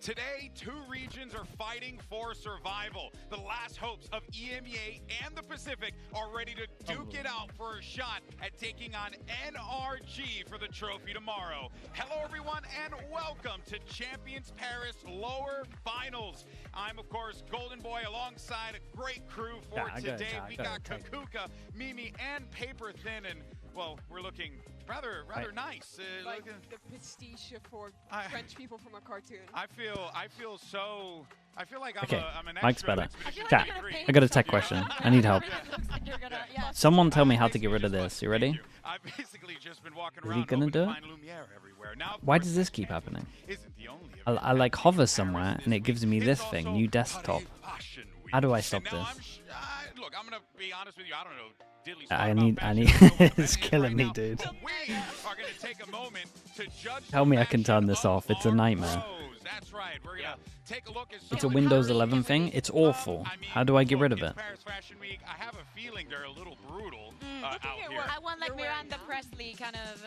Today, two regions are fighting for survival. The last hopes of EMEA and the Pacific are ready to duke it out for a shot at taking on NRG for the trophy tomorrow. Hello, everyone, and welcome to Champions Paris Lower Finals. I'm, of course, Golden Boy alongside a great crew for today. We got Kakuka, Mimi, and Paper Thin, and, well, we're looking rather nice. Like the prestige for French people from a cartoon. I feel like I'm an Mike's extra. better. Chat, I got a tech question. I need help. Someone tell me how to get rid of this. You ready? I've basically just been walking Is around he gonna do it? Now, Why does this keep happening? I like hover somewhere and it gives me this thing, new desktop. How do I stop this? Look, I'm gonna be honest with you. I don't know. I need, it's killing me, dude. Tell me I can turn this off. It's a nightmare. That's right. We're gonna take a look at It's a Windows 11 thing. It's awful. How do I get rid of it? I have a feeling they're a little brutal out here. I want like Miranda Presley kind of.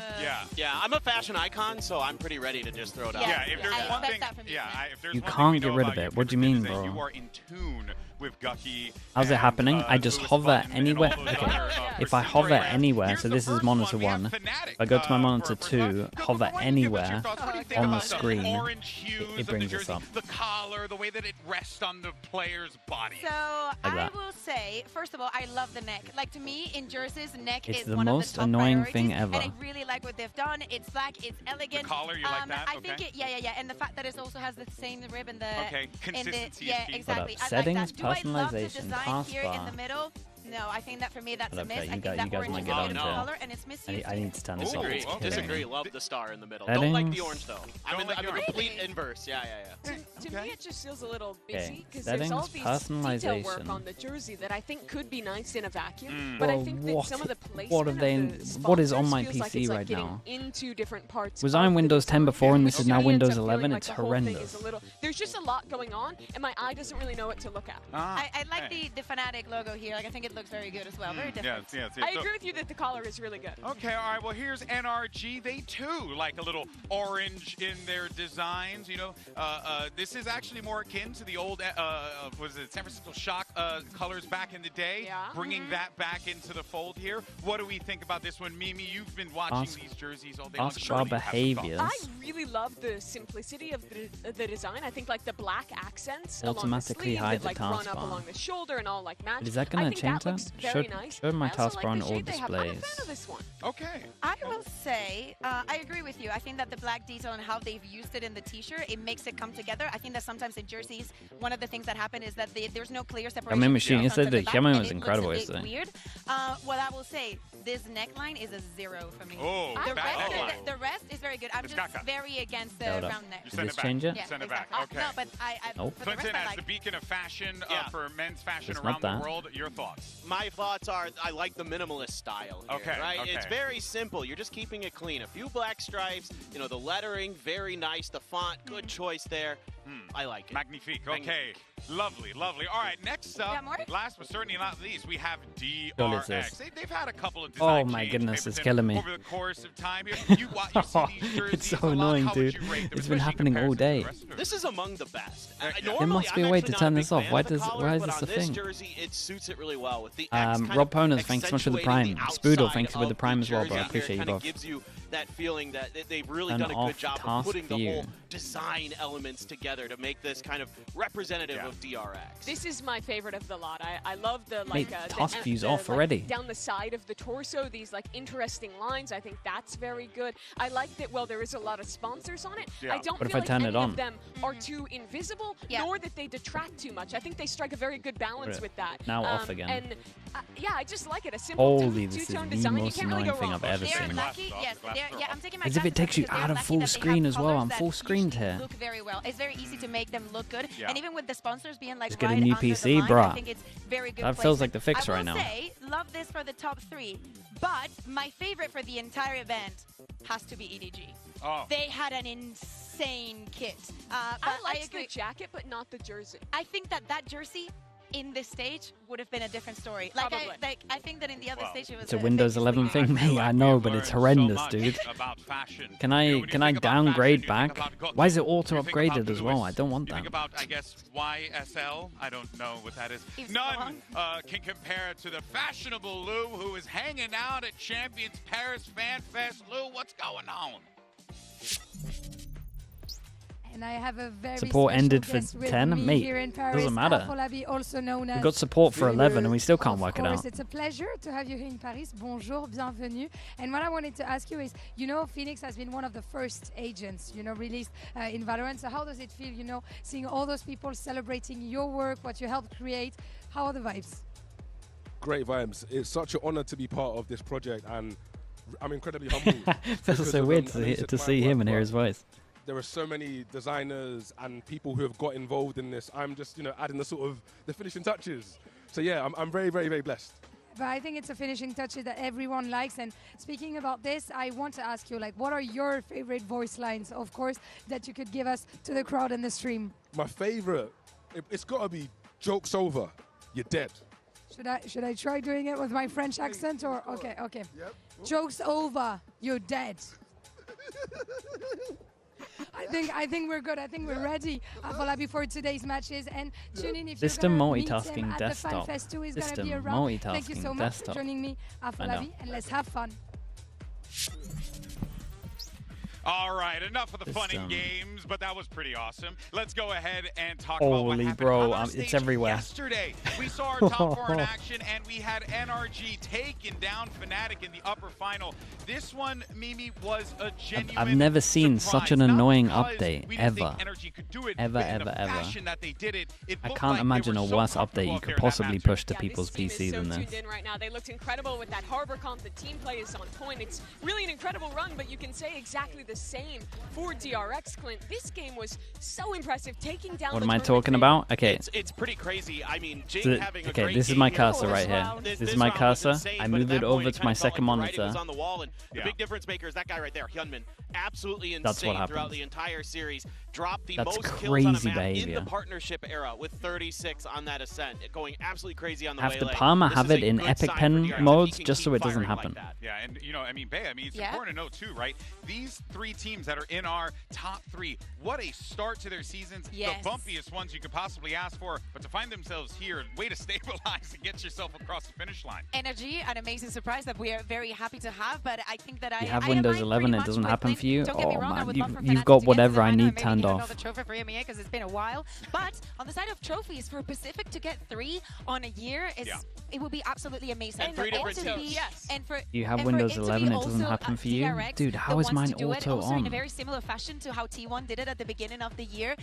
Yeah, I'm a fashion icon, so I'm pretty ready to just throw it out. Yeah, if there's one thing, if there's You one can't thing get we rid know of about it. What do you mean, is that bro? You are in tune with Gucky. How's it happening? I just Lewis hover Button and anywhere. all those Okay. other, If I hover anywhere, so this is monitor 1. If I go to my monitor 2, hover anywhere on the screen, it brings us up. The collar, the way that it rests on the player's body. So I will say, first of all, I love the neck. Like to me, in jerseys, neck It's is the one most of the top annoying priorities, thing ever. And I really like what they've done. It's black, it's elegant. The collar, you like that? I think it, yeah. And the fact that it also has the same rib in the. Okay, consistency. Yeah, is key. exactly. Hold up. I like Settings, that. Do I love the personalization, design here in the taskbar. middle? No, I think that for me that's a Okay, miss. you I think guys that orange might is get a on beautiful to it. color and it's misused. I need to turn this off. Disagree. It's killing Disagree. me. Love the star in the middle. Don't like the Settings. orange though. Don't like I'm the the orange. complete inverse. Yeah. To me, it just feels a little busy because Settings, there's all these detail work personalization. on the jersey that I think could be nice in a vacuum. But I Well, think that some of the placement what have they? of the What is on sponsors my feels like PC it's, like, right getting now? into different parts. Was of I in the Windows 10 design. before and this is To now me, it Windows ends up feeling 11? like It's the whole thing is horrendous. a little- There's just a lot going on, and my eye doesn't really know what to look at. I like the Fnatic logo here. Like I think it looks very good as well. Very different. Yes. I agree with you that the collar is really good. Okay, all right. Well, here's NRG. They too like a little orange in their designs. You know, this is actually more akin to the old, was it San Francisco Shock colors back in the day? Yeah. Bringing that back into the fold here. What do we think about this one, Mimi? You've been watching these jerseys all day long. Ask Surely our you have some behaviors. thoughts. I really love the simplicity of the design. I think like the black accents along the Automatically sleeve hide that the like run up taskbar. along the shoulder and all like match. Is that I gonna think change that looks that? very Show- nice. show my I also taskbar like on the all shade they have. I'm a fan displays. of this one. Okay. I will say, I agree with you. I think that the black detail and how they've used it in the t-shirt, it makes it come together. I think that sometimes in jerseys, one of the things that happen is that there's no clear separation. mean, between the Machine, front and the the back, Yemen and was it looks incredible a bit yesterday. weird. What I will say, this neckline is a 0 for me. Oh, the bad rest, neckline. the rest is very good. I'm It's just Kaka. very against the Hold up. round neck. You Did send this it back. change it? Yeah, Send it exactly. back. Okay. No, but Nope. for the Clinton, rest, I as the like. beacon of fashion Yeah. for men's fashion It's around not the that. world, your thoughts? My thoughts are I like the minimalist style here, Okay, right? okay. It's very simple. You're just keeping it clean. A few black stripes, you know, the lettering, very nice. The font, good choice there. I like it. Magnifique. Okay. Lovely. All right, next up, got more? last but certainly not least, we have What is DRX. this? They've had a couple of design Oh my change goodness, papers it's killing me. over the course of time here. You see these jerseys It's so a lot. annoying, How would dude. you rate them, It's been especially in happening all comparison to the day. rest of them? This is among the best. There Normally, must be a I'm way actually to not turn a this big off. fan Why of the does- collars, why is but this on a this thing? jersey, it suits it really well with the X kind Rob of Poner, thanks so much for the accentuating prime. the Spoodle, outside thanks for the of prime as well, bro. I jersey here. appreciate It you kinda both. gives you that feeling that they've really Turn done a off good job of task putting the view. whole design elements together to make this kind of representative Yeah. of DRX. This is my favorite of the lot. I love the Mate, like task view's the, off like, already. down the side of the torso. These like interesting lines. I think that's very good. I like that. Well, there is a lot of sponsors on it. Yeah. I don't What if feel I like turn any it on? of them are too invisible, Yeah. nor that they detract too much. I think they strike a very good balance Right. with that. Now off again. And yeah, I just like it. A simple Holy, this is two-tone the design. You most can't really annoying go thing wrong. I've ever They're seen. lucky, Glass yes. off, They're, glass yeah, off. I'm taking my As if it glasses takes you because they're out of lucky full that they screen have as well. colors I'm that full screen usually here. look very well. It's very easy to make them look good. Yeah. And even with the sponsors being like Just get a right new under the PC, line, I bruh. think it's very good That feels like placement. the fix I right will now. say, love this for the top 3. But my favorite for the entire event has to be EDG. Oh. They had an insane kit. But I like the agree. jacket, but not the jersey. I think that jersey in this stage would have been a different story. Like I think that in the other stage it was. It's a Windows 11 thing, mate. I know, but it's horrendous, dude. Can I downgrade back? Why is it auto upgraded as well? I don't want that. Think about, I guess, YSL. I don't know what that is. None can compare to the fashionable Lou, who is hanging out at Champions Paris Fan Fest. Lou, what's going on? And I have a very support ended for guest 10, mate. Here in Paris, doesn't matter. Also known as We've got support for 11 and we still can't work it out. It's a pleasure to have you here in Paris. Bonjour, bienvenue. And what I wanted to ask you is, you know, Phoenix has been one of the first agents, you know, released in Valorant. So how does it feel, you know, seeing all those people celebrating your work, what you helped create? How are the vibes? Great vibes. It's such an honor to be part of this project, and I'm incredibly humbled. Feels so weird to see him and hear his voice. There are so many designers and people who have got involved in this. I'm just, you know, adding the finishing touches. So yeah, I'm very, very, very blessed. But I think it's a finishing touch that everyone likes. And speaking about this, I want to ask you, like, what are your favorite voice lines, of course, that you could give us to the crowd in the stream? My favorite, it's got to be "Joke's over, you're dead." Should I try doing it with my French accent or okay? Yep. Joke's over, you're dead. I think we're good. I think we're ready before today's matches. And tune in if System you're going to multitasking meet him at desktop. the FanFest 2 is going to System be around. Thank you multitasking so much desktop. for joining me, Afolabi, and let's have fun. All right, enough of the fun and games, but that was pretty awesome. Let's go ahead and talk about what happened bro, on it's everywhere. Yesterday, we saw our top four in action, and we had NRG taking down Fnatic in the upper final. This one, Mimi, was a genuine I've never seen surprise. such an annoying Not update, we didn't ever. think NRG could do it, Ever. that they did it. It I looked can't like imagine they a were so worse comfortable update you up there could in that possibly matchup. push to Yeah, people's this team PC than is so this. tuned in right now. They looked incredible with that Harbor comp. The team play is on point. It's really an incredible run, but you can say exactly the same for DRX, Clint. This game was so impressive, taking down What the am I tournament talking favorite. about? Okay. It's pretty crazy. I mean, Jing having a Okay, great this is my game cursor here. right here. Round. This is my round was cursor. insane, I but at move that it point, over it to kinda my felt second like the writing monitor. was on the wall, and the big difference maker is that guy right there, Hyunmin. Absolutely insane That's what throughout happens. the entire series. Dropped the That's most kills crazy on a map behavior. in the partnership era with 36 on that ascent, going absolutely crazy on the Have the Waylay. Parma This have is it a in good epic sign for pen DRX if he modes can just so keep it doesn't firing happen. like that. Yeah, and you know, I mean, Bae, it's important to note too, right? These three teams that are in our top three, what a start to their seasons. Yes. The bumpiest ones you could possibly ask for, but to find themselves here, way to stabilize and get yourself across the finish line. Energy, an amazing surprise that we are very happy to have, but I think that You I have align Windows pretty 11, it much doesn't with happen Clint. for you? Don't get me Oh wrong, I man, would love for you've Fnatic got to get to whatever the I final need and maybe turned get off. another trophy for EMEA because it's been a while. But on the side of trophies, for Pacific to get 3 on a year is it would be absolutely amazing. And three different teams. Yes. And for You have and for Windows it to be 11, it doesn't also, happen for you? DRX, Dude, how the is ones mine to do it auto also in a on? very similar fashion to how T1 did it at the beginning of the year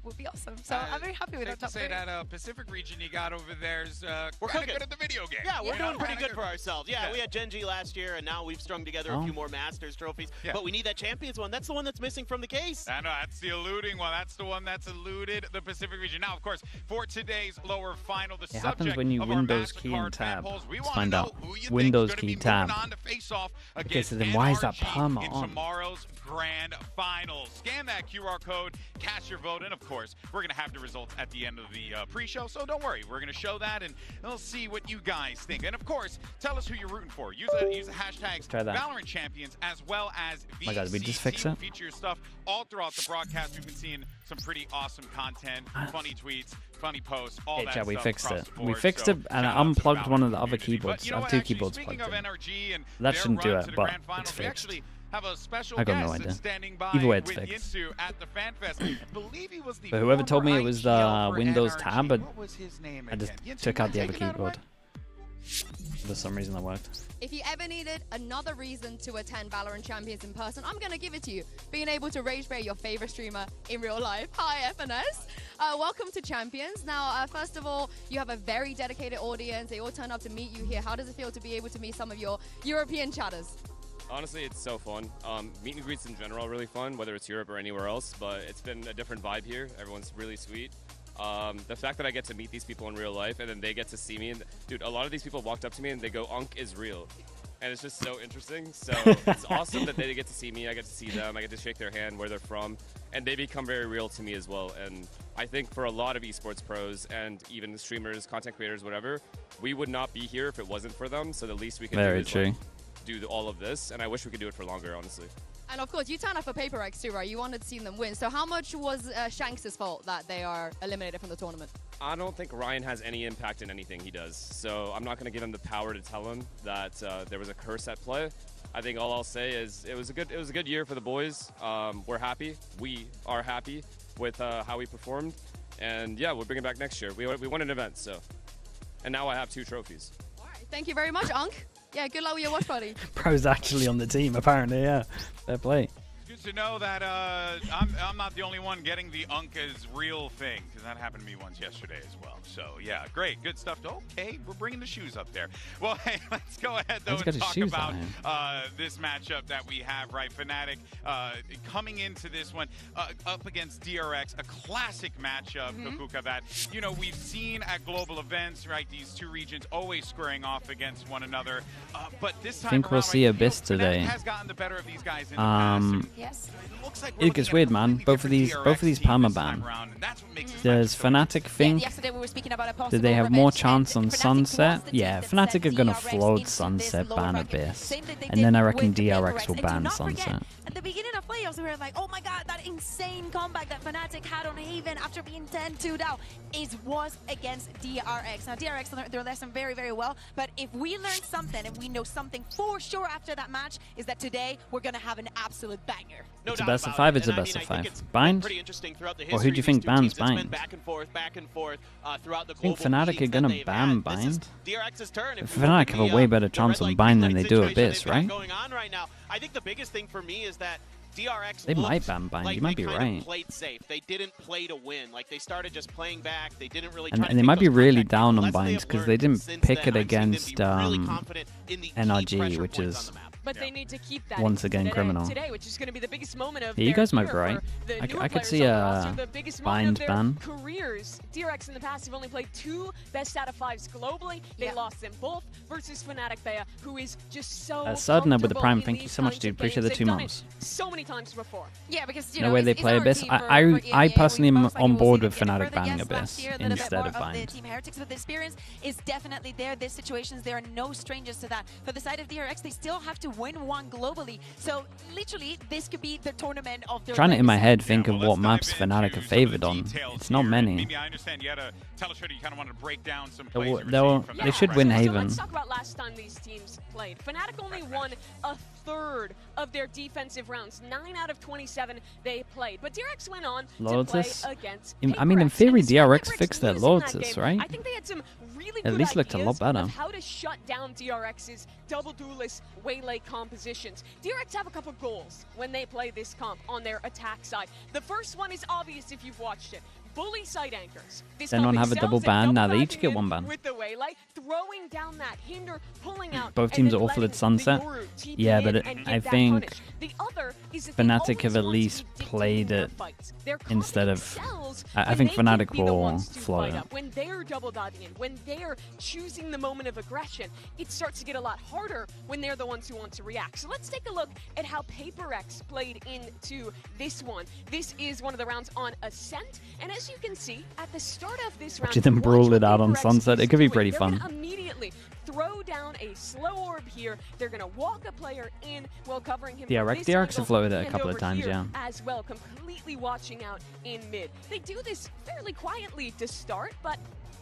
would be awesome. So I'm very happy with our Safe to top say 3. that Pacific region you got over there is We're kind of cooking. good at the video game. Yeah, we're You know, doing pretty kinda good for ourselves. Yeah, we had Genji last year, and now we've strung together a few more Masters trophies. Yeah. But we need that Champions one. That's the one that's missing from the case. I know, that's the eluding one. That's the one that's eluded the Pacific region. Now, of course, for today's lower final, the It subject happens when you of our Windows key MasterCard and fan tab. polls, we Let's wanna find know out. who you think's Windows gonna key be moving tab. on to face off Okay, against so then why is that NRG perma in on? tomorrow's grand final. Scan that QR code, cast your vote, and of course, we're gonna have the results at the end of the pre-show. So don't worry, we're gonna show that, and we'll see what you guys think. And of course, tell us who you're rooting for. Use the hashtags Try that. Valorant Champions as well as VCT. Oh my God, we just fix We'll it? feature your stuff all throughout the broadcast. We've been seeing some pretty awesome content, funny tweets, funny posts, all Okay, that chat, we stuff fixed across it. the We board. fixed So it, and I shout out to unplugged one of the Valorant other community. keyboards. But you know I have what, 2 actually, keyboards speaking plugged of in. NRG and That their shouldn't do run it, to the but grand finals, it's we fixed. actually have a special I got guest no that's idea. standing by Either way, it's with fixed. Yinsu at the FanFest. I believe he was the But whoever told me it former was IGL the for Windows NRG. tab, but What was his name I just again? Yinsu, took out the you other taking that away? keyboard. For some reason that worked. If you ever needed another reason to attend Valorant Champions in person, I'm going to give it to you. Being able to rage bait your favorite streamer in real life. Hi, FNS. Welcome to Champions. Now, first of all, you have a very dedicated audience. They all turn up to meet you here. How does it feel to be able to meet some of your European chatters? Honestly, it's so fun. Meet and greets in general are really fun, whether it's Europe or anywhere else, but it's been a different vibe here. Everyone's really sweet. The fact that I get to meet these people in real life and then they get to see me, and dude, a lot of these people walked up to me and they go, "Unk is real." And it's just so interesting. So it's awesome that they get to see me. I get to see them. I get to shake their hand, where they're from. and they become very real to me as well. And I think for a lot of esports pros and even streamers, content creators, whatever, we would not be here if it wasn't for them. So the least we can do is like, do all of this, and I wish we could do it for longer, honestly. And of course, you turned up for PaperX too, right? You wanted to see them win. So how much was Shanks' fault that they are eliminated from the tournament? I don't think Ryan has any impact in anything he does. So I'm not going to give him the power to tell him that there was a curse at play. I think all I'll say is it was a good year for the boys. We're happy. We are happy with how we performed. And yeah, we'll bring it back next year. We won an event, so. And now I have 2 trophies. All right. Thank you very much, Unk. Yeah, good luck with your watch party. Pro's actually on the team, apparently, yeah. Fair play. Good to know that I'm not the only one getting the Unk as real thing, because that happened to me once yesterday as well. So, yeah, great. Good stuff. Okay, we're bringing the shoes up there. Well, hey, let's go ahead, though, and talk about this matchup that we have, right? Fnatic coming into this one up against DRX, a classic matchup, Kakuka, that, you know, we've seen at global events, right? These 2 regions always squaring off against one another. But this time I think we'll see Abyss today. Has gotten the better of these guys in the past. Yes. It gets weird, man. Both of these permaban. Does Fnatic think do they have more chance on Sunset? Yeah, Fnatic are gonna float Sunset, ban Abyss, and then I reckon DRX will ban Sunset. At the beginning of playoffs, we were like, oh my god, that insane comeback that Fnatic had on Haven after being 10-2 down was against DRX. Now, DRX learned their lesson very, very well, but if we learned something, and we know something for sure after that match, is that today we're going to have an absolute banger. It's a best of 5, it's a best of 5. Bind? Or who do you think bans Bind? Back and forth throughout the I think Fnatic are going to ban Bind. Fnatic have a way better chance on Bind than they do Abyss, right? I think the biggest thing for me is that DRX they might ban Bind, like you might be right. Played safe. They didn't play to win. Like they started just playing back. They didn't really and they might be really down on Bind because they didn't pick it against NRG, which is But they need to keep that once again criminal. Today, which is going to be the biggest moment of you guys might be right. I could see a Bind ban. Careers. DRX in the past have only played 2 best out of 5s globally. They lost them both versus Fnatic Bea, who is just so Sardina with the Prime, thank you so much, dude. Appreciate the 2 months. So many times before. Yeah, because no way they play Abyss. I personally am on board with Fnatic banning Abyss instead of Bind. Team Heretics, but the experience is definitely there. These situations, they are no strangers to that. For the side of DRX, they still have to win one globally. So literally, this could be the tournament of their trying to in my head think of what maps Fnatic are favored on. It's not many. Maybe I understand you had a telestrator, you kind of wanted to break down some they should win Haven. So let's talk about last time these teams played. Fnatic only won a third of their defensive rounds. 9 out of 27 they played. But DRX went on to play against I mean, in theory, DRX fixed their Lotus, right? I think they had some really at least looked a lot better. How to shut down DRX's double duelist waylay compositions. DRX have a couple goals when they play this comp on their attack side. The first one is obvious if you've watched it. Bully side anchors. Then one have a double ban. Now they each get 1 ban. With the waylay, throwing down that hinder, pulling out. Both teams are awful at Sunset. Yeah, but I think Fnatic have at least played it instead of. I think Fnatic will flow it. When they're double diving in, when they're choosing the moment of aggression, it starts to get a lot harder when they're the ones who want to react. So let's take a look at how PaperX played into this one. This is one of the rounds on Ascent, and as you can see, at the start of this round, watching them brawl it out on Sunset, it could be pretty fun. Immediately throw down a slow orb here. They're going to walk a player in while covering him. DRX have floated it a couple of times, yeah. As well, completely watching out in mid. They do this fairly quietly to start, but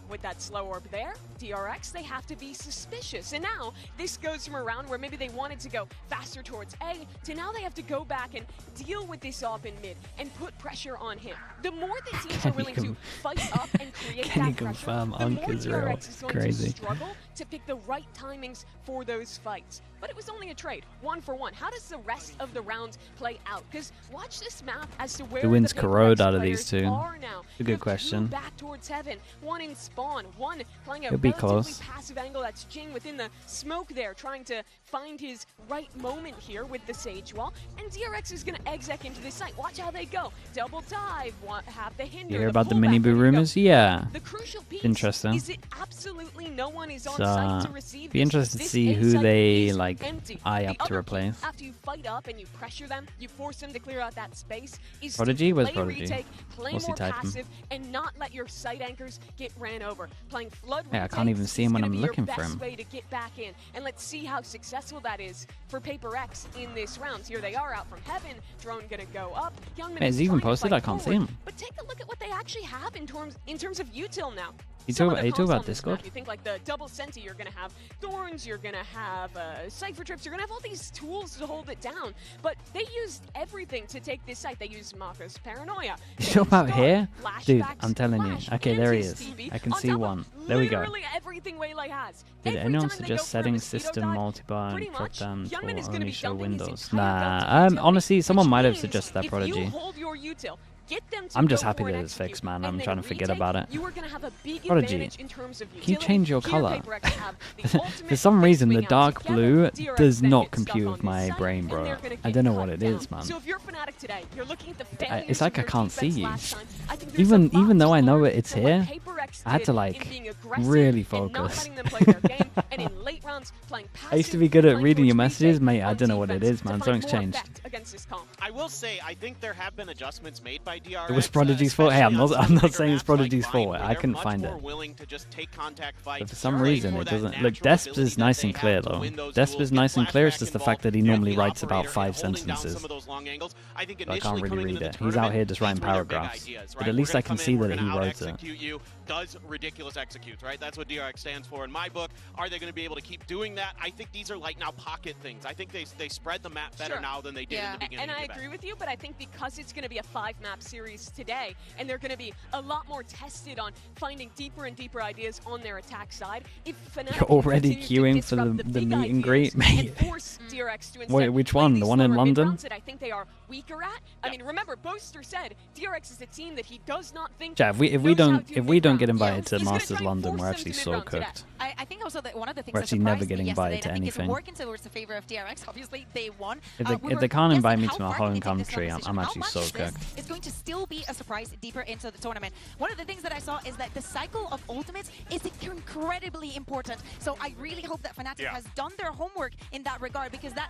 with that slow orb there, DRX, they have to be suspicious. And now, this goes from a round where maybe they wanted to go faster towards A, to now they have to go back and deal with this off in mid and put pressure on him. The more the teams are willing to fight up and create that pressure, the more DRX is going to struggle to pick the right timings for those fights. But it was only a trade, 1 for 1. How does the rest of the round play out? Because watch this map as to where who wins Corrode out of these 2? Now. A good question. Back towards Heaven, 1 in spawn, 1 playing a He'll be relatively close. passive angle. That's Jing within the smoke there, trying to find his right moment here with the Sage Wall. And DRX is going to exec into this site. Watch how they go. Double dive, have the hinder. You hear about the pullback. mini boo rumors? Yeah. The crucial piece Interesting. is it absolutely no one is on site to receive. Be interested to This see A who site they is like empty. eye The up to other replace. piece, after you fight up and you pressure them, you force them to clear out that space. Is Prodigy? to Where's play Prodigy? retake, play What's he more typing? passive, and not let your site anchors get ran over. Playing flood Yeah, I can't even retakes see him is when gonna I'm be your looking for best him. way to get back in, and let's see how successful that is for Paper X in this round. Here they are out from heaven. Drone gonna go up. Youngman Is he even trying to posted? fight I can't see forward, him. But take a look at what they actually have in terms of util now. You Some talk of the about comps on this Discord? map, you think like the double senti, you're gonna have thorns, you're gonna have cipher trips, you're gonna have all these tools to hold it down. But they used everything to take this site. They used Maka's paranoia. You talk about here? Dude, Flashbacks, I'm telling you. Flash, Okay, and there he his is. TV I can on see top of one. There we go. literally everything Waylay has. Did Every anyone time they suggest go for a setting mosquito system dive, multibar pretty and put much, them Youngman is to gonna only be show dumping his Windows? entire belt Nah, of utility, honestly, someone which might have means suggested that, if Prodigy. you hold your util, get them to I'm just go happy for that an it's fixed, execute, man. and I'm then trying to forget retake, about it. You are gonna have a big Prodigy, advantage in terms of can you utility. change your Here, color? Paper X have the ultimate For some reason, the swing out dark together. blue DRX does then not gets stuck compute on with this my site, brain, and bro. they're gonna I get don't know cut what it down. is, man. So if you're Fnatic today, you're looking at the failures It's like of I your can't see defense you. last time. I think there's a lot Even though to I know learn it's from what here, Paper X I had to did like in being aggressive really and not focus. letting them play their game, and in late rounds playing I used to passive, be good at playing reading your towards messages, retake mate. I on don't know what it defense is, man. to Something's find more changed. effect against this comp. I will say, I think there have been adjustments made by DRX. It was Prodigy's fault. Hey, I'm not saying it's Prodigy's fault. I couldn't find it. But for some reason, it doesn't. Look, Desp is nice and clear, though. Desp is nice and clear. It's just the fact that he normally writes about 5 sentences. I can't really read it. He's out here just writing paragraphs. But at least I can see that he wrote it. Does ridiculous executes, right? That's what DRX stands for in my book. Are they going to be able to keep doing that? I think these are like now pocket things. I think they spread the map better now than they did in the beginning. And I agree with you, but I think because it's going to be a 5-map series today, and they're going to be a lot more tested on finding deeper and deeper ideas on their attack side. If Fnatic You're already continues to queuing for disrupt the big meet and ideas greet, mate. and force DRX to Wait, instead which play one? these The one in slower London? mid-rounds that I think they are weaker at. I mean, remember, Boaster said DRX is a team that he does not think. Chat, if we don't get invited to Masters London, we're actually so cooked. I think also that one of the things We're that actually never surprised me getting yesterday, invited to and I think anything. it's working towards the favor of DRX. Obviously, they won. If they can't invite me to my home country, I'm actually so cooked. It's going to still be a surprise deeper into the tournament. One of the things that I saw is that the cycle of ultimates is incredibly important. So I really hope that Fnatic has done their homework in that regard, because that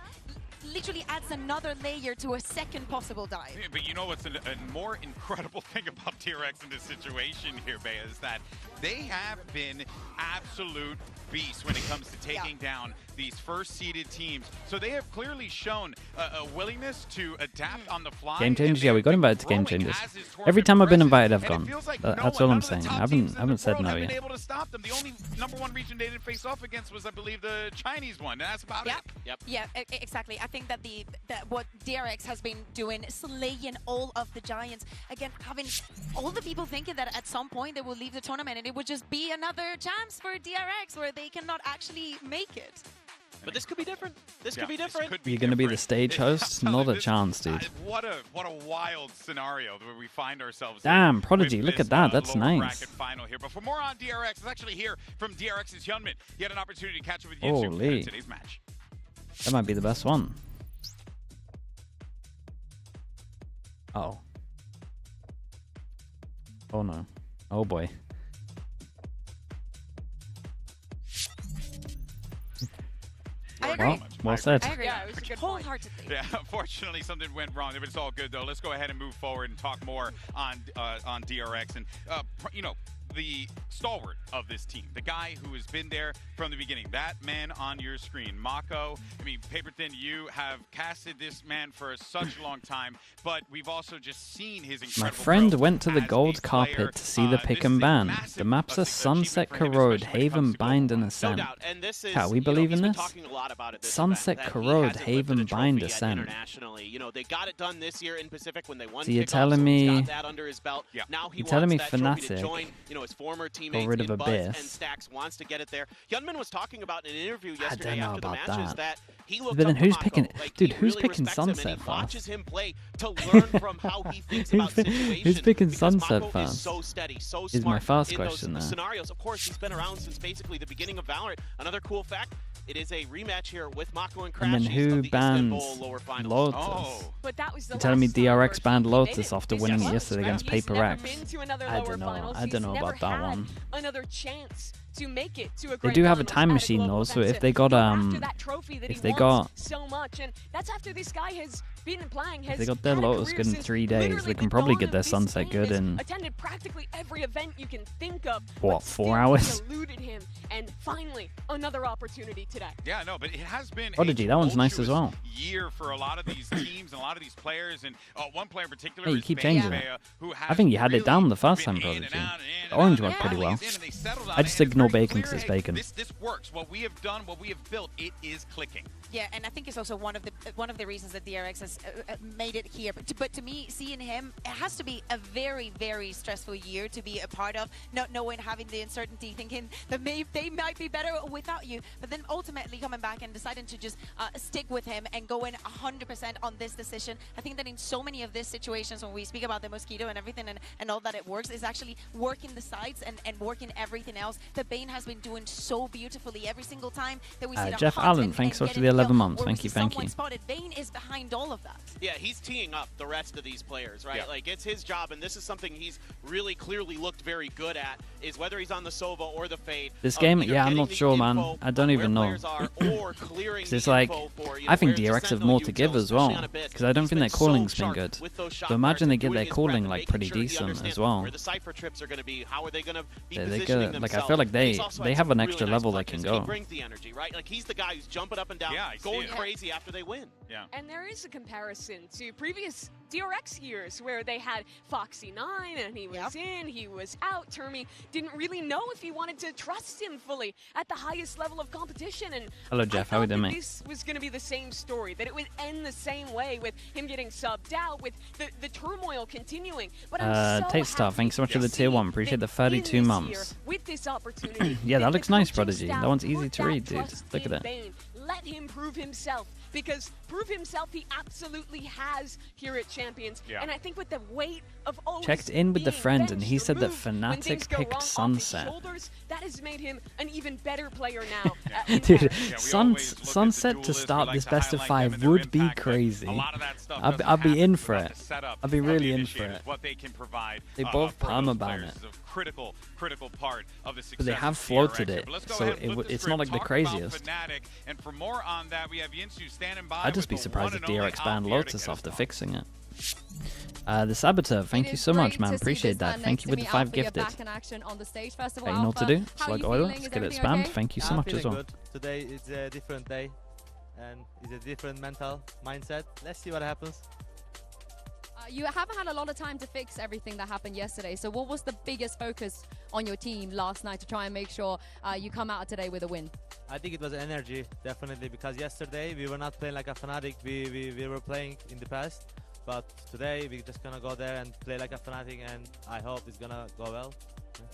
literally adds another layer to a second possible dive. Yeah, but you know what's a more incredible thing about DRX in this situation here, Bea, is that they have been absolute beasts when it comes to taking down these first-seeded teams. So they have clearly shown a willingness to adapt on the fly. Game Changers, yeah, we got invited to Game Changers. Every time I've been invited, I've gone. That's all I'm saying. I haven't said no yet. Able to stop them. The only #1 region they didn't face off against was, I believe, the Chinese one. And that's about it. Yeah, exactly. I think that what DRX has been doing, slaying all of the giants, again, having all the people thinking that at some point they will leave the tournament and it would just be another chance for DRX where they cannot actually make it. But this could be different. This could be different. You're going to be the stage host? Not a chance, dude. What a wild scenario where we find ourselves. Damn, Prodigy, look at that. That's nice. Final here. But for more on DRX, it's actually here from DRX's Hyunmin. He had an opportunity to catch up with Holy. in today's match. That might be the best one. Oh. Oh no. Oh boy. I agree. Well said. I agree. Yeah, it was a good Wholeheartedly. Yeah, unfortunately, something went wrong there, but it's all good, though. Let's go ahead and move forward and talk more on DRX. And, you know, the stalwart of this team, the guy who has been there from the beginning, that man on your screen, Mako. I mean, Paper Thin, you have casted this man for such a long time, but we've also just seen his incredible My friend growth went to the as gold a carpet player. to see the pick This and is a ban. massive The maps are achievement Sunset for him, Corrode, especially when it comes Haven, to Bind, and No Ascent. doubt. And this is, Cat, we believe in he's been this? talking a lot about it this Sunset event, that he Corrode, hasn't lifted Haven, a Bind, trophy yet Ascent. internationally. You know, they got it done this year in Pacific when they won. So you're kickoff, telling so he's me- got that under his belt. Now he You're telling wants me that trophy to Fnatic join, you his former teammates rid in of Buzz Abyss. and Stacks wants to get it there. Hyunmin was talking about in an interview yesterday know after the about matches that. he looked But then up to who's Mako. picking? Like, Dude, he who's really picking respects him, and Sunset he watches first? him play to learn from how he thinks about situations. Who's picking Sunset Mako is first? so steady, so Is my smart first in question those there. scenarios. Of course, he's been around since basically the beginning of Valorant. Another cool fact, it is a rematch here with Mako and Crash And then who of the banned Istanbul lower finals. Lotus? Oh. But that was the You're telling me last time DRX where banned he Lotus made it after this winning close, yesterday right? against He's Paper never Rex. been to another I lower don't know. finals. I don't He's know never about that had one. Another chance to make it to a They grand do have a finals time at machine global though, so event if to they got go after that trophy that if he they wants got so much, and that's after this guy has been playing. if they got their Lotus good in 3 days, they can probably get their Sunset good in attended practically every event you can think of. what, but 4 still hours? eluded him, and finally another opportunity today. Yeah, no, but it has been Prodigy, that one's nice as well. Year for a lot of these teams and a lot of these players, and one player in particular. Hey, you is keep Bea, changing it. who I think you had it down the first been time, in and Prodigy. out and in The and orange out went and pretty out, well. and they settled on I it, just and it's ignore very bacon clear, because it's hey, bacon. This works. What we have done, what we have built, it is clicking. Yeah, and I think it's also one of the reasons that DRX has made it here. But to me, seeing him, it has to be a very, very stressful year to be a part of, not knowing, having the uncertainty, thinking that they might be better without you. But then ultimately coming back and deciding to just stick with him and going 100% on this decision. I think that in so many of these situations, when we speak about the Mosquito and everything and all that it works, is actually working the sides and working everything else that Bane has been doing so beautifully every single time that we see the Jeff hunt Allen, and thanks for getting the 11 kill, months. where we Thank you, see thank someone you. Spotted. Bane is behind all of that. Yeah, he's teeing up the rest of these players, right? Yeah. Like, it's his job, and this is something he's really clearly looked very good at, is whether he's on the Sova or the Fade. This game, either yeah, I'm getting not the sure, man. info I don't on even where know. players are, or clearing 'Cause the it's like, info for, I think where to DRX send have those more to utility, give as well, especially on Abyss. because I don't He's think been their calling's so been sharp good. with those shot So imagine cards they and get doing their his prep calling and like making pretty sure he decent understands as well. where the Cypher trips are going to be, how are they going to be They positioning could, themselves. like, I feel like He's also they had have some an really extra nice level they buckets, can and he go. brings the energy, right? Like, he's the guy who's jumping up and down, Yeah, I see going it. crazy after they win. Yeah. And there is a comparison to previous DRX years where they had Foxy 9 and he was in, he was out. Termi didn't really know if he wanted to trust him fully at the highest level of competition. And Hello, Jeff. I How we thought doing, that mate? this was going to be the same story, that it would end the same way with him getting subbed out, with the turmoil continuing. But I'm so Tate Star, happy thanks so much to for the tier see 1. Appreciate the that 32 in this months. year, with this opportunity, Yeah, that the looks nice, coaching Prodigy. staff That one's easy put to that read, dude. trust Look at in it. Bane. Let him prove himself, because prove himself he absolutely has here at Champions. Yeah. And I think with the weight of always Checked in with the being friend, and benched he or said that moved when Fnatic things go picked wrong off his Sunset. shoulders, that has made him an even better player now. Dude, always look at the Sunset to duelists. We start like this to best of highlight them 5 and their would be impact, but crazy. a lot of that stuff I'd doesn't be in happen for without it. the setup I'd be of really the in for initiators, it. What they can provide. They both for those permaban players it. is a critical part of the success. But they have of floated DRX. it, But let's go so ahead and flip the it's not script, like the talk craziest. about Fnatic, and for more on that, we have Yinsu standing by. I'd just be with the surprised one if and only DRX banned Alfier to Lotus get us after on. fixing it. The Saboteur, thank you so much, man. Appreciate that. Thank you with the 5 gifted. Back in action on the stage. First of all, Hey, you know what to do? how are Slug you oil, feeling? let's Is get it everything spammed. okay? Thank you so much as well. Good. Today is a different day, and it's a different mental mindset. Let's see what happens. You haven't had a lot of time to fix everything that happened yesterday. So what was the biggest focus on your team last night to try and make sure you come out today with a win? I think it was energy, definitely, because yesterday we were not playing like a Fnatic. We were playing in the past, but today we're just gonna go there and play like a Fnatic, and I hope it's gonna go well. Yeah.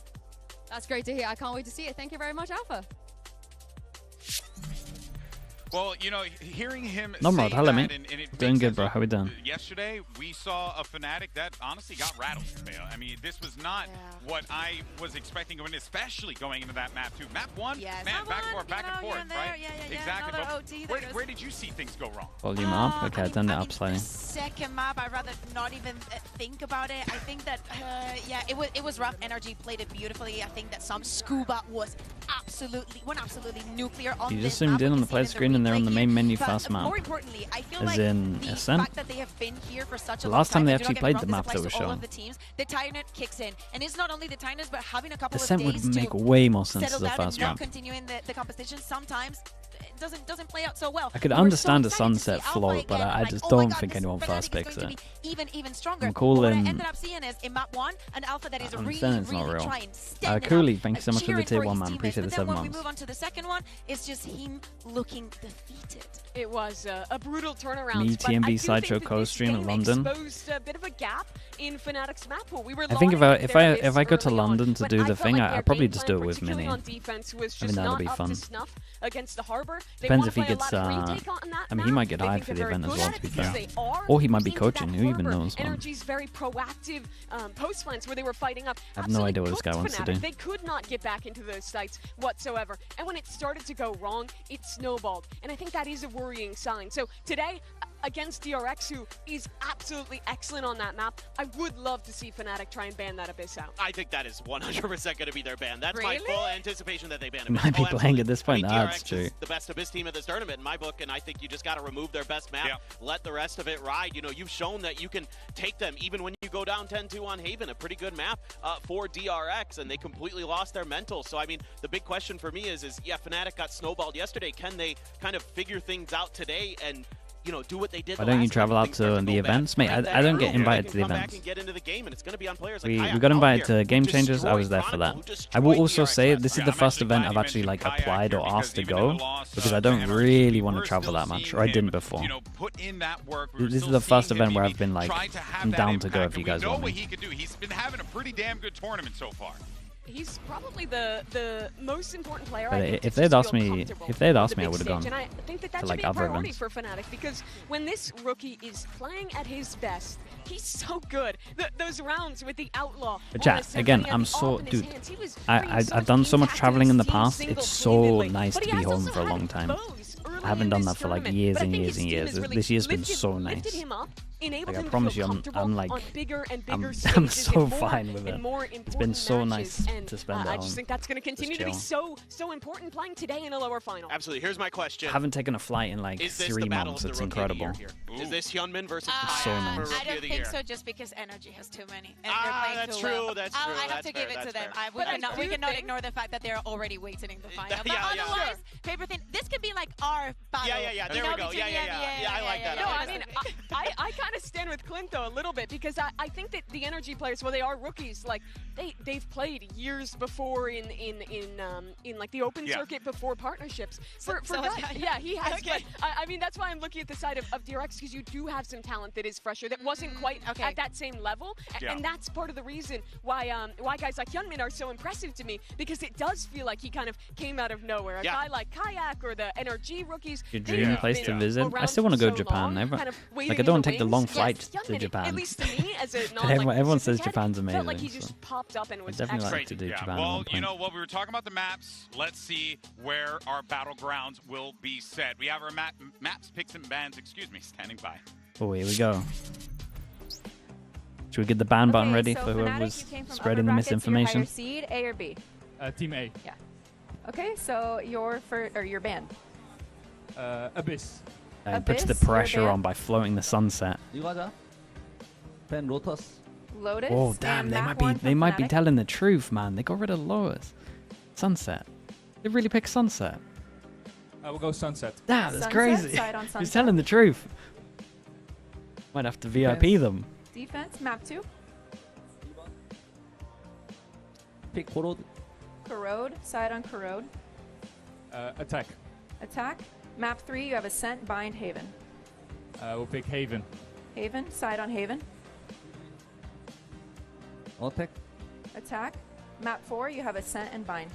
That's great to hear. I can't wait to see it. Thank you very much, Alpha. Well, you know, hearing him Nomrod, say hello, that, mate. and it Doing makes good, sense. bro. How we doing? Yesterday, we saw a Fnatic that honestly got rattled. I mean, this was not what I was expecting, especially going into that map, too. Map 1, man, back and forth, right? Exactly. But where did you see things go wrong? Volume up. Okay, I turned it up slightly. Second map, I'd rather not even think about it. I think that, yeah, it was rough. Energy played it beautifully. I think that some Scuba went absolutely nuclear on You this just zoomed map. in on We the can play see it screen and they're on the main menu But fast map. more importantly, I feel As like in the Ascent. fact that they have been here for such a The long last time they and do not actually get me played wrong, the this map that applies was to all shown. of the teams, the tiredness kicks in. And it's not only the tiredness, but having a couple Ascent of days would make to way more sense settle as the down and first not map. continuing the competition. Sometimes doesn't play out so well. I could understand a sunset float, but I just don't think anyone fast picks it. Even stronger. I'm calling. What I ended up seeing is in map 1, an alpha that is really trying stand it Cooley, up, thank you so much for the tier 1, man. teammates. Appreciate the But 7 then when we months. move on to the second one, it's just him looking defeated. It was a brutal turnaround. Me, TMB Sideshow co-stream in London. Exposed a bit of a gap in Fnatic's map pool. We were I think if I go to London to do the thing, I'd probably just do it with Mini. On defense was I just think that'll not be up fun. to snuff against the Harbor. Depends if he gets. I mean, he might get hired for the event as well. To be fair, or he might be coaching. Who even knows, man? Energy's very proactive post plants where they were fighting up. I have no idea what this guy wants to do. They could not get back into those sites whatsoever. And when it started to go wrong, it snowballed. And I think that is a worrying sign. So today, against DRX, who is absolutely excellent on that map, I would love to see Fnatic try and ban that Abyss out. I think that is 100% going to be their ban. That's my full anticipation that they ban Abyss. Might be playing at this point. That's DRX true. is the best Abyss team in this tournament in my book, and I think you just got to remove their best map, let the rest of it ride. You know, you've shown that you can take them even when you go down 10-2 on Haven, a pretty good map for DRX, and they completely lost their mental. So, I mean, the big question for me is yeah, Fnatic got snowballed yesterday. Can they kind of figure things out today and do what they did? Why don't you travel out to the events, mate? I don't get invited to the events. We got invited to Game Changers. I was there for that. I will also say this is the first event I've actually like applied or asked to go because I don't really want to travel that much, or I didn't before. This is the first event where I've been like, I'm down to go if you guys want me. He's been having a pretty damn good tournament so far. He's probably the most important player. But if they'd asked me, I would have gone. And I think that to should like be a other priority events. for Fnatic because when this rookie is playing at his best, he's so good. Those rounds with the Outlaw. But chat, again, I'm so dude. I've done so much traveling in the past. It's so nice to be home for a long time. I haven't done that for like years and years and years. This year's been so nice. Like I promise you, I'm like, I'm so fine with it. It's been so nice to spend at home. I just think that's going to continue to be so important playing today in a lower final. Absolutely. Here's my question. I haven't taken a flight in like 3 months. It's incredible. Is this Hyunmin versus so nice. I don't think so, just because Energy has too many. And that's true. That's true. I have to give it to them. We cannot ignore the fact that they're already waiting in the final. But otherwise, paper thin. This could be like our battle. Yeah. There we go. Yeah. I like that. No, I mean, I kind of stand with Clint though a little bit because I think that the Energy players, well, they are rookies. Like they've played years before in like the open circuit before partnerships. Yeah, he has. Okay. But I mean, that's why I'm looking at the side of DRX because you do have some talent that is fresher that wasn't quite at that same level, and that's part of the reason why guys like Hyunmin are so impressive to me because it does feel like he kind of came out of nowhere. A guy like Kayak or the NRG rookies. Your dream place to visit? I still want to go to Japan. Like I don't want to take the long flight to Japan. At least to me, as a everyone says Japan's amazing. Felt like he just popped up and was I'd definitely like to do Japan. Well, you know what, we were talking about the maps. Let's see where our battlegrounds will be set. We have our maps, picks, and bans. Excuse me, standing by. Oh, here we go. Should we get the ban button ready for whoever was spreading the misinformation? Higher seed, A or B? Team A. Yeah. Okay, so your ban. Abyss. Puts the pressure on by floating the sunset. Pen Lotus. Lotus. Oh damn! They might be telling the truth, man. They got rid of Lotus. Sunset. They really picked Sunset. We'll go Sunset. Damn, that's Sunset, crazy. side on He's Sunset. telling the truth. Might have to VIP them. Defense, map 2. Pick Corrode. Corrode, side on Corrode. Attack. Attack. Map 3, you have Ascent, Bind, Haven. We'll pick Haven. Haven, side on Haven. Attack. Attack. Map 4, you have Ascent and Bind.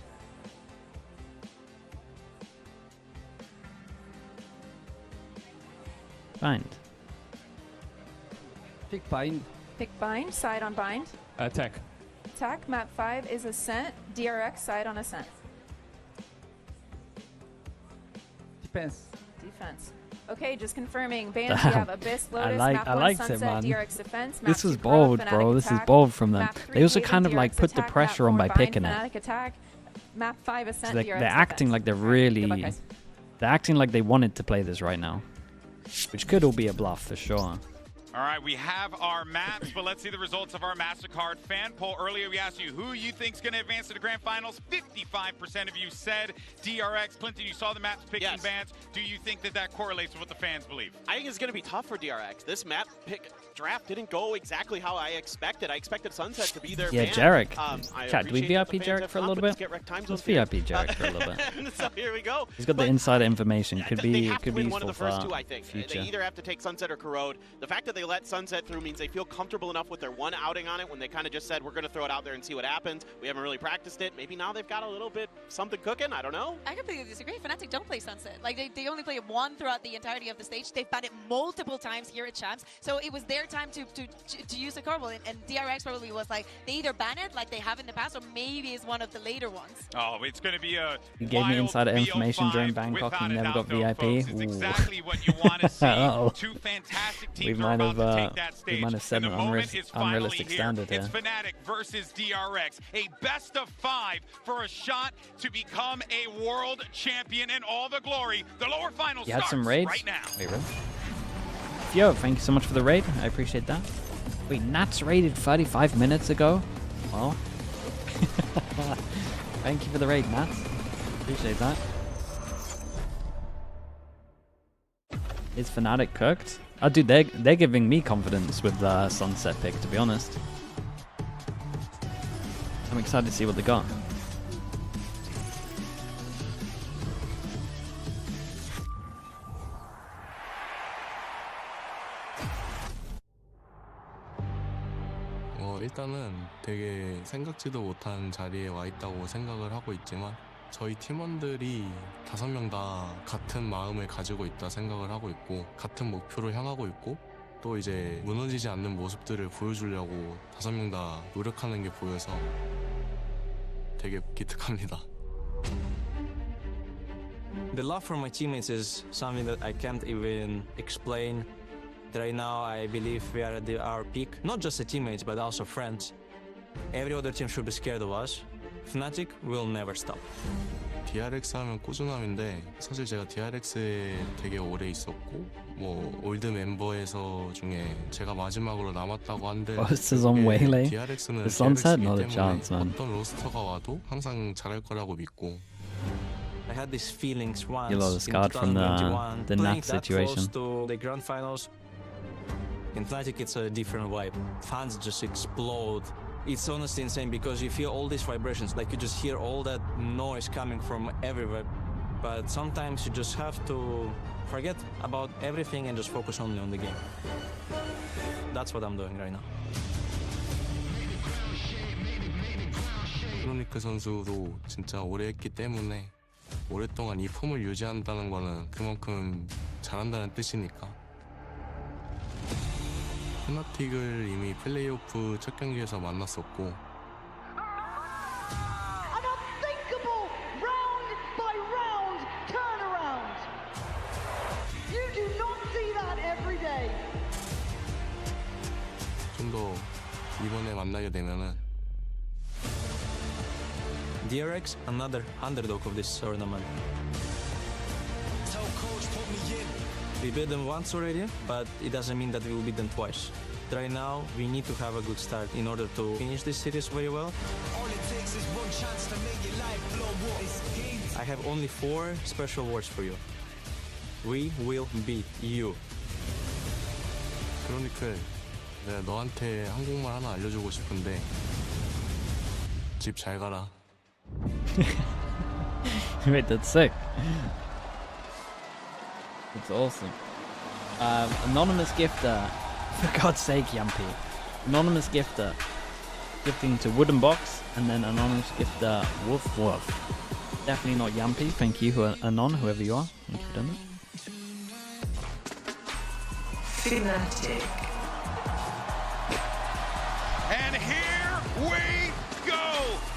Bind. Pick Bind. Pick Bind, side on Bind. Attack. Attack. Map 5 is Ascent, DRX, side on Ascent. Defense. Defense. Okay, just confirming. Bans, you have Abyss, Lotus, Map 1, liked Sunset, it, man. DRX Defense. This was Map 2, bold, Fnatic bro. This is attack. bold from them. Map 3, They also Haven, kind of like DRX put the attack. pressure Map on 4, by Bind, picking it. Fnatic attack. Map 5, Ascent, So DRX they're acting defense. like they're really, Good luck, guys. they're acting like they wanted to play this right now, which could all be a bluff for sure. All right, we have our maps, but let's see the results of our MasterCard fan poll. Earlier, we asked you who you think's going to advance to the grand finals. 55% of you said DRX. Clinton, you saw the maps picking bands. Do you think that that correlates with what the fans believe? I think it's going to be tough for DRX. This map pick draft didn't go exactly how I expected. I expected Sunset to be their yeah, ban. Jarek. Chat, do we VIP Jarek for a little bit? Let's VIP Jarek for a little bit. So here we go. He's got the insider information. Could be They have to win useful one of the first for two, I think. future. They either have to take Sunset or Corrode. The fact that they let Sunset through means they feel comfortable enough with their one outing on it when they kind of just said, we're going to throw it out there and see what happens. We haven't really practiced it. Maybe now they've got a little bit something cooking. I don't know. I completely disagree. Fnatic don't play Sunset. Like, they only play it one throughout the entirety of the stage. They've banned it multiple times here at Champs. So it was their time to use the Kerbal. And DRX probably was like, they either ban it like they have in the past, or maybe it's one of the later ones. Oh, it's going to be a He gave me insider information during Bangkok and never got VIP. It's exactly what you want to see. Two fantastic teams we are might about have, to take that stage. we might have set an unrealistic standard here. It's Fnatic versus DRX. A best of 5 for a shot to become a world champion in all the glory. The lower final You had starts some raids? right now. Wait, really? Yo, thank you so much for the raid. I appreciate that. Wait, Nats raided 35 minutes ago? Well, thank you for the raid, Nats. Appreciate that. Is Fnatic cooked? Oh, dude, they're giving me confidence with the Sunset pick, to be honest. I'm excited to see what they got. 일단은 되게 생각지도 못한 자리에 와 있다고 생각을 하고 있지만 저희 팀원들이 5명 다 같은 마음을 가지고 있다 생각을 하고 있고 같은 목표를 향하고 있고 또 이제 무너지지 않는 모습들을 보여주려고 5명 다 노력하는 게 보여서 되게 기특합니다. The love for my teammates is something that I can't even explain. Right now, I believe we are at our peak. Not just the teammates, but also friends. Every other team should be scared of us. Fnatic will never stop. DRX 하면 꾸준함인데 사실 제가 DRX에 되게 오래 있었고 뭐 올드 멤버에서 중에 제가 마지막으로 남았다고 한들 DRX는 DRX이기 때문에 어떤 로스터가 와도 항상 잘할 거라고 믿고 I had these feelings once You're a little scarred from the Nats situation. To the grand finals. In Fnatic, it's a different vibe. Fans just explode. It's honestly insane because you feel all these vibrations, like you just hear all that noise coming from everywhere. But sometimes you just have to forget about everything and just focus only on the game. That's what I'm doing right now. 크로니크 선수도 진짜 오래 했기 때문에 오랫동안 이 폼을 유지한다는 거는 그만큼 잘한다는 뜻이니까. 페나틱을 이미 플레이오프 첫 경기에서 만났었고 좀 더 이번에 만나게 되면은 DRX, another underdog of this tournament. We beat them once already, but it doesn't mean that we will beat them twice. Right now, we need to have a good start in order to finish this series very well. I have only 4 special words for you. We will beat you. 크로니클, 내가 너한테 한국말 하나 알려주고 싶은데 집 잘 가라. Wait, that's sick. It's awesome. Anonymous gifter. For God's sake, Yampy. Anonymous gifter. Gifting to Wooden Box. And then anonymous gifter Woof Woof. Definitely not Yampy. Thank you, Anon, whoever you are. Thank you for doing Fnatic. And here we go.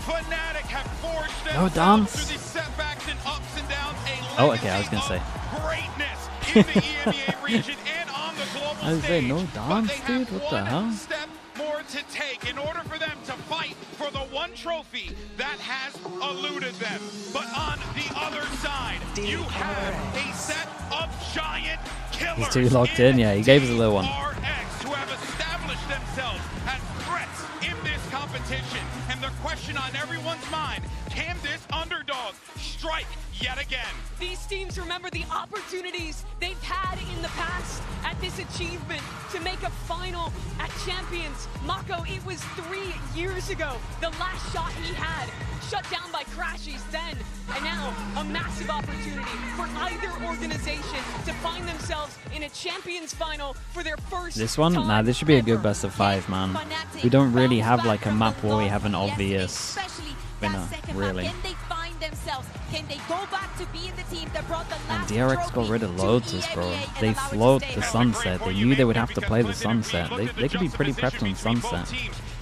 Fnatic have forged No themselves dance. through the setbacks and ups and downs. Oh, okay, I was going to say. Greatness in the EMEA region and on the global I was stage. saying, no dance, dude. What the hell? Step more to take in order for them to fight for the one trophy that has eluded them. But on the other side, you have a set of giant killers. He's too locked in, yeah. He gave us a little one. DRX, who question on everyone's mind, can this underdog strike yet again? These teams remember the opportunities they've had in the past at this achievement to make a final at Champions. Mako, it was 3 years ago. The last shot he had, shut down by Crashies then. And now, a massive opportunity for either organization to find themselves in a Champions final for their first This one? Nah, this should be a good best of 5, man. We don't really have like a map where we have an obvious winner, really. Can they go back to being the team that brought the And last DRX got rid of loads, bro. They float the sunset. They knew they would have to play the sunset. They could be pretty prepped on sunset.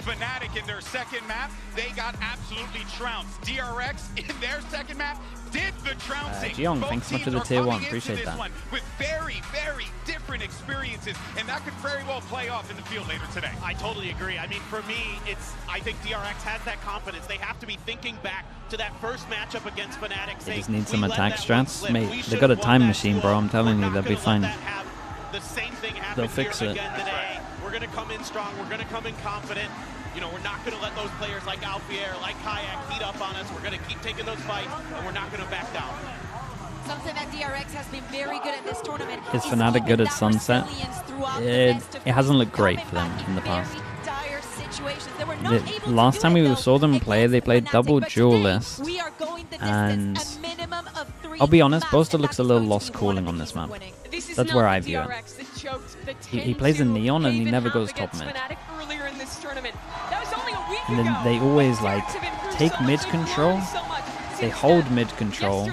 Fnatic in their second map, they got absolutely trounced. DRX in their second map did the trouncing. Jiyoung, thanks so much for the tier 1. Appreciate that. With very, very different experiences, and that could very well play off in the field later today. I totally agree. I mean, for me, I think DRX has that confidence. They have to be thinking back to that first matchup against Fnatic. They just need some attack strats. Mate, they got a time machine, bro. I'm telling you, they'll be fine. The same thing They'll fix it. Today. We're going to come in strong. We're going to come in confident. You know, we're not going to let those players like Alfier, like Kayak heat up on us. We're going to keep taking those fights, and we're not going to back down. Something that DRX has been very good at this tournament. Is Fnatic good at sunset? It hasn't looked great for them in the past. Last time we saw them play, they played double duelist. And I'll be honest, Bosta looks a little lost calling on this map. That's where I view it. He plays a Neon and he never goes top mid. And then they always like take mid control, they hold mid control,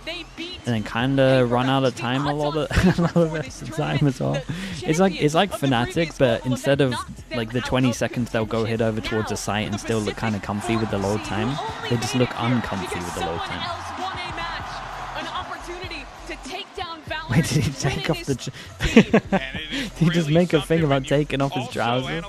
and then kind of run out of time a lot of the time as well. It's like Fnatic, but instead of like the 20 seconds they'll go hit over towards a site and still look kind of comfy with the load time, they just look uncomfy with the load time. Wait, did he take off the... Did he just make a thing about taking off his trousers?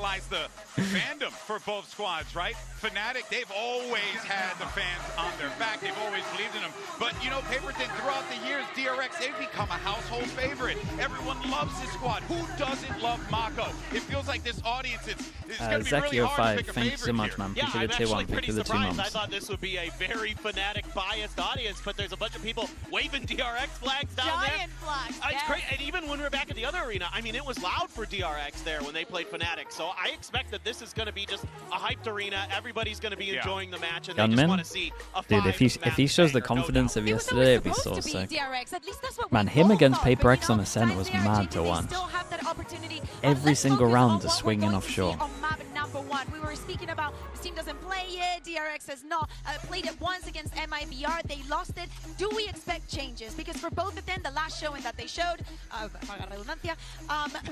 Fandom for both squads, right? Fnatic, they've always had the fans on their back. They've always believed in them. But, you know, Paperton, throughout the years, DRX, they've become a household favorite. Everyone loves this squad. Who doesn't love Mako? It feels like this audience, it's going to be really hard to pick a favorite. Thanks so much, man. Yeah, I'm actually pretty surprised. I thought this would be a very Fnatic-biased audience, but there's a bunch of people waving DRX flags down there. Giant flags. It's great. And even when we're back at the other arena, I mean, it was loud for DRX there when they played Fnatic. So I expect that this is going to be just a hyped arena. Everybody's going to be enjoying the match, and they just want to see a dude, if he shows the confidence of yesterday, it'd be so sick. Man, him against Paper X on Ascent was mad to watch. Every single round is swinging offshore. We were speaking about this team doesn't play it. DRX has not played it once against MIBR. They lost it. Do we expect changes? Because for both of them, the last showing that they showed,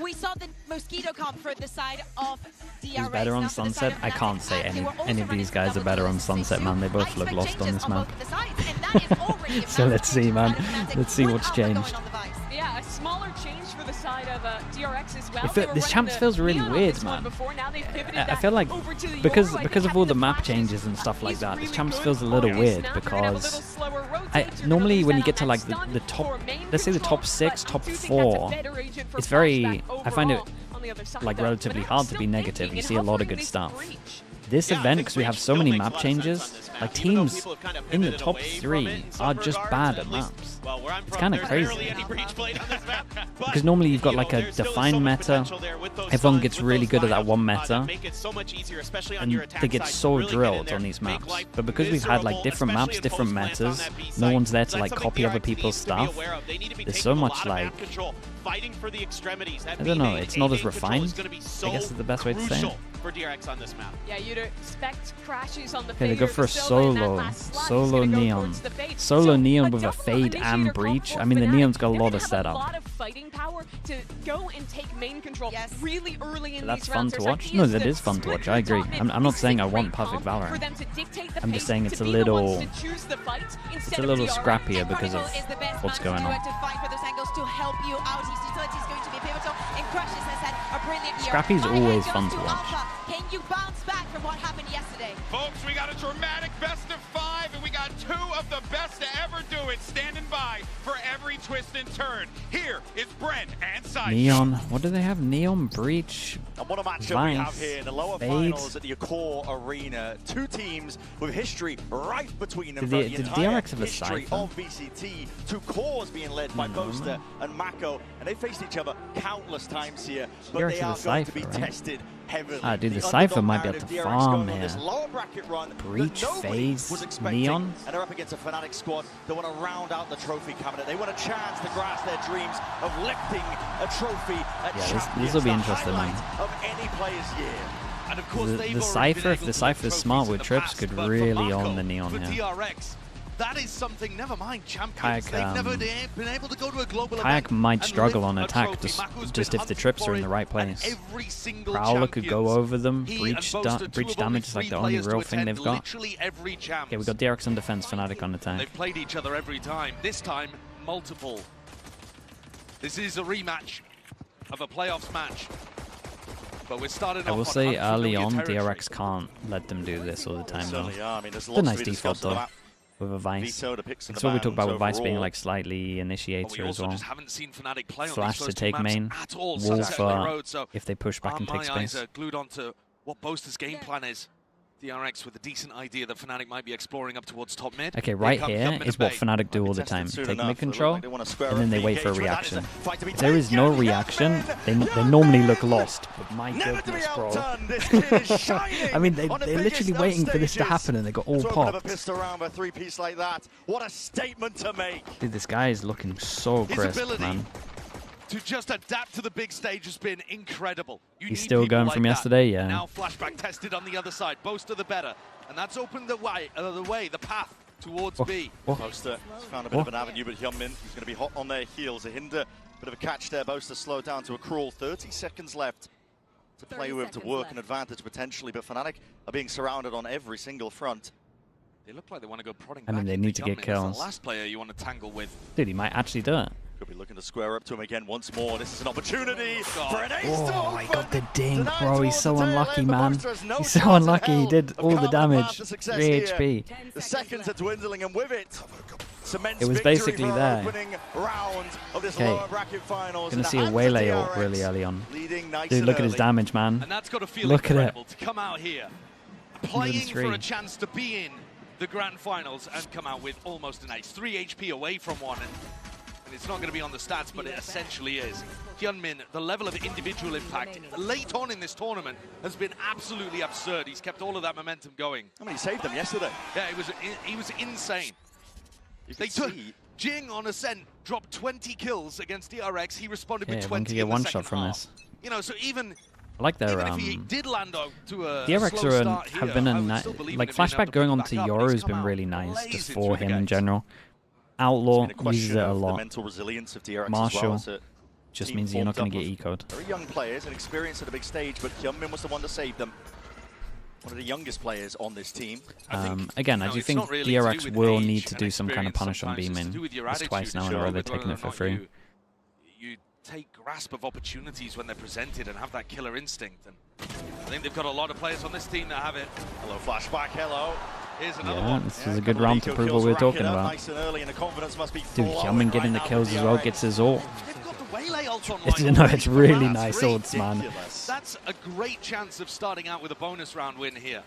we saw the Mosquito comp for the side of DRX. Who's better on Sunset? I can't say any of these guys are better on Sunset, man. They both look lost on this map. So let's see, man. Let's see what's changed. Yeah, a smaller change for the side of DRX as well. This champs feels really weird, man. I feel like because of all the map changes and stuff like that, this champs feels a little weird because normally when you get to like the top, let's say the top 6, top 4, it's very, I find it like relatively hard to be negative. You see a lot of good stuff. This event, because we have so many map changes, like teams in the top 3 are just bad at maps. It's kind of crazy. Because normally you've got like a defined meta, everyone gets really good at that one meta, and they get so drilled on these maps. But because we've had like different maps, different metas, no one's there to like copy other people's stuff, there's so much like, I don't know, it's not as refined, I guess is the best way to say it. For DRX on this map. Yeah, you'd expect crashes on the Okay, they go for a solo neon. Solo neon with a fade and breach. I mean, the neon's got a lot of setup. A lot of fighting power to go and take main control really early in That's fun to watch. No, that is fun to watch. I agree. I'm not saying I want perfect Valorant. I'm just saying it's a little scrappier because of what's going on. Scrappy's always fun to watch. Can you bounce back from what happened yesterday? Folks, we got a dramatic best of 5, and we got 2 of the best best to ever do it, standing by for every twist and turn. Here is Brent and Cypher. Neon. What do they have? Neon, Breach, And what a matchup Vice, we have here in the lower Fade. finals at the Accor Arena. Two teams with history right between them. Did the DRX entire have a history Cypher? of VCT. Two cores being led by Boaster and Mako, and they faced each other countless times here. But DRX they are has a going to be Cypher, right? tested heavily. Ah, dude, the underdog Cypher might be able narrative to DRX farm going on this here. lower bracket run that Breach, nobody Phase, was expecting. Neon. And they're up against a Fnatic squad that want to round out the trophy cabinet. They want a chance to grasp their dreams of lifting a trophy at Champions. This will be the interesting, man. highlight of any player's year. And of course, The Cypher, if the Cypher's smart with trips, could really own the Neon for here. DRX, that is something, never mind champions. Kayak, They've never been able to go to a global Kayak event might and struggle lift on a attack, trophy. Maku's just been if the hunting trips for are in it, the right and place. every single Prowler could go champions, over them. he Breach, and Boaster, breach two of damage only is like three the only players to real thing attend they've got. Literally every champ. Okay, we got DRX on defense, Fnatic on attack. They've played each other every time. This time, multiple. This is a rematch of a playoffs match. But we're starting I will off say on early on, unfamiliar territory. DRX can't let them do this all the time though. Certainly are. I mean, there's It's a lots nice to be default discussed on the though, map. with a Vice. Vito, the picks and That's the what we talked about bans with Vice being overall. like slightly But we initiator as also well. just haven't seen Fnatic play on Flash these to first take two maps main, at all. Wall Sunset on the for road, so if they push back and take my eyes space. are glued onto what Boaster's game plan is. DRX with a decent idea that Fnatic might be exploring up towards top mid. Okay, right here is what Fnatic do all the time. Take mid control, and then they wait for a reaction. If there is no reaction, they normally look lost. But my goodness, bro. I mean, they're literally waiting for this to happen, and they got all popped. Around a three-piece like that. What a statement to make. Dude, this guy is looking so crisp, man. To just adapt to the big stage has been incredible. He's still going from yesterday, yeah. Now flashback tested on the other side. Boaster the better, and that's opened the way, the path towards B. Boaster has found a bit of an avenue, but Hyunmin, he's going to be hot on their heels. A hinder, bit of a catch there. Boaster slowed down to a crawl. 30 seconds left to play with, to work an advantage potentially, but Fnatic are being surrounded on every single front. They look like they want to go prodding I mean, back they into need to get Hyunmin. kills. That's the last player you want to tangle with. Dude, he might actually do it. Could be looking to square up to him again once more. This is an opportunity for an ace Oh, to I open. got the dink, Tonight bro. He's towards so the tail unlucky, end, but man. Boaster has no He's so chance in unlucky. He hell did of all the carving damage. path to success 3 here. HP. The seconds are dwindling, and with it, cements It was victory basically for there. our opening round of this Okay. lower bracket finals. Gonna In see the a hands of waylay ult DRX, really early on. leading nice Dude, and look at his early. damage, man. And that's got to feel Look at it. incredible to come out here, playing for 103. a chance to be in the grand finals and come out with almost an ace. 3 HP away from one, and it's not going to be on the stats, but it essentially is. Hyunmin, the level of individual impact late on in this tournament has been absolutely absurd. He's kept all of that momentum going. I mean, he saved them yesterday. Yeah, he was insane. They took Jing on Ascent, dropped 20 kills against DRX. He responded Yeah, with one 20 can get in the one second shot from half. this. You know, so even I like their if he did land to a DRX slow are start have here, been I a would still believe like in him being able flashback to going pick on back to up, and Yoru he's has come been out really nice just blazing for through him the in gates. general. Outlaw It's been a question uses it a of the lot. mental resilience of DRX Marshall as well as a just team means you're not formed going to up get of eco'd. Very young players and experience at a big stage, but Hyunmin was the one to save them. One of the youngest players on this team. Again, I do think DRX will need to do some kind of punish on B main. It's twice now in a row they're taking it for free. You take grasp of opportunities when they're presented and have that killer instinct. And I think they've got a lot of players on this team that have it. Hello, flashback, hello. Here's another Yeah, one. this is a good round to prove what we were talking about. Nice and early, and the confidence must be Dude, Hyunmin getting the kills as well, gets his ult. Waylay ult on It's really nice ults, man. That's a great chance of starting out with a bonus round win here.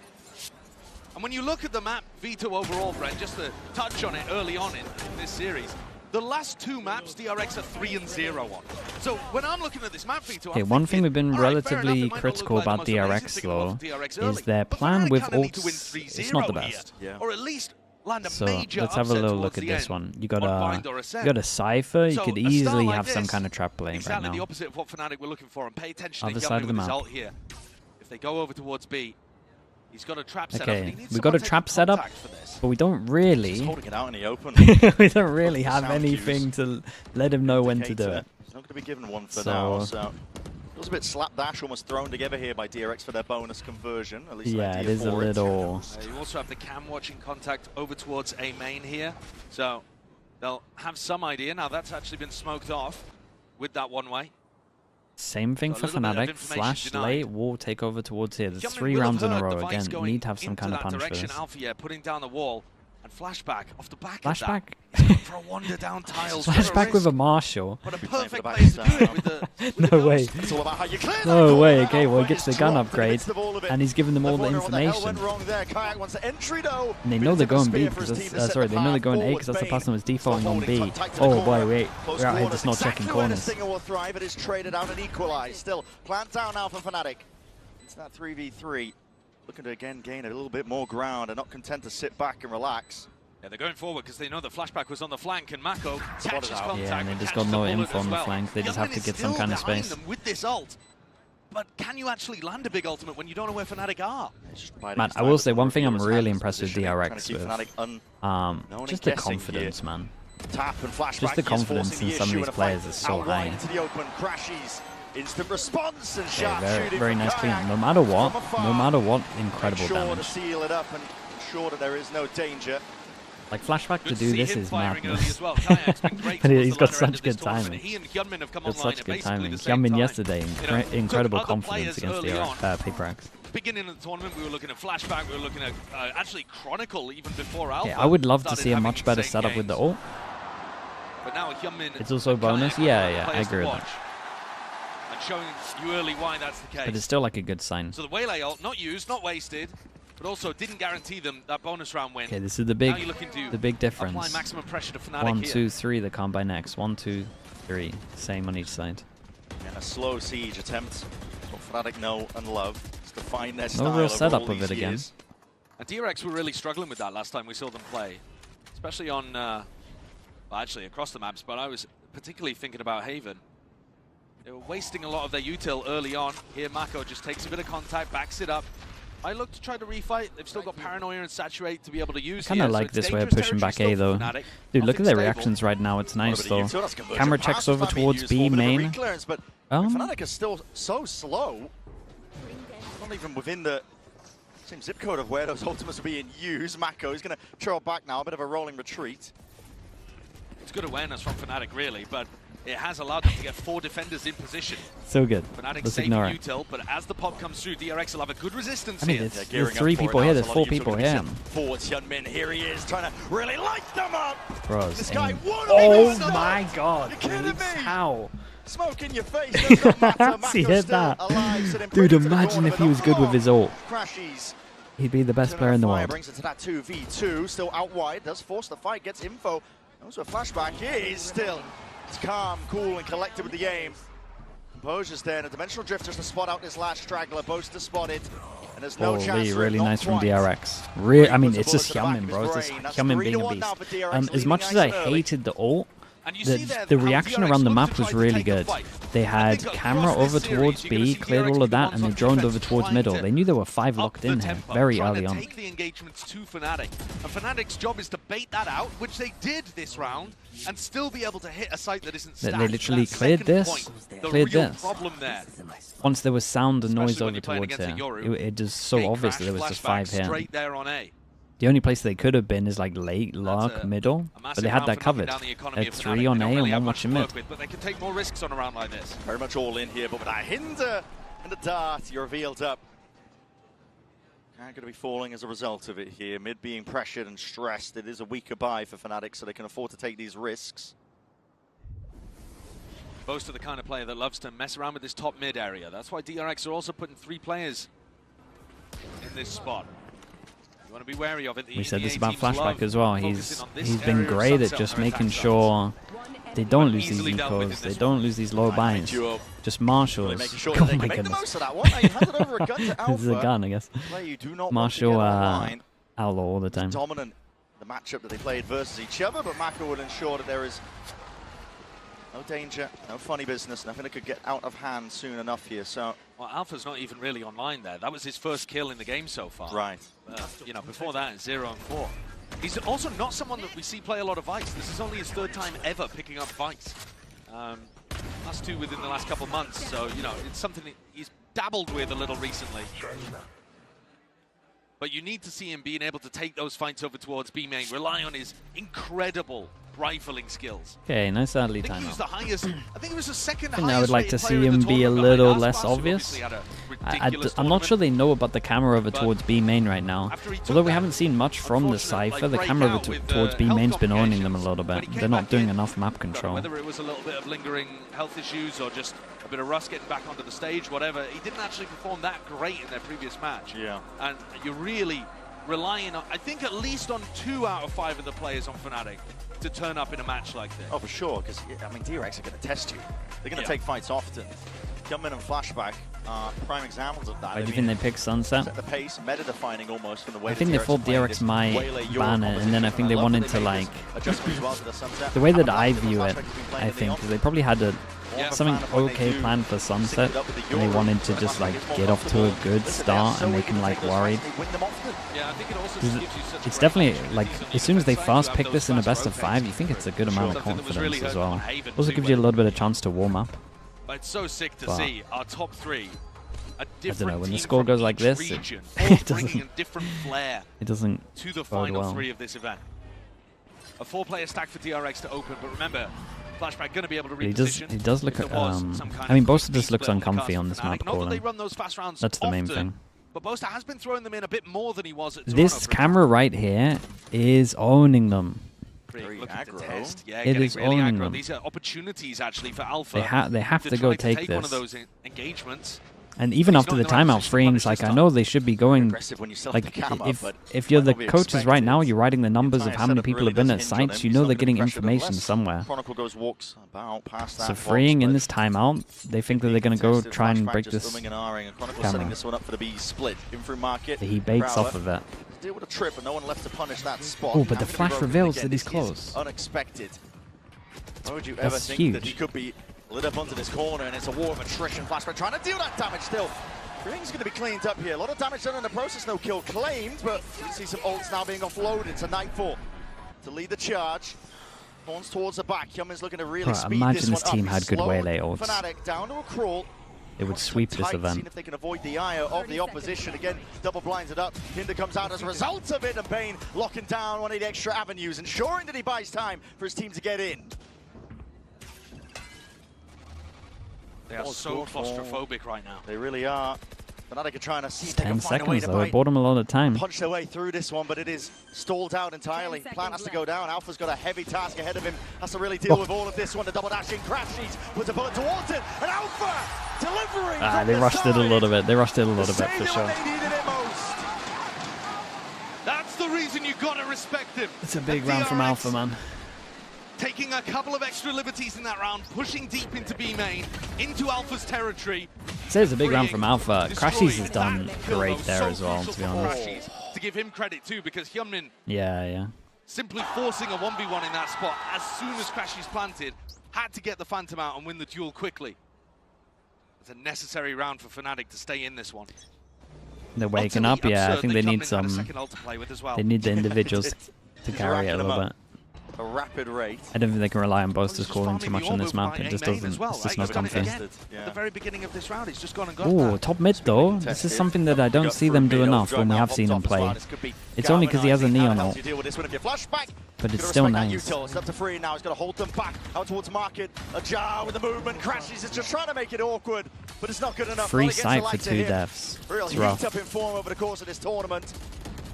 And when you look at the map, Vito overall, Brent, just to touch on it early on in this series, the last two maps, DRX are 3-0 on. So when I'm looking at this map, Vito, Okay, one thing we've been relatively critical about DRX, though, is their plan with ults. It's not the best. Or at least land a So major let's have a upset little look towards at the this end one. You on got Bind or Ascent. a Cypher. You So could a start easily like have some this, kind of trap playing right exactly the now. opposite of what Fnatic were looking for, and pay attention Other to side Hyunmin of the with his map. ult here. If they go over towards B, he's got a trap set up. Okay, and he needs we got a someone trap taking set up, contact for this. but we don't really. Just holding it out in the open. We don't really have Sound anything to let him know when to do it. He's not going to be given one for So- now, so... It was a bit slapdash, almost thrown together here by DRX for their bonus conversion. At least Yeah, an it idea is a for little. You also have the cam watching contact over towards A main here, so they'll have some idea. Now that's actually been smoked off with that one way. Same thing So a for little bit of Fnatic. information Flash denied. late, wall take over towards here. There's Hyunmin 3 will have rounds in a heard the row. Vice Again, going need to have some into kind of that punish for direction. this. Alpha, yeah, putting down the wall. And flashback off the back Flashback? of that. For a wander down tiles. Flashback with a Marshall. What a perfect place to do it with the No way. It's all about how you clear No way. Okay, well, he gets the gun upgrade, and he's giving them all the information. And they know they're going B because sorry, they know they're going A because that's the person who's defaulting on B. Oh boy, wait, we're out here just not checking corners. Will thrive. It is traded out and equalized. Still, plant down now for Fnatic. It's that 3v3. Looking to again gain a little bit more ground and not content to sit back and relax. Yeah, they're going forward because they know the flashback was on the flank, and Mako catches contact. Yeah, and they just got no info on the flank. They just have to get some kind of space. Them with this ult. But can you actually land a big ultimate when you don't know where Fnatic are? Man, I will say one thing I'm really impressed with DRX with. Just the confidence, man. Tap and flashback. Just the confidence in some of these players is so high. Into the open, crashes. Instant response and shot. Very nice clean. No matter what, incredible damage. To seal it up and ensure that there is no danger. Like flashback to do this is madness. But he's got such good timing. Got such good timing. Hyunmin yesterday, incredible confidence against the PaperX. Beginning of the tournament, we were looking at flashback. We were looking at actually Chronicle even before Alpha. Yeah, I would love to see a much better setup with the ult. But now Hyunmin. It's also a bonus. Yeah, I agree with that. And showing you early why that's the case. But it's still like a good sign. So the Waylay ult, not used, not wasted, but also didn't guarantee them that bonus round win. Okay, this is the big difference. Apply maximum pressure to Fnatic 1, 2, 3, the combine X. 1, 2, 3, same on each side. And a slow siege attempt. What Fnatic know and love is to find their style. No real setup of it again. And DRX were really struggling with that last time we saw them play, especially on, well, actually across the maps. But I was particularly thinking about Haven. They were wasting a lot of their util early on. Here, Mako just takes a bit of contact, backs it up. I look to try to refight. They've still got Paranoia and Saturate to be able to use. I kind of like this way of pushing back A though. Dude, look at their reactions right now. It's nice though. Camera checks over towards B main. But Fnatic is still so slow. Not even within the same zip code of where those ultimates are being used. Mako is going to trail back now. A bit of a rolling retreat. It's good awareness from Fnatic really, but it has allowed them to get 4 defenders in position. So good. Fnatic Let's saving ignore it. util, but as the pop comes through, DRX will have a good resistance I mean, here. there's 3 people here, there's 4 people here. Forwards, Hyunmin, here he is, trying to really light them up. Bros, this guy oh my god, how? Smoke in your face, does not matter. He hit that. Dude, imagine if he was good with his ult. He'd be the best player in the world. Brings it to that 2v2, still out wide, does force the fight, gets info. Also a flashback, he is still. It's calm, cool, and collected with the aim. Composure's there, and a dimensional drift just to spot out this last straggler. Boaster spotted, and there's no chance. Really nice from DRX. I mean, it's just Hyunmin, bro. It's just Hyunmin being a beast. As much as I hated the ult, the reaction around the map was really good. They had camera over towards B, cleared all of that, and they droned over towards middle. They knew there were 5 locked in here very early on. Take the engagements to Fnatic, and Fnatic's job is to bait that out, which they did this round, and still be able to hit a site that isn't stacked. They literally cleared this, problem there. Once there was sound and noise over towards here, it was so obvious that there was just 5 here. Straight there on A. The only place they could have been is like late, lock, middle, but they had that covered. They had 3 on A and 1 watching mid. But they can take more risks on a round like this. Very much all in here, but with a hinder and a dart, you're revealed up. Going to be falling as a result of it here. Mid being pressured and stressed. It is a weaker buy for Fnatic, so they can afford to take these risks. Boast of the kind of player that loves to mess around with this top mid area. That's why DRX are also putting 3 players in this spot. You want to be wary of it. We said this about Flashback as well. He's been great at just making sure they don't lose these ecos, they don't lose these low binds. Just Marshals. Oh my goodness. This is a gun, I guess. Marshall outlaw all the time. Dominant the matchup that they played versus each other, but Mako would ensure that there is no danger, no funny business, nothing that could get out of hand soon enough here. So, well, Alpha's not even really online there. That was his first kill in the game so far. Right. You know, before that, it's 0 and 4. He's also not someone that we see play a lot of Vice. This is only his 3rd time ever picking up Vice. Last 2 within the last couple of months. So, you know, it's something that he's dabbled with a little recently. But you need to see him being able to take those fights over towards B main, rely on his incredible rifling skills. Okay, nice early time. I think he was the highest. I think it was the 2nd highest. I would like to see him be a little less obvious. I'm not sure they know about the camera over towards B main right now. Although we haven't seen much from the Cypher, the camera over towards B main's been owning them a little bit. They're not doing enough map control. Whether it was a little bit of lingering health issues or just a bit of rust getting back onto the stage, whatever, he didn't actually perform that great in their previous match. Yeah. And you're really relying on, I think, at least on 2 out of 5 of the players on Fnatic to turn up in a match like this. Oh, for sure, because, I mean, DRX are going to test you. They're going to take fights often. Come in and Flashback are prime examples of that. I do think they pick Sunset. Set the pace, meta-defining almost from the way I think they thought DRX might ban it, and then I think they wanted to, like, the way that I view it, I think, because they probably had something okay planned for Sunset, and they wanted to just, like, get off to a good start and make them, like, worried. It's definitely, like, as soon as they fast pick this in a best of 5, you think it's a good amount of confidence as well. Also gives you a little bit of chance to warm up. But it's so sick to see our top 3. I don't know, when the score goes like this, it doesn't, a different flair it doesn't to the bode final well. 3 of this event. A 4-player stack for DRX to open, but remember, Flashback going to be able to reposition. He does look, I mean, Bosta just looks uncomfy on this map, Colin. That's the main thing. But Bosta has been throwing them in a bit more than he was at This camera right here is owning them. It is owning them. These are opportunities actually for Alpha. They have to go take one of this. those engagements. And even after the timeout, Freeing's like, I know they should be going, like, if you're the coaches right now, you're writing the numbers of how many people have been at sites, you know they're getting information somewhere. So Freeing in this timeout, they think that they're going to go try and break this camera. He baits off of it. Deal with a trip and no one left to punish that spot. Oh, but the flash reveals that he's close. Unexpected. Why would you ever think that he could be lit up onto this corner, and it's a war of attrition. Flashback trying to deal that damage still. Freeing's going to be cleaned up here. A lot of damage done in the process, no kill claimed, but you see some ults now being offloaded to Nightfall to lead the charge. Horns towards the back. Hyunmin's looking to really speed imagine this this team had good Waylay ults. Fnatic down to a crawl. They would sweep this event. Seeing if they can avoid the ire of the opposition. Again, double blinded up. Hinder comes out as a result of it, and Bane locking down one of the extra avenues, ensuring that he buys time for his team to get in. They are so claustrophobic right now. They really are. Fnatic are trying to see if they 10 can find a way seconds to though, it bought them a lot of time. punch their way through this one, but it is stalled out entirely. Plant has to go down. Alpha's got a heavy task ahead of him. Has to really deal with all of this one. The double dash in, crashes, puts a bullet towards it, and Alpha delivering. They rushed it a little bit. They rushed it a little bit for sure. That's the reason you gotta respect him. It's a big round from Alpha, man. Taking a couple of extra liberties in that round, pushing deep into B main, into Alpha's territory. So it's a big round from Alpha. Crashies has done great there as well, to be honest. To give him credit too, because Hyunmin Yeah. simply forcing a 1v1 in that spot as soon as Crashies planted, had to get the Phantom out and win the duel quickly. It's a necessary round for Fnatic to stay in this one. They're waking up, yeah. I think they need some. They need the individuals to carry it a little bit. A rapid rate. I don't think they can rely on Boasters calling too much on this map. It just doesn't. It's just not comfy. At the very beginning of this round, he's just gone and got Oh, top mid though. This is something that I don't see them do enough when we have seen them play. It's only because he has a neon ult. But it's still nice. It's up to Free now. He's got to hold them back out towards market. A jar with the movement. Crashes. It's just trying to make it awkward, but it's not good enough. Free sight for 2 deaths. Real It's heat rough. up in form over the course of this tournament.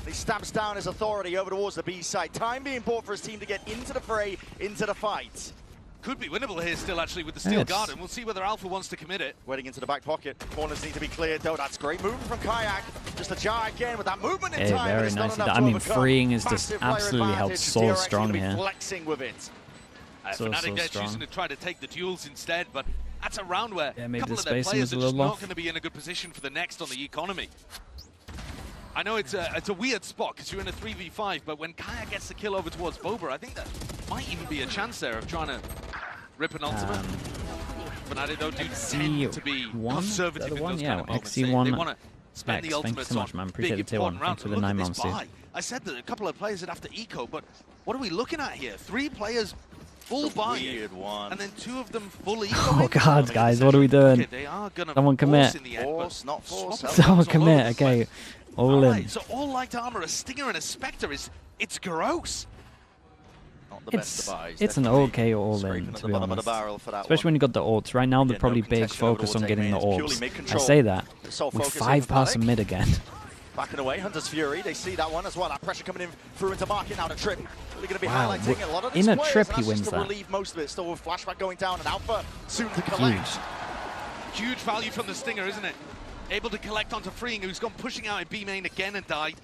He stamps down his authority over towards the B side. Time being bought for his team to get into the fray, into the fight. Could be winnable here still, actually, with the Steel Guard, and we'll see whether Alpha wants to commit it. Waiting into the back pocket. Corners need to be cleared, though. That's great movement from Kayak. Just a jar again with that movement in Hey, time. very nice. I mean, Freeing is just absolutely helped so strong here. Flexing with it. Fnatic there choosing to try to take the duels instead, but that's a round where a maybe couple the of their spacing players was are a just little not off. going to be in a good position for the next on the economy. I know it's a weird spot because you're in a 3v5, but when Kaya gets the kill over towards Boba, I think that might even be a chance there of trying to rip an ultimate. Fnatic though do tend to be conservative in those kind of moments. They want to spend the ultimates so much, on man. Appreciate big the tier 1. important rounds. Thanks for the Look 9 at this months, dude. buy. I said that a couple of players would have to eco, but what are we looking at here? 3 players full buy, and then 2 of them full eco. Oh god, guys, what are we doing? Someone commit. Force, not force. Someone commit. Okay, all in. So all light armor, a Stinger and a Spectre it's gross. It's an okay all-in, to be honest. Especially when you got the ults. Right now, they're probably big focus on getting the ults. I say that. With 5 past mid again. Backing away, Hunter's Fury, they see that one as well. That pressure coming in through into market now. The trip really going to be highlighting a lot of this in a play, trip, so he wins just to that. relieve most of it. Still with flashback going down and Alpha soon to collect. Huge value from the Stinger, isn't it? Able to collect onto Freeing, who's gone pushing out in B main again and died.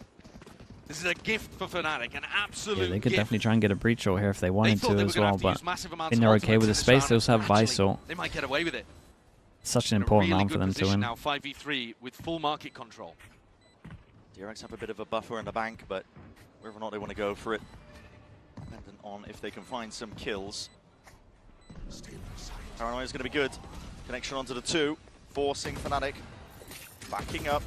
This is a gift for Fnatic, an absolute Yeah, they could gift. definitely try and get a breach ult here if they wanted to as well, but I think they're okay with the space. They also have Vice ult. They might get away with it. Such an important round for them to win. Now 5v3 with full market control. DRX have a bit of a buffer in the bank, but whether or not they want to go for it, dependent on if they can find some kills. Paranoia is going to be good. Connection onto the 2, forcing Fnatic, backing up,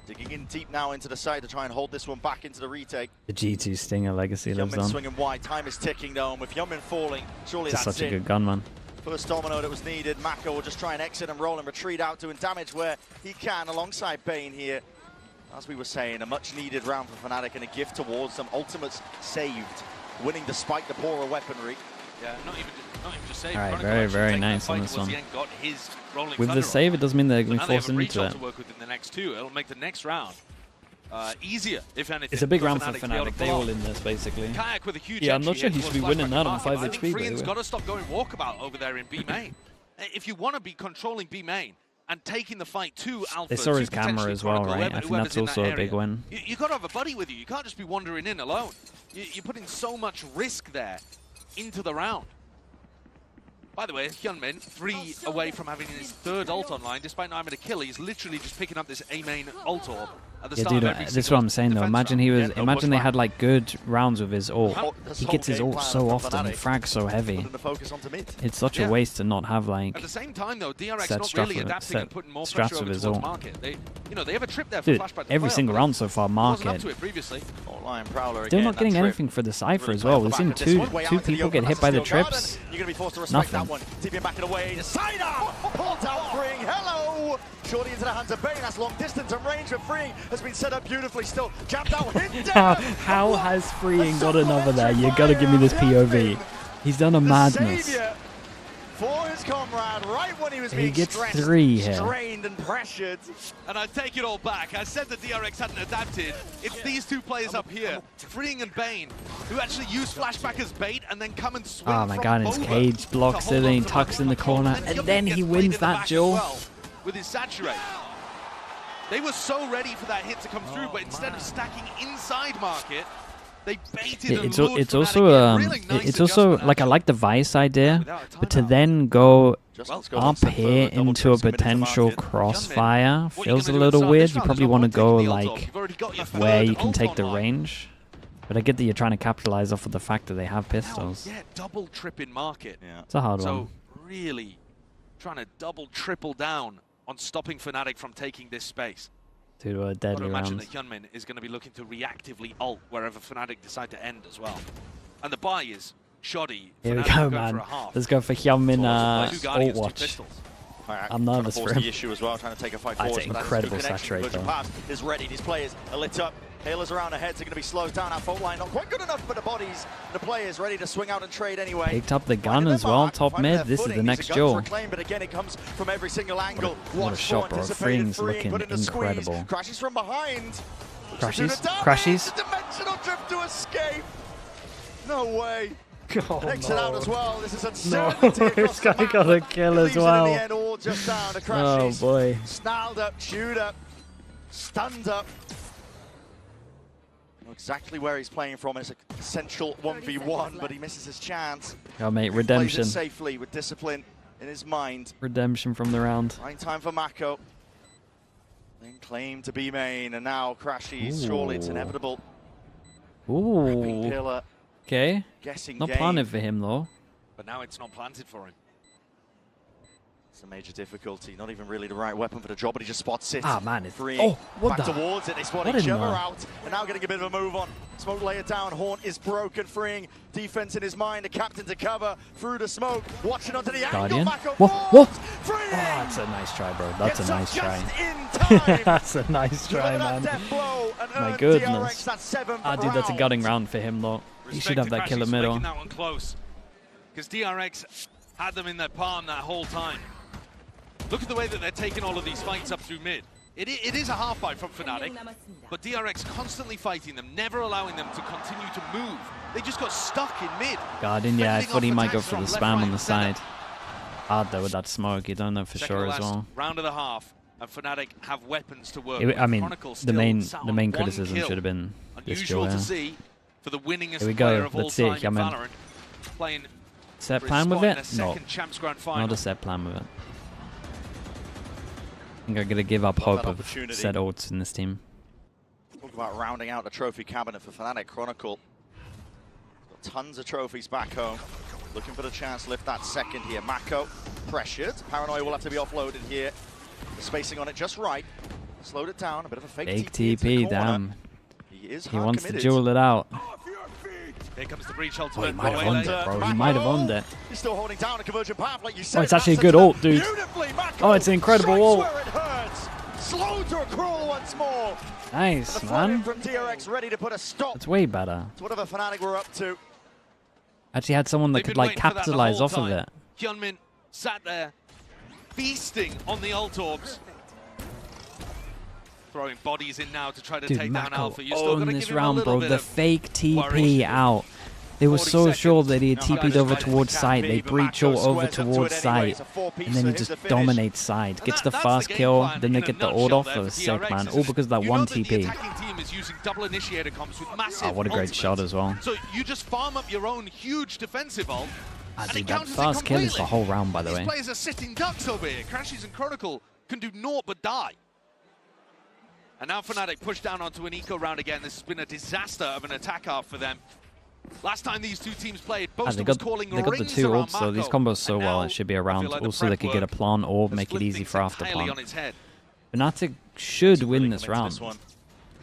digging in deep now into the side to try and hold this one back into the retake. The G2 Stinger legacy lives on. Swinging wide, time is ticking though, and with Yeoman falling, surely Just that's such a it. good gun, man. First domino that was needed. Mako will just try and exit and roll and retreat out, doing damage where he can alongside Bane here. As we were saying, a much needed round for Fnatic and a gift towards them. Ultimates saved, winning despite the poorer weaponry. Yeah, not even just saved. All right, very, very nice on this one. With the Thunder save, it does mean they're going to so now force they have a into breach it. ult to work with in the next 2. It'll make the next round easier, if anything. It's a big for round for to be able to Fnatic. They pull all off. in this, basically. Kayak with a huge Yeah, I'm not entry sure here he should be towards winning flashback that on market. 5 I think HP, Freeing's though. got to stop going walkabout over there in B main. If you want to be controlling B main and taking the fight to Alpha, They saw his to camera potentially as well, Chronicle, right? I think whoever's that's in that also a area, big win. You got to have a buddy with you. You can't just be wandering in alone. You're putting so much risk there into the round. By the way, Hyunmin, 3 away from having his 3rd ult online, despite not having a kill. He's literally just picking up this A main ult orb at the Yeah, start dude, of every this is what I'm saying though. Imagine he was, imagine they pushback. had like good rounds with his ult. This He whole gets his game ult plan so for often, he Fnatic, frags so heavy. putting the focus onto mid. It's such Yeah. a waste to not have like At the same time, though, DRX set not really strats adapting and putting more strats pressure with over his towards ult. market. They have a trip there for Dude, flashback. every single round so far, Wasn't up market. to it previously. Lion Prowler Still again, not that getting trip. anything for the Cypher Really as play well. off the We've back seen of this one. Way two out to the people open, get hit that's by a the steel guard, trips. and you're going to be forced to respect that Nothing. one. TPing backing away. Decider! Pulled out Freeing. Hello! Shorty into the hands of Bane. That's long distance and range with Freeing. Has been set up beautifully still. Jammed out. Hit down. How has Freeing got another there? You gotta give me this POV. He's done a madness. Savior for his comrade right when he was He being gets stressed, 3 here. strained and pressured. And I take it all back. I said that DRX hadn't adapted. It's these 2 players up here, Freeing and Bane, who actually use flashback as bait and then come and swing Oh my from god, his over cage blocks to it hold and he on to tucks in the corner, and then he gets wins played in the that back duel. as well with his saturate. They were so ready for that hit to come through, but instead of stacking inside market, they baited Yeah, and it's lured it's Fnatic also in. Really nice it's also adjustment, like I like the Vice idea, but to then go up here into a potential crossfire feels a little weird. You probably want to go like where you can take the range. But I get that you're trying to capitalize off of the fact that they have pistols. Yeah, double trip in market. It's a hard so one. really trying to double, triple down on stopping Fnatic from taking this space. To a I deadly imagine round. that Hyunmin is going to be looking to reactively ult wherever Fnatic decide to end as well. And the buy is shoddy. Here we Fnatic go, going man. for a half. Let's go for Hyunmin Two ult Guardians, two watch. pistols. I'm nervous for Force the him. issue as well, trying to take a fight That's forward. an but incredible that's a good saturate, connection. though. Pass is ready. These players are lit up. Hailers around the heads are going to be slowed down. Our fault line not quite good enough for the bodies. The players ready to swing out and trade anyway. Picked up the gun as well, top mid. This is the next duel. Reclaim, but again, it comes from every single angle. What a shot, bro. Freeing's looking incredible. Crashes from behind. Crashes? Crashes? Dimensional drift to escape. No way. Oh, Exit out no. as well. This is No, uncertainty across this guy the map. got a kill as Leaves it in well. the end, all just down to Oh Crashes. boy. Snarled up, chewed up, stunned up. Know exactly where he's playing from. It's an essential 1v1, but he misses his chance. Oh mate, Plays redemption. it safely with discipline in his mind. Redemption from the round. Right time for Mako. Then claim to be main, and now Crashies. Surely it's Ooh. inevitable. Ooh. Pillar. Okay. Guessing Not game. planted for him though. But now it's not planted for him. It's a major difficulty. Not even really the right weapon for the job, but he just spots it. Ah, man, it's- Free. oh, what Back the- towards it. They spot what each in other the- out. And now getting a bit of a move on. Smoke layer down. Horn is broken. Freeing. Defense in his mind. The captain to cover through the smoke. Watching onto the Guardian. angle. Mako Whoa, falls. whoa. Freeing. Oh, that's a nice try, bro. That's Gets a up nice just try. in time. That's a nice try, Deliver that man. death blow and My earn goodness. DRX that 7th Ah, dude, that's a round. gutting round for him though. He should have that killer middle. That one close, because DRX had them in their palm that whole time. Look at the way that they're taking all of these fights up through mid. It is a half buy from Fnatic, but DRX constantly fighting them, never allowing them to continue to move. They just got stuck in mid. Guardian, yeah, I thought he might go for the spam on the side. Hard though with that smoke, you don't know for sure as well. Round of the half, and Fnatic have weapons to work. I mean, the main criticism should have been this kill. To see for the winningest Here we go. Let's see. Valorant, playing set plan with it? No, not a set plan with it. I think I'm going to give up hope of set ults in this team. Talk about rounding out the trophy cabinet for Fnatic. Chronicle got tons of trophies back home. Looking for the chance to lift that second here. Mako pressured. Paranoia will have to be offloaded here. The spacing on it just right. Slowed it down. A bit of a fake TP, damn. He wants to duel it out. Here comes the breach ultimate. Oh, he might have owned it, bro. He might have owned it. He's still holding down a conversion path, like you said. Oh, it's actually a good ult, dude. Oh, it's an incredible ult. Slow to a crawl once more. Nice, man. From DRX ready to put a stop. It's way better. To whatever Fnatic we're up to. Actually had someone that could like capitalize off of it. Hyunmin sat there, feasting on the ult orbs. Throwing bodies in now to try to take down Alpha. You're still this round, bro. The fake TP out. They were so sure that he had TP'd over towards side. They breach all over towards side. And then he just dominates side. Gets the fast kill. Then they get the ult off. That was sick, man. All because of that one TP. Oh, what a great shot as well. So you just farm up your own huge defensive ult. Dude, that fast kill is the whole round, by the way. These players are sitting ducks over here. Crashes and Chronicle can do naught but die. And now Fnatic push down onto an eco round again. This has been a disaster of an attack half for them. Last time these two teams played, they got the two ults, so these combos so well, it should be around. Like also, they could get a plant orb, make it easy for after plant. Fnatic should win this round.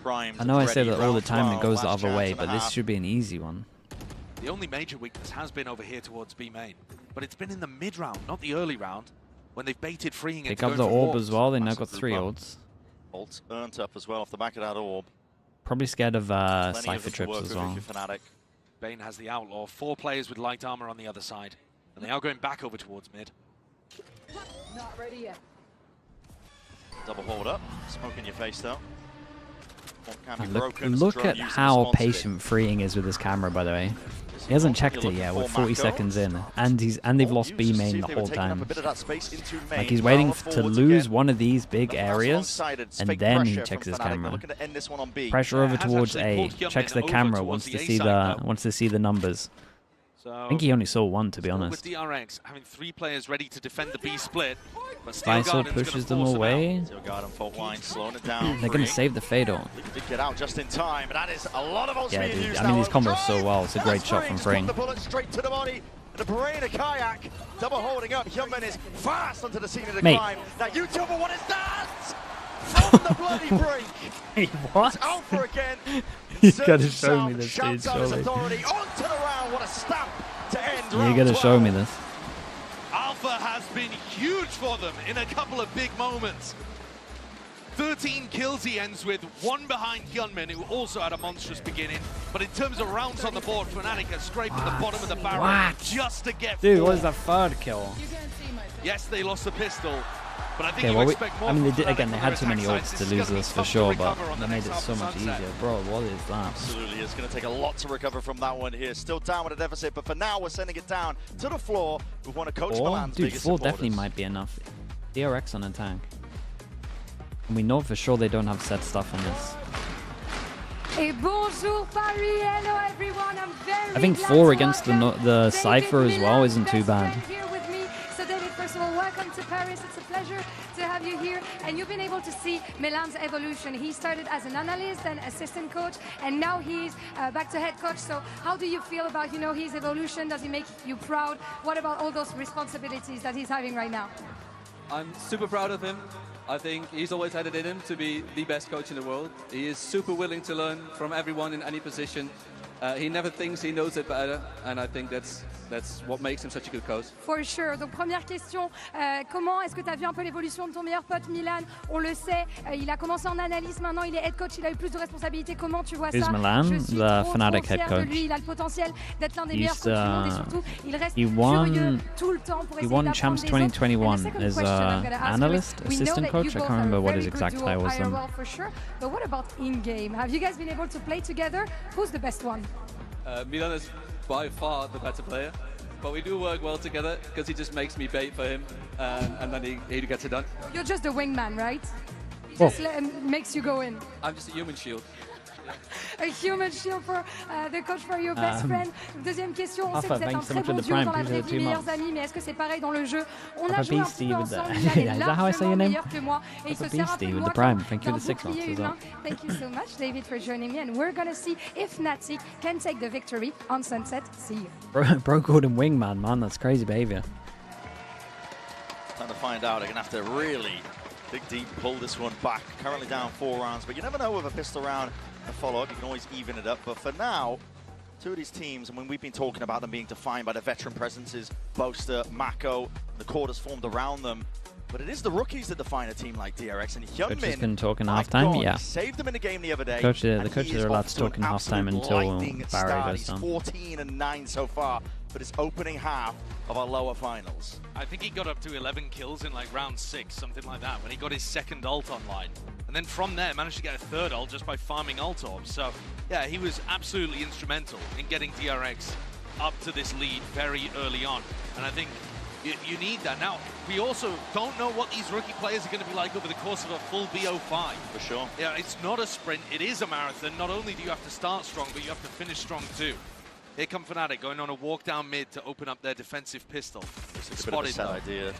I know I say that all the time, it goes the other way, but this should be an easy one. The only major weakness has been over here towards B main, but it's been in the mid round, not the early round, when they've baited freeing it. Pick up the orb as well, they now got 3 ults. Ult earned up as well off the back of that orb. Probably scared of Cypher trips as well. Bane has the Outlaw, 4 players with light armor on the other side, and they are going back over towards mid. Not ready yet. Double hold up, smoke in your face though. Look at how patient freeing is with this camera, by the way. He hasn't checked it yet. We're 40 seconds in, and they've lost B main the whole time. Like he's waiting to lose one of these big areas, and then he checks his camera. Pressure over towards A. Checks the camera. Wants to see the numbers. So I think he only saw one, to be honest. With DRX having 3 players ready to defend the B split, but Faisal pushes them away. They're going to save the fatal. Get out just in time, but that is a lot of yeah, dude. I mean, these combos so well. It's a great shot from Fring. The bullet straight to the body. The brain of Kayak, double holding up. Hyunmin is fast onto the scene of the crime. Now YouTuber, what is that? On the bloody brink. Hey, what? It's Alpha again. You gotta show me this, dude. Surely. Onto the round. What a stamp to end. You gotta show me this. Alpha has been huge for them in a couple of big moments. 13 kills he ends with, 1 behind Hyunmin, who also had a monstrous beginning. But in terms of rounds on the board, Fnatic are scraping the bottom of the barrel just to get 4. What is that 3rd kill? Yes, they lost the pistol. But I think okay, well, I mean, they had too many ults to lose this for sure, but they made it so much easier. Bro, what is that? Absolutely, it's going to take a lot to recover from that one here. Still down with a deficit, but for now, we're sending it down to the floor with one of Coach Milan's biggest 4 supporters. definitely might be enough. DRX on a tank. And we know for sure they don't have set stuff on this. Hey, bonjour Paris, hello everyone. I'm very I think 4 against the Cypher as well isn't too bad. So David, first of all, welcome to Paris. It's a pleasure to have you here. And you've been able to see Milan's evolution. He started as an analyst and assistant coach, and now he's back to head coach. So how do you feel about, his evolution? Does he make you proud? What about all those responsibilities that he's having right now? I'm super proud of him. I think he's always had it in him to be the best coach in the world. He is super willing to learn from everyone in any position. He never thinks he knows it better, and I think that's what makes him such a good coach. For sure. Donc première question, comment est-ce que tu as vu un peu l'évolution de ton meilleur pote Milan? On le sait, il a commencé en analyse, maintenant il est head coach, il a eu plus de responsabilités. Comment tu vois ça? Milan, Je suis the trop Fnatic fier head de coach. lui, il a le potentiel d'être l'un des meilleurs coachs du monde et surtout, il reste he curieux tout le temps pour He essayer won d'apprendre Champs des autres. 2021 as analyst, assistant coach. I can't remember what his exact title was then. For sure. But what about in-game? Have you guys been able to play together? Who's the best one? Milan is by far the better player, but we do work well together because he just makes me bait for him, and then he gets it done. You're just the wingman, right? He Oh. just makes you go in. I'm just a human shield. A human shield for the coach for your best friend. Deuxième question, on sait que vous êtes un très bon duo dans la vraie vie, meilleurs amis, mais est-ce que c'est pareil dans le jeu? On a joué un petit peu ensemble, il est largement meilleur que moi et il se sert un peu de moi comme d'un bouclier humain. Thank you so much, David, for joining me, and we're gonna see if Fnatic can take the victory on Sunset. See you. Bro called him wingman, man. That's crazy behavior. Time to find out. They're going to have to really dig deep, pull this one back. Currently down 4 rounds, but you never know with a pistol round. A follow-up, you can always even it up, but for now, two of these teams, and when we've been talking about them being defined by the veteran presences, Boaster, Mako, the quarters formed around them, but it is the rookies that define a team like DRX, and Coach has been Hyunmin, talking halftime, yeah. saved them in the game the other day. The coaches are allowed to talk in halftime until Barry goes He's down. 14-9 so far, but it's opening half of our lower finals. I think he got up to 11 kills in like round 6, something like that, when he got his second ult online. And then from there, managed to get a third ult just by farming ult orbs. So, yeah, he was absolutely instrumental in getting DRX up to this lead very early on. And I think you need that. Now, we also don't know what these rookie players are going to be like over the course of a full BO5. For sure. Yeah, it's not a sprint, it is a marathon. Not only do you have to start strong, but you have to finish strong too. Here come Fnatic going on a walk down mid to open up their defensive pistol. It's a bit of a sad idea.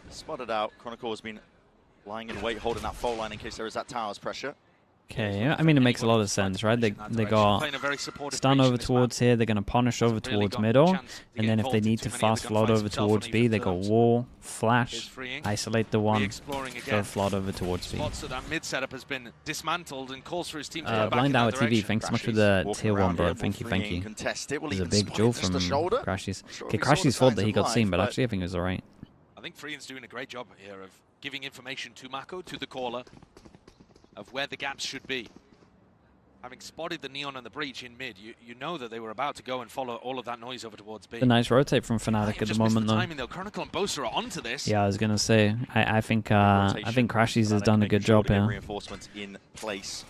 Spotted out. Chronicle has been lying in wait, holding that foul line in case there is that towers pressure. Okay, I mean, it makes a lot of sense, right? They got stun over towards here, they're going to punish over towards middle, and then if they need to fast flood over towards B, they go wall, flash, isolate the one, go flood over towards B. That mid setup has been dismantled and calls for his team to go back Blind in that Hour TV, direction. thanks so much for the tier 1, bro. Thank you, thank you. There's a big jewel from Crashy's. Okay, Crashy's fault that he got seen, but actually I think it was alright. I think Freehan's doing a great job here of giving information to Mako, to the caller, of where the gaps should be. Having spotted the Neon and the Breach in mid, you know that they were about to go and follow all of that noise over towards B. A nice rotate from Fnatic at the moment, though. Timing, though. Chronicle and Boaster are onto this. Yeah, I was gonna say, I think Crashy's has done a good job here.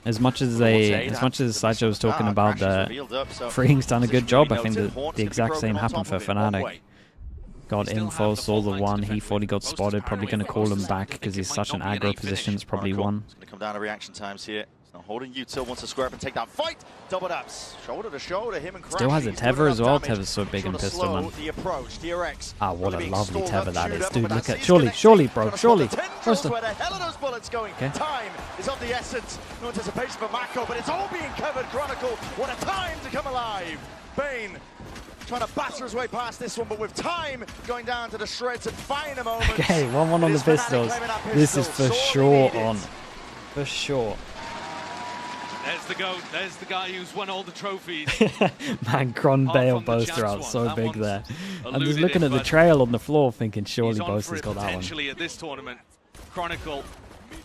As much as Sideshow was talking about that, Freeing's done a good job. I think the exact same happened for Fnatic. Got info, saw the one, he thought he got spotted, probably going to call him back because he's such an aggro position, it's probably one. It's going to come down to reaction times here. It's now holding Util, wants to square up and take that fight. Double daps, shoulder to shoulder, him and Crash. Still has a tether as well, tether's so big and pistol, man. The approach, DRX. Ah, what a lovely tether that is, dude, look at, surely, bro, surely. Where the hell are those bullets going? Okay. Time is of the essence. No anticipation for Mako, but it's all being covered. Chronicle, what a time to come alive. Bane trying to batter his way past this one, but with time going down to the shreds and find a moment. Okay, 1-1 on the pistols. This is for sure on. For sure. There's the GOAT. There's the guy who's won all the trophies. Man, Cron, Bale, Boaster out so big there. I'm just looking at the trail on the floor thinking surely Boaster's got that one. Potentially at this tournament. Chronicle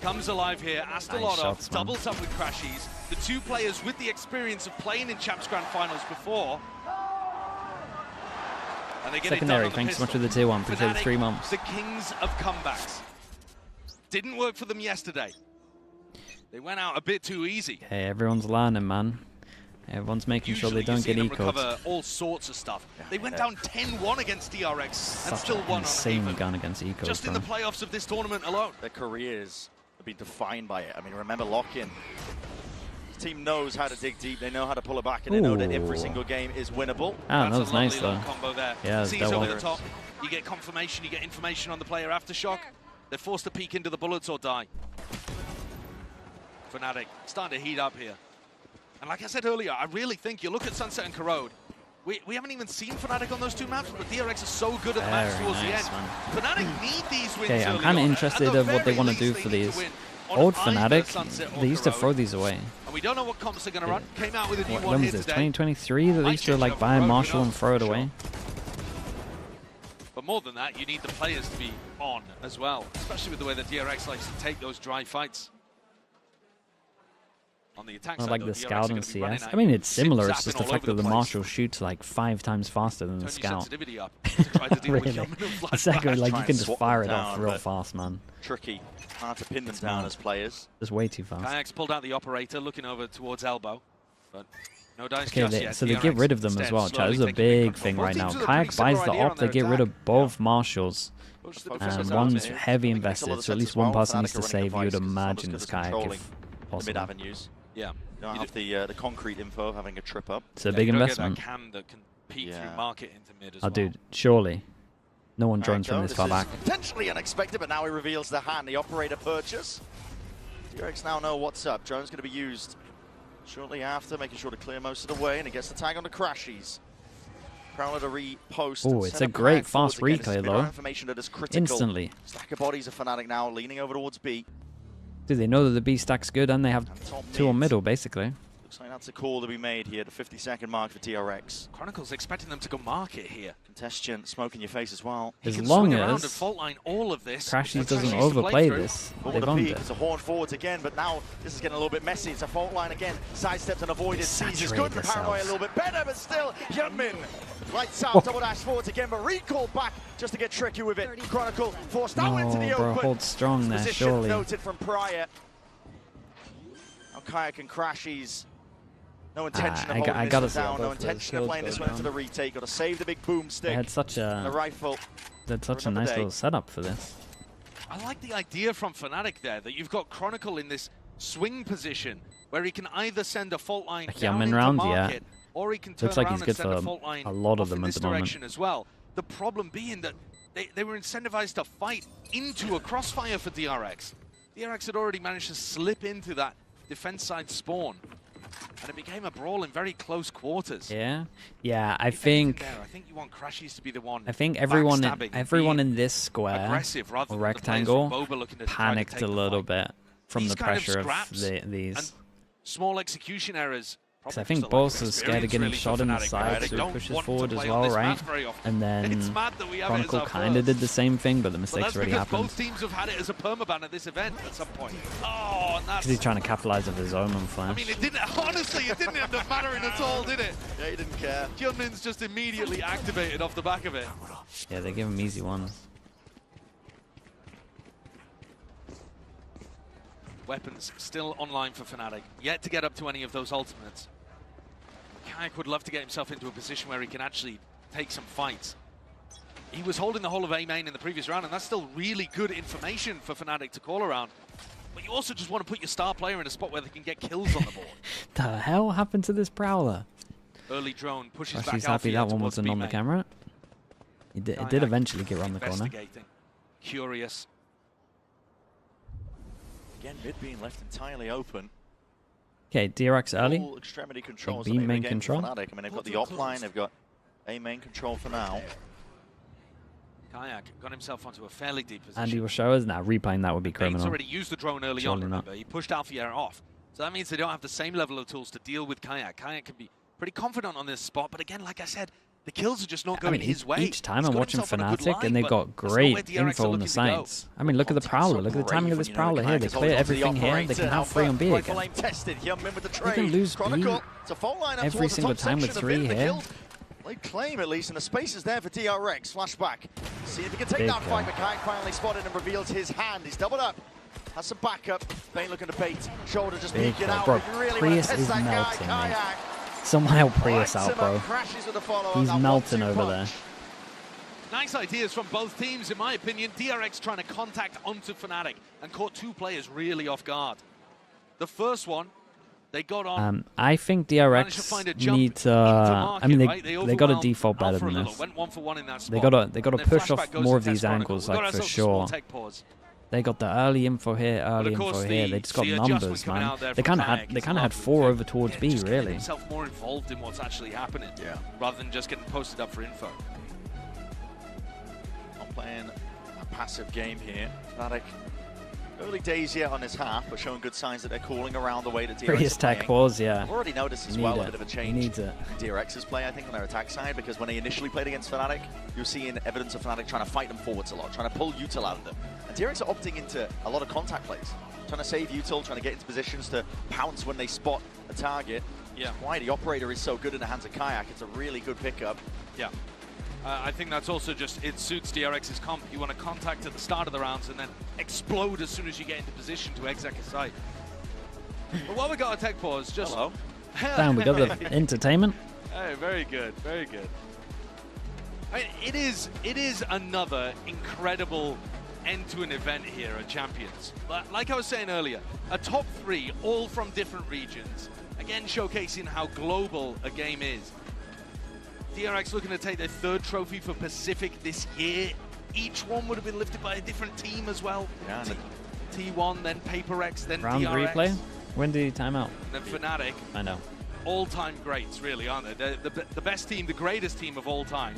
comes alive here. Astrolotov doubles up with Crashies. The two players with the experience of playing in Champs Grand Finals before. And they get Secondary, thanks so much for the tier 1, appreciate the 3 months. The kings of comebacks. Didn't work for them yesterday. They went out a bit too easy. Hey, everyone's learning, man. Everyone's making sure they don't get ecoed. Recover all sorts of stuff. They went down 10-1 against DRX and still won on insane gun against ecoed. Just in the playoffs of this tournament alone. Their careers have been defined by it. I mean, remember lock-in. This team knows how to dig deep, they know how to pull it back, and they know that every single game is winnable. Ah, that was nice though. Combo there. Yeah, Sees over the top. You get confirmation, you get information on the player aftershock. They're forced to peek into the bullets or die. Fnatic starting to heat up here. And like I said earlier, I really think you look at Sunset and Corrode. We haven't even seen Fnatic on those two maps, but DRX are so good at the maps towards the end. Fnatic need these wins. Okay, I'm kind of interested of what they want to do for these. Old Fnatic, they used to throw these away. And we don't know what comps are going to run. Came out with a new When one was here this? today. 2023? They used to like buy a Marshall and throw it away. But more than that, you need the players to be on as well, especially with the way that DRX likes to take those dry fights. On the attack side, Like though, the DRX Scout are and gonna be running CS. at I mean, you, it's similar. It's zip-zapping just the all fact over that the place. Marshall shoots like 5 times faster than the Turn your Scout. sensitivity up to try to deal with Really? Yeoman and The second, like Try you can and just swap fire them it off down, real but fast, man. Tricky. Hard to pin them It's down mad. as players. Just way too fast. Kayak's pulled out the operator, looking over towards elbow, but no dice Okay, just yet. so they get DRX rid of them as instead well, chat. This is slowly a taking big thing control. right now. Both teams with a pretty Kayak buys similar the idea op, on they their get rid attack. of both Marshals. Push the And focus out one's here. heavy I think it makes a lot invested, of so at sense least as well. one person Fnatic needs to are running save, you would devices, imagine, Sanders this Kayak controlling if the mid possible. avenues. Yeah. Don't have the concrete info of having a trip up. It's a big you don't investment. Get that cam that can peek through market into mid as Oh, well. dude, surely. No one joins from So this far back. is potentially unexpected, but now he reveals the hand, the operator purchase. DRX now know what's up. Drone's going to be used shortly after, making sure to clear most of the way, and he gets the tag on the Crashies. Prowler to repost. Oh, it's a great fast reclay though. Information that is critical. Instantly. Stack of bodies of Fnatic now, leaning over towards B. Dude, they know that the B stack's good and they have two on middle, basically. Looks like that's a call to be made here, the 50-second mark for DRX. Chronicle's expecting them to go market here. Contestant, smoke in your face as well. As long Swing around as and fault line all of this. Crashies doesn't Crashies to play overplay through. this, Over they've the owned peak, it. it's a horn forwards again, but now this is getting a little bit messy. It's a fault line again. Sidestepped and avoided. Seizes good. The paranoia a little bit better, but still, Yeoman lights out, double dash forwards again, but recalled back just to get tricky with it. Chronicle forced out into the bro, open. hold strong there, Position surely. noted from prior. Now Kayak and Crashies. No intention of holding gotta this see one down. how No both of those intention of kills playing go this one into down. the retake. Got to save the big boomstick. They had such The a rifle. nice another day. little setup for this. I like the idea from Fnatic there, that you've got Chronicle in this swing position, where he can either send a fault line Like down Yeoman into round, market, yeah. or he can turn Looks like around he's and good send a for fault line a lot of off in them at this the moment. direction as well. The problem being that they were incentivized to fight into a crossfire for DRX. DRX had already managed to slip into that defense side spawn, and it became a brawl in very close quarters. Yeah, yeah. I If think anything there, I think you want Crashies to be the one. I think everyone backstabbing and everyone being in this square aggressive rather or than the players from rectangle Boba looking to try to panicked take a the little fight. bit from These the kind of pressure of scraps these. and small execution errors. Because I think Boss is scared of getting shot in the side, so he pushes forward as well, right? And then Chronicle kind of did the same thing, but the mistakes already happened. Both teams have had it as a permaban at this event at some point. Oh, and that's... Because he's trying to capitalize off his own I flash. mean, it didn't, honestly, it didn't end up mattering at all, did it? Yeah, he didn't care. Yeoman's just immediately activated off the back of it. Yeah, they give him easy ones. Weapons still online for Fnatic, yet to get up to any of those ultimates. Kayak would love to get himself into a position where he can actually take some fights. He was holding the whole of A main in the previous round, and that's still really good information for Fnatic to call around. But you also just want to put your star player in a spot where they can get kills on the board. The hell happened to this Prowler? Early drone pushes She's back happy Alfie that one towards wasn't on the B main. camera. It did eventually get around the corner. Investigating, curious. Again, mid being left entirely open. Okay, DRX early. Full extremity controls. B main control. Fnatic. I mean, they've got the op line, they've got A main control for now. Kayak got himself onto a fairly deep position. Andy will show us. Now replaying that would be He's criminal. already used the drone early Surely on, not. remember. He pushed Alfier off. So that means they don't have the same level of tools to deal with Kayak. Kayak can be pretty confident on this spot, but again, like I said, the kills are just not going his way. Each time He's I'm got watching himself on a good Fnatic, line, and they've but got that's not where great DRX are info on the looking to go. sites. I mean, look at the Prowler. Look at the timing of this Prowler here. They clear everything here. They can have 3 on B again. They can lose B every single time with 3 here. They claim, at least, and the space is there for DRX. Flashback. See if he can take Big that fight. McKay finally spotted and reveals his hand. He's doubled up. Has some backup. Bane looking to bait. Shoulder just Big peeking kill, out. bro. If you really Prius want to is test that melting, guy, mate. Kayak. Someone help Prius Lights out, him bro. up, crashes with the follow-up. He's That melting 1-2 over there. punch. Nice ideas from both teams, in my opinion. DRX trying to contact onto Fnatic and caught 2 players really off guard. The first one, they got on. I think managed to find a DRX jump need to. into I mean, market, right? they got to overwhelmed default better Alpha a than little, this. went 1 for 1 in that They spot. got to And then push flashback off goes more to of these test Chronicle. angles, We got like for ourselves a small sure. tech pause. They got the early info here, early course, info here. They just got the adjustment numbers, coming man. out there They from kind of Kayak had is 4 lovely. over towards B, Just getting really. himself more involved in what's actually happening, rather than just getting posted up for info. Not playing a passive game here. Fnatic Early days yet on his half, but showing good signs that they're calling around the way that DRX Previous are playing. tech pause, yeah. I've already noticed as You well need a it. bit of a He change needs it. in DRX's play, I think, on their attack side, because when they initially played against Fnatic, you were seeing evidence of Fnatic trying to fight them forwards a lot, trying to pull util out of them. And DRX are opting into a lot of contact plays, trying to save util, trying to get into positions to pounce when they spot a target. Yeah. That's why the operator is so good in the hands of Kayak. It's a really good pickup. Yeah. I think that's also just, it suits DRX's comp. You want to contact at the start of the rounds and then explode as soon as you get into position to exec a site. But while we got a tech pause, just... Hello. Damn, we got the entertainment. Hey, very good, very good. I mean, it is another incredible end to an event here at Champions. Like I was saying earlier, a top 3, all from different regions. Again, showcasing how global a game is. DRX looking to take their 3rd trophy for Pacific this year. Each one would have been lifted by a different team as well. Yeah, T1, then PaperX, then Round DRX. replay? When did he time out? Then Fnatic. I know. All-time greats, really, aren't they? They're the best team, the greatest team of all time,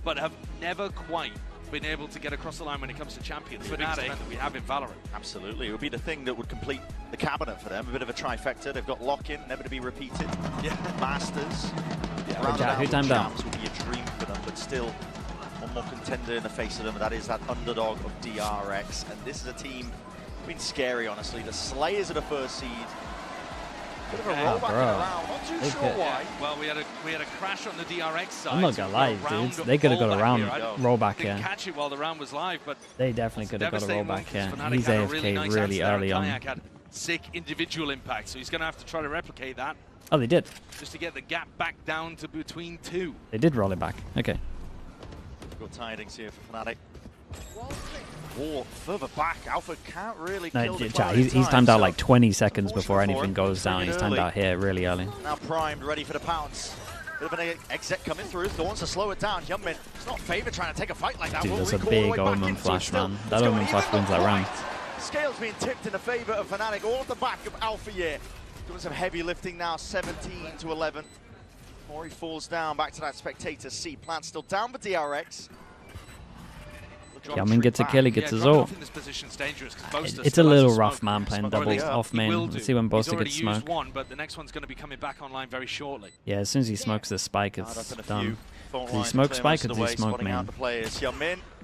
but have never quite been able to get across the line when it comes to Champions. Fnatic that we have in Valorant. Absolutely. It would be the thing that would complete the cabinet for them. A bit of a trifecta. They've got lock-in, never to be repeated. Yeah. Masters. Yeah, Rounded out who with timed out? champs would be a dream for them, but still one more contender in the face of them, and that is that underdog of DRX. And this is a team been scary, honestly. The Slayers are the 1st seed. Bit of a rollback in the round. Not too sure why. Well, we had a crash on the DRX side. I'm not gonna lie, dudes. They could have got a round rollback Didn't here. catch it while the round was live, but They definitely could have got a rollback here. Fnatic He's had a AFK really nice really answer there, early and on. Kayak had sick individual impact, so he's going to have to try to replicate that. Oh, they did. Just to get the gap back down to between 2. They did roll it back. Okay. Good tidings here for Fnatic. War further back. Alpha can't really No, kill the chat, he's timed out like 20 seconds before anything goes down. He's timed out here really early. Now primed, ready for the pounce. Bit of an exec coming through. Thorns to slow it down. Hyunmin, it's not Favor trying to take a fight like that. Dude, We'll that's a recall all the big way back Omen into it flash, still. man. Let's That go Omen flash even wins that round. Scales being tipped in the favor of Fnatic, all at the back of Alpha here. Doing some heavy lifting now, 17 to 11. Mori falls down, back to that spectator seat. Plant still down for DRX. Yamin gets a kill, he gets his ult. It's a little rough, man, playing double off main. Let's see when Boaster gets smoked. One, but the next one's going to be coming back online very shortly. Yeah, as soon as he smokes this spike, it's done. Did he smoke spike or did he smoke main?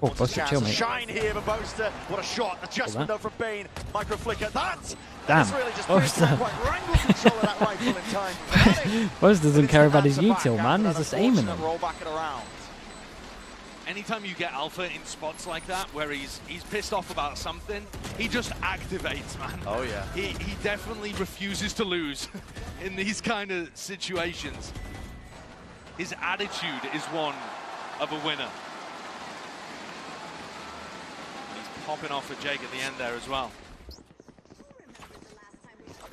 Oh, Boaster, chill, mate. Shine here for Boaster. What a shot. Adjustment though from Bane. Micro flicker. Damn. Really just Boaster. wrangle control of that rifle in time. Boaster doesn't care about his util, man. He's just aiming him. Roll back it around. Anytime you get Alpha in spots like that, where he's pissed off about something, he just activates, man. Oh, yeah. He definitely refuses to lose in these kind of situations. His attitude is one of a winner. And he's popping off for Jake at the end there as well.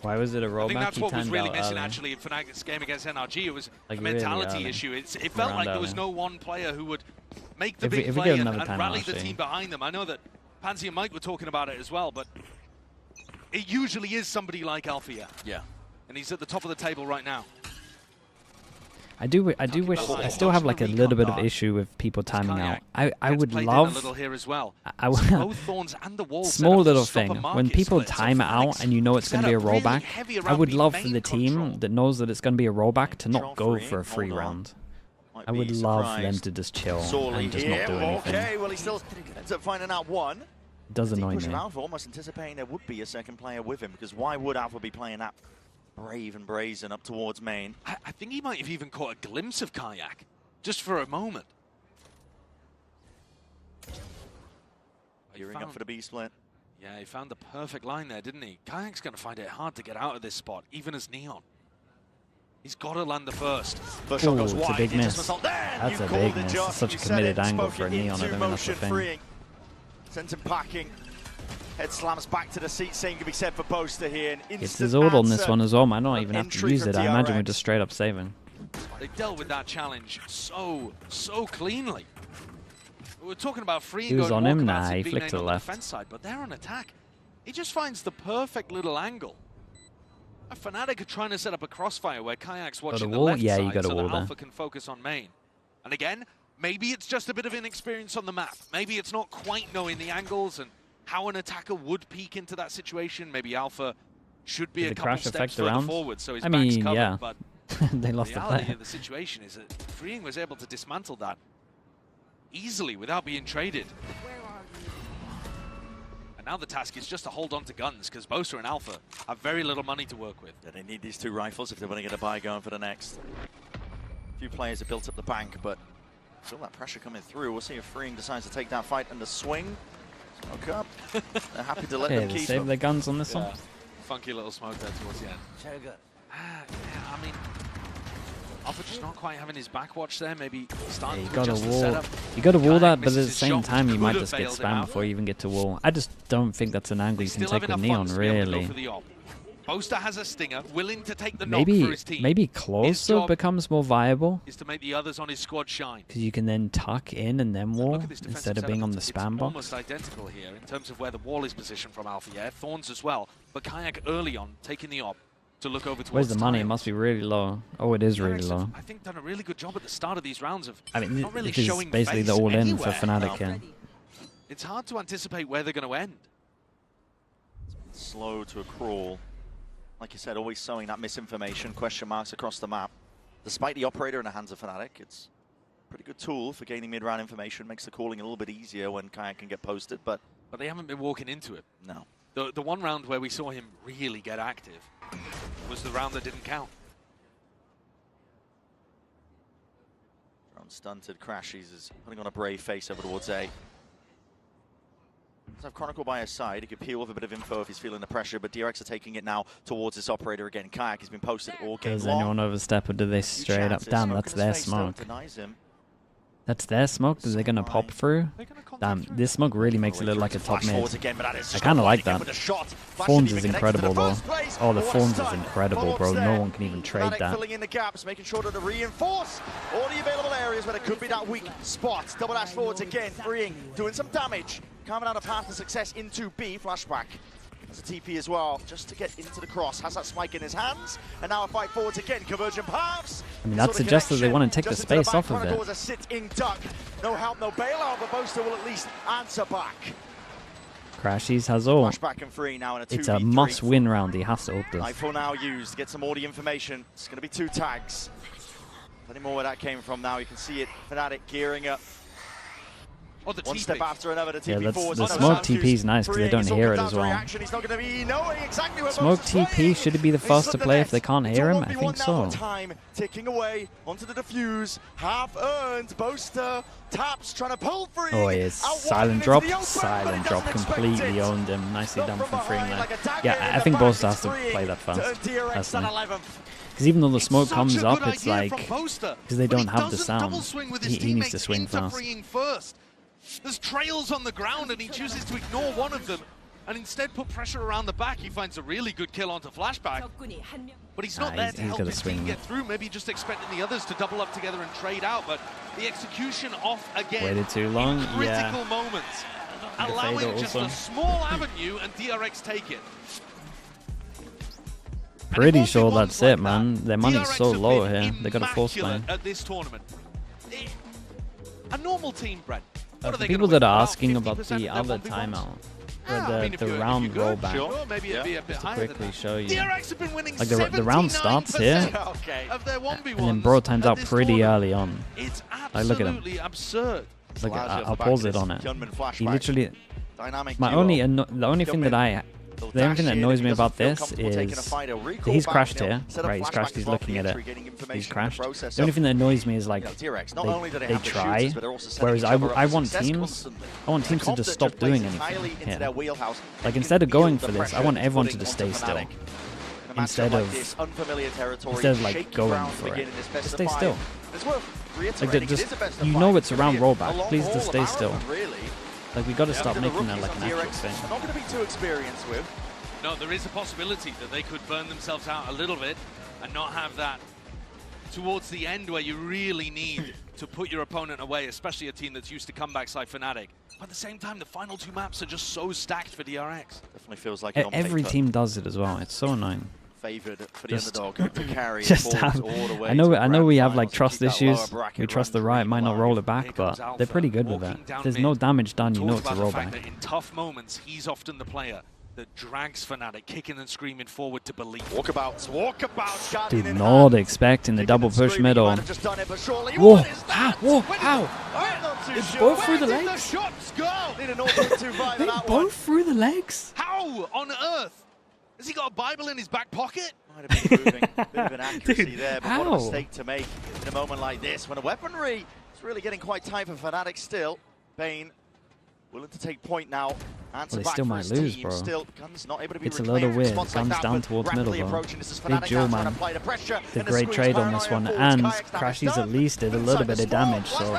Why was it a rollback? I think that's what was really missing early. actually in Fnac's game against NRG. It was Like a mentality really issue. It felt like there was no one player who would make the If big we play get and another time, rally the actually. team behind them. I know that Pansy and Mike were talking about it as well, but it usually is somebody like Alfia. Yeah. And he's at the top of the table right now. I do wish. I still have like a little bit of issue with people timing out. I would love. A little here as well. I would. Both Thorns and the wall Small little stop a thing. market When people split. So time it out and you know it's going to be a set up really rollback, heavy I around would the love for main the team that knows that it's going to be a rollback to not go for a free round. I would love for them to just chill and just not do anything. Okay, well he still ends up finding out one. It does annoy me. Alpha, almost anticipating there would be a second player with him, because why would Alpha be playing that brave and brazen up towards main? I think he might have even caught a glimpse of Kayak, just for a moment. Gearing up for the B split. Yeah, he found the perfect line there, didn't he? Kayak's going to find it hard to get out of this spot, even as Neon. He's got to land the first. First shot goes Ooh, it's a wide. big He miss. just missed. There, That's you a called big it, miss. Josh. It's such a You said committed it, angle spoke for a it Neon. I into don't think that's the motion, thing. freeing. Sent him packing. Head slams back to the seat. Same can be said for Boaster here. It's his ult on this one as well. Might not even have to use it. I imagine we're just straight up saving. They dealt with that challenge so cleanly. We're talking about free He was going on more him, commands nah, and he being flicked to on the left. defense side, but they're on attack. He just finds the perfect little angle. A Fnatic are trying to set up a crossfire where Kayak's watching the wall? left Yeah, you side got a so wall that there. Alpha can focus on main. And again, maybe it's just a bit of inexperience on the map. Maybe it's not quite knowing the angles and how an attacker would peek into that situation. Maybe Alpha should be a couple crash steps affect the further round? forward, so his I back's mean, covered. yeah. But They lost the the reality player. of the situation is that Freeing was able to dismantle that easily without being traded. And now the task is just to hold on to guns, because Bo5 and Alpha have very little money to work with. Yeah, they need these 2 rifles if they want to get a buy going for the next. A few players have built up the bank, but feel that pressure coming through. We'll see if Freeing decides to take that fight and the swing. Smoke up. They're happy to let them They keep save them. their guns on this one. Funky little smoke there towards the end. Yeah, I mean, Alpha just not quite having his back watch there. Maybe starting You to got to adjust the wall. setup. You got to wall that, but at misses the his same shot, time, you which might could just have get bailed him spammed out. before you even get to wall. I just don't think that's an angle you can Still take have with enough Neon, funds to be able to go really. for the op. Bo5 has a stinger, willing to take the knock for his team. Maybe His closer job becomes more viable, is to make the others on his squad shine. because you can then tuck in and then wall Look at this instead defensive of being setup. on the It's spam box. almost identical here in terms of where the wall is positioned from Alpha. Yeah, Thorns as well, but Kayak early on taking the op to look over towards Where's the money? It Tiles. must be really low. Oh, it is really DRX low. have, I think, done a really good job at the start of these rounds of I mean, not really this is showing basically face the all-in anywhere. for Fnatic here. It's hard to anticipate where they're going to end. Slow to a crawl. Like you said, always sowing that misinformation, question marks across the map. Despite the operator in the hands of Fnatic, it's a pretty good tool for gaining mid-round information. Makes the calling a little bit easier when Kayak can get posted, but they haven't been walking into it. No. The one round where we saw him really get active was the round that didn't count. Drone stunted, Crashies is putting on a brave face over towards A. Let's have Chronicle by his side. He could peel with a bit of info if he's feeling the pressure, but DRX are taking it now towards this operator again. Kayak has been posted all game Does long. anyone overstep, or do they straight up? Damn, that's their smoke. That's their smoke that they're going to pop through? Damn, this smoke really makes it look like a top mid. I kind of like that. Thorns is incredible, though. Oh, the Thorns is incredible, bro. No one can even trade that. Filling in the gaps, making sure to reinforce all the available areas where there could be that weak spot. Double dash forwards again, Freeing, doing some damage. Carving out a path to success into B. Flashback. Has a TP as well, just to get into the cross. Has that spike in his hands, and now a fight forwards again. Convergent paths. I mean, that suggests that they want to take the space off of Chronicle was it. a sit-in duck. No help, no bailout, but Bo5 will at least answer back. Crashies has all. Flashback and free now in a 2v3. It's a must-win round. He has to up this. iPhone now used to get some audio information. It's going to be 2 tags. Plenty more where that came from now. You can see it. Fnatic gearing up. Oh, the One TP. step after another, the Yeah, TP that's, forwards. the No smoke sound TP cues. is nice because they Freeing don't is all hear comes it down as to well. reaction. He's not going to be knowing exactly where Smoke Bo5 is TP, playing. should it be the He's first to slipped play the if they net. can't It's hear a him? I 1v1 think now, so. but time ticking away onto the defuse. Half earned. Bo5 taps, trying to pull free. Oh, he is. Silent drop. Silent drop. Completely owned him. Nicely done from Freeing there. Yeah, I think Bo5 has to play that fast. Personally. Because even though the smoke comes up, it's like, because they don't have the sound, he needs to swing fast. First. There's trails on the ground and he chooses to ignore one of them and instead put pressure around the back. He finds a really good kill onto Flashback, but he's not there to help his team get through. Maybe just expecting the others to double up together and trade out, but the execution off again. Waited too long, in critical yeah. moments, The allowing fader just also. a small avenue and DRX take it. Pretty sure that's it, man. Their money's so low here. They got a force lane. At this tournament. A normal team, Brent. What are they People gonna that win? are About asking 50% about of the their other 1v1s? timeout, Yeah, I where mean, if the you're round good, rollback, sure, maybe it'd be a bit just to higher than quickly that. show you. DRX have been winning Like the round starts here, 79% of their 1v1s and then bro times at out this pretty tournament. early on. It's Like, look at him. absolutely absurd. Look, Slowly off I'll the back pause of it this on it. gunman He flashback. literally. Dynamic The duo. only thing that the only thing that annoys me about this is he's crashed here, right? He's crashed. He's looking at it. He's crashed. The only thing that annoys me is like they try, whereas I want teams to just stop doing anything here. Like instead of going for this, I want everyone to just stay still. Instead of like going for it, just stay still. Like just you know it's around rollback. Please just stay still. Like we got to stop making that like an actual thing. Not going to be too experienced with. No, there is a possibility that they could burn themselves out a little bit and not have that towards the end where you really need to put your opponent away, especially a team that's used to comebacks like Fnatic. But at the same time, the final two maps are just so stacked for DRX. Definitely feels like Every team does it as well. It's so annoying. Favored for the underdog to carry just all the way. I know we have like trust issues. We trust the Riot might not roll it back, but they're pretty good with that. If there's no damage done, you know it's a rollback. In tough moments, he's often the player that drags Fnatic, kicking and screaming forward to believe. Walkabouts. Dude, not expecting the double push middle. Whoa! How? It's both through the legs? Both through the legs? How on earth? Has he got a Bible in his back pocket? Might have been moving. Bit of an accuracy Dude, there, but what a mistake to make in a moment like this when a weaponry is really getting quite tight for Fnatic still. Bane willing to take point now. Well, they still might lose, bro. Still, Guns not able to be it's a little weird. Guns down towards middle, though. Big duel, man. Did great trade on this one, and Crashies at least did a little bit of damage, so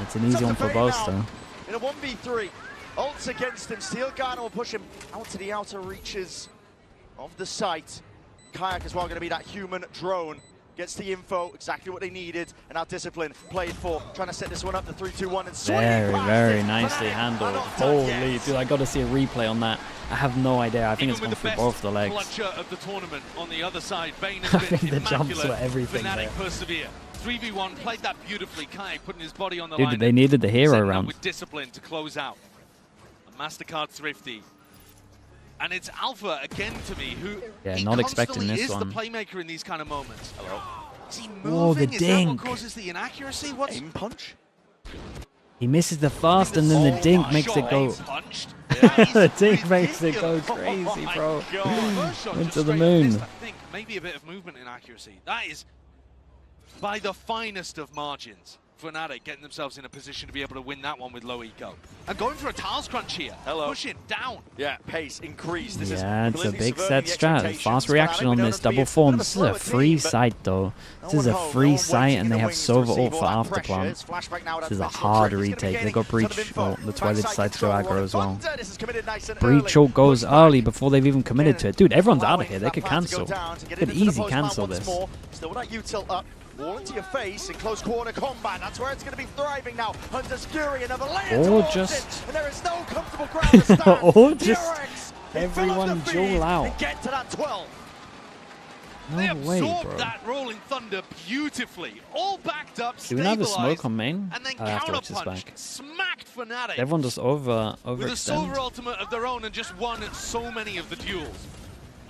it's an easy one for both, though. In a 1v3, ults against him. Steel Garner will push him out to the outer reaches of the site. Kayak as well going to be that human drone. Gets the info, exactly what they needed, and now Discipline played for, trying to set this one up, the 3-2-1, and swing. Very nicely handled. Holy, dude, I got to see a replay on that. I have no idea. I think it's gone through both the legs. Of the tournament on the other side, Bane I think the jumps were everything there. Persevere. 3v1, played that beautifully. Kayak putting his body on the Dude, line. they needed the hero round. With Discipline to close out. A MasterCard Thrifty. And it's Alpha again to me, who not expecting this is one. The playmaker in these kind of moments. Hello. Is he moving? Whoa, the is dink. That what causes the inaccuracy? What's aim punch? He misses the fast, and then the dink makes it go. The dink makes it go crazy, bro. Into the moon. I think maybe a bit of movement inaccuracy. That is by the finest of margins. Fnatic getting themselves in a position to be able to win that one with low eco. And going for a tiles crunch here. Pushing down. Yeah, pace increased. This Yeah, it's a big set strat. Fast reaction on this double form. This is a free site, though. This is a free site, and they have Sova ult for afterplant. This is a hard retake. They got Breach. Well, that's why they decide to go aggro as well. Breach ult goes early before they've even committed to it. Dude, everyone's out of here. They could cancel. They could easy cancel this. Still with that util up. Wall into your face in close quarter combat. That's where it's going to be thriving now. Hunter's Fury, another layer or towards just it. And there is no comfortable ground to stand. or just DRX, everyone duel out. And get to that 12. They way, absorbed bro. that Rolling Thunder beautifully. All backed up, Do we have a smoke on main? and then I have to watch this counterpunch, back. smacked Fnatic. Everyone just with a overextend. silver ultimate of their own and just won so many of the duels.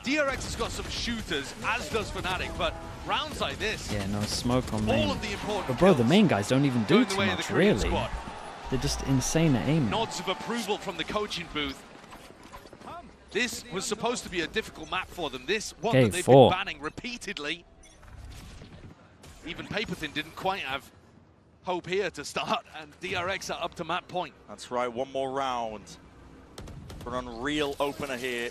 DRX has got some shooters, as does Fnatic, but rounds like this, Yeah, no smoke on all main. of the important But bro, the kills main guys don't even do going the too way of the much, Korean really. squad. They're just insane at aiming. Nods of approval from the coaching booth. This was supposed to be a difficult map for them. This one Okay, that they've 4. been banning repeatedly. Even Paperthin didn't quite have hope here to start, and DRX are up to map point. That's right, one more round. For an unreal opener here.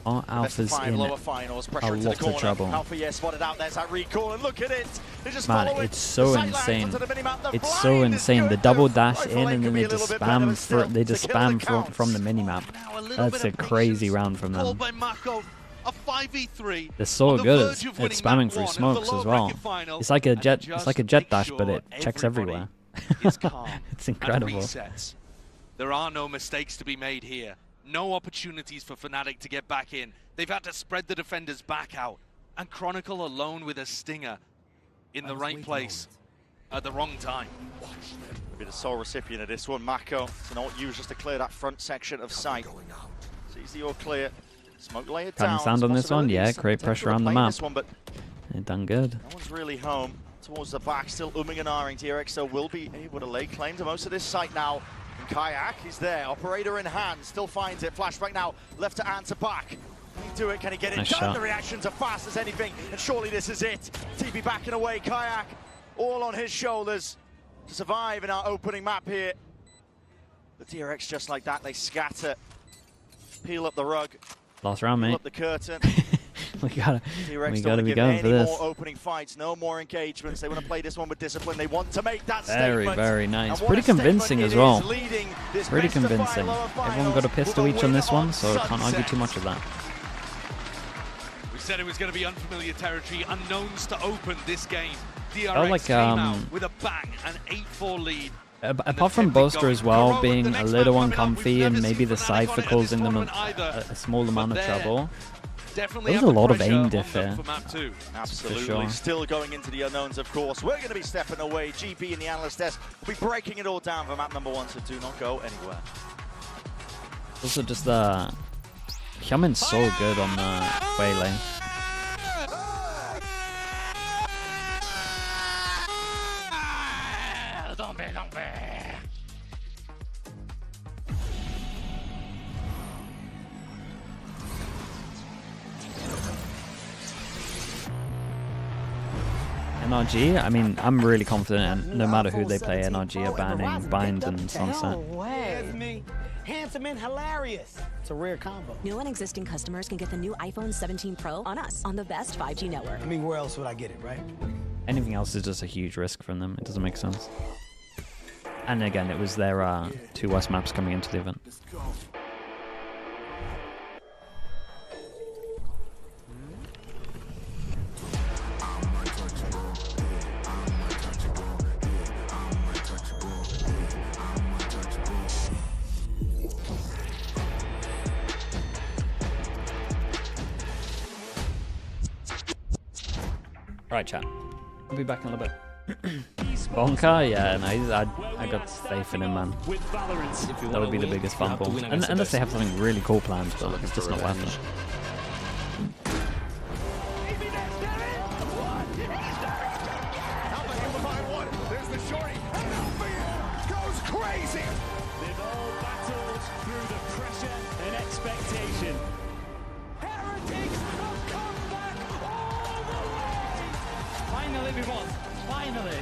Our Alpha's in lower finals, a pressure into the lot corner. of trouble. Alpha, yeah, spotted out. There's that recall, and look at it. They just Man, follow it's so the sight lines insane. onto the minimap. The It's so blind is insane. The good, double though. dash Rifle in, lane and could then be they a little just bit better, but still, spam. They just to kill the spam counts. from the minimap. Now a little That's bit a of crazy patience round from them. called by Mako. A 5v3. They're so on the good verge of at winning spamming map through one of the smokes lower as well. bracket final, It's like a and jet. just It's like a jet make dash, but sure it checks everybody everywhere. is calm It's and incredible. resets. There are no mistakes to be made here. No opportunities for Fnatic to get back in. They've had to spread the defenders back out. And Chronicle alone with a stinger in the right place at the wrong time. Be the sole recipient of this one. Mako to not use just to clear that front section of sight. Sees the all clear. Smoke layer Can down. you sound on this one? Yeah, Possibilities. create pressure Potential on the playing map. this one, but They've done good. no one's really home. Towards the back, still umming and ahhing. DRX so will be able to lay claim to most of this site now. And Kayak is there, operator in hand, still finds it. Flashback now, left to answer back. Can he do it? Can he get it Nice done? shot. The reactions are fast as anything, and surely this is it. TP backing away, Kayak all on his shoulders to survive in our opening map here. The DRX just like that, they scatter, peel up the rug, Last round, peel mate. up the curtain. we gotta DRX be give going for any this. more opening fights, no more engagements. They want to play this one with discipline. They want to make that Very, statement. very And nice. what Pretty a statement convincing it as well. is, leading this Pretty best of 5 convincing. lower Everyone got a finals pistol with each a on this win one, so I can't argue sunset. too much of that. We said it was going to be unfamiliar territory, unknowns to open this game. DRX Felt like, came out with a bang, an 8-4 lead. Apart from Boaster as well being a little uncomfy and maybe the Cypher causing them a small amount of trouble, definitely There's have a lot the of aim pressure diff on them here. for map 2. Absolutely. sure. Still going into the unknowns, of course. We're going to be stepping away. GP and the analyst desk will be breaking it all down for map number 1, so do not go anywhere. Also, just Hyunmin's so good on the Wei lane. NRG, I mean, I'm really confident, and no matter who they play, NRG are banning Bind and Sunset. Handsome and hilarious. It's a rare combo. New and existing customers can get the new iPhone 17 Pro on us on the best 5G network. I mean, where else would I get it, right? Anything else is just a huge risk from them. It doesn't make sense. And again, it was their 2 West maps coming into the event. Right, chat. I'll be back in a little bit. Bonka? Yeah, no, I got faith in him, man. That would be the biggest fumble. Unless they have something really cool planned, but it's just not worth it. There's the shorty. Goes crazy. They've all battled through the pressure and expectation. Heretics have come back all the way. Finally, we won. Finally.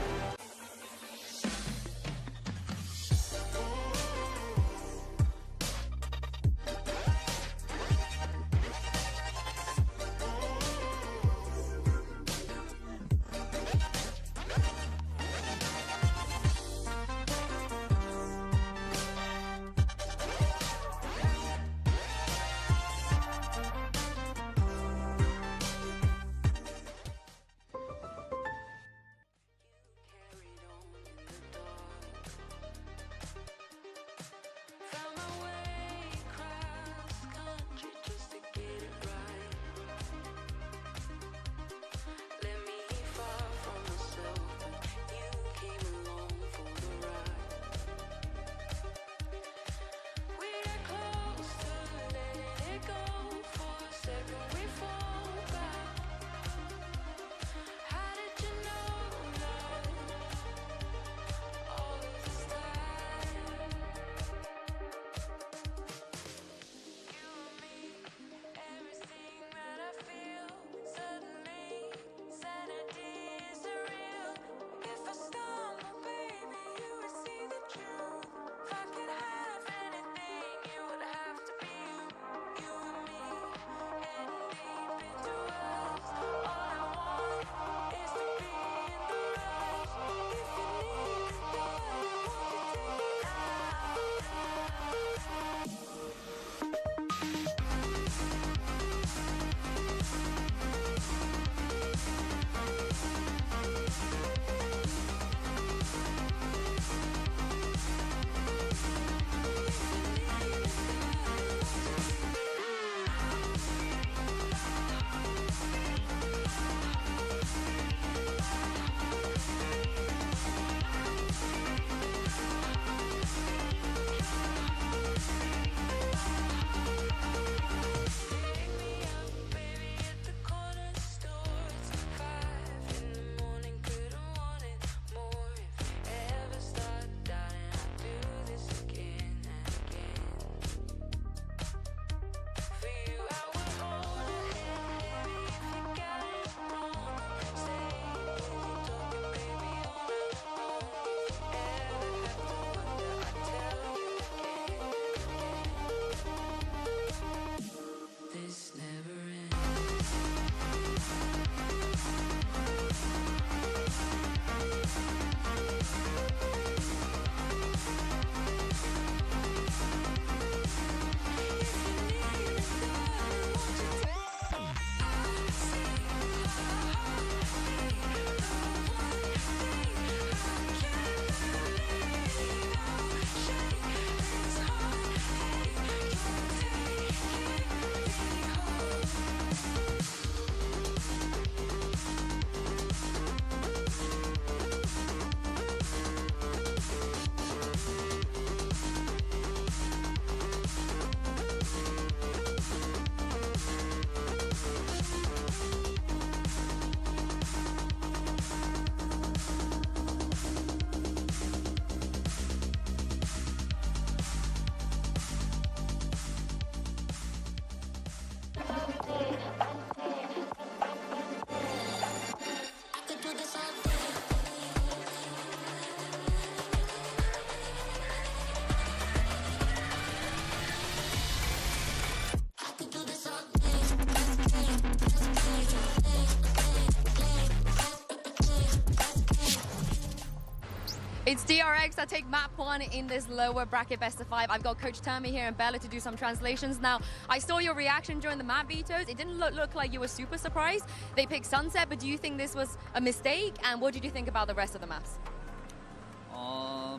It's DRX that take map 1 in this lower bracket best of 5. I've got Coach Termi here and Bella to do some translations. Now, I saw your reaction during the map vetoes. It didn't look like you were super surprised. They picked Sunset, but do you think this was a mistake? And what did you think about the rest of the maps?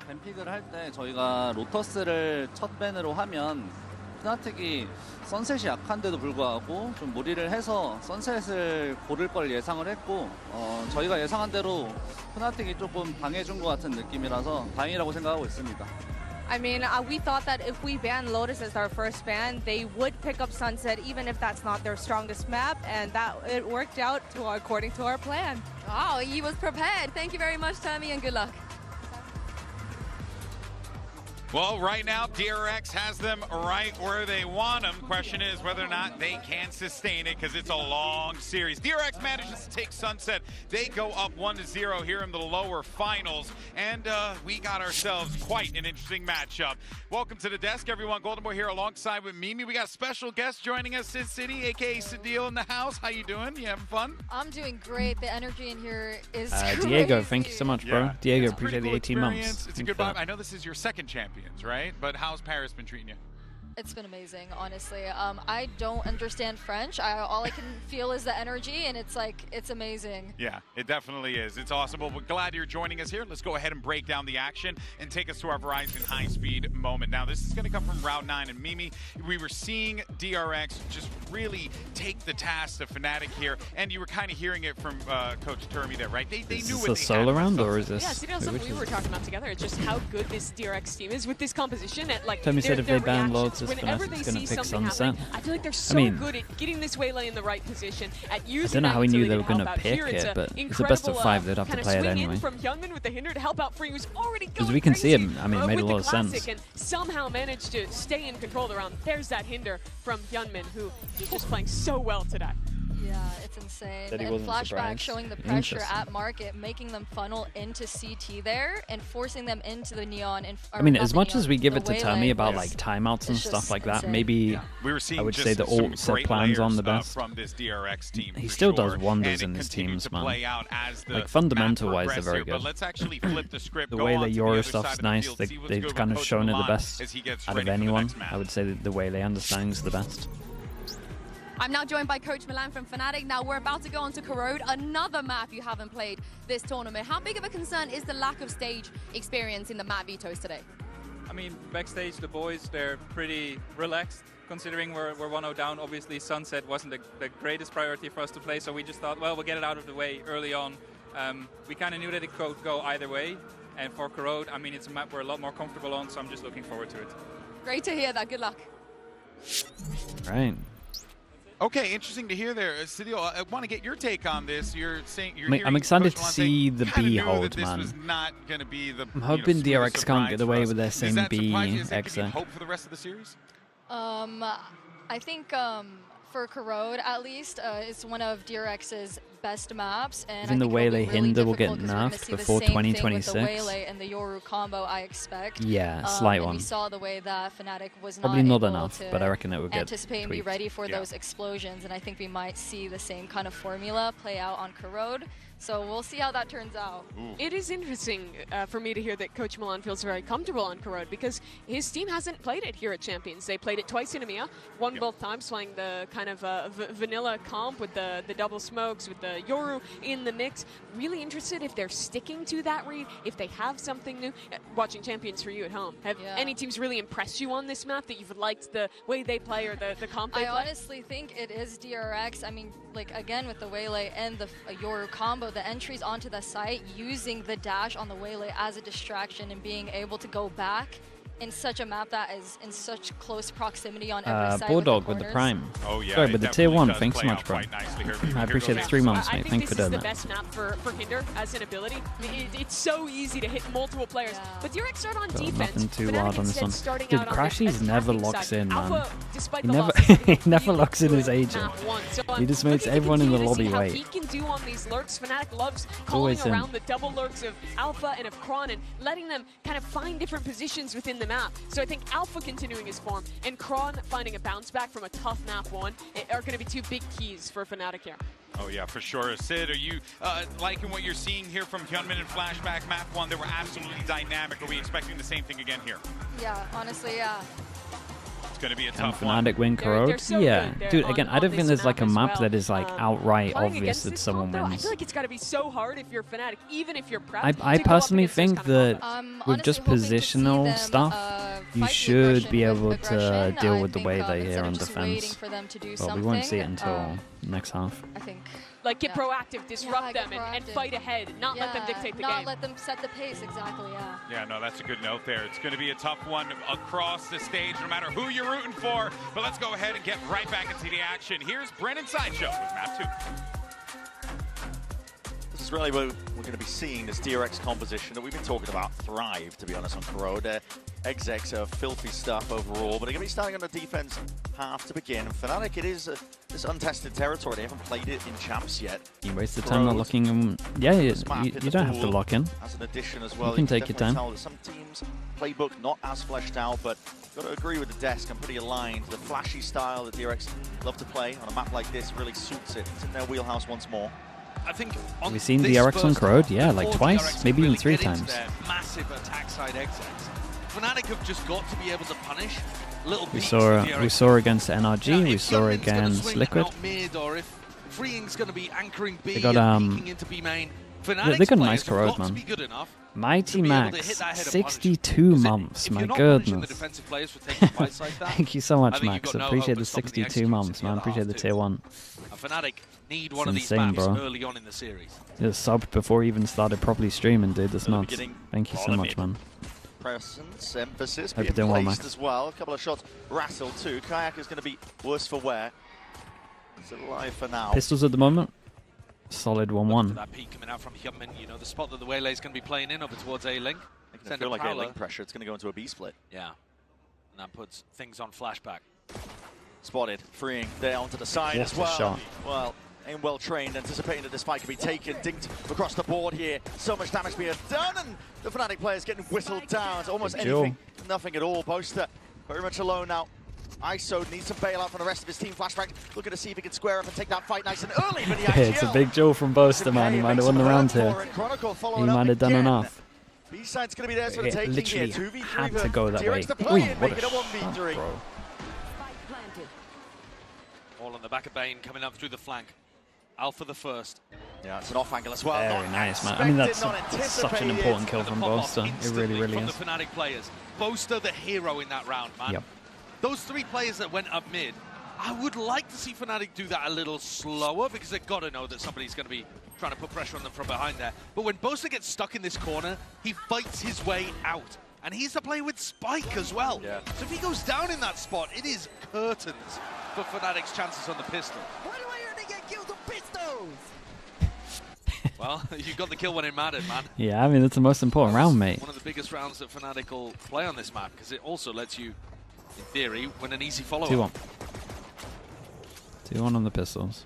밴픽을 할 때 저희가 로터스를 첫 밴으로 하면 프나틱이 선셋이 약한데도 불구하고 좀 무리를 해서 선셋을 고를 걸 예상을 했고 저희가 예상한 대로 프나틱이 조금 방해준 것 같은 느낌이라서 다행이라고 생각하고 있습니다. I mean, we thought that if we ban Lotus as our first ban, they would pick up Sunset even if that's not their strongest map, and that it worked out according to our plan. Wow, he was prepared. Thank you very much, Termi, and good luck. Well, right now, DRX has them right where they want them. Question is whether or not they can sustain it, because it's a long series. DRX manages to take Sunset. They go up 1-0 here in the lower finals, and we got ourselves quite an interesting matchup. Welcome to the desk, everyone. Golden Boy here alongside with Mimi. We got a special guest joining us, Sid City, aka Sadil in the house. How you doing? You having fun? I'm doing great. The energy in here is Diego, thank you so much, bro. Yeah. Diego, It's a appreciate pretty the cool 18 months. experience. It's a good vibe. I know this is your second Champions, right? But how's Paris been treating you? It's been amazing, honestly. I don't understand French. All I can feel is the energy, and it's like, it's amazing. Yeah, it definitely is. It's awesome. Well, we're glad you're joining us here. Let's go ahead and break down the action and take us to our Verizon high-speed moment. Now, this is going to come from Route 9 and Mimi. We were seeing DRX just really take the task of Fnatic here, and you were kind of hearing it from Coach Termi there, right? They Is knew this what a they solo had. round, or is this? Yeah, see, that's something we were talking about together. It's just how good this DRX team is with this composition. At, like, Termi said if they ban reactions, Lotus, whenever Fnatic's they going see to pick something Sunset. happening, I feel like they're so good at getting this waylay in the right position, at using I don't know how he knew they were going going to pick it, but it's a best of 5. They'd have to play it anyway. From Hyunmin with the hinder to help out Free, who's already going Because we can see him. I mean, it made a lot of sense. And somehow managed to stay in control of the round. There's that hinder from Hyunmin, who is just playing so well today. Yeah, it's insane. That he And wasn't Flashback surprised. showing the pressure Interesting. at market, making them funnel into CT there and forcing them into the Neon. I mean, as much as we give it to Termi about like timeouts and It's stuff just like that, insane. maybe We were seeing I would just say the some alt set great plans on the layers, best. from this DRX team. He for still sure. does wonders And in it his continues teams, to man. play out as the Like fundamental-wise, map they're very progresses here. good. But let's actually flip the script. The Go way on the to Euro other stuff's side of the nice. field, see what's They've good kind with of Coach shown it the Milan best as he gets out of ready for the anyone. next map. I would say that the way they understand is the best. I'm now joined by Coach Milan from Fnatic. Now we're about to go on to Corrode, another map you haven't played this tournament. How big of a concern is the lack of stage experience in the map vetoes today? I mean, backstage, the boys, they're pretty relaxed, considering we're 1-0 down. Obviously, Sunset wasn't the greatest priority for us to play, so we just thought, well, we'll get it out of the way early on. We kind of knew that it could go either way. And for Corrode, I mean, it's a map we're a lot more comfortable on, so I'm just looking forward to it. Great to hear that. Good luck. Right. Okay, interesting to hear there. Sadil, I want to get your take on this. You're saying you're I'm excited to see the B hold, this man. was not going to be the. I'm hoping DRX can't surprise get for away us. with their Does same that B surprise you? Does that give you exec. hope for the rest of the series? I think for Corrode, at least, it's one of DRX's best maps. And Even I the think it'll be Waylay really hinder will get difficult 'cause we're gonna nerfed see the before same thing with 2026. the Waylay and the Yoru combo, I expect. Yeah, slight and one. we saw the way that Fnatic was Probably not not able enough, to but I reckon it will get anticipate and be tweaked. ready for Yeah. those explosions. And I think we might see the same kind of formula play out on Corrode. So we'll see how that turns out. It is interesting for me to hear that Coach Milan feels very comfortable on Corrode, because his team hasn't played it here at Champions. They played it twice in EMEA, won both times, playing the kind of vanilla comp with the double smokes, with the Yoru in the mix. Really interested if they're sticking to that read, if they have something new. Watching Champions for you at home, have any teams really impressed you on this map that you've liked the way they play or the comp they I play? honestly think it is DRX. I mean, like, again, with the Waylay and the Yoru combo, the entries onto the site, using the dash on the Waylay as a distraction and being able to go back in such a map that is in such close proximity on every side. Bulldog with the Prime. Sorry, with the tier 1. Thanks so much, bro. I appreciate the 3 months, I mate. think Thanks for this is doing the that. best map for Hinder as an ability. It's so easy to hit multiple players. But DRX start on Got defense. nothing too Fnatic wild on this instead one. starting Dude, out on the Crashies never attacking locks side. in, man. Alpha, despite He the never, losses, he never locks in his agent. map one. So He just makes everyone in the lobby how wait. he can do on these lurks. Fnatic loves calling always him. around the double lurks of Alpha and of Kron and letting them kind of find different positions within the map. So I think Alpha continuing his form and Kron finding a bounce back from a tough map one are going to be two big keys for Fnatic here. Oh yeah, for sure. Sid, are you liking what you're seeing here from Hyunmin and Flashback Map 1? They were absolutely dynamic. Are we expecting the same thing again here? Yeah, honestly, yeah. It's going to be a Can tough one. Fnatic win Corrode? so yeah. good. Dude, They're again, on I don't think this there's like a map as map well. that is like outright Playing obvious against that this someone comp, though, I wins. feel like it's got to be so hard if you're Fnatic, even if you're prepped. I to go up personally against those think kind of that combos. with just positional stuff, you should be able to deal with the way they here on defense. But we won't see it until next half. I think. Like, get proactive, disrupt them, and fight ahead, not let them dictate the game. Not let them set the pace, exactly, yeah. Yeah, no, that's a good note there. It's going to be a tough one across the stage, no matter who you're rooting for. But let's go ahead and get right back into the action. Here's Brennan Sideshow with Map 2. This is really what we're going to be seeing, this DRX composition that we've been talking about thrive, to be honest, on Corrode. Execs are filthy stuff overall, but they're going to be starting on the defense half to begin. And Fnatic, it is this untested territory. They haven't played it in champs yet. You waste the time not locking. Yeah, you don't have to lock in. As an addition as well, You can take your time. Tell that some teams playbook not as fleshed out, but got to agree with the desk. I'm pretty aligned. The flashy style that DRX love to play on a map like this really suits it. It's in their wheelhouse once more. I think Have we seen DRX on Corrode? Yeah, like twice, maybe even 3 times. Massive attack side exits. Fnatic have just got to be able to punish little We beats saw of DRX. we saw against NRG, we If saw Hyunmin's gonna against swing Liquid. out mid, or if Freeing's going to be anchoring B They got and peeking into B main, they Fnatic's got a nice players have Corrode, got to man. be good enough. Mighty to be able to Max, hit that head and 62 months, If my you're not punishing the goodness. defensive players for taking fights like that, Thank you so I much, think you've Max. got no Appreciate hope the of stopping 62 months, man. Appreciate the tier 1. And Fnatic need one It's of these insane, maps bro. early on in the series. Just subbed before he even started properly streaming, dude. That's nuts. Thank you so much, man. Presence, emphasis, Hope being you're doing well, placed Max. as well. A couple of shots rattled too. Kayak is going to be worse for wear. It's alive for now. Pistols at the moment. Solid 1-1. That peak coming out from Hyunmin, you know, the spot that the Waylay's going to be playing in over towards A-Link. I feel like A-Link pressure. It's going to go into a B split. Yeah. And that puts things on Flashback. Spotted, freeing there onto the side What as a well. shot. Well, aim well trained, anticipating that this fight could be taken, dinked across the board here. So much damage being done, and the Fnatic players getting whistled down. It's almost Good duel. anything, nothing at all. Boaster very much alone now. ISO needs some bailout from the rest of his team. Flashback looking to see if he can square up and take that fight nice and early. But the It's a big duel from Boaster, man. He might have won the round here. He might have done enough. B-side's going to be there for the It taking literally here. 2v3 had to go that DRX way. to play Ooh, in, what make a it a shot, 1v3. bro. All on the back of Bane coming up through the flank. Alpha the first. Yeah, it's an off angle as well. Very nice, man. I mean, that's such an important kill from Boaster. It really, really from is. the Fnatic players. Boaster the hero in that round, man. Yep. Those 3 players that went up mid, I would like to see Fnatic do that a little slower because they've got to know that somebody's going to be trying to put pressure on them from behind there. But when Boaster gets stuck in this corner, he fights his way out. And he's the player with Spike as well. Yeah. So if he goes down in that spot, it is curtains for Fnatic's chances on the pistol. Why do I only get killed on pistols? Well, you got the kill when it mattered, man. Yeah, I mean, that's the most important round, mate. One of the biggest rounds that Fnatic will play on this map because it also lets you, in theory, win an easy follow-up. 2-1. 2-1 on the pistols.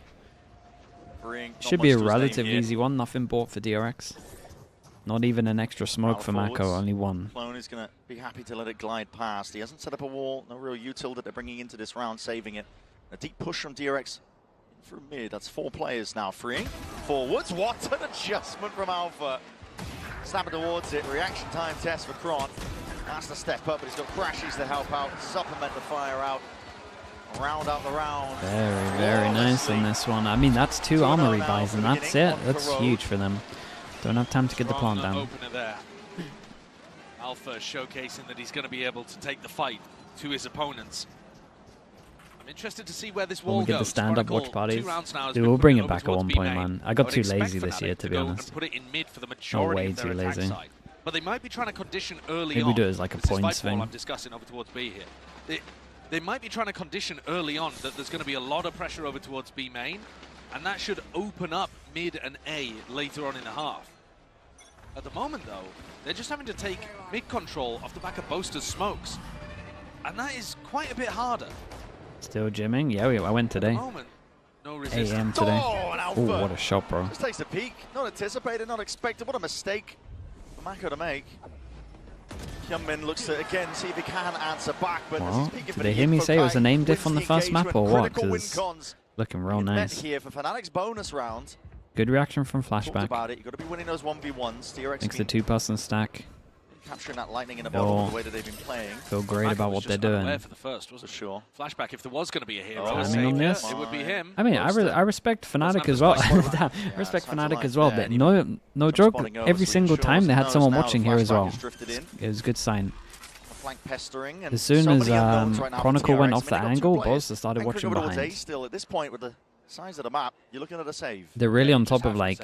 Freeing, not Should be much a to his name relative here. easy one. Nothing bought for DRX. Not even an extra smoke for Forwards. Mako. Only one. Clone is going to be happy to let it glide past. He hasn't set up a wall. No real util that they're bringing into this round, saving it. A deep push from DRX through mid. That's 4 players now. Freeing forwards. What an adjustment from Alpha. Snapping towards it. Reaction time test for Kron. Has to step up, but he's got Crashies to help out, supplement the fire out. Round out the round. Very, very nice on this one. I mean, that's 2 armory buys, and that's it. That's huge for them. Don't have time to get the plant down. Opener there. Alpha showcasing that he's going to be able to take the fight to his opponents. I'm interested to see where this When wall we get the goes. stand-up Chronicle, watch parties, 2 rounds now has dude, been we'll putting bring it it over back at towards one B point, main. man. I got Would too expect lazy this year, Fnatic to be go honest. and put it in mid for the Oh, majority way of their too attack lazy. side. But they might be trying to condition early Maybe on. we do it as like a This is points fight ball thing. I'm discussing over towards B here. They might be trying to condition early on that there's going to be a lot of pressure over towards B main, and that should open up mid and A later on in the half. At the moment, though, they're just having to take mid control off the back of Boaster's smokes, and that is quite a bit harder. Still gymming? Yeah, I went today. At the moment, no resistance. 8 AM today. Oh, an Alpha. Oh, what a shot, bro. Just takes a peek. Not anticipated, not expected. What a mistake for Mako to make. Hyunmin looks to again see if he can answer back, but What? peeking Did for they the hear me info say it was a kite, name diff wins on the first map engagement. or what? Critical win Because cons Looking real nice. Here for Fnatic's bonus round. Good reaction from Talked Flashback. about it. You've got to be winning those 1v1s. DRX Thanks to 2-person stack. capturing that lightning in a bottle the way that they've been playing. Feel great about what they're doing. For the first, wasn't sure. Flashback, if there was going to be a hero, Timing on this. it would be him. I mean, I respect Fnatic as well. I respect Fnatic as well, but no joke. Every single time they had someone watching here as well. It was a good sign. As soon as Chronicle went off the angle, Bo5 started watching behind. Still at this point with the size of the map, you're looking at a save. They're really on top of like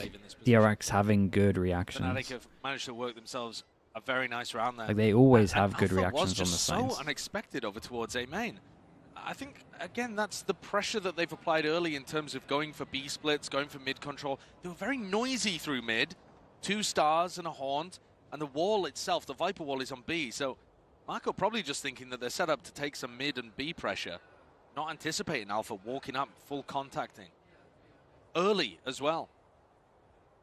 DRX having good reactions. Fnatic have managed to work themselves a very nice round there. Like they always have good Alpha reactions was on the just sides. so unexpected over towards A main. I think again that's the pressure that they've applied early in terms of going for B splits, going for mid control. They were very noisy through mid, 2 stars and a haunt, and the wall itself, the Viper wall, is on B. So Marco probably just thinking that they're set up to take some mid and B pressure, not anticipating Alpha walking up, full contacting. Early as well.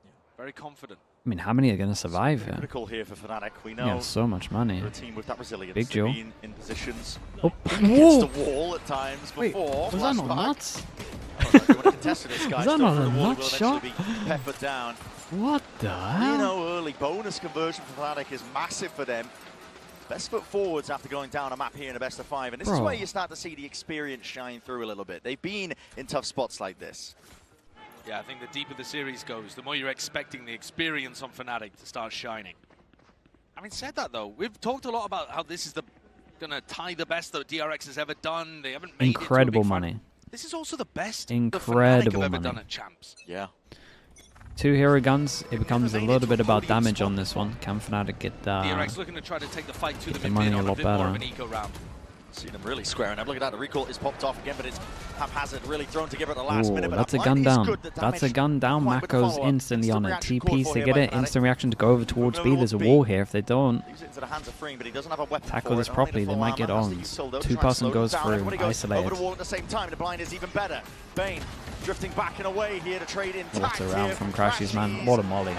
Yeah, very confident. I mean, how many are going to survive here? Critical here for Fnatic. We know yeah, so much money. a team with that resilience. Big Joe. In positions oh. against the wall at times before. Was that not nuts? Was that not a nuts shot? Peppered down. What the hell? You know, early bonus conversion for Fnatic is massive for them. Best foot forwards after going down a map here in a best of 5. And this is where you start to see the experience shine through a little bit. They've been in tough spots like this. Yeah, I think the deeper the series goes, the more you're expecting the experience on Fnatic to start shining. Having said that, though, we've talked a lot about how this is going to tie the best that DRX has ever done. They haven't made incredible it to a big money. Final. This is also the best incredible that Fnatic have money. ever done at Champs. Yeah. 2 hero guns. It becomes a little bit about damage on this one. Can Fnatic get DRX looking to try to take the fight to the money a lot better? More of an eco round. See them really squaring up. Look at that. The recall is popped off again, but it's haphazard, really thrown together at the last minute. But that's a gun down. That's a gun down. Mako's instantly on it. TPs, they get it. Instant reaction to go over towards B. There's a wall here. If they don't tackle this properly, they might get ons. 2-person goes through, isolated. Over the wall at the same time. The blind is even better. Bane drifting back and away here to trade in. What a round from Crashies, man. What a molly.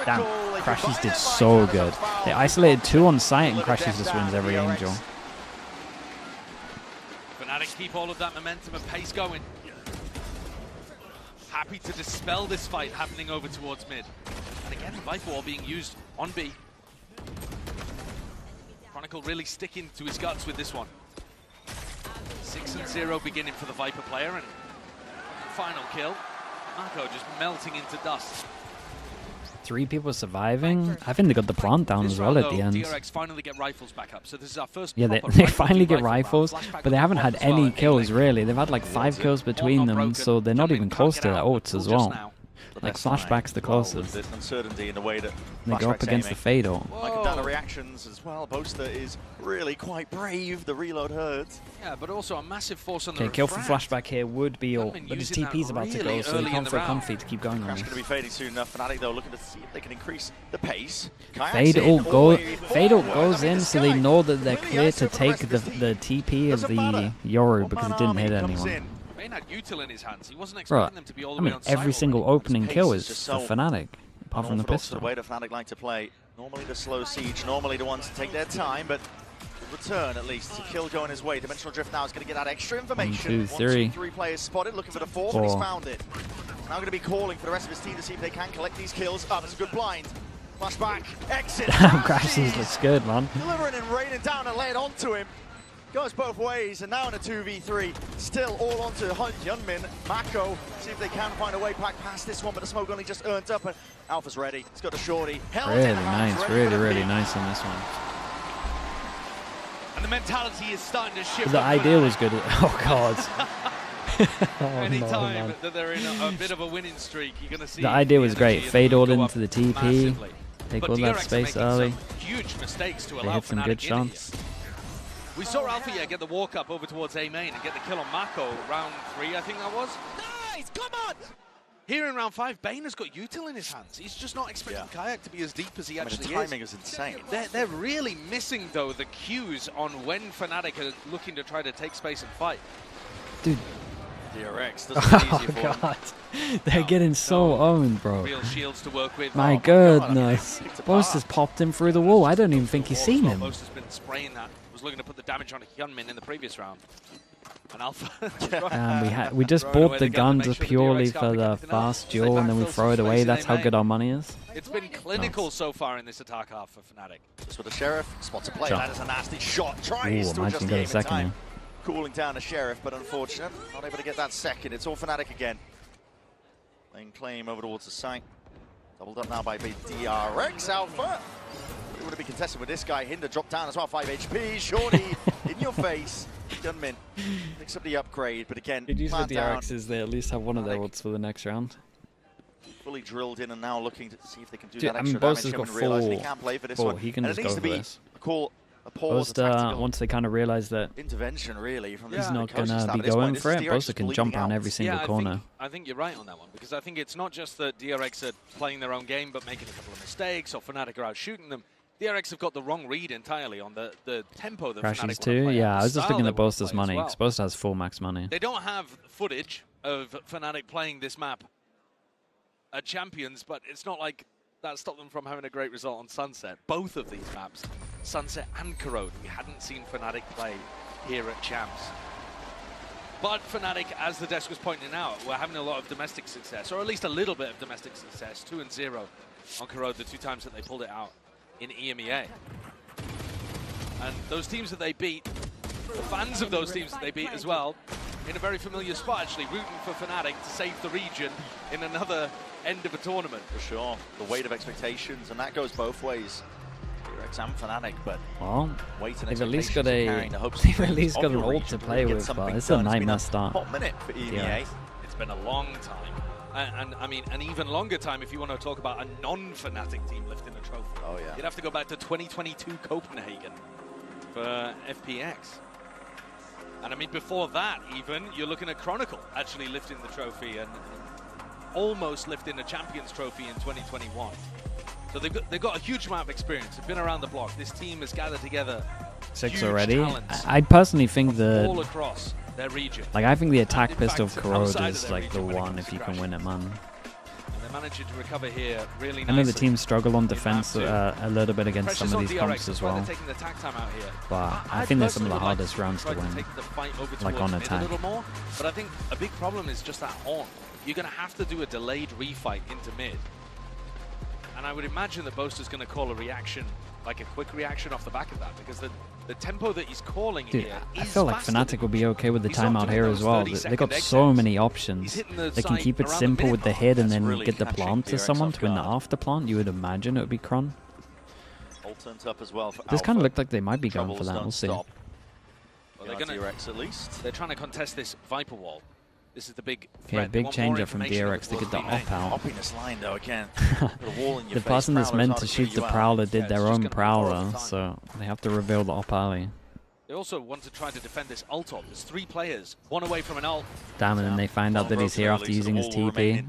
Damn, Crashies did so good. They isolated 2 on site, and Crashies just wins every angel. Fnatic keep all of that momentum and pace going. Happy to dispel this fight happening over towards mid. And again, the Viper wall being used on B. Chronicle really sticking to his guts with this one. 6-0 beginning for the Viper player, and final kill. Marco just melting into dust. 3 people surviving. I think they got the plant down as well at the end. DRX finally get rifles back up. So this is our first. Yeah, they finally get rifles, but they haven't had any kills really. They've had like 5 kills between them, so they're not even close to their ults as well. Like Flashback's the closest. Uncertainty in the way that they go up against the Fade ult. Like down the reactions as well. Bo5 is really quite brave. The reload hurts. Yeah, but also a massive force on the kill from Flashback here would be ult, but his TP's about to go, so he can't feel comfy to keep going on Crash this. going to be fading soon enough. Fnatic though looking to see if they can increase the pace. Fade ult goes in, so they know that they're clear to take the TP of the Yoru because it didn't hit anyone. Had util in his hands. He wasn't expecting them to be all the way on every single opening kill is for Fnatic, apart from the pistol. The way that Fnatic like to play. Normally the slow siege, normally the ones to take their time, but return at least. Kill going his way. Dimensional Drift now is going to get that extra information. 1, 2, 3. 3 players spotted, looking for the 4th, and he's found it. Now going to be calling for the rest of his team to see if they can collect these kills. Oh, that's a good blind. Flashback, exit. Crashies looks good, man. Delivering and raining down and laying onto him. Goes both ways, and now in a 2v3, still all onto Hyunmin. Mako, see if they can find a way back past this one, but the smoke only just earned up, and Alpha's ready. He's got the shorty. Really nice, really nice on this one. And the mentality is starting to shift. The idea was good. Oh, God. Anytime that they're in a bit of a winning streak, you're going to see... The idea was great. Fade all into the TP, take all that space early. Huge mistakes to they allow hit some good shots. We saw Alpha get the walk up over towards A main and get the kill on Mako round 3, I think that was. Nice, come on! Here in round 5, Bane has got util in his hands. He's just not expecting Kayak to be as deep as he actually is. The timing is insane. They're really missing, though, the cues on when Fnatic are looking to try to take space and fight. Dude. DRX doesn't it easy for God. They're getting so owned, bro. Real shields to work with. My goodness. Bo5 has popped him through the wall. I don't even think he's seen him. Bo5 has been spraying that. Was looking to put the damage on Hyunmin in the previous round. And Alpha. We just bought the guns purely for the fast duel, and then we throw it away. That's how good our money is. It's been clinical so far in this attack half for Fnatic. Just with the Sheriff, spot to play. Sure. That is a nasty shot. Tries to adjust the got a game in second time. here. Cooling down the Sheriff, but unfortunate. Not able to get that second. It's all Fnatic again. Laying claim over towards the site. Doubled up now by big DRX Alpha. It would have been contested with this guy. Hinder dropped down as well, 5 HP. Shorty in your face. Gunmin picks up the upgrade, but again, Good use the down. DRXs. They at least have one of their ults for the next round. Fully drilled in and now looking to see if they can do Dude, that I mean, extra damage. Bo's got Kevin realizing he full. can't play for this Oh, one. he can and just it needs go to for be this. a call, a pause, a Bosta, tactical once they kind of realize that intervention, really, from he's the not coaching going staff to be at this going point. for it, This is Bosta DRX can jump bleeding around out. every single corner. I think you're right on that one, because I think it's not just that DRX are playing their own game but making a couple of mistakes, or Fnatic are out shooting them. DRX have got the wrong read entirely on the tempo that Crashes Fnatic too. Yeah, I was just looking at Bosta's Bosta's money. Bosta has full max money. They don't have footage of Fnatic playing this map at Champions, but it's not like that stopped them from having a great result on Sunset. Both of these maps, Sunset and Corrode, we hadn't seen Fnatic play here at Champs. But Fnatic, as the desk was pointing out, were having a lot of domestic success, or at least a little bit of domestic success. 2-0 on Corrode the 2 times that they pulled it out in EMEA. And those teams that they beat, the fans of those teams that they beat as well, in a very familiar spot actually, rooting for Fnatic to save the region in another end of a tournament. For sure, the weight of expectations, and that goes both ways. DRX and Fnatic, but Well, weight and they've at least got expectations a of carrying the hopes they've and at least dreams got of an your ult to region to play really get with, something but it's done. a It's been nightmare start. hot minute for EMEA. Yeah. It's been a long time. And I mean, an even longer time if you want to talk about a non-Fnatic team lifting a trophy. Oh, yeah. You'd have to go back to 2022 Copenhagen for FPX. And I mean, before that even, you're looking at Chronicle actually lifting the trophy and almost lifting a Champions Trophy in 2021. So they've got a huge amount of experience. They've been around the block. This team has gathered together 6 huge already. talents I personally think all the across their region. like I think the attack And in pistol of fact, Corrode outside of is their like the region when it one comes if to you can crashes. win it, man. And they're managing to recover here really I nicely. know the team struggle on defense map a little bit against Pressures some of on these DRX, comps that's as why well, they're taking the tag time out here. but I think they're some of the personally would like hardest rounds to try win, take the fight over like on towards mid attack. a little more, but I think a big problem is just that horn. You're going to have to do a delayed refight into mid. And I would imagine that Boaster's going to call a reaction, like a quick reaction off the back of that, because the tempo that he's calling Dude, here I is feel like faster Fnatic will be okay with the He's not timeout doing here those as well. 30-second They got exits. so many He's options. hitting the They can site keep it around the simple with the mid-mark. hit and That's then really get the catching plant to DRX someone off to win the guard. after plant. You would imagine it would be Kron. All turned up as well for This kind of Alpha. looked like they might be going for Troubles that. don't We'll see. stop. Well, they're Yeah, gonna, DRX at least. They're trying to contest this Viper wall. This is the big Yeah, threat. They big want more changer from information DRX to before get the remake. op out. Hoppiness line though again. Put a wall in your The face. person that's Prowler's meant hard to to shoot clear the you out. Prowler did Yeah, their it's just own gonna be more all Prowler, the time. so they have to reveal the op early. They also want to try to defend this ult op. There's 3 players, 1 away from an ult. Damn, and then they find out that he's here after using his TP.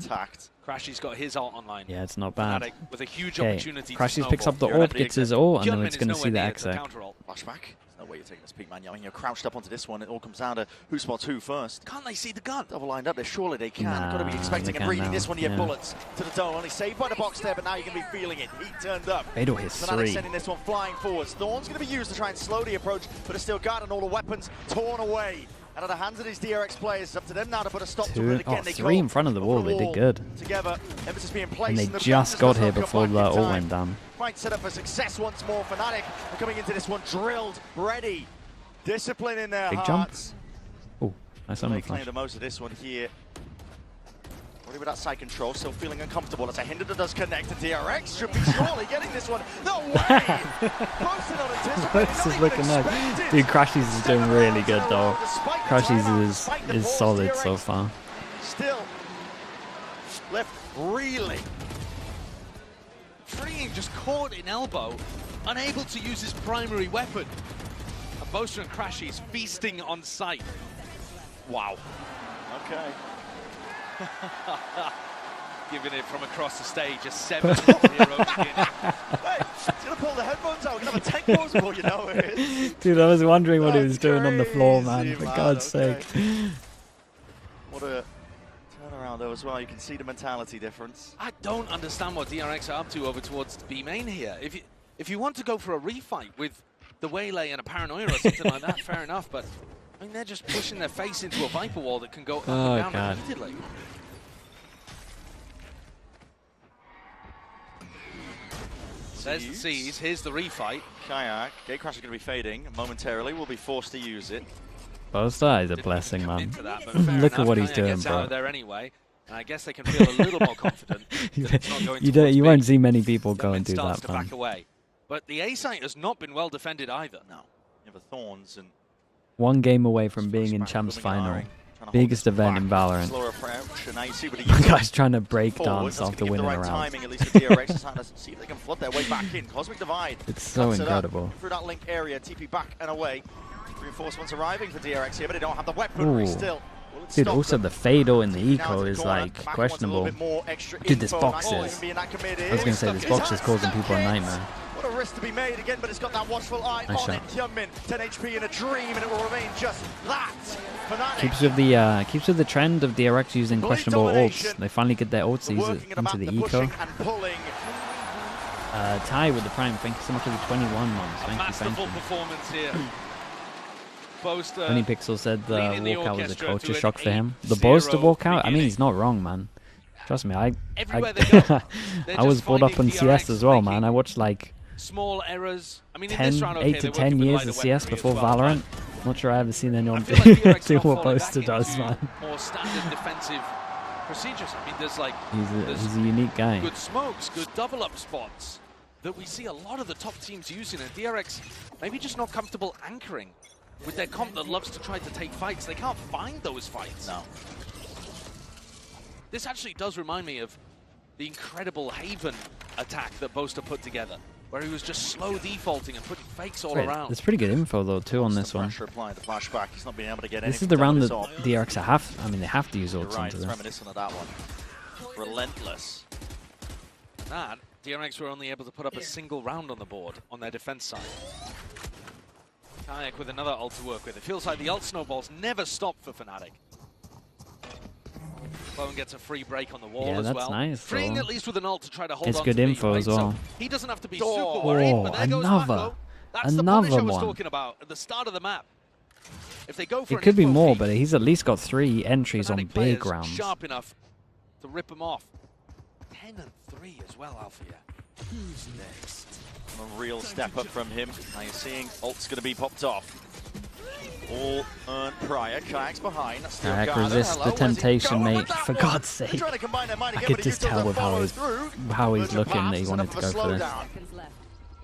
Crashy's got his ult online. Yeah, it's not bad. Fnatic with a huge Okay, opportunity to Crashy picks up the snowball. orb, gets his ult, and then Hyunmin it's is going to see the nowhere near the exec. counter ult. Flashback. There's no way you're taking this peak, man. I mean, you're crouched up onto this one. It all comes down to who spots who first. Can't they see the gun? Double lined up there. Surely they can. Nah, Got to be expecting they and breathing can this now, one. You have yeah. bullets to the dome. Only saved by the box there, but now you're going to be feeling it. Heat turned up. Beidou hits Fnatic 3. sending this one flying forwards. Thorn's going to be used to try and slow the approach, but it's still got and all the weapons torn away. Out of the hands of these DRX players, it's up to them now to put a stop to it again. They 3 in front of the wall. They did good. Together, emphasis being placed. And they the just defense got does here not come before back the in ult time. went down. Fight set up for success once more. Fnatic are coming into this one drilled, ready, discipline in their Big jump. hearts. Oh, nice They on the claim flash. the most of this one here. Already with that side control, still feeling uncomfortable. As a hinder that does connect to DRX. Should be surely getting this one. No way! Posted on anticipated, This not is even looking nice. expected. Dude, Crashies is doing really good though. Despite the Crashies timeout, despite the is pause, solid so DRX far. Still left reeling. Freeing just caught in elbow, unable to use his primary weapon. And Boaster and Crashy's feasting on sight. Wow. Okay. Giving it from across the stage, a 7-0 beginning. Hey, he's going to pull the headphones out. We're going to have a tank pose before you know it. Dude, I was wondering what he was That's doing on the floor, man. crazy, For man. God's Okay. sake. What a turnaround though as well. You can see the mentality difference. I don't understand what DRX are up to over towards B main here. If you want to go for a refight with the Waylay and a Paranoia or something like that, fair enough, but I mean, they're just pushing their face into a Viper wall that can go up Oh, and down God. repeatedly. There's the C's. Here's the refight. Kayak. Gatecrash is going to be fading momentarily. Will be forced to use it. Bosta is a blessing, man. Into that, but fair Look at enough. what he's Kayak doing, gets out bro. of there anyway. And I guess they can feel a little more confident. That it's not going towards You B. won't see many people go Then and do starts that, to man. back away. But the A site has not been well defended either. No. You have the Thorns and 1 game away from being in Champs Final. Biggest event in Valorant. slower approach, and now you see what he The uses guy's trying to break forward. dance That's after gonna give winning the a right round. timing, at least for DRX, is trying to see if they can flood their way back in. Cosmic Divide. It's so cuts it up incredible. through that link area, TP back and away. Reinforcements arriving for DRX here, but they don't have the weaponry Ooh. still. Will it Dude, stop also them? the Fado in the Now eco to the is corner. like Maki wants a questionable. little bit more extra Dude, this info. box Nice ball is. even being that committed. I was going to say, this box is causing people a nightmare. What a risk to be made again, but it's got that watchful eye Nice on shot. it. Hyunmin, 10 HP in a dream, and it will remain just that. Fnatic. Keeps with the trend of DRX using questionable ults. They finally get their ults into the eco. Ty with the prime. Thank you so much for the 21 months. Thank you, thank Masterful you. performance here. Bosta Only Pixel said the leading the walkout was a orchestra culture to an shock for him. The 8-0 Bosta walkout? I beginning. mean, he's not wrong, man. Trust me, Everywhere they go, they're I was just brought up on finding CS DRX as well, making man. I watched like small errors. I mean, in 10, this round, 8 to 10 years of CS before Valorant. Not sure I ever seen anyone do what Bosta does, man. More standard defensive procedures. I mean, there's like He's a unique guy. good smokes, good double up spots that we see a lot of the top teams using, and DRX maybe just not comfortable anchoring with their comp that loves to try to take fights. They can't find those fights. No. This actually does remind me of the incredible Haven attack that Bosta put together, where he was just slow defaulting and putting fakes all around. There's pretty good info though too on this one. Pressure applied, the flashback. He's not being able to get This is anything the done round with that this op. DRX they have to use You're ults right, into it's this. reminiscent of that one. Relentless. That, DRX were only able to put up a single round on the board on their defense side. Kayak with another ult to work with. It feels like the ult snowballs never stop for Fnatic. Bowen gets a free break on the wall Yeah, as that's well. nice, Freeing though. at least with an ult to try to hold It's on good to B, info right? as well. So he doesn't have to be super worried, Oh, but there goes another. Mako. That's the punish I Another was one. talking about at the start of the map. If they go for It an could be info more, peek, but he's at least got 3 entries on Fnatic big players rounds. sharp enough to rip him off. 10 and 3 as well, Althea. Who's next? A real step up from him. Now you're seeing ult's going to be popped off. All earned prior. Kayak's behind. That's still Kayak Garner. resist Hello, the where's he temptation, going mate. with that For one? God's They're sake. trying to combine their might I again, could but just Utils tell don't with follow through. how he's Virgin looking that he Pass, wanted enough to of a go for this. slowdown.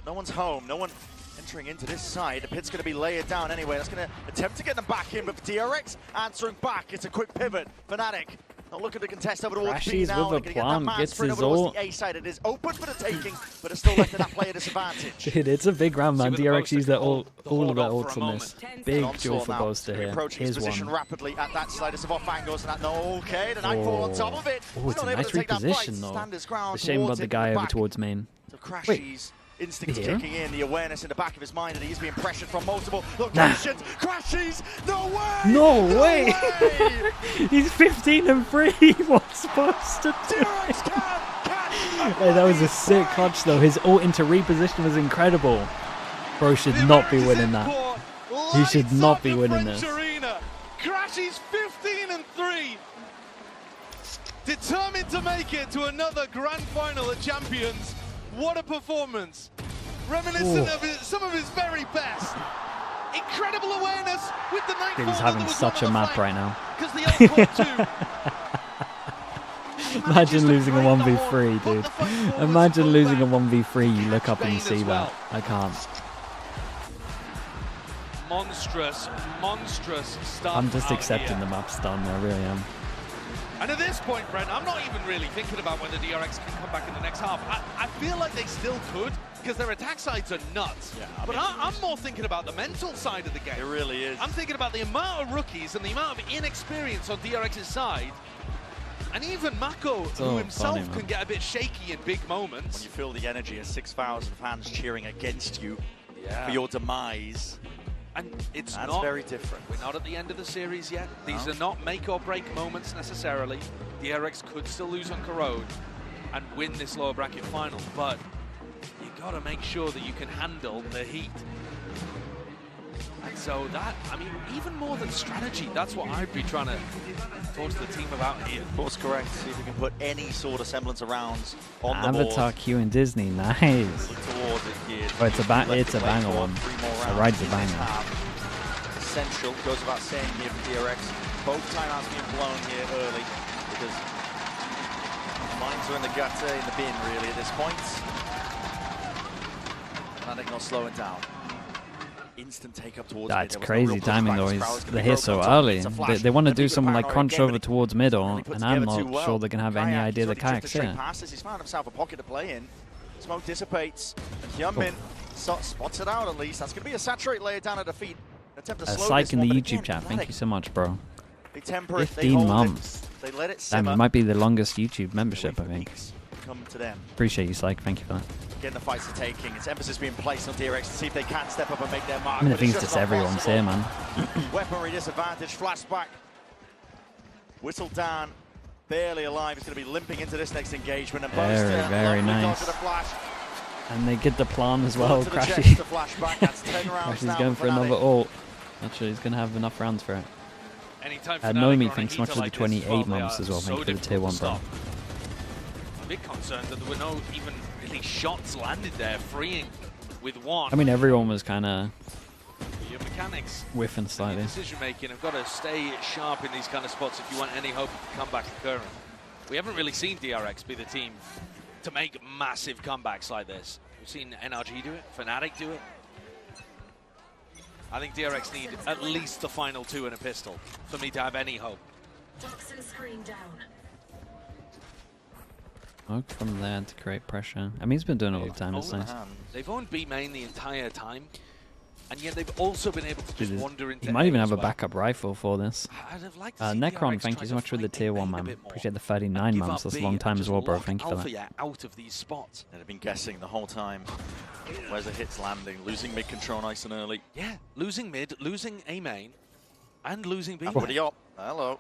No one's home. No one entering into this side. The pit's going to be layered down anyway. That's going to attempt to get them back in, but for DRX answering back, it's a quick pivot. Fnatic not looking to contest over towards B Crashies now. with They're a gonna get that plum, man gets spread his over towards ult. the A side. It is open for the taking, but it's still left to that player disadvantage. Dude, it's a big round, man. See DRX whether Bosta used their can all hold of their off ults for a on this. moment. Big Onslaught duel for now, Bosta here. approaching his Here's position one. rapidly at that side. It's off angles and that. No, okay, the Nightfall on top of it. Oh, He's it's a not able nice to take that fight. reposition, though. Stand his ground It's a shame about towards the it, guy over back. towards main. So Wait. Crashy's instincts Here? kicking in, the awareness in the back of his mind, and he's being pressured from multiple Nah. locations. Crashies, no way! No way! He's 15 and 3. What's supposed to do? Hey, that was a sick clutch, though. His ult into reposition was incredible. Bro should not be winning that. He should not be winning this. Crashies 15 and 3. Determined to make it to another grand final at Champions. What a performance. Reminiscent Ooh. of some of his very best. Incredible awareness with the night. Dude, he's having such a map right now. Because the ult caught too. Imagine losing a 1v3, dude. Imagine losing a 1v3, you look up and you see that. I can't. Monstrous stuff. I'm just out accepting here. the map's done, I really am. And at this point, Brent, I'm not even really thinking about whether DRX can come back in the next half. I feel like they still could, because their attack sides are nuts. Yeah, but I'm more thinking about the mental side of the game. It really is. I'm thinking about the amount of rookies and the amount of inexperience on DRX's side. And even Mako, So who himself funny, man. can get a bit shaky in big moments. When you feel the energy of 6,000 fans cheering against you Yeah. for your demise. And it's That's not very different. We're not at the end of the series yet. These No. are not make or break moments necessarily. DRX could still lose on Corrode and win this lower bracket final, but you got to make sure that you can handle the heat. And So that, I mean, even more than strategy, that's what I'd be trying to talk to the team about here. Of course, correct. See if we can put any sort of semblance of rounds on Avatar the board. Q in Disney, nice. Look towards it here. Oh, it's a banger one. The ride's a banger. Essential, goes without saying here for DRX. Both timeouts being blown here early because minds are in the gutter, in the bin really at this point. Fnatic not slowing down. Instant take up towards That's mid. crazy timing though. They're here so early. They want to do something like crunch over towards middle, and I'm not sure they're going to have any idea the Kayak's here. He's found himself a pocket to play in. Smoke dissipates, and Hyunmin spots it out at least. That's going to be a saturate layer down at the feet. Attempt to slow Psych in the this YouTube chat. Thank you so much, bro. They temper it, 15 months. they let it Damn, simmer. it might be the longest YouTube membership, I think. Come to them. Appreciate you, Psych. Thank you for that. Again, the fights are taking. It's emphasis being placed on DRX to see if they can step up and make their mark. I mean, I think it's just everyone's here, man. Weaponry disadvantage, flashback. Whistled down, barely alive. He's going to be limping into this next engagement. And Very nice. And they get the plan as well, Crashy. Crashy's going for another ult. Not sure he's going to have enough rounds for it. Nomi thanks so much for the 28 months as well. Thank you for the tier 1, bro. Big concern that there were no even really shots landed there, freeing with one. I mean, everyone was kind of your mechanics whiffing slightly. Decision making have got to stay sharp in these kind of spots if you want any hope of comeback occurring. We haven't really seen DRX be the team to make massive comebacks like this. We've seen NRG do it, Fnatic do it. I think DRX need at least the final 2 and a pistol for me to have any hope. Smoke from there to create pressure. I mean, he's been doing it all the time. It's nice. They've owned B main the entire time, and yet they've also been able to just wander into. He might even have a backup rifle for this. I'd have liked to see Necron, thank you so much for the tier 1, man. Appreciate the 39 months. That's a long time as well, bro. Thank you for that. Out of these spots. They've been guessing the whole time. Where's the hits landing? Losing mid control nice and early. Yeah, losing mid, losing A main, and losing B. Everybody up. Hello.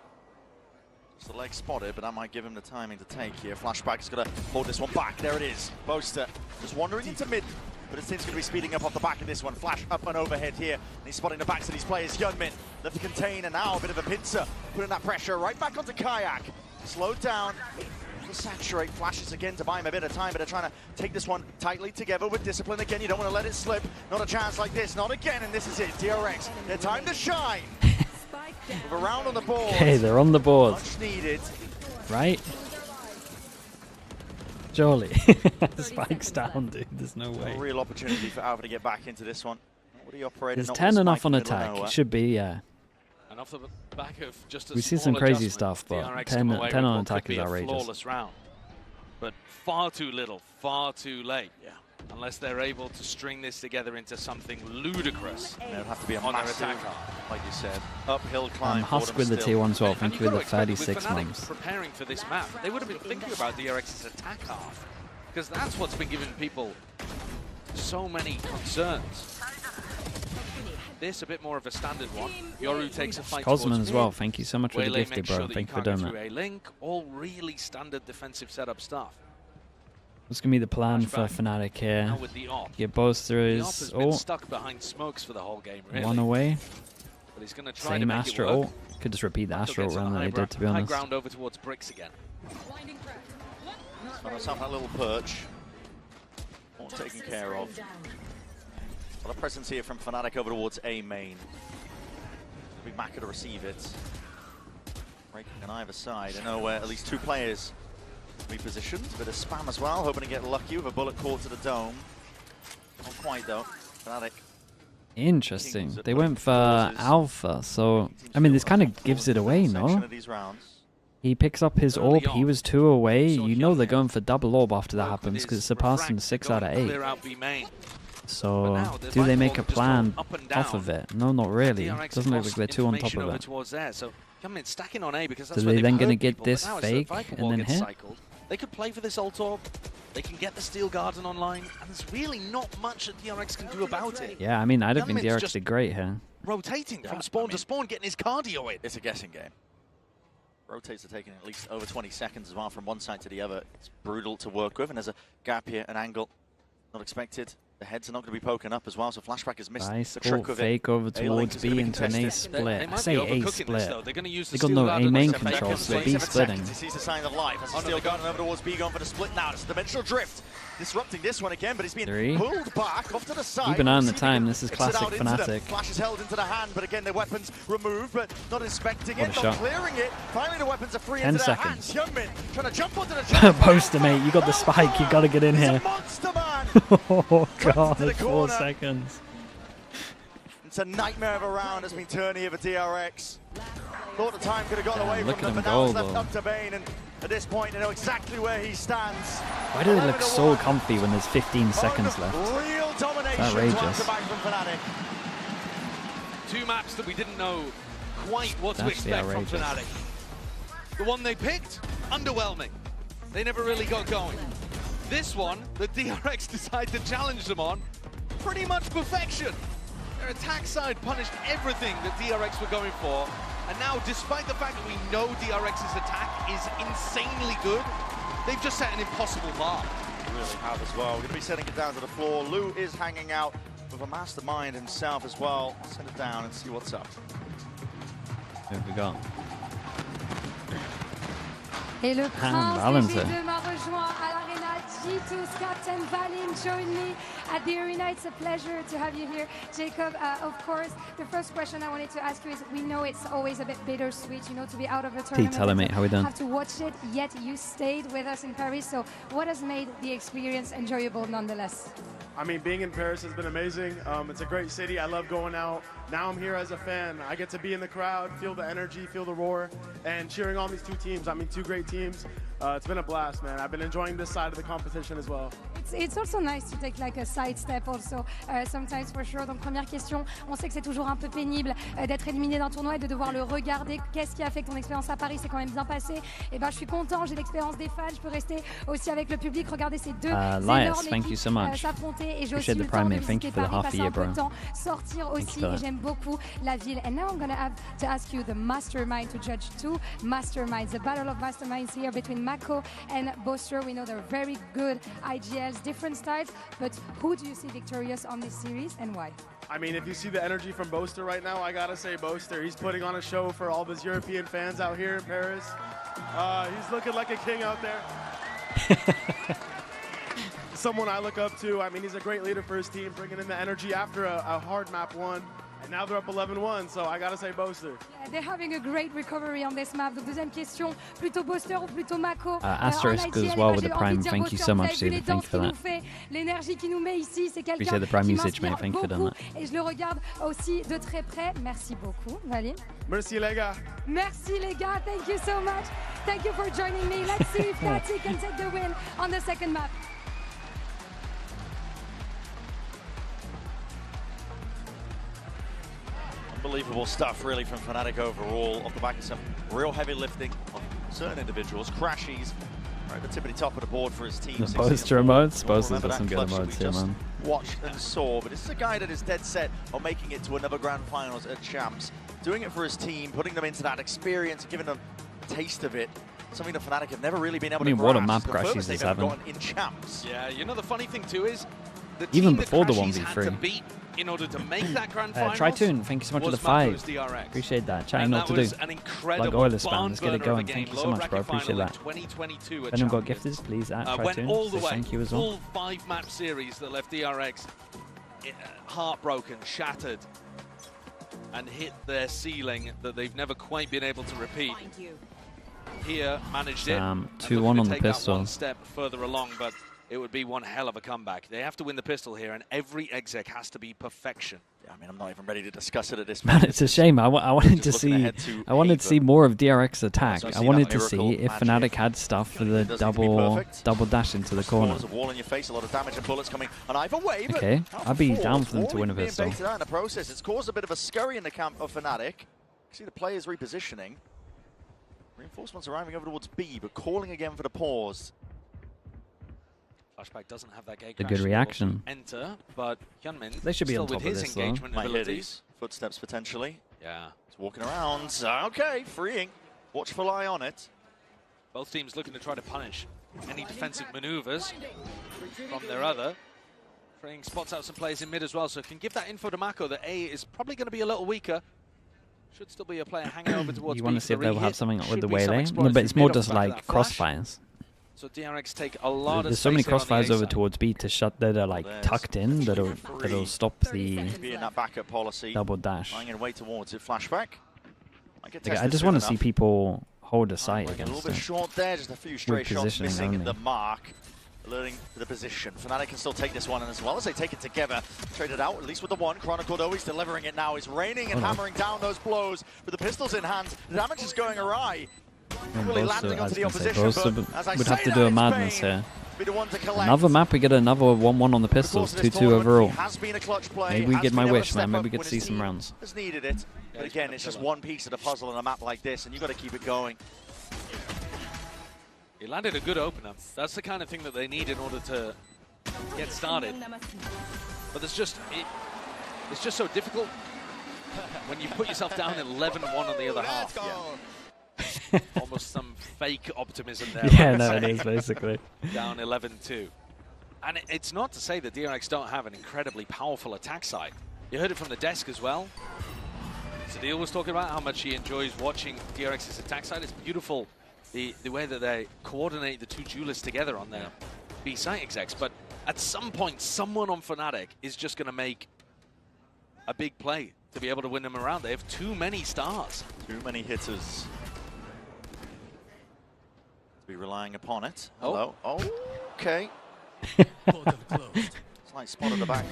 Just the leg spotted, but that might give him the timing to take here. Flashback is going to hold this one back. There it is. Boaster just wandering into mid, but it seems going to be speeding up off the back of this one. Flash up and overhead here. And he's spotting the backs of these players. Hyunmin left to contain, and now a bit of a pincer. Putting that pressure right back onto Kayak. Slowed down. Saturate flashes again to buy him a bit of time, but they're trying to take this one tightly together with discipline again. You don't want to let it slip. Not a chance like this, not again, and this is it. DRX, their time to shine. With a round on the board. Okay, they're on the board. Much needed. Right? Surely. Spike's down, dude. There's no way. A real opportunity for Alpha to get back into this one. What are you operating? There's 10 enough on attack. It should be, yeah. And off the back of just a We've seen some crazy stuff, but 10 on attack is outrageous. Flawless round, but far too little, far too late. Yeah. Unless they're able to string this together into something ludicrous. There'll have to be a on their massive, attack arc. like you said, uphill climb. Husk with the tier 1 as well. Thank you for the 36 months. Preparing for this map, they would have been thinking about DRX's attack half, because that's what's been giving people so many concerns. This a bit more of a standard one. Yoru takes a fight Cosman as well. Thank you so much for the gifted, bro. Thank you for doing that. A link, all really standard defensive setup stuff. What's gonna be the plan for Fnatic here? Get both through his ult. Stuck behind smokes for the whole game, really. One away. But he's gonna try to Same make Astra it work. ult. Could just repeat the Astra ult run that he did, to be High honest. ground over towards bricks again. Found himself that little perch. All taken care of. Well, a presence here from Fnatic over towards A main. It'll be Maka to receive it. Breaking on either side. I know at least 2 players repositioned. Bit of spam as well, hoping to get lucky with a bullet caught to the dome. Not quite though. Fnatic. Interesting. They went for Alpha, so I mean this kind of gives it away, no? He picks up his orb, he was 2 away. You know they're going for double orb after that happens because it surpassed him 6 out of 8. So, do they make a plan off of it? No, not really. It doesn't look like they're 2 on top of it. So, stacking on A because So they then going to get this fake and then hit? They could play for this ult orb. They can get the Steel Garden online, and there's really not much that DRX can do about it. Yeah, I mean, I don't think DRX did great here. Rotating from spawn to spawn, getting his cardio in. It's a guessing game. Rotates are taking at least over 20 seconds as well from one side to the other. It's brutal to work with, and there's a gap here, an angle not expected. The heads are not going to be poking up as well, so Flashback has missed Nice. the trick of it. Fake over towards B into an A split. I say A split. They got no A main control, so B splitting. He sees the sign of life. As still going over towards B, going for the split now. It's a dimensional drift. Disrupting this one again, but he's being pulled back off to the side. Keep an eye on the time. This is classic Fnatic. Flash is held into the hand, but again, the weapons removed, but not inspecting it, not clearing it. Finally, the weapons are free into their hands. Hyunmin trying to jump onto the Poster, mate. You got the spike. You got to get in here. Monster man. Oh, God. 4 seconds. It's a nightmare of a round has been turned here for DRX. Thought the time could have got away look from them, at but him now it's go, left though. up to Bane, and at this point, they know exactly where he stands. Why do they look so comfy when there's 15 seconds left? Real domination. It's outrageous. Back from Fnatic. 2 maps that we didn't know quite what to That's expect from outrageous. Fnatic. The one they picked, underwhelming. They never really got going. This one, that DRX decided to challenge them on, pretty much perfection. Their attack side punished everything that DRX were going for. And now, despite the fact that we know DRX's attack is insanely good, they've just set an impossible bar. They really have as well. We're going to be sending it down to the floor. Lou is hanging out with a mastermind himself as well. I'll send it down and see what's up. Who have we got? Et le prince des G2 m'a rejoint à l'arena. G2's captain Valin joined me at the arena. It's a pleasure to have you here, Jacob. Of course, the first question I wanted to ask you is: we know it's always a bit bittersweet, you know, to be out of a tournament. Tell him, mate, how we done? Have to watch it. Yet you stayed with us in Paris. So, what has made the experience enjoyable, nonetheless? I mean, being in Paris has been amazing. It's a great city. I love going out. Now I'm here as a fan. I get to be in the crowd, feel the energy, feel the roar, and cheering on these 2 teams. I mean, 2 great teams. It's been a blast, man. I've been enjoying this side of the competition as well. It's also nice to take like a side step also, sometimes for sure. Donc première question, on sait que c'est toujours un peu pénible d'être éliminé d'un tournoi et de devoir le regarder. Qu'est-ce qui a fait que ton expérience à Paris s'est quand même bien passée? Et ben je suis content, j'ai l'expérience des fans, je peux rester aussi avec le public, regarder ces 2 énormes équipes s'affronter et j'ai aussi eu le temps de visiter Paris, passer un peu de temps, sortir aussi et j'aime beaucoup la ville. And now I'm gonna have to ask you the mastermind to judge 2 masterminds, the battle of masterminds here between Mako and Boaster. We know they're very good IGLs, different styles, but who do you see victorious on this series and why? I mean, if you see the energy from Boaster right now, I gotta say Boaster. He's putting on a show for all those European fans out here in Paris. He's looking like a king out there. Someone I look up to. I mean, he's a great leader for his team, bringing in the energy after a hard map 1. And now they're up 11-1, so I gotta say Boaster. Yeah, they're having a great recovery on this map. Donc deuxième question, plutôt Boaster ou plutôt Mako? Asterisk as well with the Prime. Thank you so much, David. Thank you for that. L'énergie qu'il nous met ici, c'est quelqu'un Appreciate the Prime usage, mate. Thank you for doing that. Et je le regarde aussi de très près. Merci beaucoup, Valine. Merci les gars. Merci les gars. Thank you so much. Thank you for joining me. Let's see if Natty can take the win on the second map. Unbelievable stuff, really, from Fnatic overall, off the back of some real heavy lifting of certain individuals. Crashies, right at the tippity top of the board for his team. The Boaster emotes. Boaster's got some good emotes here, man. Watched and saw, but this is a guy that is dead set on making it to another Grand Finals at Champs. Doing it for his team, putting them into that experience, giving them a taste of it. Something that Fnatic have never really been able to grasp. What a map The Crashies furthest is they've ever having. gotten in Champs. Yeah, you know the funny thing too is the Even team before the that Crashies 1v3. had to beat in order to make that grand final. Tritune, thank you so much for the 5. Appreciate that. Chatting not to do. Like Oilers spam. Let's get it going. Thank you so much, bro. Appreciate that. If anyone got gifted, please at Tritune. Went all the way. Thank you as well. Full 5-map series that left DRX heartbroken, shattered, and hit their ceiling that they've never quite been able to repeat. Here, managed it. 2-1 on the pistol. One step further along, but it would be one hell of a comeback. They have to win the pistol here, and every exec has to be perfection. Yeah, I mean, I'm not even ready to discuss it at this Man, moment. it's a shame. I wanted to see more of DRX attack. I wanted to see if Fnatic had stuff for the double dash into the corner. A wall in your face, a lot of damage and bullets coming on either way. But Okay, I'd be down for them to win a pistol. In the process, it's caused a bit of a scurry in the camp of Fnatic. See the players repositioning. Reinforcements arriving over towards B, but calling again for the pause. Flashback doesn't have that gate A good reaction. Enter, but Hyunmin They should be still on top with of his this, though. engagement Might hear abilities. these footsteps potentially. Yeah. He's walking around. Okay, freeing. Watchful eye on it. Both teams looking to try to punish any defensive maneuvers from their other. Fraying spots out some players in mid as well, so can give that info to Mako that A is probably going to be a little weaker. Should still be a player hanging over towards You B. want to see if they'll have something with the Waylay? No, No, but it's more just like crossfires. So DRX take a lot There's of so many space here on crossfires the A over side. towards B to shut that are like tucked in that'll stop the Being that backup policy. double dash. Lying in wait towards it. Flashback. Like, I just want to see people hold a sight A little against bit it. short there, just a few stray shots positioning missing only. the mark. Alerting to the position. Fnatic can still take this one, and as well as they take it together, trade it out, at least with the one. Chronicle, though, he's delivering it now. He's raining and hammering down those blows with the pistols in hand. The damage is going awry. Really landing onto the opposition, but as I would say have to that, do a it's madness Bane. here. Be the one to collect. Another map, we get another 1-1 on the pistols, 2-2 overall. Has been a clutch play, Maybe we has get my been able to wish, step man. Maybe up we get when to see his some team rounds. has needed it. But again, it's just one piece of the puzzle on a map like this, and you've got to keep it going. He landed a good opener. That's the kind of thing that they need in order to get started. But it's just so difficult when you put yourself down 11-1 on the other half. Almost some fake optimism there. Yeah, no, it is basically. Down 11-2. And it's not to say that DRX don't have an incredibly powerful attack side. You heard it from the desk as well. Sadil was talking about how much he enjoys watching DRX's attack side. It's beautiful, the way that they coordinate the two duelists together on their B site execs. But at some point, someone on Fnatic is just going to make a big play to be able to win them around. They have too many stars. Too many hitters. Be relying upon it. Oh. Hello. Okay. Slight spot on the back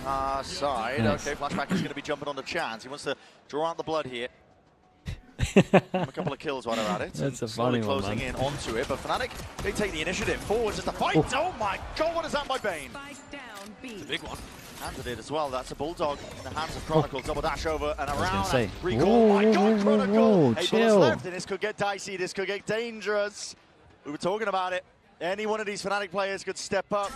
side. Nice. Okay, Flashback is going to be jumping on the chance. He wants to draw out the blood here. A couple of kills while they're at it. That's a Slowly funny one, closing man. in onto it, but Fnatic, they take the initiative. Forward just a fight. Oh my god, what is that by Bane? It's a big one. Handed it as well. That's a Bulldog in the hands of Chronicle. Double dash over and around. gonna say. Recall. Whoa, My god, whoa, Chronicle. whoa, 8 bullets chill. left, and this could get dicey. This could get dangerous. We were talking about it. Any one of these Fnatic players could step up,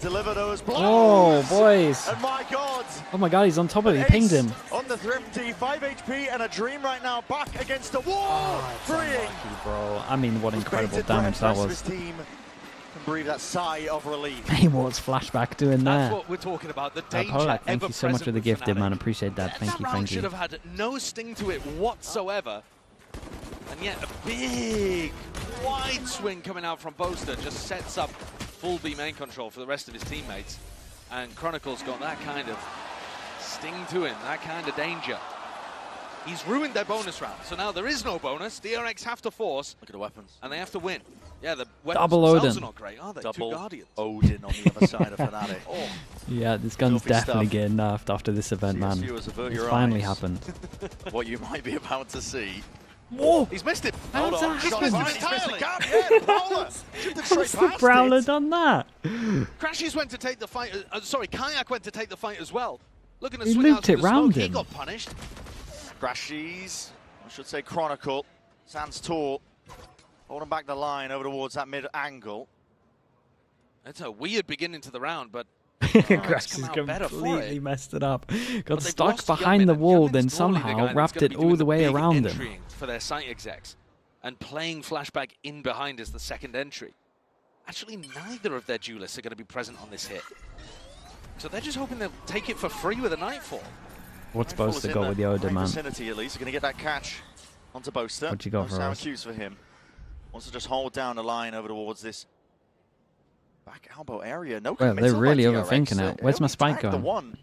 deliver those blows. Oh, boys. And my god. Oh my god, he's on top of it. He pinged him. On the Thrifty, 5 HP and a Dream right now, back against the wall. Freeing. Unlucky, bro. I mean, what incredible Bated damage breath, that rest of was. his team can breathe that sigh of relief. Hey, what's Flashback doing That's there? what we're talking about. The danger Polak, thank ever you so much for the present gifted, with man. Fnatic. Appreciate that. Thank That you, round thank should you. have had no sting to it whatsoever. And yet a big wide swing coming out from Boaster just sets up full B main control for the rest of his teammates. And Chronicle's got that kind of sting to him, that kind of danger. He's ruined their bonus round, so now there is no bonus. DRX have to force. Look at the weapons. And they have to win. Yeah, the weapons Double themselves Odin. are not great, are they? Double Two Guardians. Odin on the other side of Fnatic. Oh. Yeah, this gun's Filthy definitely stuff. getting nerfed after this event, man. CSU, avert It's your finally eyes. happened. What you might be about to see. Whoa! He's missed it. How's Hold on. that Shot happen? is missed the gap. Yeah, Prowler. Shifted straight How's the past Prowler it. done that? Crashies went to take the fight. Sorry, Kayak went to take the fight as well. Looking to He swing out looped through it the round smoke. He him. got punished. Crashies, I should say Chronicle, stands tall, holding back the line over towards that mid angle. It's a weird beginning to the round, but Crash come has out better for completely it. messed it up. But Got they've stuck lost behind Youngmin, the and wall, Youngmin's then normally the guy somehow that's wrapped gonna it be all doing the way big around him. entrying for their site execs and playing Flashback in behind as the second entry. Actually, neither of their duelists are going to be present on this hit. So they're just hoping they'll take it for free with a Nightfall. What's supposed to go with the Odin, man? Vicinity at least, are going to get that catch onto Boaster. What you got No for sour us? cues for him. Wants to just hold down the line over towards this back elbow area. No Well, committal they're really by DRX. overthinking it. Where's my only spike tagged the going? one.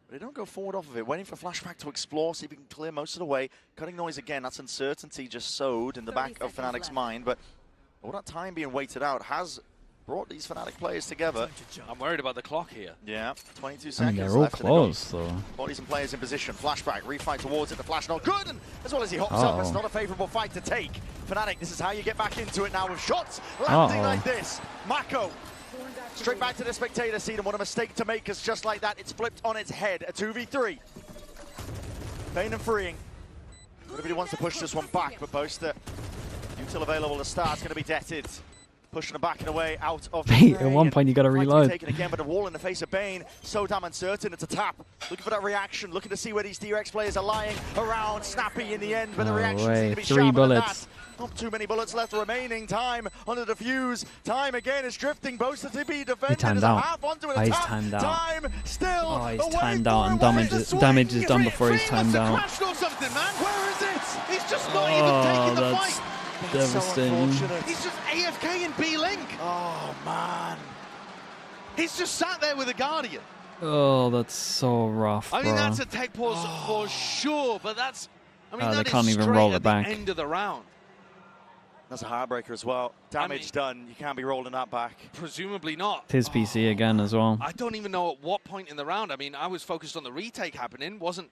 But they don't go forward off of it. Waiting for Flashback to explore, see if he can clear most of the way. Cutting noise again. That's uncertainty just sowed in the back of Fnatic's mind. But all that time being waited out has brought these Fnatic players together. I'm worried about the clock here. Yeah, 22 I seconds mean, they're all left. and they've close, got so. Bodies and players in position. Flashback, refight towards it. The flash not good. And as well as he hops up, it's not a favourable fight to take. Fnatic, this is how you get back into it now with shots landing like this. Mako. Straight back to the spectator seat, and what a mistake to make, because just like that, it's flipped on its head. A 2v3. Bane and freeing. Everybody wants to push this one back, but Boaster, util available to start, is going to be deaded. Pushing them back and away out of the Hey, at fray, one and point you got to fight reload. taken again, but a wall in the face of Bane. So damn uncertain, it's a tap. Looking for that reaction, looking to see where these DRX players are lying around. Snappy in the end, but the No reaction way. seems to be 3 sharper than bullets. that. Not too many bullets left remaining. Time on the defuse. Time again is drifting. Bo5 to be defended. He timed out. Half onto an Oh, he's attack. timed out. Time still. Oh, he's timed out, and damage is done before he's timed out. Crashed or something, man. Where is it? He's just not Oh, even taking the that's fight. devastating. He's just AFK in B-Link. Oh, man. He's just sat there with a Guardian. Oh, that's so rough, I bro. mean, that's a tech pause for sure, but that's... I mean, Oh, they that can't is even straight roll it at back. the end of the round. That's a heartbreaker as well. Damage done. You can't be rolling that back. Presumably not. His PC again as well. I don't even know at what point in the round. I mean, I was focused on the retake happening, wasn't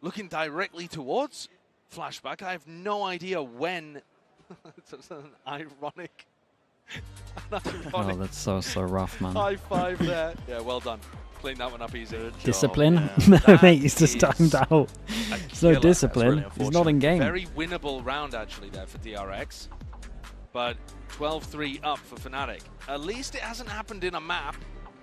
looking directly towards Flashback. I have no idea when. It's an ironic. Oh, that's so rough, man. High five there. Yeah, well done. Clean that one up easy. Discipline? Mate, he's just timed out. So discipline. He's not in game. Very winnable round actually there for DRX. But 12-3 up for Fnatic. At least it hasn't happened in a map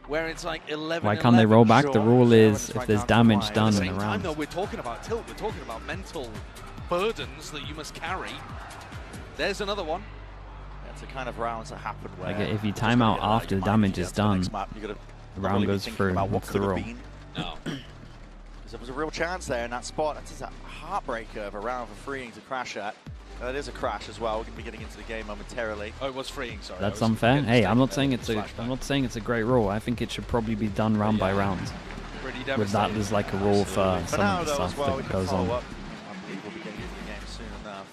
where it's like 11. Why can't they roll back? The rule is if there's damage done in the Time round. though, we're talking about tilt. We're talking about mental burdens that you must carry. There's another one. It's the kind of rounds that happen where Like if you time out after the damage is done, the round goes through. What's the rule? No. There was a real chance there in that spot. That's a heartbreaker of a round for freeing to crash at. It is a crash as well. We're going to be getting into the game momentarily. Oh, it was freeing. Sorry. That's unfair. Hey, I'm not saying it's a great rule. I think it should probably be done round by round. With that as like a rule for some of the stuff that goes on. I believe we'll be getting into the game soon enough.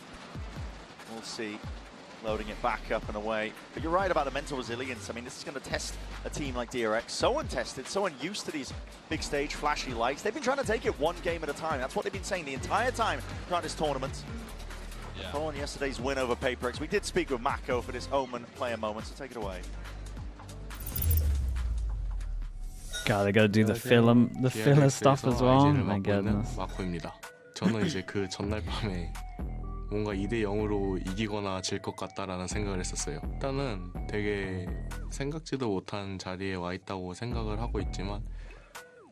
We'll see. Loading it back up and away. But you're right about the mental resilience. I mean, this is going to test a team like DRX. So untested, so unused to these big stage, flashy lights. They've been trying to take it one game at a time. That's what they've been saying the entire time throughout this tournament. Yeah. Following yesterday's win over PaperX, we did speak with Mako for this Omen player moment, so take it away. God, they gotta do the filler stuff as well. My goodness. 마코입니다. 저는 이제 그 전날 밤에 뭔가 2대0으로 이기거나 질 것 같다라는 생각을 했었어요. 일단은 되게 생각지도 못한 자리에 와 있다고 생각을 하고 있지만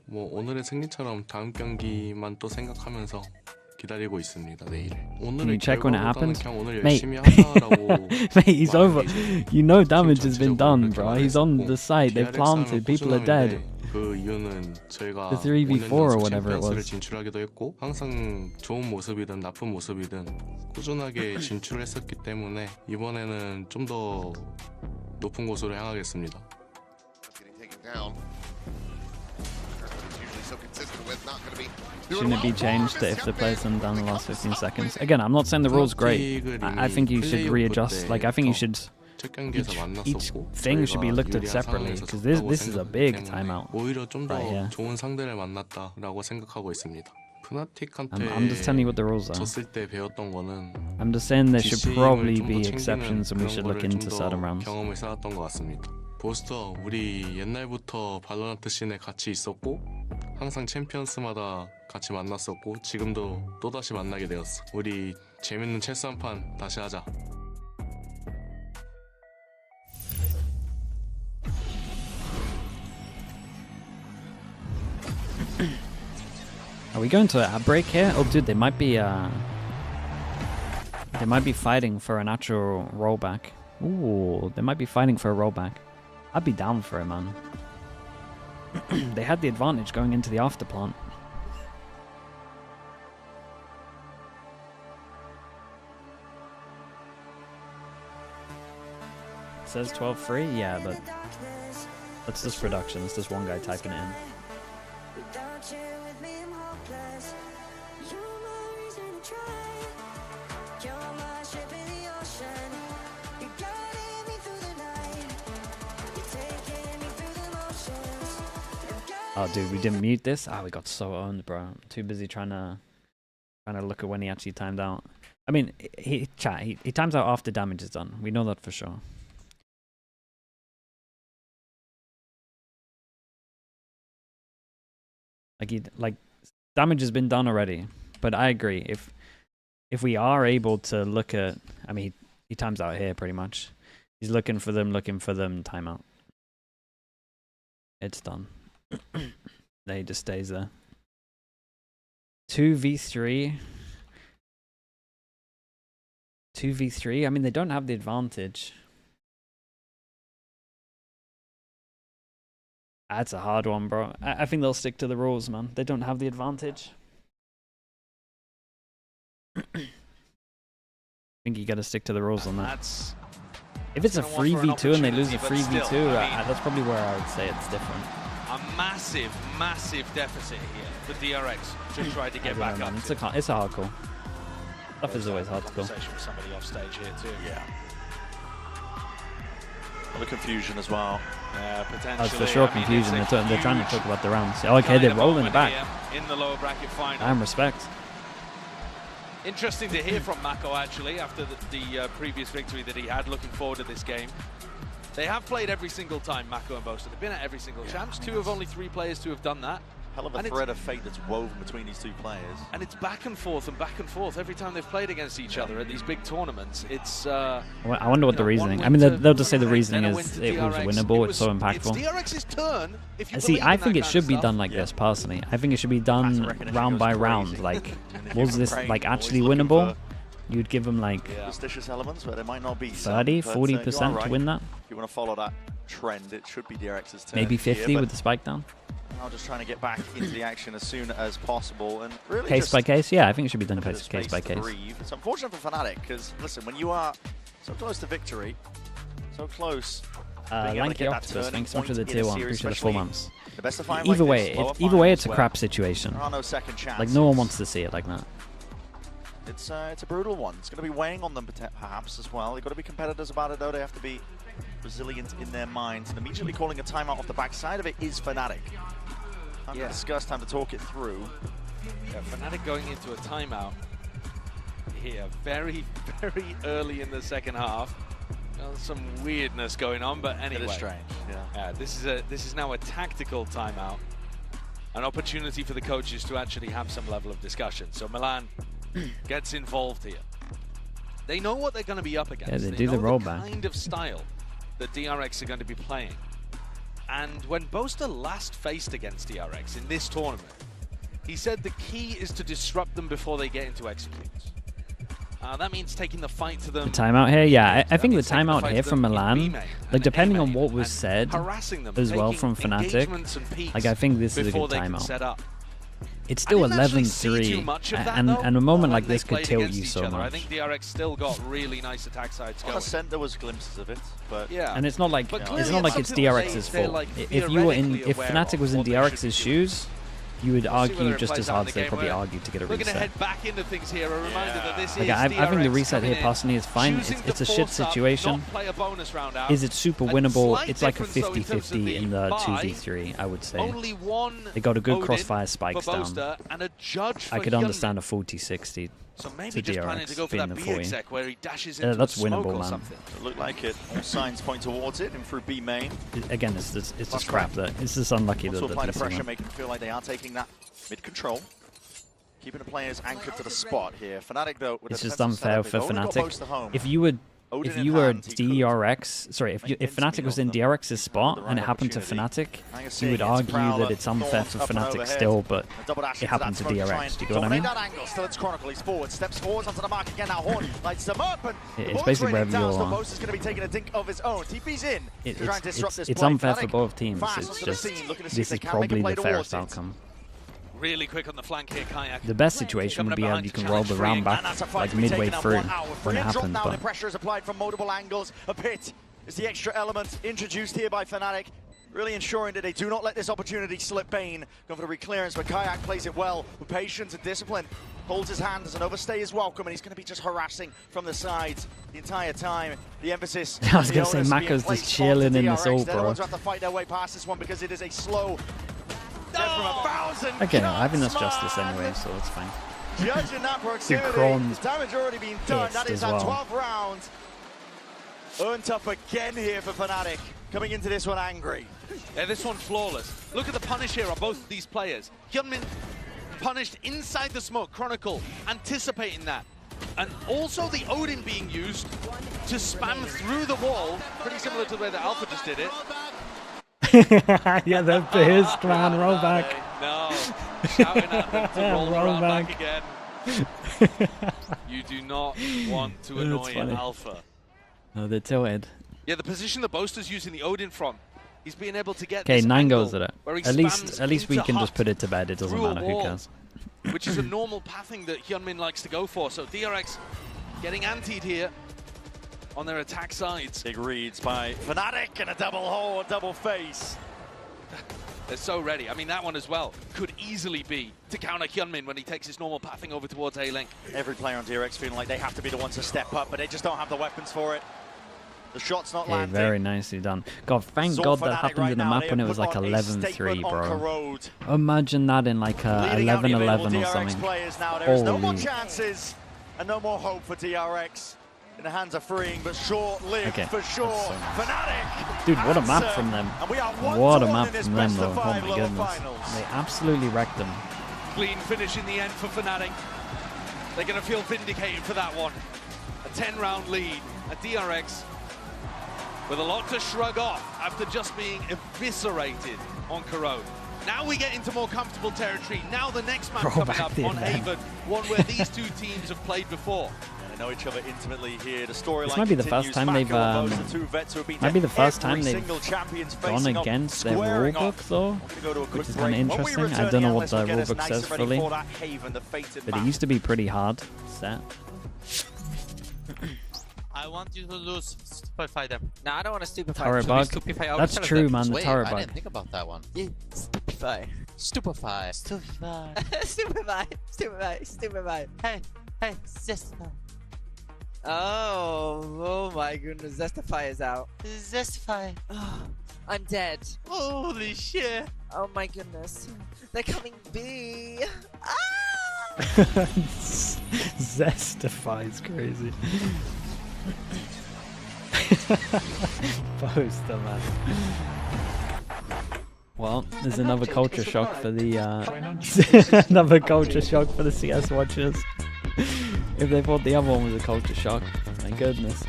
뭐 오늘의 승리처럼 다음 경기만 또 생각하면서 기다리고 있습니다. 내일을. 오늘의 결과보다는 그냥 오늘 열심히 하자라고. Mate, he's over. You know damage has been done, bro. He's on the site. They've planted. People are dead. 그 이유는 저희가 The 3v4 or whatever it was. 진출하기도 했고 항상 좋은 모습이든 나쁜 모습이든 꾸준하게 진출을 했었기 때문에 이번에는 좀 더 높은 곳으로 향하겠습니다. Shouldn't it be changed if the player's done down the last 15 seconds? Again, I'm not saying the rule's great. I think you should readjust. Like, I think you should... Each thing should be looked at separately because this is a big timeout. 오히려 좀 더 right here. 좋은 상대를 만났다라고 생각하고 있습니다. 푸나틱한테 I'm just telling you what the rules are. 졌을 때 배웠던 거는 I'm just saying there should probably be exceptions and we should look into certain rounds. 경험을 쌓았던 것 같습니다. 보스터, 우리 옛날부터 발로란트 씬에 같이 있었고 항상 챔피언스마다 같이 만났었고 지금도 또다시 만나게 되었어. 우리 재밌는 체스 한 판 다시 하자. Are we going to a break here? Oh, dude, they might be fighting for an actual rollback. Ooh, they might be fighting for a rollback. I'd be down for it, man. They had the advantage going into the after plant. It says 12-3? Yeah, but that's just production. It's just one guy typing it in. Oh, dude, we didn't mute this. Ah, we got so owned, bro. I'm too busy trying to look at when he actually timed out. I mean, he times out after damage is done. We know that for sure. Like damage has been done already. But I agree. If we are able to look at, I mean, he times out here pretty much. He's looking for them, timeout. It's done. Then he just stays there. 2v3. 2v3. I mean, they don't have the advantage. That's a hard one, bro. I think they'll stick to the rules, man. They don't have the advantage. I think you got to stick to the rules on that. If it's a 3v2 and they lose a 3v2, that's probably where I would say it's different. A massive, massive deficit here for DRX to try to get back up. It's a hard call. Stuff is always hard to call. With somebody off stage here too. Yeah. A lot of confusion as well. Potentially. That's for sure confusion. They're trying to talk about the rounds. Oh, okay, they're rolling it back. In the lower bracket final. Damn respect. Interesting to hear from Mako actually after the previous victory that he had. Looking forward to this game. They have played every single time, Mako and Bo5. They've been at every single champs. Two of only 3 players to have done that. Hell of a thread of fate that's woven between these 2 players. And it's back and forth every time they've played against each other at these big tournaments. It's. I wonder what the reasoning. I mean, they'll just say the reasoning is it was winnable. It's so impactful. It's DRX's turn. If you see, I think it should be done like this personally. I think it should be done round by round. Like, was this like actually winnable? You'd give them like superstitious elements where there might not be 30, 40% to win that. If you want to follow that trend, it should be DRX's turn. Maybe 50 with the spike down. Now just trying to get back into the action as soon as possible, and really case by case. Yeah, I think it should be done case by case. It's unfortunate for Fnatic because listen, when you are so close to victory, so close. Lanky Octopus, thanks so much for the tier 1. Appreciate the 4 months. The best of 5 either way, it's a crap situation. There are no second chances. Like no one wants to see it like that. It's a brutal one. It's going to be weighing on them perhaps as well. They've got to be competitors about it though. They have to be resilient in their minds. And immediately calling a timeout off the backside of it is Fnatic. Time to discuss, time to talk it through. Yeah, Fnatic going into a timeout here very, very early in the second half. Some weirdness going on, but anyway. It is strange, yeah. This is now a tactical timeout. An opportunity for the coaches to actually have some level of discussion. So Milan gets involved here. They know what they're going to be up against. Yeah, they do the rollback. The kind of style that DRX are going to be playing. And when Boaster last faced against DRX in this tournament, he said the key is to disrupt them before they get into executes. That means taking the fight to them. The timeout here, yeah, I think the timeout here from Milan, like depending on what was said as well from Fnatic, like I think this is a good timeout. It's still 11-3, and a moment like this could tilt you so much. I think DRX still got really nice attack sides going. There was glimpses of it, but yeah. And it's not like it's DRX's fault. If Fnatic was in DRX's shoes, you would argue just as hard as they probably argued to get a reset. We're going to head back into things here. A reminder that this is I think the reset here personally is fine. It's a shit situation. Is it super winnable? It's like a 50-50 in the 2v3, I would say. They got a good crossfire spikes down. I could understand a 40-60 so maybe just planning to go for that B exec where he dashes into that's a smoke winnable, or man. something. It looked like it. All signs point towards it, and through B main. Again, it's just crap. It's just unlucky that apply the pressure, making them feel like they are taking that mid control. Keeping the players anchored to the spot here. Fnatic though, with it's just unfair for Fnatic. If you were DRX, sorry, if Fnatic was in DRX's spot and it happened to Fnatic, you would argue that it's unfair for Fnatic still, but it happened to DRX. Do you get what I mean? It's basically wherever you are. It's unfair for both teams. It's just this is probably the fairest outcome. Really quick on the flank here, Kayak. The best situation would be how you can roll the round back like midway through when it happens. But the pressure is applied from multiple angles. A pit is the extra element introduced here by Fnatic, really ensuring that they do not let this opportunity slip. Bane going for the reclearance, but Kayak plays it well with patience and discipline. Holds his hand as an overstay is welcome, and he's going to be just harassing from the sides the entire time. The emphasis. I was going to say Mako's just chilling in this ult, bro. They're the ones who have to fight their way past this one because it is a slow. Okay, I think that's justice anyway, so it's fine. Judging that proximity, damage already been done. That is that 12th round. Earned up again here for Fnatic. Coming into this one angry. Yeah, this one flawless. Look at the punish here on both of these players. Hyunmin punished inside the smoke. Chronicle anticipating that. And also the Odin being used to spam through the wall. Pretty similar to the way that Alpha just did it. Yeah, they're pissed, man. Roll back. No. Shouting at them to roll back again. You do not want to annoy an alpha. No, they're tilted. Yeah, the position the Boaster's using the Odin from, he's being able to get. Okay, this 9 angle goes at it. where he At least we into can Hut just put it to bed. It doesn't through a matter. Who wall, cares? which is a normal pathing that Hyunmin likes to go for. So DRX getting antied here on their attack sides. Big reads by Fnatic and a double hole, a double face. They're so ready. I mean, that one as well could easily be to counter Hyunmin when he takes his normal pathing over towards A-Link. Every player on DRX feeling like they have to be the ones to step up, but they just don't have the weapons for it. The shot's not landing. Very nicely done. God, thank God that happened in a map when it was like 11-3, bro. Imagine that in like a 11-11 or something. There is no more chances and no more hope for DRX. In the hands of freeing, but short-lived for sure. Fnatic. Dude, what a map from them. What a map from them, though. Oh my goodness. They absolutely wrecked them. Clean finish in the end for Fnatic. They're going to feel vindicated for that one. A 10-round lead. A DRX with a lot to shrug off after just being eviscerated on Corrode. Now we get into more comfortable territory. Now the next map coming up on Haven, one where these two teams have played before. Know each other intimately here. The storyline. This might be the first time they've gone against their rulebook, though, which is kind of interesting. I don't know what the rulebook says fully, but it used to be pretty hard set. I want you to lose, stupefy them. No, I don't want to stupefy. Turret bug. That's true, man. The turret bug. I didn't think about that one. Yeah. Stupefy. Stupefy. Stupefy. Stupefy. Stupefy. Stupefy. Hey, sister. Oh my goodness, Zestify is out. Zestify. Oh, I'm dead. Holy shit. Oh my goodness. They're coming B. Ah! Zestify is crazy. Poster, man. Well, there's another culture shock for the another culture shock for the CS watchers. If they thought the other one was a culture shock, my goodness.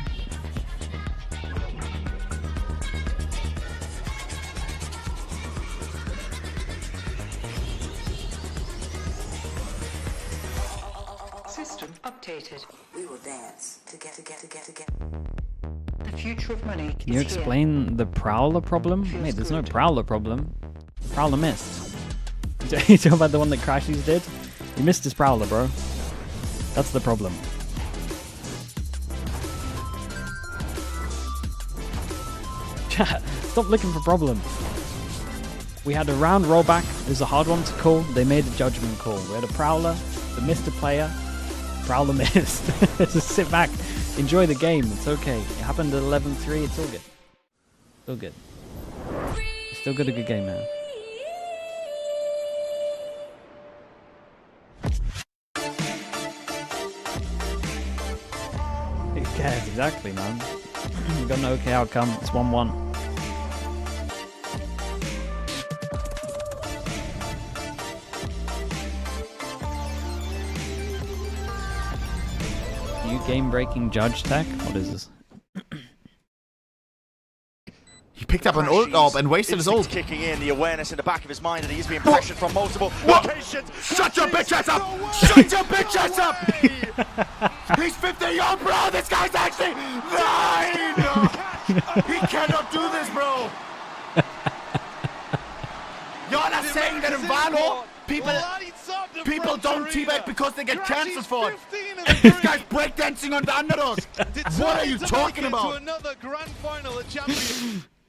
System updated. We will dance to get. The future of money. Can you explain the Prowler problem? Mate, there's no Prowler problem. Prowler missed. You talking about the one that Crashies did? He missed his Prowler, bro. That's the problem. Chat, stop looking for problems. We had a round rollback. It was a hard one to call. They made a judgment call. We had a Prowler that missed a player. Prowler missed. Just sit back. Enjoy the game. It's okay. It happened at 11-3. It's all good. Still good. Still got a good game, man. Who cares? Exactly, man. We got an okay outcome. It's 1-1. New game-breaking judge tech? What is this? He picked up an ult orb and wasted his ult. Kicking in, the awareness in the back of his mind that he's being pressured from multiple locations. Shut your bitch ass up! Shut your bitch ass up! He's 50 young, bro! This guy's actually 9! He cannot do this, bro! Y'all are saying that in Valo, people don't teabag because they get cancelled for it. This guy's breakdancing on the underdog. What are you talking about?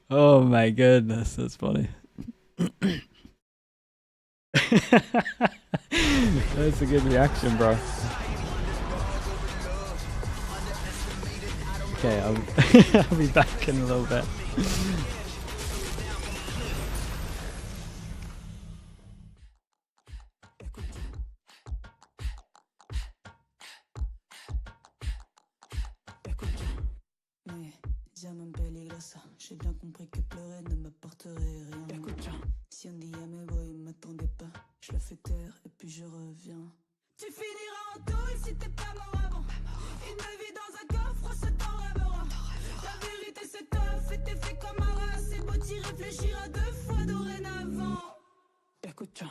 Oh my goodness, that's funny. That's a good reaction, bro. Okay, I'll be back in a little bit. J'ai bien compris que pleurer ne m'apporterait rien. Écoute bien. Si on dit à mes boys, m'attendez pas, je la fais taire et puis je reviens. Tu finiras en tôle si t'es pas mort avant. Une vie dans un coffre, ce t'en rêvera. La vérité c'est tough et t'es fait comme un rat. C'est beau t'y réfléchir à 2 fois dorénavant. Écoute bien.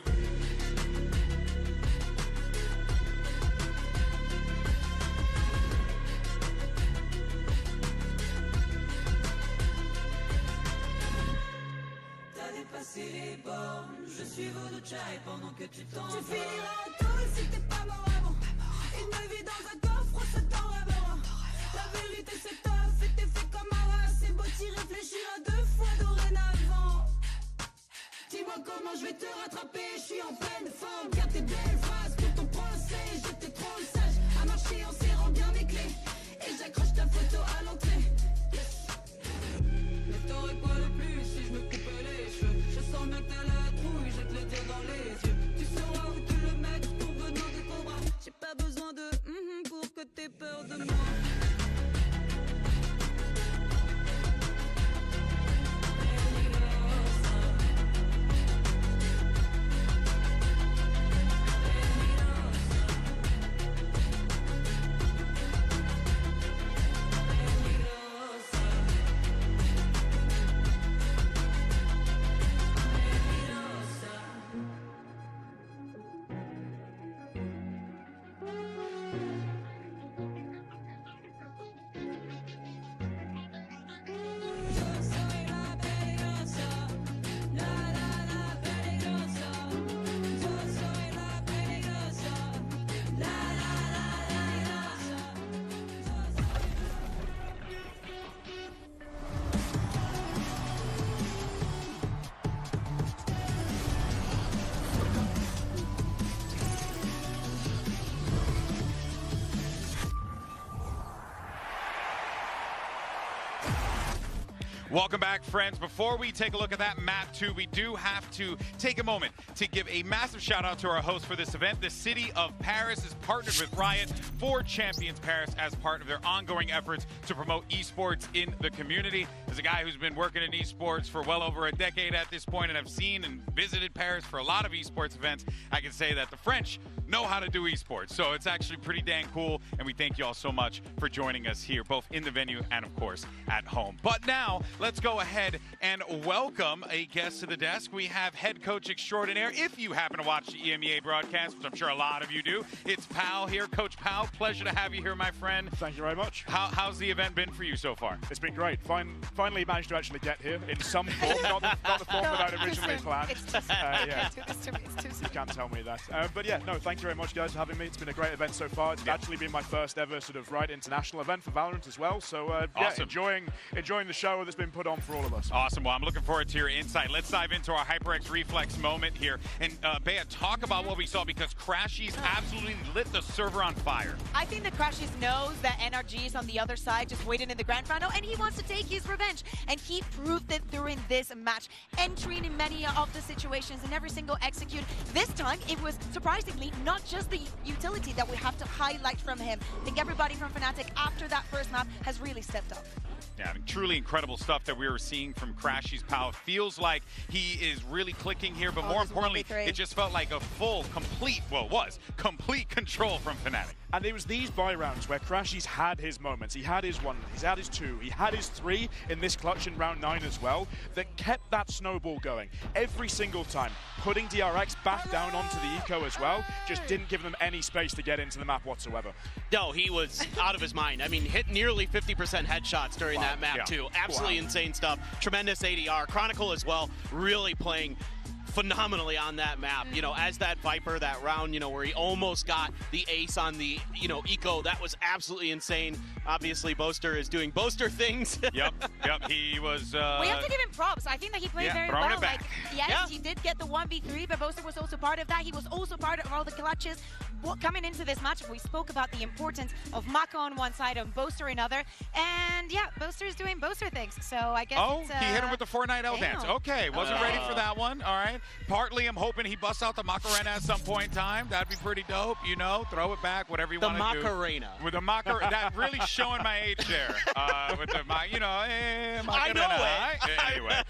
Je suis votre chai pendant que tu t'en vas. Tu finiras en tôle si t'es pas mort avant. Une vie dans un coffre, ça t'en rêvera. La vérité c'est tough et t'es fait comme un rat. C'est beau t'y réfléchir à 2 fois dorénavant. Dis-moi comment je vais te rattraper, je suis en pleine forme. Garde tes belles phrases pour ton procès. J'étais trop sage à marcher en serrant bien mes clés. Et j'accroche ta photo à l'entrée. Mais t'aurais quoi de plus si je me coupais les cheveux? Je sens bien que t'as la trouille, je vais te le dire dans les yeux. Tu sauras où te le mettre pour venant de cobra. J'ai pas besoin de pour que t'aies peur de moi. Welcome back, friends. Before we take a look at that map 2, we do have to take a moment to give a massive shout out to our host for this event. The city of Paris is partnered with Riot for Champions Paris as part of their ongoing efforts to promote esports in the community. As a guy who's been working in esports for well over a decade at this point and have seen and visited Paris for a lot of esports events, I can say that the French know how to do esports. So it's actually pretty dang cool, and we thank you all so much for joining us here, both in the venue and, of course, at home. But now, let's go ahead and welcome a guest to the desk. We have head coach extraordinaire, if you happen to watch the EMEA broadcast, which I'm sure a lot of you do. It's Pal here. Coach Pal, pleasure to have you here, my friend. Thank you very much. How's the event been for you so far? It's been great. Finally managed to actually get here in some form, not the form that I'd originally planned. It's too soon. Yeah. It's too soon. You can't tell me that. But yeah, no, thank you very much, guys, for having me. It's been a great event so far. It's actually been my first ever sort of international event for Valorant as well. So awesome. Yeah, enjoying the show that's been put on for all of us. Awesome. Well, I'm looking forward to your insight. Let's dive into our HyperX Reflex moment here. And Bea, talk about what we saw, because Crashies absolutely lit the server on fire. I think that Crashies knows that NRG is on the other side, just waiting in the grand final, and he wants to take his revenge. And he proved it during this match, entering in many of the situations and every single execute. This time, it was surprisingly not just the utility that we have to highlight from him. I think everybody from Fnatic after that first map has really stepped up. Yeah, I mean, truly incredible stuff that we were seeing from Crashies Pal. Feels like he is really clicking here, but more importantly, it just felt like a complete control from Fnatic. And it was these buy rounds where Crashies had his moments. He had his 1, he's had his 2, he had his 3 in this clutch in round 9 as well, that kept that snowball going every single time. Putting DRX back down onto the eco as well, just didn't give them any space to get into the map whatsoever. No, he was out of his mind. I mean, hit nearly 50% headshots during that map too. Absolutely insane stuff. Tremendous ADR. Chronicle as well, really playing phenomenally on that map. You know, as that Viper, that round, you know, where he almost got the ace on the, you know, eco, that was absolutely insane. Obviously, Boaster is doing Boaster things. Yep, he was... we have to give him props. I think that he played very well. Like, yes, he did get the 1v3, but Boaster was also part of that. He was also part of all the clutches. Coming into this match, we spoke about the importance of Maka on one side and Boaster another. And yeah, Boaster is doing Boaster things. So I guess he hit him with the Fortnite L dance. Okay, wasn't ready for that one. All right. Partly, I'm hoping he busts out the Macarena at some point in time. That'd be pretty dope, you know. Throw it back, whatever you want to do. The Macarena. With the Macarena. That really showing my age there. With the, you know, Macarena. I know it. Anyway,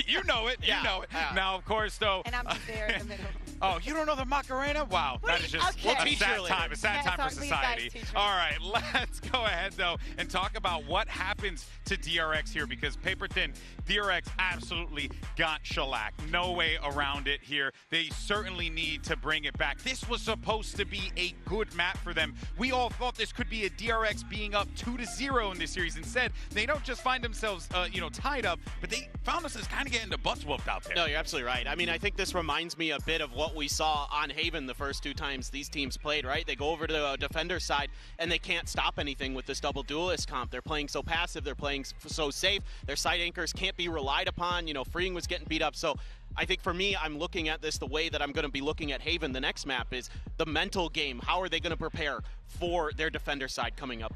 you know it. You know it. Yeah. Now, of course, though. And I'm just there in the middle. Oh, you don't know the Macarena? Wow, that is just a sad time. A sad time for society. All right, let's go ahead, though, and talk about what happens to DRX here, because paper thin, DRX absolutely got shellacked. No way around it here. They certainly need to bring it back. This was supposed to be a good map for them. We all thought this could be a DRX being up 2-0 in this series. Instead, they don't just find themselves, tied up, but they found themselves kind of getting the butts whooped out there. No, you're absolutely right. I mean, I think this reminds me a bit of what we saw on Haven the first 2 times these teams played, right? They go over to the defender side, and they can't stop anything with this double duelist comp. They're playing so passive, they're playing so safe. Their side anchors can't be relied upon. You know, Freeing was getting beat up. So I think for me, I'm looking at this the way that I'm going to be looking at Haven the next map is the mental game. How are they going to prepare for their defender side coming up?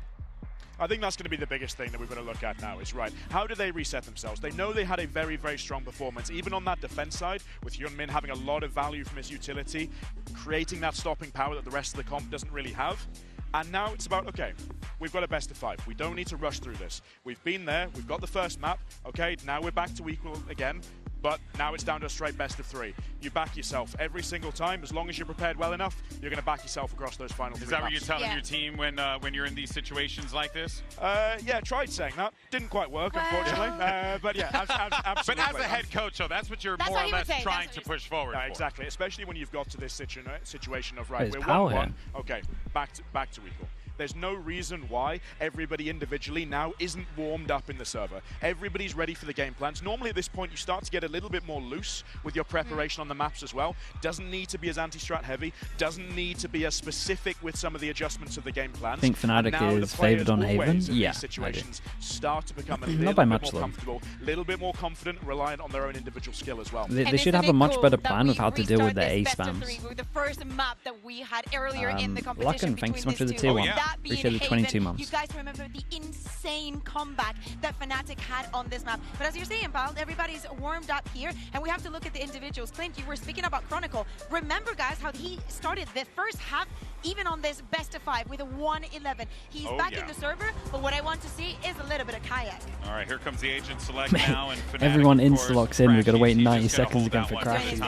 I think that's going to be the biggest thing that we're going to look at now is, right, how do they reset themselves? They know they had a very, very strong performance, even on that defense side, with Hyunmin having a lot of value from his utility, creating that stopping power that the rest of the comp doesn't really have. And now it's about, okay, we've got a best of 5. We don't need to rush through this. We've been there, we've got the first map, okay, now we're back to equal again. But now it's down to a straight best of 3. You back yourself every single time. As long as you're prepared well enough, you're going to back yourself across those final 3 Is that maps. what you're telling your team when you're in these situations like this? Yeah, tried saying that. Didn't quite work, unfortunately. But yeah, absolutely. But as a head coach, though, that's what you're more or less trying to push forward. Exactly, especially when you've got to this situation of, right, There's we're power 1-1. Okay, back to equal. There's no reason why everybody individually now isn't warmed up in the server. Everybody's ready for the game plans. Normally at this point you start to get a little bit more loose with your preparation on the maps as well. Doesn't need to be as anti-strat heavy. Doesn't need to be as specific with some of the adjustments of the game plans. I think Fnatic is favoured on Haven. Yeah, situations start to become a little not by bit much, more comfortable, a little bit more confident, reliant on their own individual skill as well. They should have a much better plan of how to deal with their A spams. The first map that we had earlier in the competition. Lucken, thanks so much for the tier 1. Appreciate the 22 months. You guys remember the insane comeback that Fnatic had on this map. But as you're saying, Pal, everybody's warmed up here, and we have to look at the individuals. Clint, you were speaking about Chronicle. Remember, guys, how he started the first half, even on this best of 5, with a 1-11. He's back in the server, but what I want to see is a little bit of kayak. All right, here comes the agent select now, and Fnatic, everyone insta-locks in. We've got to wait 90 seconds again for Crashes.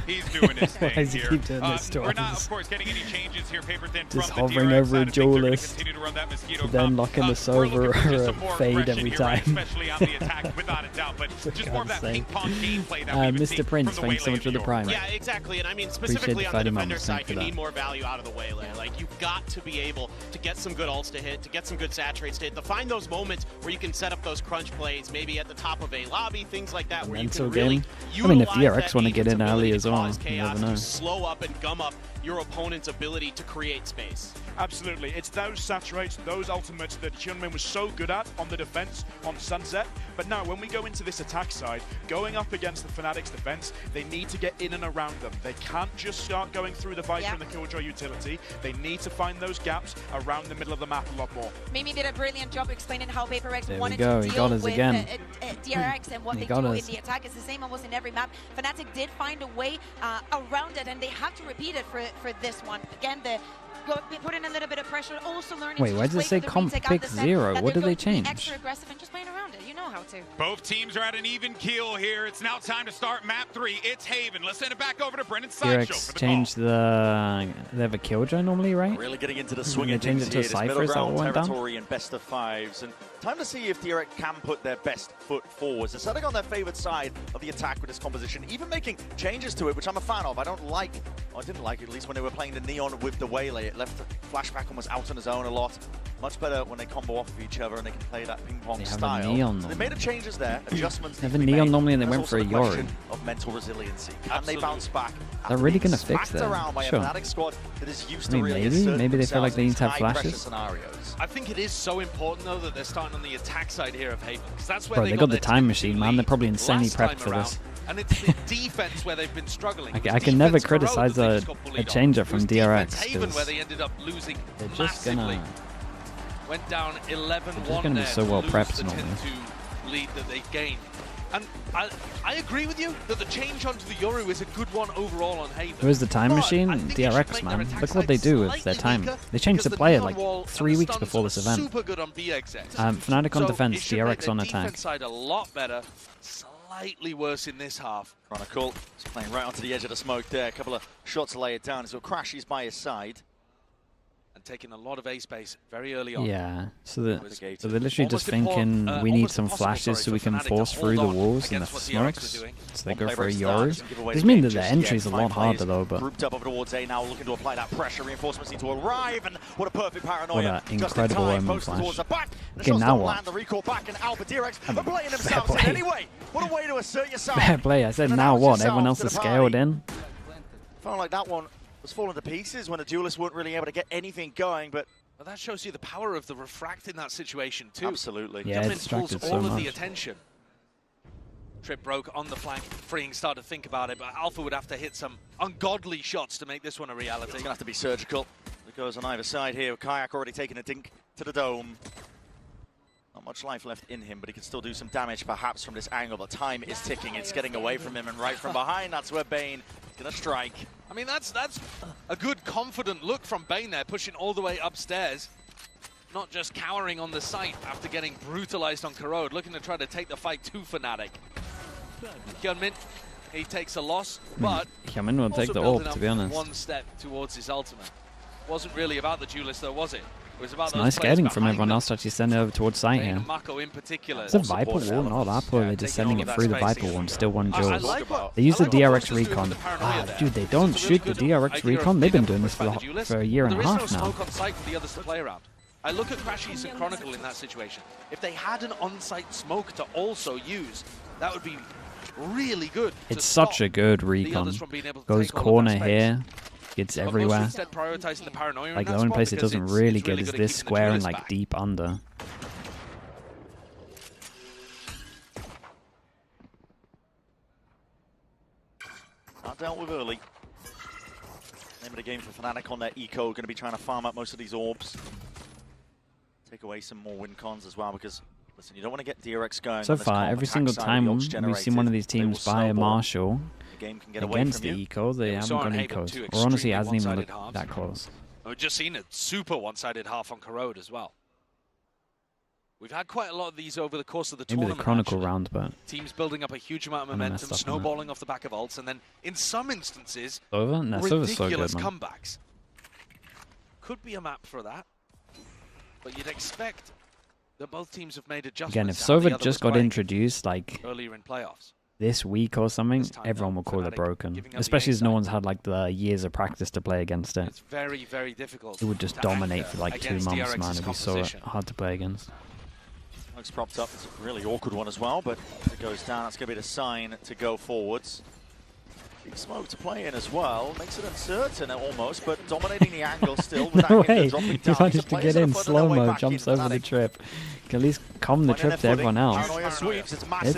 He's doing his thing Why does he here. keep doing this to We're us? not, of course, getting any changes here. Paper thin Just from the hovering DRX over a side of things. They're gonna duelist, continue to run that mosquito to then comp. lock in the We're server looking for just or some more fade aggression every here, right? time. Especially on the attack, without a doubt. But just more of that ping-pong gameplay that we've been seeing Mr. Prince, from the thanks so much for the prime. Yeah, exactly. And I mean, specifically on the Appreciate defender the side, thank you you for need that. more value out of the waylay. Like, you've got to be able to get some good ults to hit, to get some good saturates to hit, to find those moments where you can set up those crunch plays, maybe at the top of a lobby, things like that, where you Mental can really game. I mean, if utilize DRX that want to get in agent's early ability as to well, cause you chaos, never know. to slow up and gum up your opponent's ability to create space. Absolutely. It's those saturates, those ultimates that Hyunmin was so good at on the defense on Sunset. But now, when we go into this attack side, going up against the Fnatic's defense, they need to get in and around them. They can't just start going through the Viper and the Killjoy utility. They need to find those gaps around the middle of the map a lot more. Mimi did a brilliant job explaining how PaperX There we wanted go. to He deal got us with again. DRX and what He they got do us. in the attack. It's the same almost in every map. Fnatic did find a way around it, and they have to repeat it for this one. Again, put in a little bit of pressure, also learning Wait, to why just does it wait say for the comp retake out pick the set, 0? that What they're did they going to be change? extra aggressive and just playing around it. You know how to. Both teams are at an even keel here. It's now time to start map 3. It's Haven. Let's send it back over to Brendan Sideshow DRX for the changed the... They have a Killjoy normally, right? Really getting into the swing They of changed things it to here. a This Cypher, middle is that what ground went down? territory and best of 5s. And time to see if DRX can put their best foot forward. They're setting on their favored side of the attack with this composition, even making changes to it, which I'm a fan of. I don't like, or I didn't like it, at least when they were playing the Neon with the Waylay. It left Flashback almost out on his own a lot. Much better when they combo off of each other and they can play that ping pong They have a style. Neon So they made the changes there, adjustments. They have need a to be Neon made. normally and they There's went for also a the Yori. question of mental resiliency. Can they bounce back? They're after really being going to fix smacked that. around by a Sure. Fnatic squad that is used I mean, to really maybe. assert Maybe they feel like themselves they in need to have these high-pressure flashes. scenarios. I think it is so important, though, that they're starting on the attack side here of Haven, because that's where Bro, they they got the their time tactical machine, man. They're lead probably insanely last time prepped for around. this. And it's the defense where they've been struggling. I It was can never defense in a row criticize that they a just got bullied on. changer It from was DRX, defense Haven 'cause where they ended up losing they're just massively. gonna... Went down 11-1 They're gonna be there so to well lose prepped the normally. 10-2 lead that they gained. And I agree with you that the change onto the Yoru is a good one overall on Haven. Where's the time But machine? I think they should DRX, make man. their attack Look what they side do with their slightly time. weaker They changed because the player neon like wall 3 and the weeks stuns before this are event. super good on VXX. Fnatic on So defense, it should make DRX their on attack. defense side a lot better, slightly worse in this half. Chronicle is playing right onto the edge of the smoke there. A couple of shots to lay it down. So Crashy's by his side. And taking a lot of A space very early on. Yeah, so they're literally just thinking we need some flashes so we can force through the walls and the smokes. So they go for a Yoru. Does mean that the entry's a lot harder though, but grouped up over towards A now, looking to apply that pressure. Reinforcements need to arrive, and what a perfect paranoia. What an incredible omen flash. Okay, now what? What a way to assert yourself. Fair play. I said now what? Everyone else is scaled in. Felt like that one was falling to pieces when the duelists weren't really able to get anything going, but well, that shows you the power of the refract in that situation too. Absolutely. Yeah, it distracted so all much. of the attention. Trip broke on the flank, freeing start to think about it, but Alpha would have to hit some ungodly shots to make this one a reality. It's gonna have to be surgical. It goes on either side here. Kayak already taking a dink to the dome. Not much life left in him, but he can still do some damage perhaps from this angle. The time is ticking. It's getting away from him, and right from behind, that's where Bane is gonna strike. I mean, that's a good, confident look from Bane there, pushing all the way upstairs. Not just cowering on the site after getting brutalized on Corrode, looking to try to take the fight to Fnatic. Hyunmin, he takes a loss, but Hyunmin will take the orb, to be honest. One step towards his ultimate. Wasn't really about the duelist though, was it? It was about It's nice skating from everyone else to actually send it over towards site here. Mako in particular. It's a Viper wall, not that poor. They're just sending it through the Viper wall and still one Jules. They use the DRX recon. Dude, they don't shoot the DRX recon. They've been doing this for a year and a half now. There is no smoke on site for the others to play around. I look at Crashies and Chronicle in that situation. If they had an on-site smoke to also use, that would be really good. It's such a good recon. Goes corner here. Gets everywhere. Like the only place it doesn't really get is this square and like deep under. Not dealt with early. Name of the game for Fnatic on their eco. Going to be trying to farm up most of these orbs. Take away some more win cons as well, because listen, you don't want to get DRX going. So far, every single time we've seen one of these teams buy a Marshall against the eco, they haven't gone ecos. Or honestly, it hasn't even looked that close. We've just seen a super one-sided half on Corrode as well. We've had quite a lot of these over the course of the tournament. Maybe the Chronicle round, but teams building up a huge amount of momentum, snowballing off the back of ults, and then in some instances, ridiculous so good, comebacks. Could be a map for that, but you'd expect that both teams have made adjustments. Again, if Sova just got introduced like earlier in playoffs this week or something, everyone will call it broken. Especially as no one's had like the years of practice to play against it. It's very, very difficult. It would just dominate for like 2 months, man. It'd be so hard to play against. Looks propped up. It's a really awkward one as well, but if it goes down, that's going to be the sign to go forwards. Big smoke to play in as well. Makes it uncertain almost, but dominating the angle still. With No that way! dropping He down. managed to get in slow-mo, jumps over the trip. Can at least calm the trip to everyone else. It's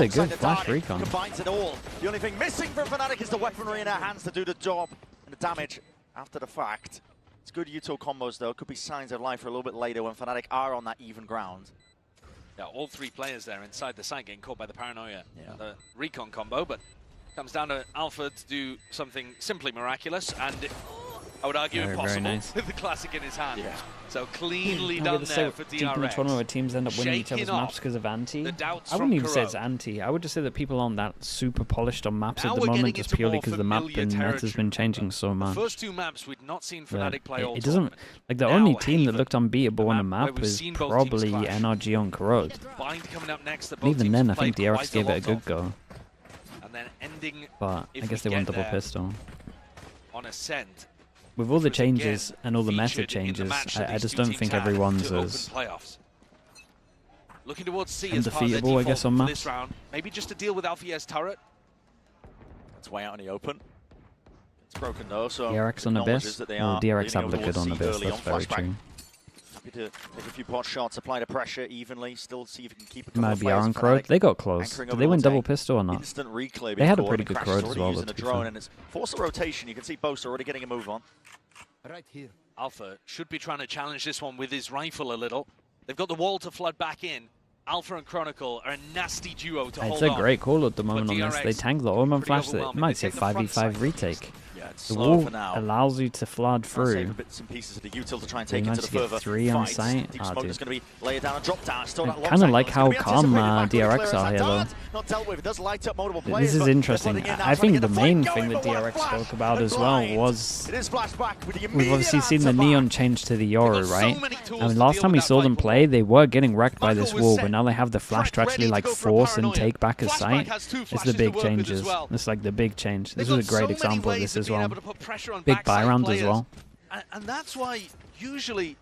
a good flash recon. Combines it all. The only thing missing from Fnatic is the weaponry in her hands to do the job and the damage after the fact. It's good util combos though. Could be signs of life for a little bit later when Fnatic are on that even ground. Yeah, all 3 players there inside the site getting caught by the paranoia and the recon combo, but comes down to Alpha to do something simply miraculous, and I would argue impossible nice. with the classic in his hand. Yeah. So cleanly done there for DRX. Deep in the tournament where teams end up winning each other's maps because of anti. I wouldn't even say it's anti. I would just say that people aren't that super polished on maps at the moment, just purely because the map and meta has been changing so much. The first 2 maps we'd not seen Fnatic play all it doesn't like the only team that looked unbeatable on a map is probably NRG on Corrode. Coming up next, and even then, I think DRX gave it a good go. And then ending, but I guess they won double pistol. On Ascent. With all the changes and all the meta changes, I just don't think everyone's as looking towards C undefeatable, I guess, on maps. This round. Maybe just to deal with Alfier's turret. It's way out in the open. It's broken though, so DRX on Abyss. Well, DRX have looked good on Abyss, that's very true. Happy to take a few pot shots, apply the pressure evenly, still see if you can keep it. Might be on Corrode. They got close. Did they win double pistol or not? Instant reclay. They had a pretty good Corrode as well. The drone and it's force a rotation. You can see Bo5 already getting a move on. Right here. Alpha should be trying to challenge this one with his rifle a little. They've got the wall to flood back in. Alpha and Chronicle are a nasty duo to hold on. It's a great call at the moment on this. They tank the Omen flash. It might say 5v5 retake. The wall allows you to flood through. Bits and pieces of the util to try and take it to the further 3 on site. Deep smoke is going to be laid down and drop down. Still I kind of like how calm DRX are here though. not dealt with. It does light up multiple players. This is interesting. I think the main thing that DRX spoke about as well was we've obviously seen the Neon change to the Yoru, right? I mean, last time we saw them play, they were getting wrecked by this wall, but now they have the flash to actually like force and take back a site. It's the big changes. It's like the big change. This is a great example of this as well. Big buy round as well. And that's why usually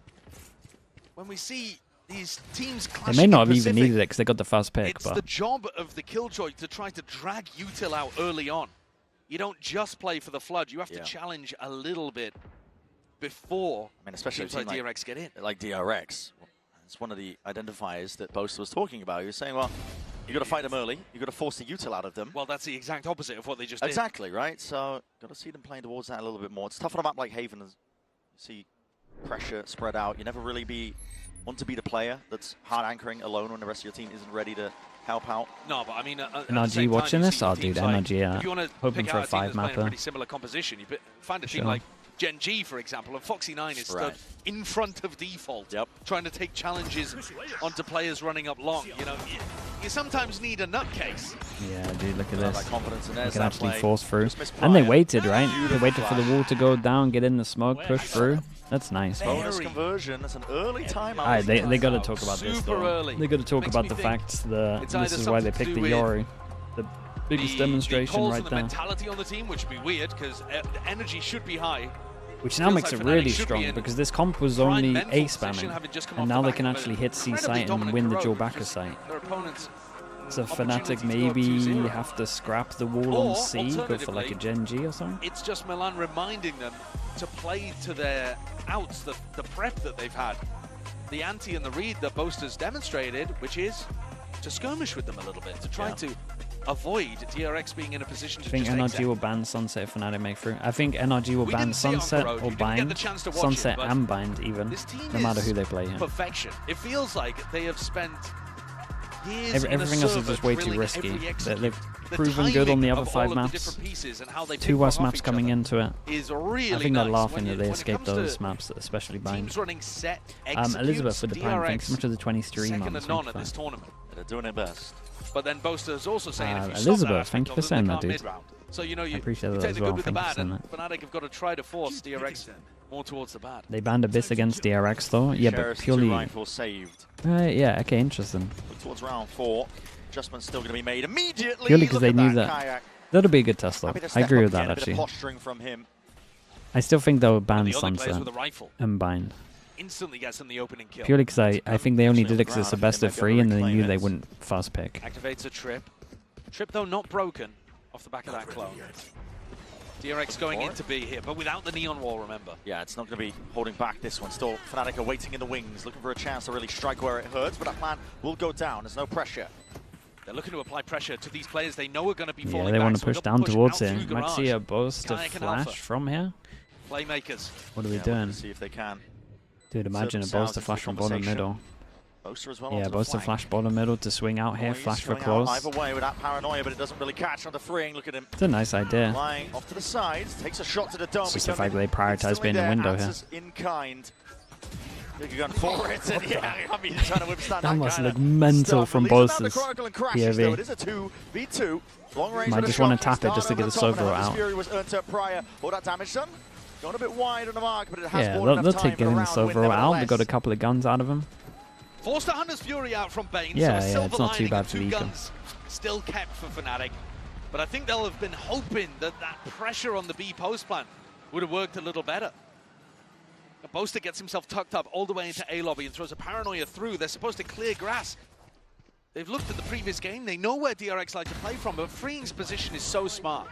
when we see these teams they may not have even needed it because they got the first pick. It's the job of the Killjoy to try to drag Util out early on. You don't just play for the Flood. You have to challenge a little bit before especially teams like DRX get in. Like DRX. It's one of the identifiers that Bo5 was talking about. He was saying, well, you got to fight them early. You got to force the Util out of them. Well, that's the exact opposite of what they just did. Right? So, got to see them playing towards that a little bit more. It's tough on a map like Haven. You see pressure spread out. You never really want to be the player that's hard anchoring alone when the rest of your team isn't ready to help out. No, but I mean, NRG watching this? Oh, dude, NRG, if you want to hoping pick for a out a team 5 that's playing a mapper. pretty similar composition, you find a team like Gen G, for example, and Foxy9 is stood in front of default, trying to take challenges onto players running up long. You know, you sometimes need a nutcase. Yeah, dude, look at this. That confidence in They can actually force through. And they waited, right? They waited for the wall to go down, get in the smoke, push through. That's nice. Bonus conversion. That's an early timeout. Alright, they got to talk about this, though. They got to talk about the fact that this is why they picked the Yoru. The biggest demonstration right the there. mentality on the team, which would be weird because the energy should be high. Which now makes it really strong because this comp was only A spamming, and now they can actually hit C site and win the Jawbacca site. So Fnatic maybe have to scrap the wall on C, go for like a Gen G or something. It's just Milan reminding them to play to their outs, the prep that they've had, the anti and the read that Boaster's demonstrated, which is to skirmish with them a little bit, to try to avoid DRX being in a position to I think NRG will ban Sunset if Fnatic make through. I think NRG will ban Sunset or bind Sunset and bind even, no matter who they play here. Perfection. It feels like they have spent years everything else is just way too risky. They've proven good on the other 5 maps. 2 worse maps coming into it. I think they're laughing that they escaped those maps, especially bind. Elizabeth with the pan, thanks so much for the 23 months. They're doing it best. But then Boaster's also saying if you Elizabeth, thank you for saying that, dude. So you know you appreciate that take as the well. good with the Thank you bad, for saying and that. Fnatic have got to try to force DRX more towards the bad. They banned Abyss against DRX though. Yeah, but purely. Saved. Yeah, okay, interesting. Look towards round 4. Adjustment's still going to be made immediately. Purely because they knew that. That'll be a good test though. I agree with that actually. Posturing from him. I still think they'll ban Sunset and bind. Instantly gets them the opening kill. Purely because I think they only did it because it's a best of 3 and they knew they wouldn't fast pick. Activates a trip. Trip though not broken off the back of that clone. DRX going into B here, but without the neon wall, remember. Yeah, it's not going to be holding back this one. Still, Fnatic are waiting in the wings, looking for a chance to really strike where it hurts, but that plan will go down. There's no pressure. They're looking to apply pressure to these players they know are going to be falling back. Yeah, they want to so push down towards it. Might see a Boast to flash from here. Playmakers. What are we doing? See if they can. Dude, imagine a Boast to flash from bottom middle. Yeah, Boast to flash bottom middle to swing out here, flash for close. Either way with that paranoia, but it doesn't really catch on the freeing. Look at him. It's a nice idea. Lying off to the sides, takes a shot to the dome. It's just the fact that they prioritize being in the window here. In kind. You're going for it, and yeah, I mean, trying to withstand that must look mental from Boast's POV. It is a 2v2. Long range. Might just want to tap it just to get the Sovro out. Fury was earned up prior. All that damage done. Going a bit wide on the mark, but it has yeah, they'll take getting the Sovro out. They got a couple of guns out of him. Forced the Hunter's Fury out from Bane, yeah, so yeah, it's not too bad for the guns still kept for Fnatic. But I think they'll have been hoping that that pressure on the B post plan would have worked a little better. Boaster gets himself tucked up all the way into A lobby and throws a paranoia through. They're supposed to clear grass. They've looked at the previous game. They know where DRX like to play from, but Freeing's position is so smart.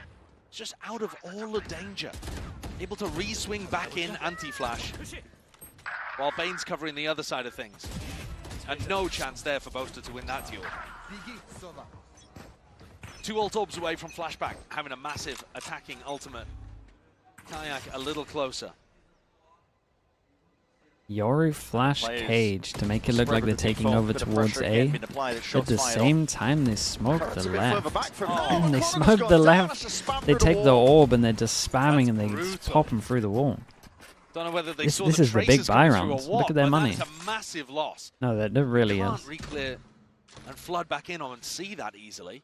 It's just out of all the danger. Able to re-swing back in anti-flash while Bane's covering the other side of things. And no chance there for Boaster to win that duel. 2 ult orbs away from flashback, having a massive attacking ultimate. Kayak a little closer. Yoru flash cage to make it look like they're taking over towards A. At the same time, they smoke the left. They smoke the left. They take the orb and they're just spamming and they just pop them through the wall. Don't know whether they this saw is the big buy round. Look at their money. That's a massive loss. No, that really is. Can't re-clear and flood back in on and see that easily.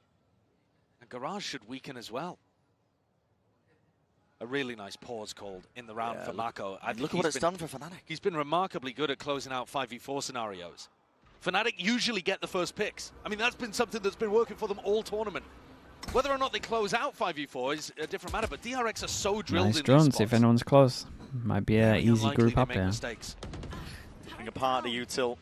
And Garage should weaken as well. A really nice pause called in the round for Mako. Look at what it's done for Fnatic. He's been remarkably good at closing out 5v4 scenarios. Fnatic usually get the first picks. I mean, that's been something that's been working for them all tournament. Whether or not they close out 5v4 is a different matter, but DRX are so drilled Nice in drones, these spots. if anyone's close. Might be an easy Unlikely group they up make here. mistakes. Being a part of the util.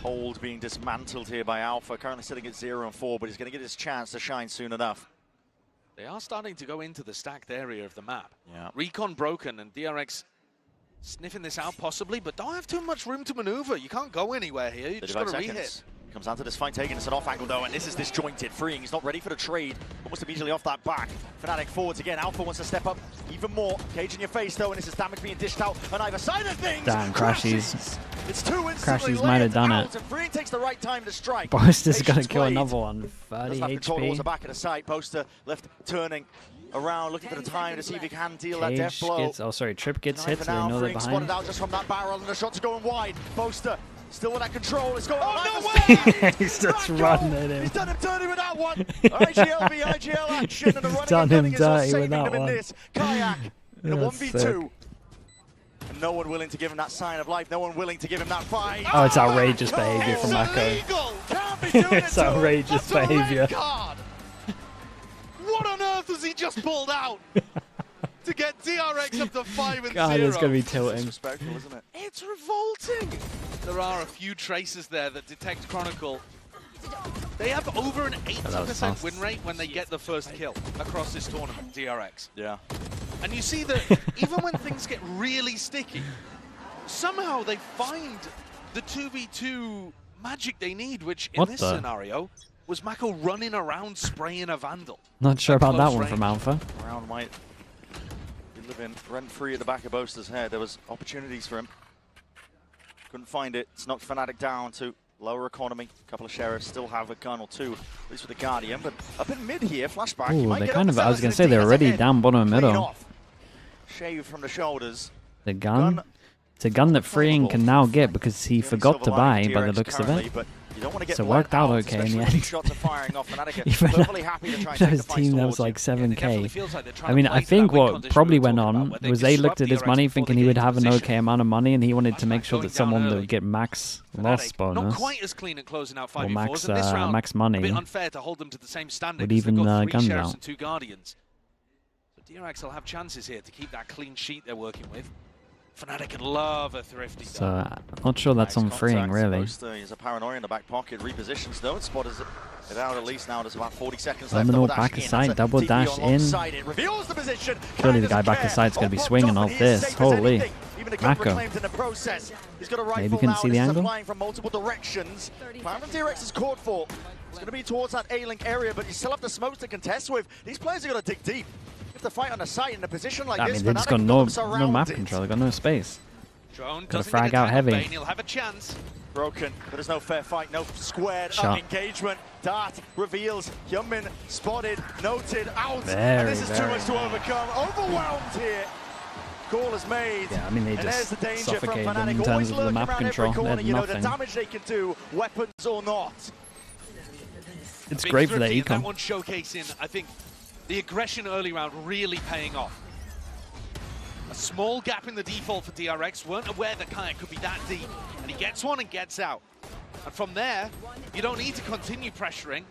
Hold being dismantled here by Alpha, currently sitting at 0 and 4, but he's going to get his chance to shine soon enough. They are starting to go into the stacked area of the map. Yeah. Recon broken and DRX sniffing this out possibly, but don't have too much room to maneuver. You can't go anywhere here. You just got to re-hit. Comes down to this fight, taking us an off angle though, and this is disjointed, freeing. He's not ready for the trade. Almost immediately off that back. Fnatic forwards again. Alpha wants to step up even more. Cage in your face though, and this is damage being dished out on either side of things. Damn, Crashies. It's two instantly Crashies might have done it. and Freeing takes the right time to strike. Boaster's going to Patience kill played. another one. 30 Doesn't have control towards the HP. back of the site. Boaster left turning around, looking for the time to see if he can deal that death Cage blow. gets, oh sorry, Trip gets hit, so they now, know they're Freeing behind. spotted out just from that barrel, and the shot's going wide. Boaster still with that control. It's going He's just running at him. He's done him dirty with that one. IGL v IGL action, and the running done and him gunning is what's dirty with saving that them in one. this. Kayak in a That's 1v2. sick. And no one willing to give him that sign of life. No one willing to give him that fight. Oh, it's outrageous behavior from Mako. Can't be doing It's it to him. outrageous That's a red behavior. card. What on earth has he just pulled out to get DRX up to 5 and God, 0? it's going to be tilting. Disrespectful, isn't it? It's revolting. There are a few traces there that detect Chronicle. They have over an 80% win rate when they get the first kill across this tournament, DRX. Yeah. And you see that even when things get really sticky, somehow they find the 2v2 magic they need, which in What this the? scenario was Mako running around spraying a Vandal. Not sure at about that close one range. from Alpha. Round might be living rent-free at the back of Boaster's head. There was opportunities for him. Couldn't find it. It's knocked Fnatic down to lower economy. A couple of sheriffs still have a gun or two, at least with the Guardian. But up in mid here, flashback. he Ooh, might they get kind up of, to I was going to 17 say, they're as already ahead. down bottom Clean middle. off. Shave from the shoulders. The gun, it's a gun that Freeing can now get because he forgot to buy by the looks of it. So it worked out okay in the end. Even though his team that was like 7k. I mean, I think what probably went on was they looked at his money thinking he would have an okay amount of money and he wanted to make sure that someone would get max loss Not bonus. quite as clean at closing out Or 5v4s. max, and this round, max a money. bit unfair to hold them to the same standard. Would 'cause they've even, got 3 guns sheriffs out. and 2 guardians. So DRX will have chances here to keep that clean sheet they're working with. Fnatic can love a thrifty. So I'm not sure that's on Freeing really. He's a paranoia in the back pocket. Repositions though. Spot is it out at least now. There's about 40 seconds left. Terminal Double back dash in. aside, That's a double TP dash in. alongside it. Reveals the position. Surely the Kinda guy back doesn't aside's care. going to be Popped swinging off, off and he is this. safe as Holy. anything. Even a gun Mako. reclaimed in the process. He's got a rifle Maybe couldn't now, see and the this is angle. flying from multiple directions. Plan from DRX is caught for. It's going to be towards that A-Link area, but you still have the smokes to contest with. These players are going to dig deep. If they fight on the site in a position like I this, mean, they've just got no map control. They've got no space. Drone Gotta doesn't frag get a out tangle heavy. bane, he'll have a chance. Broken, but there's no fair fight, no squared Shot. engagement. Dart reveals, Hyunmin spotted, noted, out. And Very, this is too very. much to overcome. Overwhelmed here. Call is made. Yeah, I mean, they and there's just the danger from suffocated them Fnatic. in Always terms of the lurking map around control. every They corner. had You know the nothing. damage they can do, weapons or not. It's Big great for their thrifty, and econ. That one showcasing, I think, the aggression early round really paying off. A small gap in the default for DRX, weren't aware that Kayak could be that deep, and he gets one and gets out. And from there, you don't need to continue pressuring.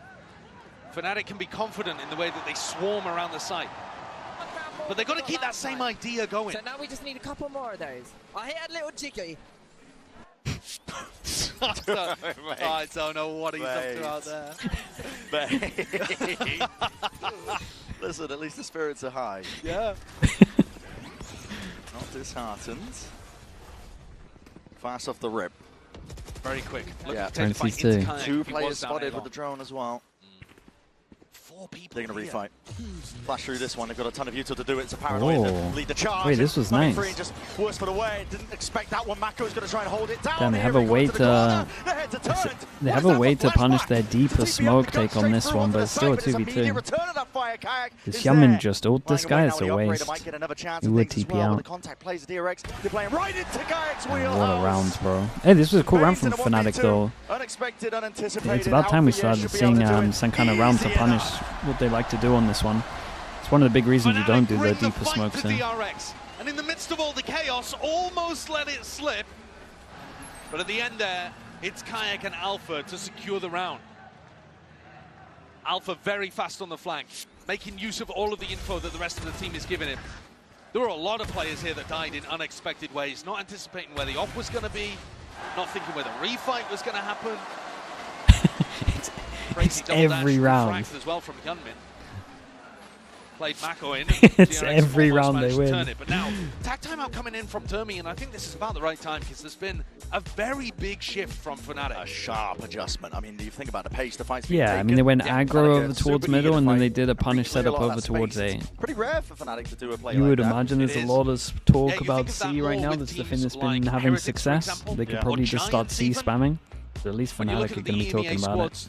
Fnatic can be confident in the way that they swarm around the site. But they've got to keep that same idea going. So now we just need a couple more of those. I hit a little jiggy. I don't know what he's up to out there. Listen, at least the spirits are high. Yeah. Not disheartened. Fast off the rip. Very quick. Looking Yeah. to take the fight FNC into Kayak, 2 who players was down spotted A-long. with the drone as well. 4 people They're going to here. refight. Flash through this one. They've got a ton of util to do it. It's a paranoia Oh. to lead the charge. Wait, this was Fnatic nice. Just worse for the way. Didn't expect that one. Mako's going to try and hold it down. Damn, they here. have a He way goes the corner. to The head to turret. they What have is a that way for to punish flashback? their deeper TP smoke uppercut take on straight this through one, onto but the it's still a side, it's immediate 2v2. return of that fire. Does Hyunmin just ult this guy? It's a waste. He would TP out. What a round, bro. Hey, this was a cool round from Fnatic, though. It's about time we started seeing some kind of round to punish what they like to do on this one. It's one of the big reasons you don't do the deeper smokes in. DRX. And in the midst of all the chaos, almost let it slip. But at the end there, it's Kayak and Alpha to secure the round. Alpha very fast on the flank, making use of all of the info that the rest of the team is giving him. There were a lot of players here that died in unexpected ways, not anticipating where the op was going to be, not thinking where the refight was going to happen. It's every round. As well from Hyunmin. Played Mako in. It's DRX every round they to win. turn it. But now, tag timeout coming in from Termi, and I think this is about the right time because there's been a very big shift from Fnatic. A sharp adjustment. I mean, do you think about the pace the fight's Yeah, I mean, they went aggro over towards middle, and then they did a punish setup over towards A. Pretty rare for Fnatic to do a play You like would that. imagine there's a lot of talk about C right now. That's the thing that's been having success. They could probably just start C spamming. But at least Fnatic are going to be talking about it.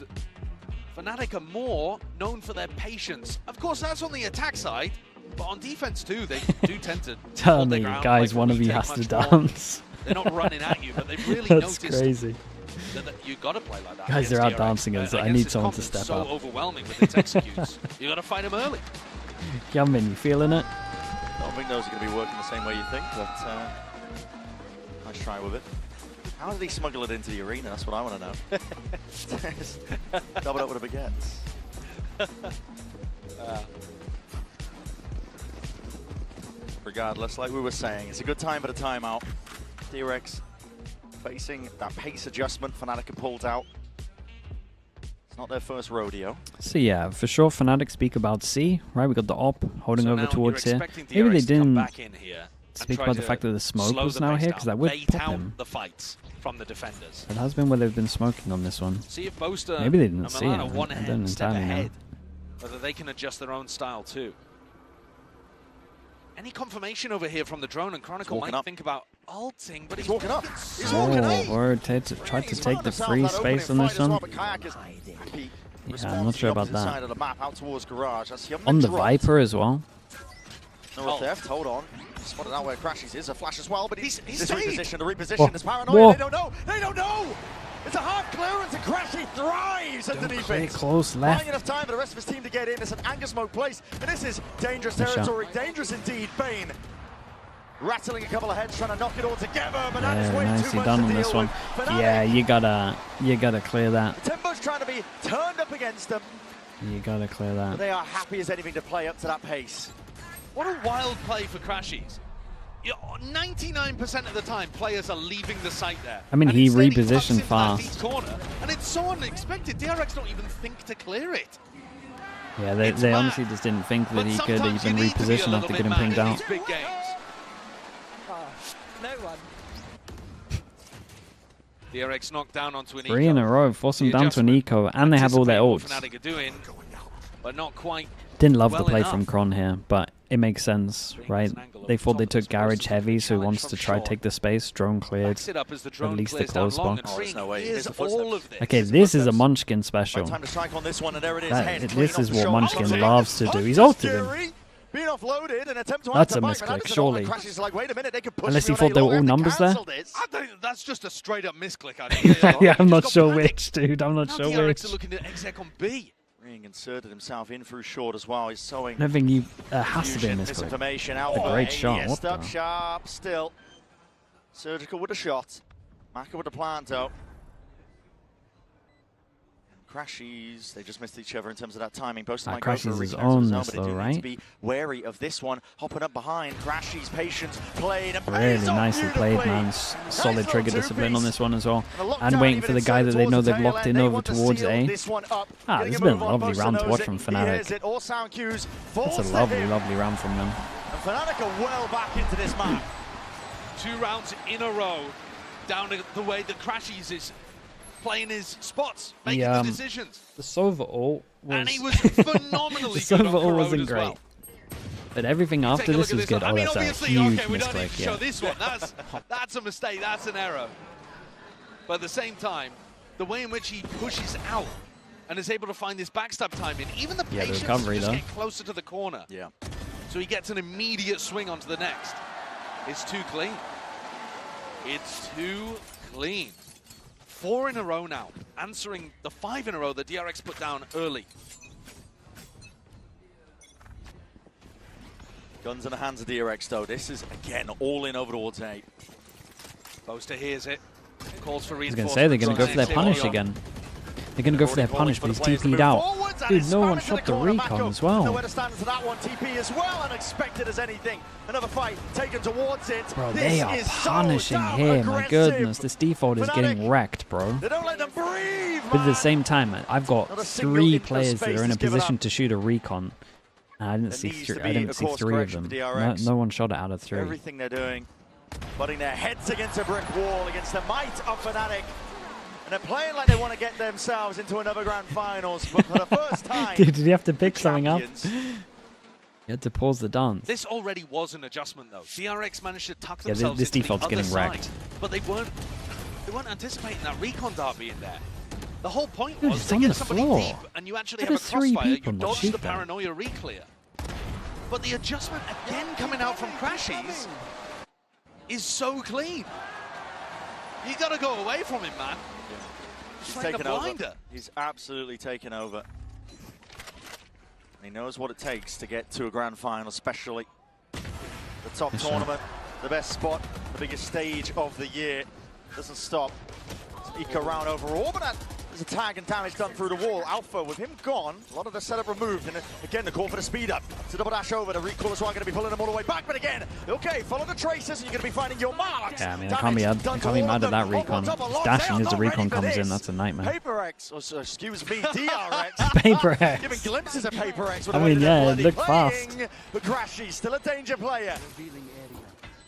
Fnatic are more known for their patience. Of course, that's on the attack side, but on defense too, they do tend to Tell me, guys, one of you has to dance. They're not running at you, but they've really That's noticed crazy. that you got to play like that. Guys, they're out DRX. dancing, and I need someone to step so up. overwhelming with its executes. You got to fight them early. Hyunmin, you feeling it? I don't think those are going to be working the same way you think, but nice try with it. How did he smuggle it into the arena? That's what I want to know. Double up with a baguette. Regardless, like we were saying, it's a good time for the timeout. DRX facing that pace adjustment Fnatic have pulled out. It's not their first rodeo. So yeah, for sure, Fnatic speak about C, right? We got the op holding over towards here. Maybe they didn't speak about the fact that the smoke was now here, because that would pop him. The fights from the defenders. It has been where they've been smoking on this one. See if Boaster Maybe they didn't and see it. Milano I don't entirely know. Whether they can adjust their own style too. Any confirmation over here from the drone, and Chronicle might think about ulting, but he's walking up. He's walking up. Or tried to take the free space on this one. Yeah, I'm not sure about that. On the Viper as well. No theft, hold on. Spotted out where Crashies is, a flash as well, but he's repositioned, the reposition Whoa. is paranoid, they don't know! It's a hard clearance and Crashy thrives underneath it. Close left. Buying enough time for the rest of his team to get in, it's an anger smoke place, and this is dangerous territory, dangerous indeed. Bane rattling a couple of heads, trying to knock it all together, but that is way nicely too much done to on this deal one. with. Yeah, you gotta clear that. Tempo's trying to be turned up against them, You gotta clear but that. they are happy as anything to play up to that pace. What a wild play for Crashies. 99% of the time, players are leaving the site there. I mean, and he instead repositioned tucks into that fast. deep corner, and it's so unexpected. DRX don't even think to clear it. Yeah, they honestly just didn't think that he could even reposition after getting pinged out. Big games. No one. DRX knocked down onto an 3 in a row, force them down to an eco, and they have all their ults. Fnatic are doing, but not quite. Didn't love the well play enough. from Kron here, but it makes sense, right? They thought they took Garage heavy, so he wants to try take the space. Drone cleared, Backs it up as the at drone least the clears down close long, box. and there's no way. here's Here's the all of this. Okay, this is a Munchkin special. Time to strike on this one, and there it is. Head clean This off is the what shoulder. Munchkin loves to do. He's ulted him. Being offloaded, an attempt to That's answer a back, misclick, but Anderson surely. Crashes like, wait a minute, they could push Unless me he on thought A they were longer, all and they numbers there. cancelled it. I think that's just a straight up misclick. I think. Yeah, I'm not sure which, dude. I'm not Now sure DRX which. are looking at exec on B. Ring inserted himself in through short as well. He's sowing I don't think you has to be a confusion, misclick. misinformation out A for great shot. ADS. What Stuck the? sharp still. Surgical with a shot. Maka with a planto. Crashies, they just missed each other in terms of that timing. Both might go for a Crashies is reconnect on of the this zone, but they though, do need right? to be wary of this one. Hopping up behind, Crashies, patience, played and Really pays off nicely played, beautifully. man. Solid trigger little discipline on two-piece. this one as well. And a lockdown And waiting even for the guy that inserted they know towards the they've tail locked end. in They over want to towards seal A. this one up. Ah, Getting this has a been a move on, lovely Bosa round to knows watch it. from He hears Fnatic. it. All sound cues That's a falls to lovely, him. lovely round from them. And Fnatic are well back into this map. 2 rounds in a row, down to the way that Crashies is playing his spots, making the decisions. The Sova ult was... And he was phenomenally the good on Sova ult Corrode wasn't as great. well. But everything after Take a this look was at good. One. Oh, I mean, that's a obviously, huge okay, we don't need misclick, to show yeah. this one. That's a mistake. That's an error. But at the same time, the way in which he pushes out and is able to find this backstab timing. Even the Yeah, the patience recovery, to just though. get closer to the corner. Yeah. So he gets an immediate swing onto the next. It's too clean. It's too clean. 4 in a row now, answering the 5 in a row that DRX put down early. Guns in the hands of DRX, though. This is, again, all in over towards A. Boaster hears it. Calls for I was reinforcement. going to say, they're going to go for their punish again. They're going to go for their punish, but he's TP'd out. Dude, no one shot the recon as well. Nowhere to stand to that one. TP as well, unexpected as anything. Another fight taken towards it. Bro, they are punishing here, my goodness. This default is getting wrecked, bro. They don't let them breathe, But at the same time, I've got 3 players that are in a position to shoot a recon. And I didn't see 3 of them. No one shot it out of 3. Everything they're doing, butting their heads against a brick wall, against the might of Fnatic. And they're playing like they want to get themselves into another grand finals, but for the first time. Dude, did he have to pick something up? You had to pause the dance. This already was an adjustment, though. DRX managed to tuck Yeah, themselves this into default's the other getting side, wrecked. but they weren't anticipating that recon dart being there. The whole point Dude, was it's to on get the somebody floor. deep, and you actually There have a are 3 crossfire. You people that dodge shoot the that. paranoia re-clear. But the adjustment again coming out from Crashies is so clean. You got to go away from him, man. He's Playing taken a over. blinder. He's absolutely taken over. He knows what it takes to get to a grand final, especially the top tournament, the best spot, the biggest stage of the year. Doesn't stop. Eke around overall, but there's a tag and damage done through the wall. Alpha, with him gone, a lot of the setup removed, and again the call for the speed up. So double dash over, the recall as well, going to be pulling them all the way back, but again, okay, follow the traces, and you're going to be finding your marks. Yeah, I mean, I can't be mad at that recon. It's dashing as the recon comes in, that's a nightmare. Paper X, or excuse me, DRX. Paper X. Giving glimpses of Paper X. I mean, yeah, it looked fast. But Crashy, still a danger player.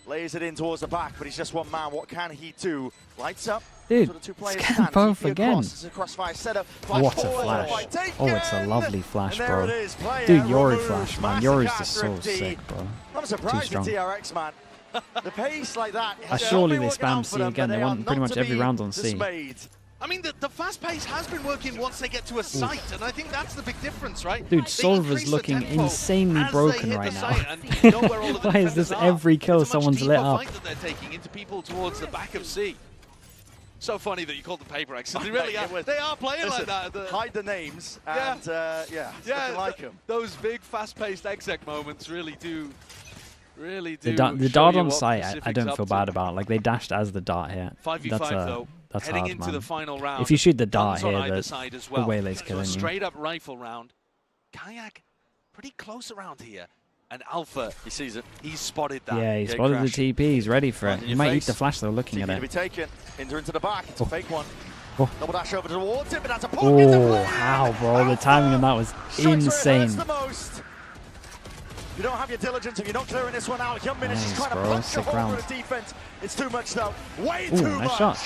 Lays it in towards the back, but he's just one man. What can he do? Lights up. Dude, So the 2 players scan can. both TP again. across. It's a crossfire setup. What a forward, flash. fight taken. Oh, it's a lovely flash, And there bro. it is, player Dude, Yori removed. flash, man. Massive Yori's cat just so thrifty. sick, bro. I'm Too surprised strong. with DRX, man. The pace like that. Surely they spam C again. They want pretty much every round on C. Dismayed. I mean, the fast pace has been working once they get to a site, and I think that's the big difference, right? Dude, They Solver's increase the looking tempo insanely as broken they hit right the now. site, and you know where all of the Why is this defenders are. every kill It's a much someone's deeper lit up? fight that they're taking into people towards the back of C. So funny that you called them Paper X. They really are. They are playing like that. Hide the names, and yeah, nothing like them. Those big, fast-paced exec moments really do. The dart on site, I don't feel bad about. Like, they dashed as the dart hit. 5v5 though. That's heading hard, into man. the final round. If you shoot the dart Guns on here, either the side as well. Waylay's So a killing you. straight-up rifle round. Kayak pretty close around here. And Alpha, he sees it. He's spotted that. Yeah, he spotted the TP. He's ready for it. He might eat the flash, though, looking at TP to be it. taken. Into the back. It's a fake one. Oh. Double dash over towards it, but that's a poke. Oh, how, bro. The timing on that was insane. The most. You don't have your diligence if you're not clearing this one out. Young Minutes is trying to bro. punch a Sick hole round. through the defense. It's too much though. Way Ooh, too nice much. shot.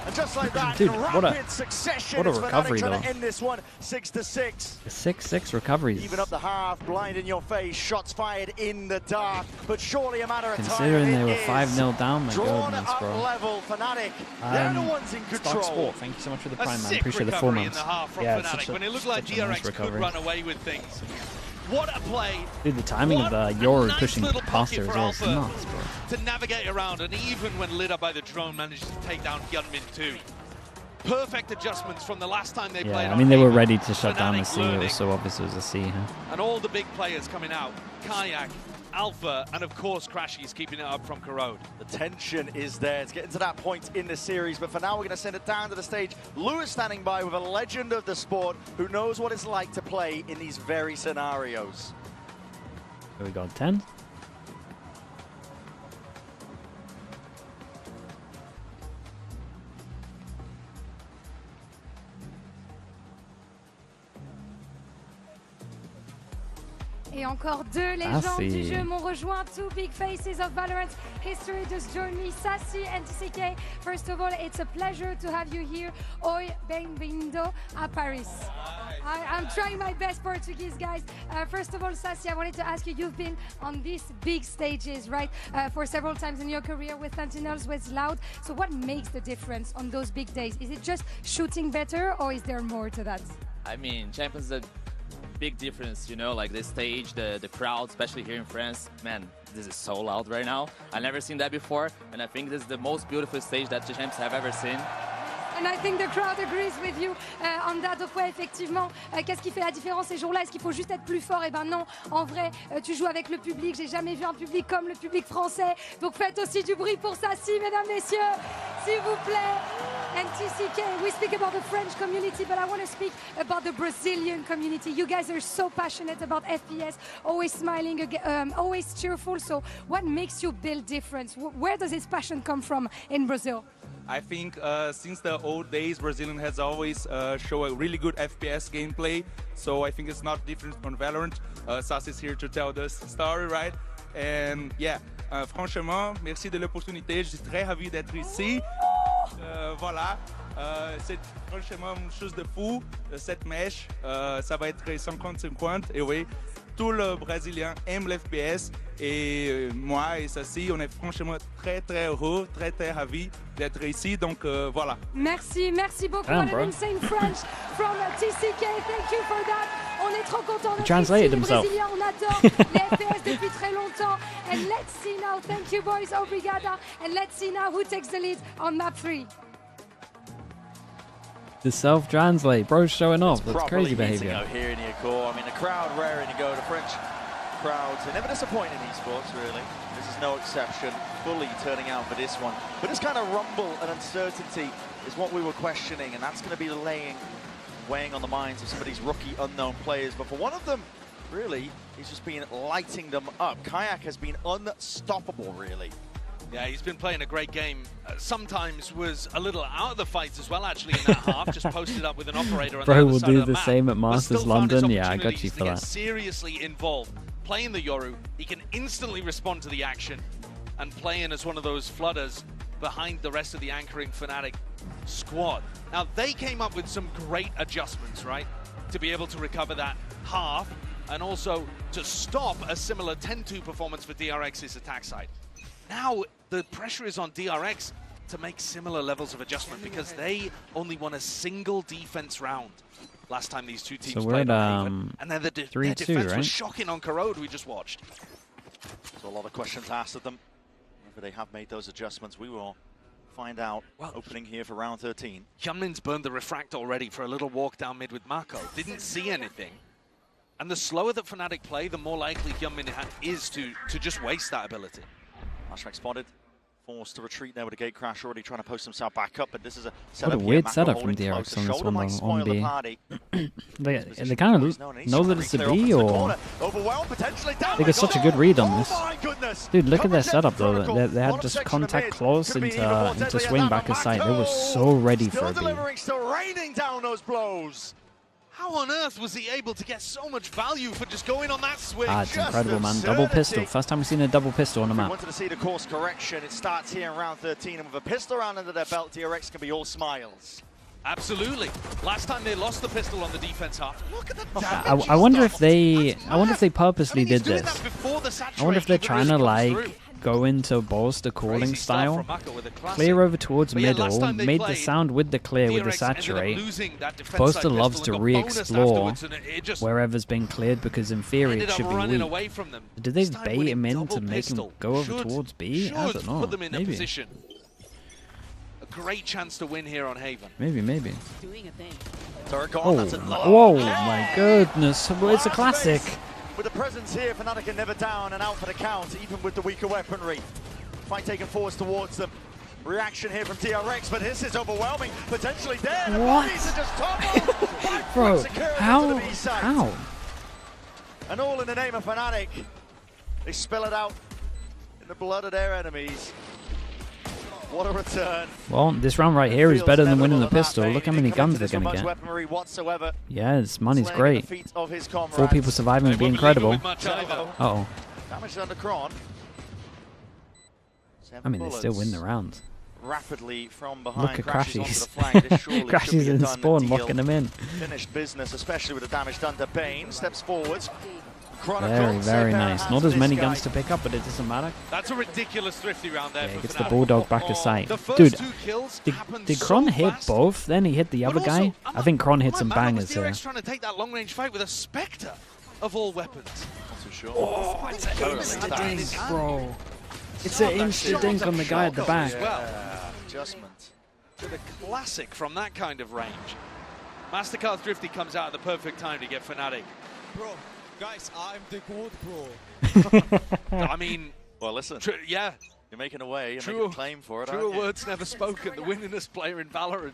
And just like that, Dude, in what a- rapid succession, what a it's Fnatic recovery, trying though. to end this one 6-6. 6-6 recoveries. Even up the half, blind in your face, shots fired in the dark, but surely a matter of time. Considering they it were is. 5-0 down, my Drawn goodness, up bro. level, Fnatic. They're the ones in Stark control. Sport, thank you so much for the Prime, man. Sick Appreciate the 4 recovery in months. the half from Yeah, it's Fnatic such a, when it looked like such a nice DRX could recovery. run away with things. What a play. Dude, the timing of Yoru nice pushing little past her pocket as for well is Alpha nuts, bro. to navigate around, and even when lit up by the drone, manages to take down Hyunmin too. Perfect adjustments from the last time they played. Yeah, I on mean, they were Haven. ready to shut down the Fnatic C. It learning. was so obvious it was a C, huh? And all the big players coming out. Kayak, Alpha, and of course Crashy's keeping it up from Corrode. The tension is there. It's getting to that point in the series, but for now we're going to send it down to the stage. Lewis standing by with a legend of the sport who knows what it's like to play in these very scenarios. So we got 10. Et encore 2 légendes du jeu m'ont rejoint. 2 big faces of Valorant history just joined me, Sassy and TCK. First of all, it's a pleasure to have you here. Oi, bem-vindo a Paris. I'm trying my best Portuguese, guys. First of all, Sassy, I wanted to ask you, you've been on these big stages, right, for several times in your career with Sentinels, with Loud. So what makes the difference on those big days? Is it just shooting better, or is there more to that? I mean, Champions is a big difference, you know, like the stage, the crowd, especially here in France. Man, this is so loud right now. I've never seen that before, and I think this is the most beautiful stage that the Champs have ever seen. And I think the crowd agrees with you on that. Donc ouais, effectivement, qu'est-ce qui fait la différence ces jours-là? Est-ce qu'il faut juste être plus fort? Eh ben non, en vrai, tu joues avec le public. J'ai jamais vu un public comme le public français. Donc faites aussi du bruit pour ça, si, mesdames, messieurs, s'il vous plaît. And TCK, we speak about the French community, but I want to speak about the Brazilian community. You guys are so passionate about FPS, always smiling, always cheerful. So what makes you build difference? Where does this passion come from in Brazil? I think since the old days, Brazilian has always shown a really good FPS gameplay. So I think it's not different from Valorant. Sas is here to tell this story, right? And yeah, franchement, merci de l'opportunité. Je suis très ravi d'être ici. Voilà, c'est franchement une chose de fou. Cette mèche, ça va être 50-50. Et oui, tout le Brésilien aime l'FPS. Et moi et Sassi, on est franchement très heureux, très ravis d'être ici. Donc voilà. Merci beaucoup. What an insane French from TCK. Thank you for that. On est trop contents de translated les himself. Brésiliens. On adore les FPS depuis très longtemps. And let's see now. Thank you, boys. Obrigada. And let's see now who takes the lead on map 3. The self-translate, bro's showing off. That's crazy behavior. Out here in Ecuador. I mean, the crowd raring to go. The French crowds are never disappointing in esports, really. This is no exception. Fully turning out for this one. But this kind of rumble and uncertainty is what we were questioning, and that's going to be weighing on the minds of some of these rookie unknown players. But for one of them, really, he's just been lighting them up. Kayak has been unstoppable, really. Yeah, he's been playing a great game. Sometimes was a little out of the fights as well, actually, in that half. Just posted up with an operator on the Bro other will side do of the the map, same at but Masters still found his London. Yeah, I got opportunities you to for get that. seriously involved. Playing the Yoru, he can instantly respond to the action and playing as one of those flooders behind the rest of the anchoring Fnatic squad. Now, they came up with some great adjustments, right? To be able to recover that half and also to stop a similar 10-2 performance for DRX's attack side. Now, the pressure is on DRX to make similar levels of adjustment because they only won a single defense round last time these two teams played on Haven. And then their defense was shocking on Corrode, we just watched. So a lot of questions asked of them. Whether they have made those adjustments, we will find out. Opening here for round 13. Hyunmin's burned the refract already for a little walk down mid with Mako. Didn't see anything. And the slower that Fnatic play, the more likely Hyunmin is to just waste that ability. Flashback spotted. Forced to retreat there with a gate crash, already trying to post himself back up, but this is a what a weird setup from DRX on this one, though, on B. they kind of know that it's a B, or they get such a good read on this. Dude, look at their setup, though. They had just contact close into swing back aside. They were so ready for a B. Raining down those blows. How on earth was he able to get so much value for just going on that swing? It's incredible, man. Double pistol. First time we've seen a double pistol on a map. Wanted to see the course correction. It starts here in round 13, and with a pistol round under their belt, DRX can be all smiles. Absolutely. Last time they lost the pistol on the defense half. Look at the damage. I wonder if they purposely did this. I wonder if they're trying to like go into bolster calling style, clear over towards middle, made the sound with the clear with the saturate. Bolster loves to re-explore wherever's been cleared because in theory it should be weak. Did they bait him in to make him go over towards B? I don't know. Maybe. A great chance to win here on Haven. Maybe. Oh, whoa, my goodness. It's a classic. With the presence here, Fnatic are never down and out for the count, even with the weaker weaponry. Fight taken forwards towards them. Reaction here from DRX, but this is overwhelming. Potentially there. The bodies are just toppled. Bro, how? And all in the name of Fnatic. They spill it out in the blood of their enemies. What a return. Well, this round right here is better than winning the pistol. Look how many guns they're going to get. Yes, money's great. 4 people surviving would be incredible. Uh-oh. Damage under Kron. I mean, they still win the round. Rapidly from behind. Look at Crashies. Crashies in spawn, locking them in. Finished business, especially with the damage done to Bane. Steps forwards. Very, very nice. Not as many guns to pick up, but it doesn't matter. That's a ridiculous thrifty round there. Yeah, for gets the Fnatic. Bulldog back to sight. Dude, did Kron hit both? Then he hit the other guy? I think Kron hit some bangers here. DRX trying to take that long-range fight with a Spectre of all weapons. Not too sure. Oh, it's an insta-dink, bro. It's an insta-dink on the guy at the back. Adjustment. To the classic from that kind of range. Mastercard Thrifty comes out at the perfect time to get Fnatic. Bro, guys, I'm the gold bro. I mean... Well, listen. Yeah. You're making a way. You're making a claim for it, Truer aren't you? words never spoken. The winningest player in Valorant.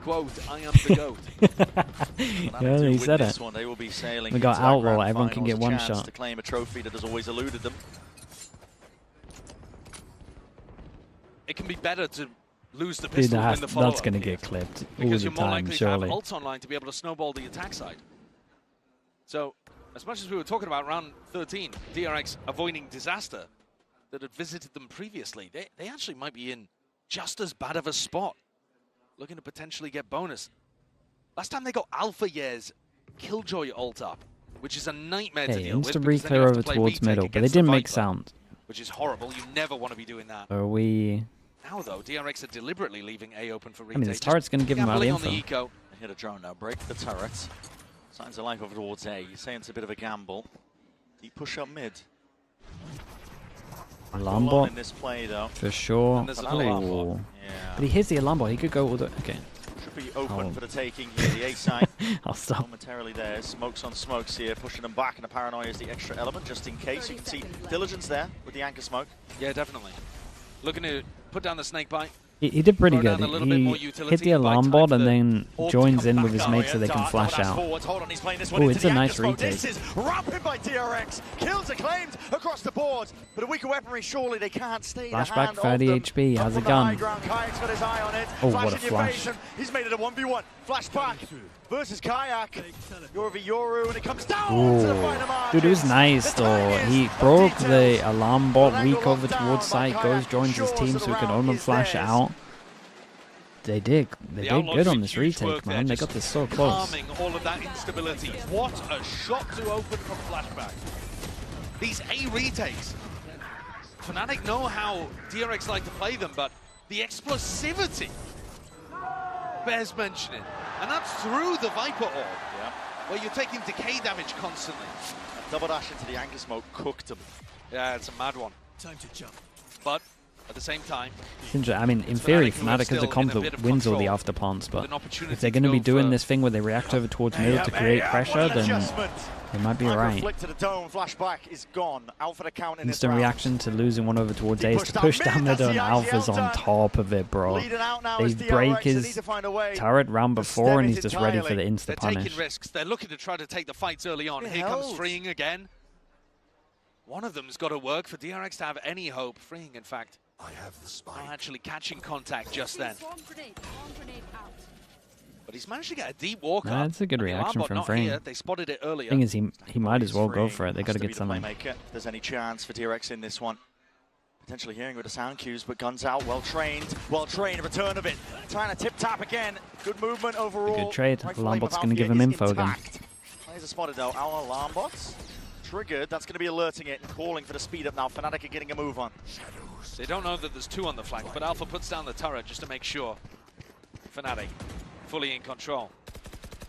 Quote, I am the GOAT. Yeah, he said it. One, they will be sailing We got into that Outlaw. grand Everyone can finals, get a one chance shot. to claim a trophy that has always eluded them. It can be better to lose the Dude, pistol than the follow-up. that's going to get clipped all Because the you're more time, likely to have surely. ults online to be able to snowball the attack side. So, as much as we were talking about round 13, DRX avoiding disaster that had visited them previously, they actually might be in just as bad of a spot, looking to potentially get bonus. Last time they got Alpha Year's Killjoy ult up, which is a nightmare to Hey, deal with. insta because then you reclear have to over play towards retake middle, but they against the didn't make Viper, sound. which is horrible. You never want to be doing that. Are we... Now, though, DRX are deliberately leaving A open for retake. I mean, this turret's going to give him all the Gambling on info. the eco. They hit a drone now. Break the turret. Signs of life over towards A. You're saying it's a bit of a gamble. Deep push up mid. Alarm Alone bot, in this play, though. for sure. And there's an alarm bot. Ooh. Yeah. But he hits the alarm bot. He could go all the... Okay. Should be open Oh. for the taking here. The A side. I'll stop. Momentarily there. Smokes on smokes here, pushing them back, and the paranoia is the extra element, just in case. You can see Diligence there with the anchor smoke. Yeah, definitely. Looking to put down the snake bite. He did pretty Throw good. down a little bit more He utility, hit the buy alarm time bot for and the then orb to joins come in back with his out. mates so they can Dart, flash dash out. forwards. Hold on, he's playing this one Ooh, into it's a the nice anchor smoke. retake. This is rapid by DRX. Kills are claimed across the board, but a weaker weaponry, surely they can't stay the Flashback, hand 30 of them. HP, Up has a from the high gun. ground, Kayak's got his eye on it. Oh, Flash what a in the flash. evasion. He's made it a 1v1. Flashback versus Kayak. Yoru v Yoru, and it comes down to the final margins. Dude, it was nice though. He broke the alarm bot, weak over towards site, goes, joins his team so he can own and flash out. They did good on this retake, man. They got this so close. Calming all of that instability. What a shot to open from Flashback. These A retakes. Fnatic know how DRX like to play them, but the explosivity bears mentioning. And that's through the Viper orb, where you're taking decay damage constantly. Double dash into the anchor smoke cooked him. Yeah, it's a mad one. Time to jump. But at the same time, I mean, in theory, Fnatic has a comp that wins all the afterplants, but if they're going to be doing this thing where they react over towards middle to create pressure, then they might be right. Flick to the dome, flashback is gone. Out for the count in this Instant round. reaction to losing one over towards A is to push down middle, and Alpha's on top of it, bro. They break his turret round before, and he's just ready for the they're insta punish. taking risks. They're looking to try to take the fights early on. Here comes freeing again. One of them's got to work for DRX to have any hope. Freeing, in fact, not actually catching contact just then. But he's managed to get a deep walk Nah, up. that's a good And the alarm reaction bot from not Freeing. here. They spotted it earlier. Thing is, he might as well go for it. They got to get something. Playmaker. If there's any chance for DRX in this one. Potentially hearing with the sound cues, but guns out, well trained, return of it. Trying to tip tap again. Good movement overall. Good trade. Right Alarm flame bot's of going to give Alfie him is info again. intact. Players are spotted though. Our alarm bots triggered. That's going to be alerting it and calling for the speed up now. Fnatic are getting a move on. They don't know that there's two on the flank, but Alpha puts down the turret just to make sure. Fnatic fully in control.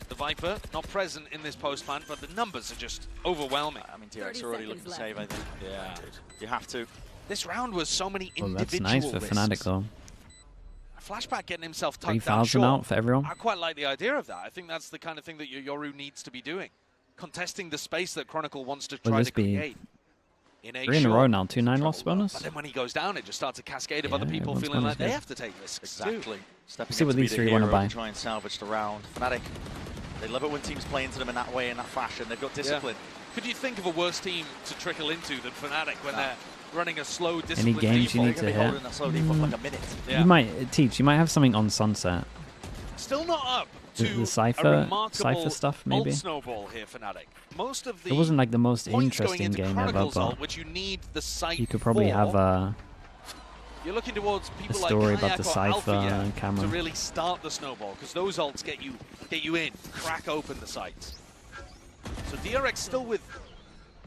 The Viper not present in this post plant, but the numbers are just overwhelming. I mean, DRX are already looking to save, I think. Yeah, you have to. This round was so many Well, individual that's nice for risks. Fnatic though. Flashback getting himself tucked down 3,000 short. out for everyone. I quite like the idea of that. I think that's the kind of thing that Yoru needs to be doing. Contesting the space that Chronicle wants to Will try this to be create. In 3 in a row now, 2-9 loss bonus? But then when he goes down, it just starts a cascade of Yeah, other people everyone's feeling gonna like they get- have to take risks Exactly. too. Stepping See in what to be these the three wanna hero buy. to try and salvage the round. Fnatic, they love it when teams play into them in that way, in that fashion. They've got discipline. Yeah. Could you think of a worse team to trickle into than Fnatic when they're running a slow discipline games you default? need to hit. Holding that slow default for like a minute. Yeah. You might teach. You might have something on Sunset. Still not up to The Cypher- a remarkable Cypher stuff, maybe? ult snowball here, Fnatic. Most of the It wasn't like the most points going interesting into game ever, Chronicles but ult, which you need the sight you could probably for. have a You're looking towards people story like about the Kayak or Cypher Alpha camera. to really start the snowball, because those ults get you in, crack open the sights. So DRX still with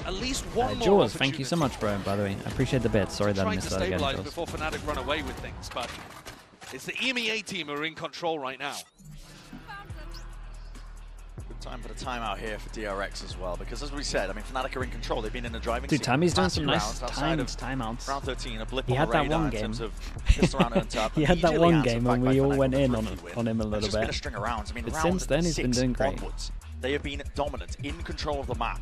at least one more Jules, thank you so much, bro, by the way. I appreciate the bit. Sorry that I missed that again, stabilize Jules. before Fnatic run away with things, but it's the EMEA team who are in control right now. Good time for the timeout here for DRX as well, because as we said, I mean, Fnatic are in control. They've been in the driving Dude, seat Tammy's doing past some few nice rounds timeouts. Round 13, a blip He on had the that radar one in game. terms of pistol round and top. He had that Immediately one game answered and back we by all Fnatic went with in a on rookie win. him a It's little just been a bit. string of rounds. I mean, But round since then, he's been 6 doing great. onwards, they have been dominant, in control of the map.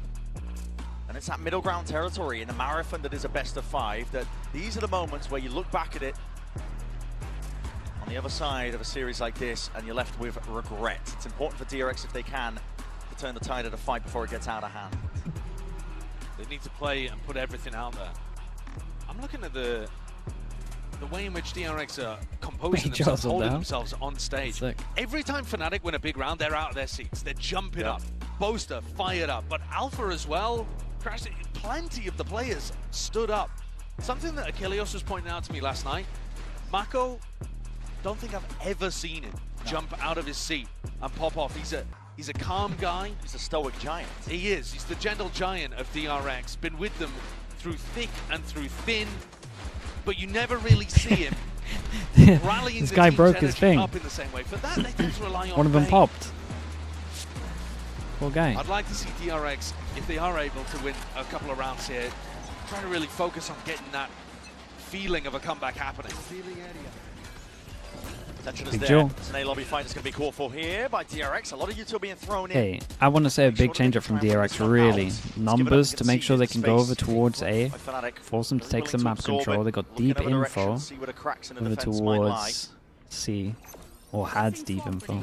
And it's that middle ground territory in a marathon that is a best of 5 that these are the moments where you look back at it on the other side of a series like this and you're left with regret. It's important for DRX, if they can, to turn the tide of the fight before it gets out of hand. They need to play and put everything out there. I'm looking at the way in which DRX are composing themselves, holding themselves on stage. Sick. Every time Fnatic win a big round, they're out of their seats. They're jumping up. Boaster fired up, but Alpha as well. Plenty of the players stood up. Something that Achilles was pointing out to me last night. Mako, don't think I've ever seen him jump out of his seat and pop off. He's a calm guy. He's a stoic giant. He is. He's the gentle giant of DRX. Been with them through thick and through thin, but you never really see him rallying This the guy team's broke his energy thing. up in the same way. For that, they tend to rely on One of them Bane. popped. Poor guy. I'd like to see DRX, if they are able to win a couple of rounds here, try to really focus on getting that feeling of a comeback happening. Tension is Big there. Joe. It's an A-lobby fight that's going to be called for here by DRX. A lot of util being thrown in. Hey, I want to say a big changer from DRX, really. Numbers to make sure they can go over towards A, force them to take some map control. They got deep info over towards C, or had deep info.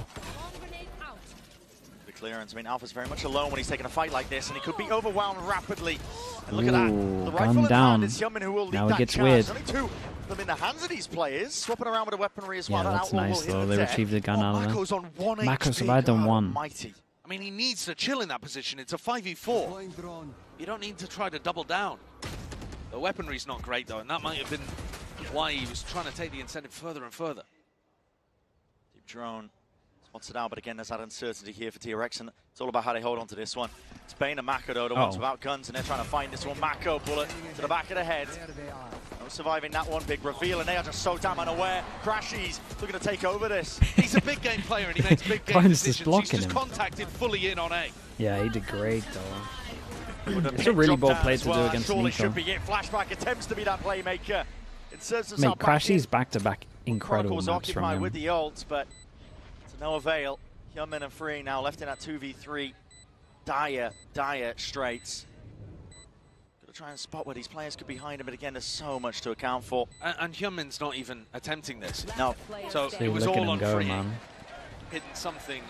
The clearance. I mean, Alpha's very much alone when he's taking a fight like this, and he could be overwhelmed rapidly. And look at that. The rifle gun in down. hand is Hyunmin who will lead Now that it gets charge. weird. Only 2 of them in the hands of these players, swapping around with the weaponry as Yeah, well. That that's outlaw nice will hit though. the They deck. retrieved the gun out Mako's of on 1 there. Mako HP. survived on 1. Mighty. I mean, he needs to chill in that position. It's a 5v4. You don't need to try to double down. The weaponry's not great though, and that might have been why he was trying to take the incentive further and further. Deep drone. Spots it out, but again, there's that uncertainty here for DRX, and it's all about how they hold on to this one. It's Bane and Mako, though, the ones without guns, and they're trying to find this one. Mako, bullet to the back of the head. No surviving that one. Big reveal, and they are just so damn unaware. Crashies looking to take over this. He's a big game player, and he makes big game Clown's decisions. just blocking He's just him. contacted fully in on A. Yeah, he did great though. With It's a really drop bold down play as to well. do against Surely Nico. should be it. Flashback attempts to be that playmaker. It serves us Mate, out back in. Crashy's back-to-back incredible Chronicles maps from occupied him. with the ult, but to no avail. Hyunmin and Free now left in that 2v3. Dire straits. Got to try and spot where these players could be behind him, but again, there's so much to account for. And Hyunmin's not even attempting this. No. So See, it was look at all him on go, Free, man. hitting something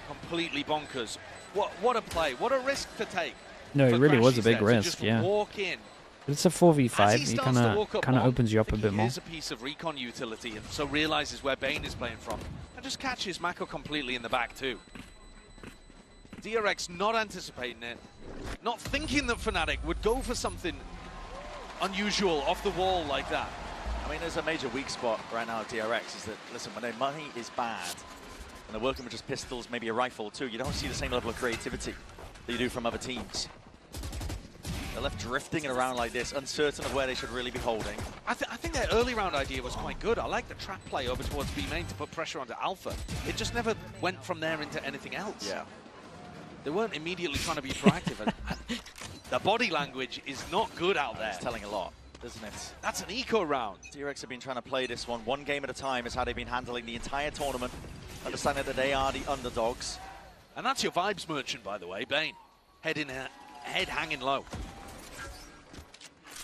completely bonkers. What a play, what a risk to take. No, it for really was a Crashies big there, to risk, just yeah. walk in. But it's a As 4v5. he He starts to walk up kind of long, opens you up a bit more. Here's a piece of recon utility, and so realizes where Bane is playing from, and just catches Mako completely in the back too. DRX not anticipating it, not thinking that Fnatic would go for something unusual off the wall like that. I mean, there's a major weak spot right now at DRX, is that, listen, when their money is bad, and they're working with just pistols, maybe a rifle or 2, you don't see the same level of creativity that you do from other teams. They're left drifting around like this, uncertain of where they should really be holding. I think their early round idea was quite good. I like the trap play over towards B main to put pressure onto Alpha. It just never went from there into anything else. Yeah. They weren't immediately trying to be proactive. and the body language is not good out there. It's telling a lot, doesn't it? That's an eco round. DRX have been trying to play this one game at a time is how they've been handling the entire tournament, understanding that they are the underdogs. And that's your vibes merchant, by the way, Bane. Head hanging low.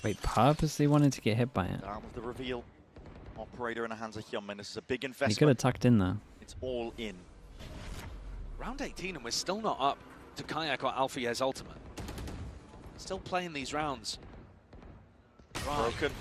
Wait, purposely wanted to get hit by it. Down with the reveal. Operator in the hands of Hyunmin. This is a big He investment. could have tucked in there. It's all in. Round 18 and we're still not up to Kayak or Alfier's ultimate. Still playing these rounds. Right. Broken.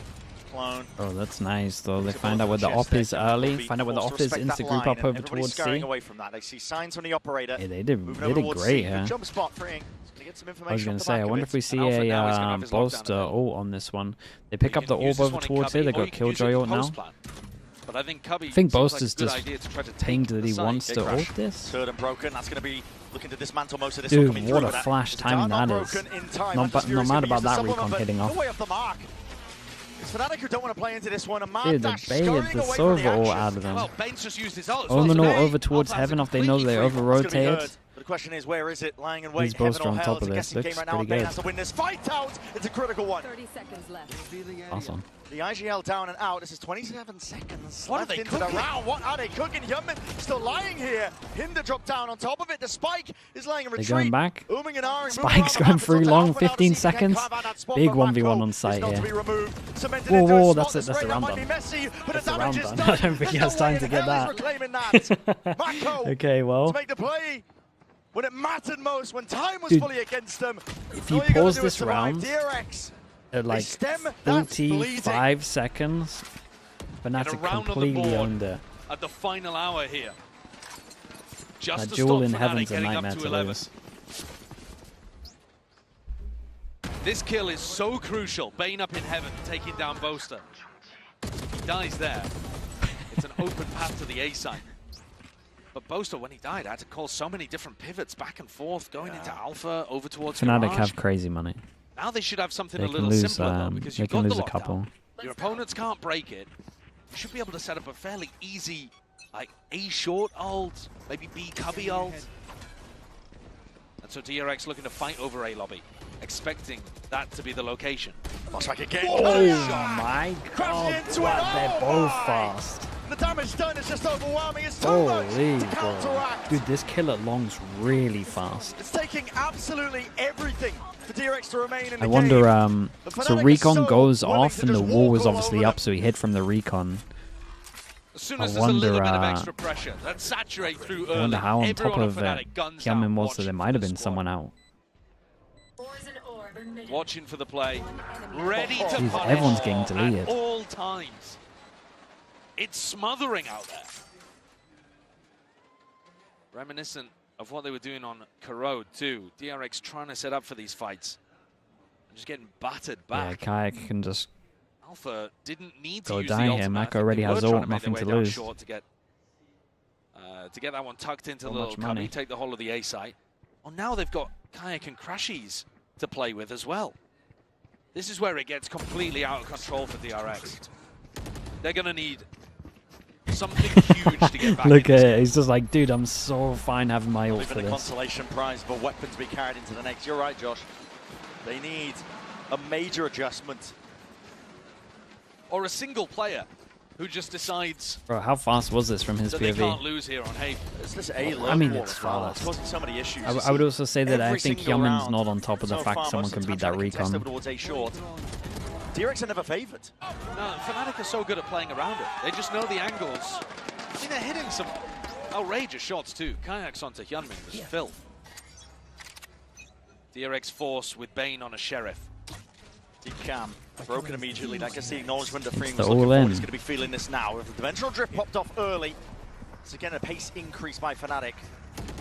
Clone. Oh, that's nice though. They find out where the op is early. Find out where the op is. Insta group up over towards C. Away from that. They see signs from the operator. Yeah, they did great here. Jump spot freeing. Get some I was going to say, I wonder if we see a a Boaster ult on this one. They pick up the orb over towards here. They got Killjoy ult now. But I think Cubby I think seems Boaster's like a good just idea to try to pinged take that the he side. wants to ult this. Third and broken. That's going to be looking to dismantle most of this. Dude, coming what through a with flash that. timing Down, that not is. broken in time. Not Hunter's Fury's mad gonna about use the that supplement, recon but hitting no off. way off the mark. It's Fnatic who don't want to play into this one. A mad Dude, they dash baited scurrying the away from Sova the ult action. out of them. Well, Bane's just used his ult. Omen ult over towards heaven if they know they It's gonna be heard. over-rotated. But the question is, where is it? Lying in wait, He's heaven Boaster or on hell? top It's of a this. guessing game Looks right now. pretty Bane good. has to win this fight out. It's a critical one. 30 seconds left. Awesome. The IGL down and out. This is 27 seconds What are left they into the cooking? round. What are they cooking? Yunmin still lying here. Hinder dropped down on top of it. The spike is lying in They're retreat. going back. Ooming and ahhing, moving Spike's around the going map. through It's up to long, Alpha now to 15 see if he can seconds. carve out that spot, Big but 1v1 on Mako site is not to here. be removed. Cemented Whoa, into a whoa, spot. that's The it, that's spray the down round might be done. messy, but That's the the damage round is done. done. I don't think he has There's no time way to in get hell he's that. reclaiming that. Mako Okay, well. to make the play when it mattered most, when time was Dude, fully against them. If All you you gotta pause do is this survive. round DRX. at like stem that 45 seconds, Fnatic round on the completely board. owned it. At the final hour here. Just A to duel stop in Fnatic heaven's a getting up nightmare to to 11. lose. This kill is so crucial. Bane up in heaven, taking down Boaster. He dies there. It's an open path to the A side. But Boaster, when he died, had to call so many different pivots back and forth, going into Alpha, over towards Fnatic Garage. have crazy money. Now they should have something They a can little lose. simpler, though, because They you've can got lose the a lockdown. couple. Your opponents can't break it. You should be able to set up a fairly easy, like, A short ult, maybe B cubby ult. And so DRX looking to fight over A lobby, expecting that to be the location. Flashback again. Oh my god, into what? it. They're Oh both my. fast. The damage done is just overwhelming. It's too much Holy to bro. counteract. Dude, this kill at long's really fast. It's taking absolutely everything for DRX to remain in the I wonder, game. The so Fnatic is recon so goes willing off to and the just wall was walk all obviously over up, them. so he hit from the recon. As soon I as there's a little wonder, bit of extra pressure, that saturate through early. I wonder how on top Everyone of Fnatic guns out, Hyunmin was that watching there for might have the been squad. someone out. Watching for the play, ready to Jeez, punish everyone's getting deleted. at all times. It's smothering out there. Reminiscent of what they were doing on Corrode too. DRX trying to set up for these fights. And just getting battered Yeah, back. Kayak can just Alpha didn't need go to use down the here. ultimate. I Mako think already they has were trying ult, to make their nothing way to down lose. short to get that one tucked into So the little much cubby, money. take the whole of the A site. Well, now they've got Kayak and Crashies to play with as well. This is where it gets completely out of control for DRX. They're going to need something huge to get back. Look at it. He's just like, dude, I'm so fine having my ult Even for a this. consolation prize for weapon to be carried into the next. You're right, Josh. They need a major adjustment. Or a single player who just decides Bro, how fast was this from his that they can't POV? lose here on Haven. It's this A I mean, wall it's as well. fast. It's causing so many issues. I would also say that I Every think single Hyunmin's round not on top of the so fact far, someone most can of the beat time that trying to contest recon. over towards A short. DRX are never favoured. No, Fnatic are so good at playing around it. They just know the angles. I mean, they're hitting some outrageous shots too. Kayaks onto Hyunmin was filth. DRX force with Bane on a Sheriff. Deep cam broken immediately. That gets the acknowledgement of Freeing The was looking all for. in. He's going to be feeling this now. If the dimensional drift popped off early, it's again a pace increase by Fnatic.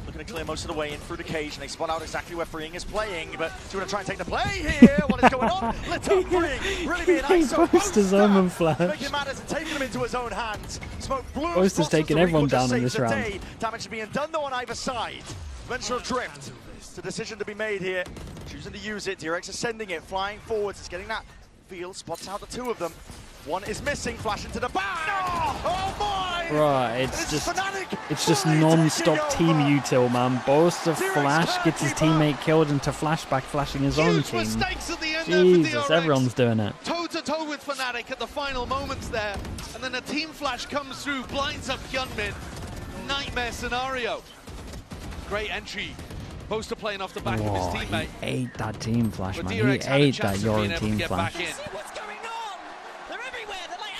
Looking to clear most of the way in through the cage, and they spot out exactly where Freeing is playing. But he's going to try and take the play here. What is going on? Lit up Freeing. Really being He ISO. posted his own flash. Making matters and taking him into his own hands. Smoke blue. Boaster's taking everyone down in this round. Damage being done though on either side. Dimensional drift. It's a decision to be made here. Choosing to use it. DRX is sending it, flying forwards. It's getting that field. Spots out the two of them. One is missing. Flash into the back. Oh my! Right, it's just non-stop team util, man. Boaster flash gets his teammate killed into flashback, flashing his own team. Mistakes at the end there for Jesus, DRX. everyone's doing it. Toe-to-toe with Fnatic at the final moments there. And then a team flash comes through, blinds up Hyunmin. Nightmare scenario. Great entry. Boaster playing off the back of Whoa, his he teammate. ate that team flash, But man. DRX He had a ate that chance of being Yori able to team get flash. back in. What's going on? They're everywhere. They're like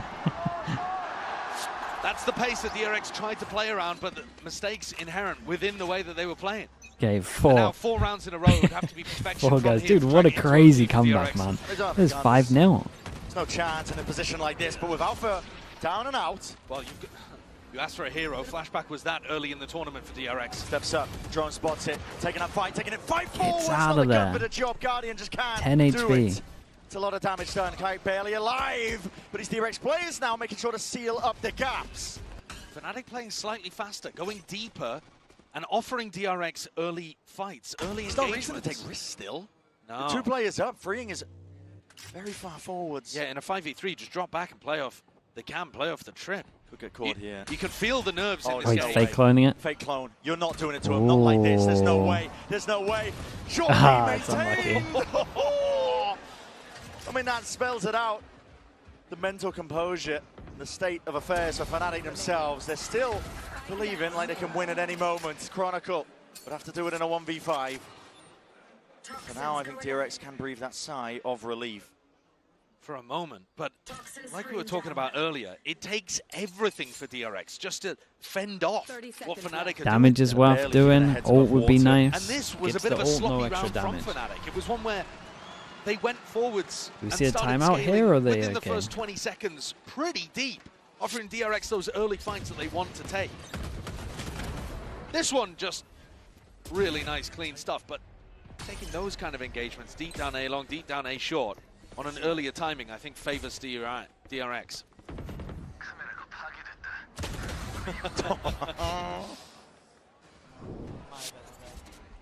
ants. That's the pace that DRX tried to play around, but the mistakes inherent within the way that they were playing. Okay, And now 4 rounds in a row would have to be perfection. 4 from guys. him, Dude, what a dragging it crazy towards comeback, DRX. man. They don't have There's guns. 5-0. There's no chance in a position like this, but with Alpha down and out. Well, you asked for a hero. Flashback was that early in the tournament for DRX. Steps up, drone spots it, taking that fight, taking it fight forward. out of Not a there. good bit of job. Guardian just can't 10 do HP. it. It's a lot of damage done. Kite barely alive, but his DRX players now making sure to seal up the gaps. Fnatic playing slightly faster, going deeper, and offering DRX early fights, early There's engagements. no reason to take risks still. No. The 2 players up, freeing is very far forwards. Yeah, in a 5v3, just drop back and play off. They can play off the trip. Could get caught here. You can feel the nerves in this Wait, game. fake cloning it? Fake clone. You're not doing it to him. Not like this. There's no way. There's no way. Surely It's maintained. unlucky. I mean, that spells it out. The mental composure, the state of affairs for Fnatic themselves. They're still believing like they can win at any moment. Chronicle would have to do it in a 1v5. For now, I think DRX can breathe that sigh of relief. For a moment, but like we were talking about earlier, it takes everything for DRX just to fend off what Fnatic are Damage doing. is worth doing. Ult would be nice. And this was Gets a bit of the a ult, sloppy no extra round damage. from Fnatic. It was one where they went forwards Do we and see a started timeout scaling here, or are they within the okay? first 20 seconds pretty deep, offering DRX those early fights that they want to take. This one just really nice, clean stuff, but taking those kind of engagements, deep down A long, deep down A short, on an earlier timing, I think favors DRX.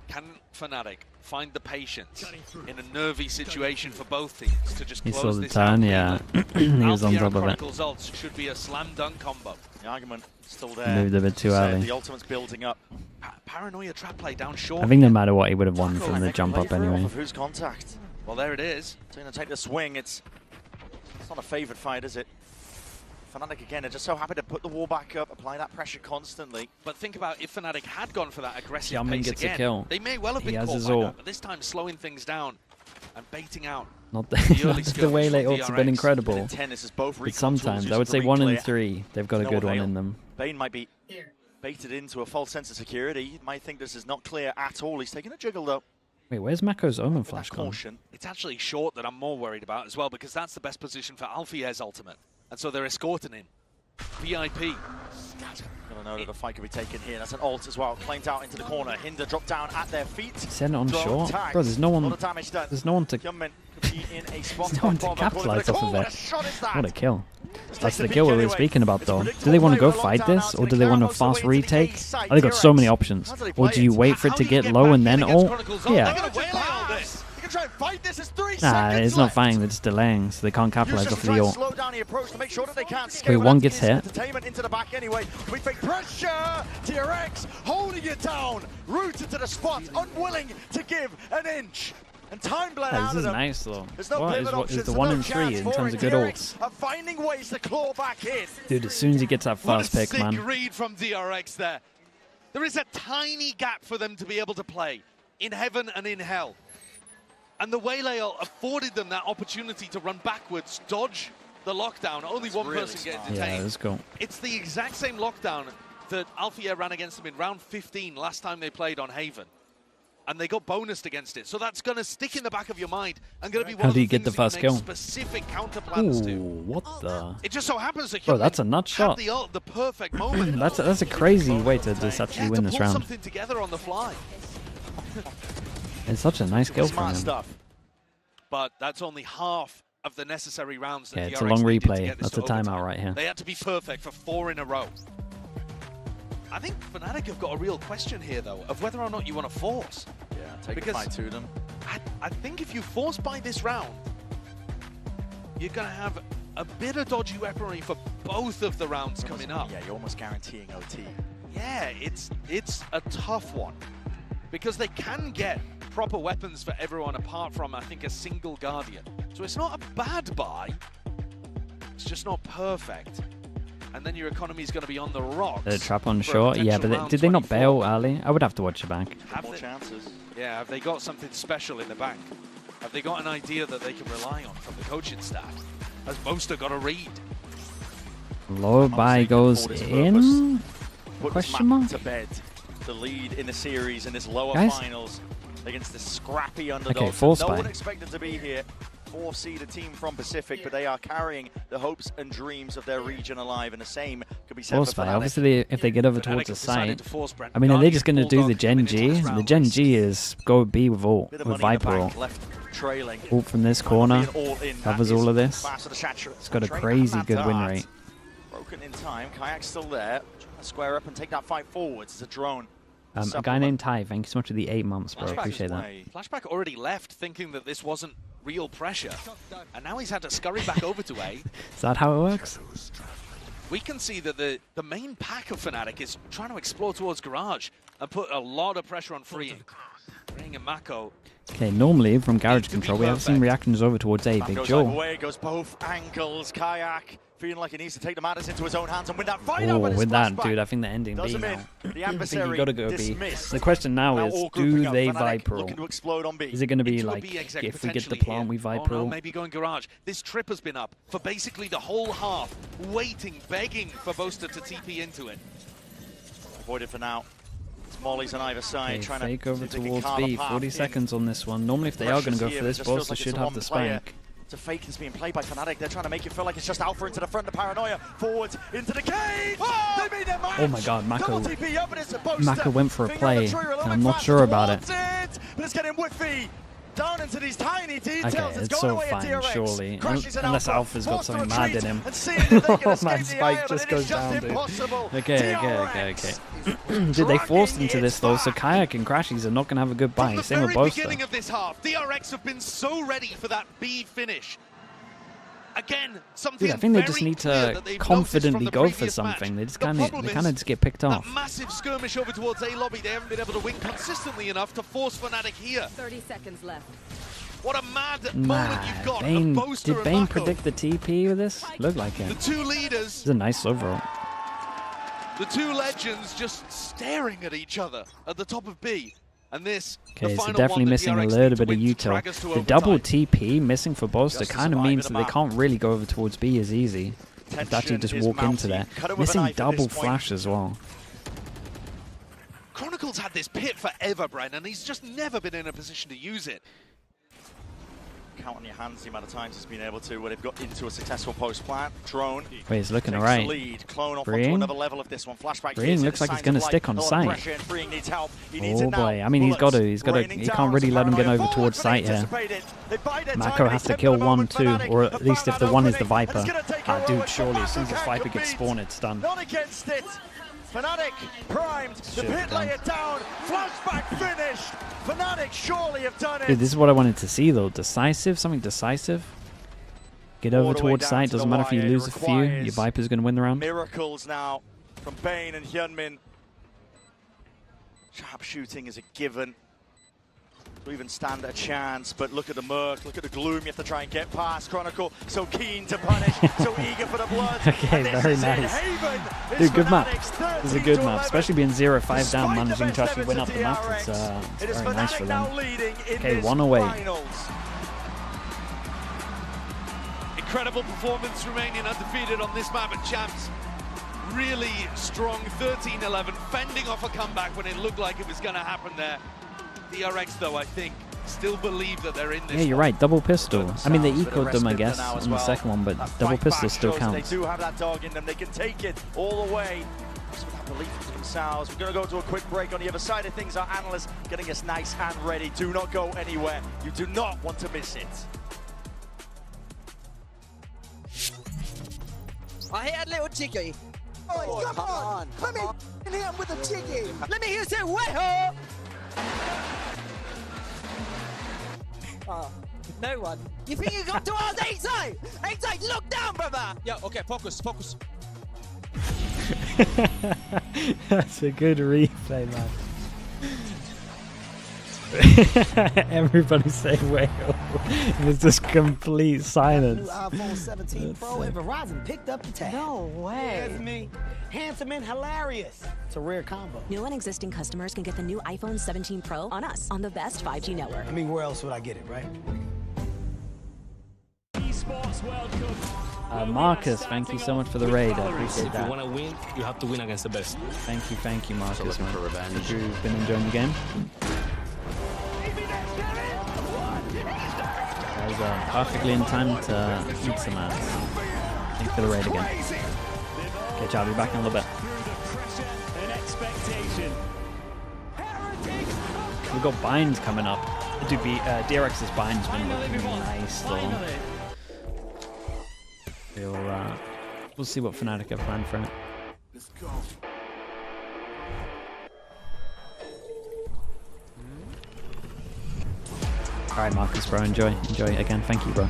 Can Fnatic find the patience in a nervy situation for both teams to just He close saw the this turn, out? yeah. He was on top of it. Chronicles ults should be a slam dunk combo. The argument still there. Moved a bit too early. The ultimate's building up. Paranoia trap play down short. I think no matter what, he would have won from the jump up anyway. Off of who's contact? Well, there it is. So going to take the swing. It's not a favoured fight, is it? Fnatic again are just so happy to put the wall back up, apply that pressure constantly. But think about if Fnatic had gone for that aggressive Xiaomin pace gets a again, kill. they may well have He been has caught his by ult. that, but this time slowing things down and baiting out. Not the the, early the way late skirmish ults from have been DRX. incredible. In tennis, it's both But recon tools sometimes, used I would to say 1 in re-clear. 3, they've got a No good one avail. in them. Bane might be baited into a false sense of security. He might think this is not clear at all. He's taking a jiggle though. Wait, where's Mako's Omen Flash gone? Caution. It's actually short that I'm more worried about as well, because that's the best position for Alfier's ultimate. And so they're escorting him. VIP. Gotta know that a fight could be taken here. That's an ult as well. Claimed out into the corner. Hinder dropped down at their feet. Send it on Drone short. tags. Bro, there's no one. A lot of damage done. There's no one to. Hyunmin could be in a spot There's no one on to Bob. capitalize off of What a it. shot is that? What a kill. Let's That's take the the kill peek we were anyway. speaking about, It's a though. Do predictable they want to play go with a fight lockdown this, out or to do they want a Carlos away fast to the A retake? side. They got so many DRX. options. How do they Or play do you it? wait for it How to do you get get low back and in then against ult? Chronicles ult? Yeah. They're gonna wail all this. You can try and fight this. It's 3 Nah, seconds it's not left. fighting. They're just delaying, so they can't capitalize Use off just of try the and ult. slow down the approach to make sure that they can't Wait, scale one that gets hit. entertainment into the back anyway. We fake pressure. DRX holding it down, rooted to the spot, unwilling to give an inch. And time bled Yeah, out this of is them. nice though. There's no What pivot is options, the so 1 no in 3 chance in for terms it. of good DRX ults? are finding ways to claw back in. Dude, as soon as he gets that What a fast pick, sick man. read from DRX there. There is a tiny gap for them to be able to play in heaven and in hell. And the Waylay afforded them that opportunity to run backwards, dodge the lockdown. Only one really person gets smart. detained. Yeah, let's go. It's the exact same lockdown that Alfier ran against them in round 15 last time they played on Haven. And they got bonused against it. So that's going to stick in the back of your mind and going to be one How of do the you get the things that first you kill? make specific counter plans Ooh, to. what the? It just so happens that Bro, Hyunmin that's a nut had shot. the ult, the perfect moment. That's a crazy way to just actually Yeah, win to this pull round. something together on the fly. It's such a nice kill from Smart him. stuff. But that's only half of the necessary rounds that Yeah, it's DRX a long needed to replay. get this That's a to timeout overtime. right here. They had to be perfect for 4 in a row. I think Fnatic have got a real question here, though, of whether or not you want to force. Yeah, take Because a fight to them. I think if you force by this round, you're going to have a bit of dodgy weaponry for both of the rounds coming up. Yeah, you're almost guaranteeing OT. Yeah, it's a tough one. Because they can get proper weapons for everyone apart from, I think, a single Guardian. So it's not a bad buy. It's just not perfect. And then your economy is going to be on the rocks. The trap on for a short, yeah, potential but round did they not 24. bail early? I would have to watch it back. Have More they, chances. yeah, have they got something special in the bank? Have they got an idea that they can rely on from the coaching staff? Has Boaster got a read? Low buy goes in? Put Question this map mark? to bed. The lead in the series in this lower Guys? finals against the scrappy underdog. Okay, full No spy. one expected to be here. 4-seeded team from Pacific, but they are carrying the hopes and dreams of their region alive, and the same could be said Full for spy. Fnatic. Obviously, if they get over Fnatic towards the have decided site. to force Brent. I mean, are they Guardian just going to do the Bulldog Gen coming into G? this The round Gen list. G is go B with ult, Bit of with money in the Viper bank ult. left trailing. Ult from this corner covers all of this. It's got a crazy good win rate. Broken in time. Kayak's still there. Trying to square up and take that fight forwards. It's a drone. A guy named Ty, thank you so much for the 8 months, bro. Appreciate that. Flashback already left thinking that this wasn't real pressure, and now he's had to scurry back over to A. Is that how it works? We can see that the main pack of Fnatic is trying to explore towards Garage and put a lot of pressure on Freeing. Freeing and Mako. Okay, normally from Garage Control, we have seen reactions over towards A. Big Joe. Away goes both ankles. Kayak feeling like he needs to take the matters into his own hands and win that fight. Oh, with that, dude, I think the ending B now. I think you gotta go B. The question now is, do they Viper ult? Is it gonna be like, if we get the plant, we Viper ult? Maybe going Garage. This trip has been up for basically the whole half, waiting, begging for Boaster to TP into it. Avoided for now. It's Molly's on either side. Okay, trying fake to over towards B. 40 seconds on this one. Normally, if they are going to go for this, Boaster should have the spank. It's a fake that's being played by Fnatic. They're trying to make it feel like it's just Alpha into the front, the paranoia. Forwards into the cage. Oh, they made their match. Oh my god, Mako Mako went for a play, and I'm not sure about it. But it's getting whiffy. Down into these tiny details. Okay, it's so fine, surely. Unless Alpha's got something mad in him. Oh, my spike just goes down, dude. Okay. Did they force into this, though? So Kayak and Crashies are not going to have a good buy. Same with Boaster. Beginning of this half, DRX have been so ready for that B finish. Again, something. Dude, I think they just need to confidently go for something. They just kind of just get picked off. That massive skirmish over towards A lobby, they haven't been able to win consistently enough to force Fnatic here. 30 seconds left. What a mad moment you've got. Bane, Boaster did Bane predict the TP with this? Looked like it. The two leaders. It's a nice overall. The two legends just staring at each other at the top of B. And this, okay, so definitely missing a little bit of util. The double TP missing for Boaster kind of means that they can't really go over towards B as easy. They have to actually just walk into there. Missing double flash as well. Chronicle's had this pit forever, Bren, and he's just never been in a position to use it. Count on your hands the amount of times he's been able to when they've got into a successful post plant. Drone. Wait, he's looking alright. Freeing looks like he's going to stick on site. Oh boy, I mean he can't really let him get over towards site here. Mako has to kill 1, 2, or at least if the 1 is the Viper. Ah, dude, surely as soon as this Viper gets spawned, it's done. Not against it. Fnatic primed, the pit layer down, flashback finished. Fnatic surely have done it. Dude, this is what I wanted to see though. Decisive, something decisive. Get over towards site, doesn't matter if you lose a few, your Viper's going to win the round. Miracles now from Bane and Hyunmin. Sharp shooting is a given. To even stand a chance, but look at the murk, look at the gloom, you have to try and get past. Chronicle, so keen to punish, so eager for the blood. Okay, very nice. Dude, good map. This is a good map, especially being 0-5 down, managing to actually win up the map. It's very nice for them. Okay, 1 away. Incredible performance remaining undefeated on this map at Champs. Really strong 13-11, fending off a comeback when it looked like it was going to happen there. DRX, though, I think, still believe that they're in this. Yeah, you're right. Double pistol. I mean, they ecoed them, I guess, on the second one, but double pistol still counts. They do have that dog in them. They can take it all the way. Just with that belief in themselves. We're going to go to a quick break. On the other side of things, our analysts getting us nice and ready. Do not go anywhere. You do not want to miss it. I hear a little jiggy. Oh, come on. Let me hit him with a jiggy. Let me hear you say, way-ho! Oh, no one. You think you got to ours, X8? X8, look down, brother! Yeah, okay, focus. That's a good replay, man. Everybody say whale. It's just complete silence. iPhone 17 Pro and Verizon picked up the tab. No way. That's me. Handsome and hilarious. It's a rare combo. New and existing customers can get the new iPhone 17 Pro on us on the best 5G network. I mean, where else would I get it, right? Marcus, thank you so much for the raid. I appreciate that. If you want to win, you have to win against the best. Thank you, Marcus. For revenge. You've been enjoying the game. That was perfectly in time to eat some ass. Thank you for the raid again. Okay, Chad, we'll be back in a little bit. We've got binds coming up. DRX's bind's been looking nice though. We'll see what Fnatic have planned for it. Let's go. Alright, Marcus, bro, enjoy again. Thank you, bro.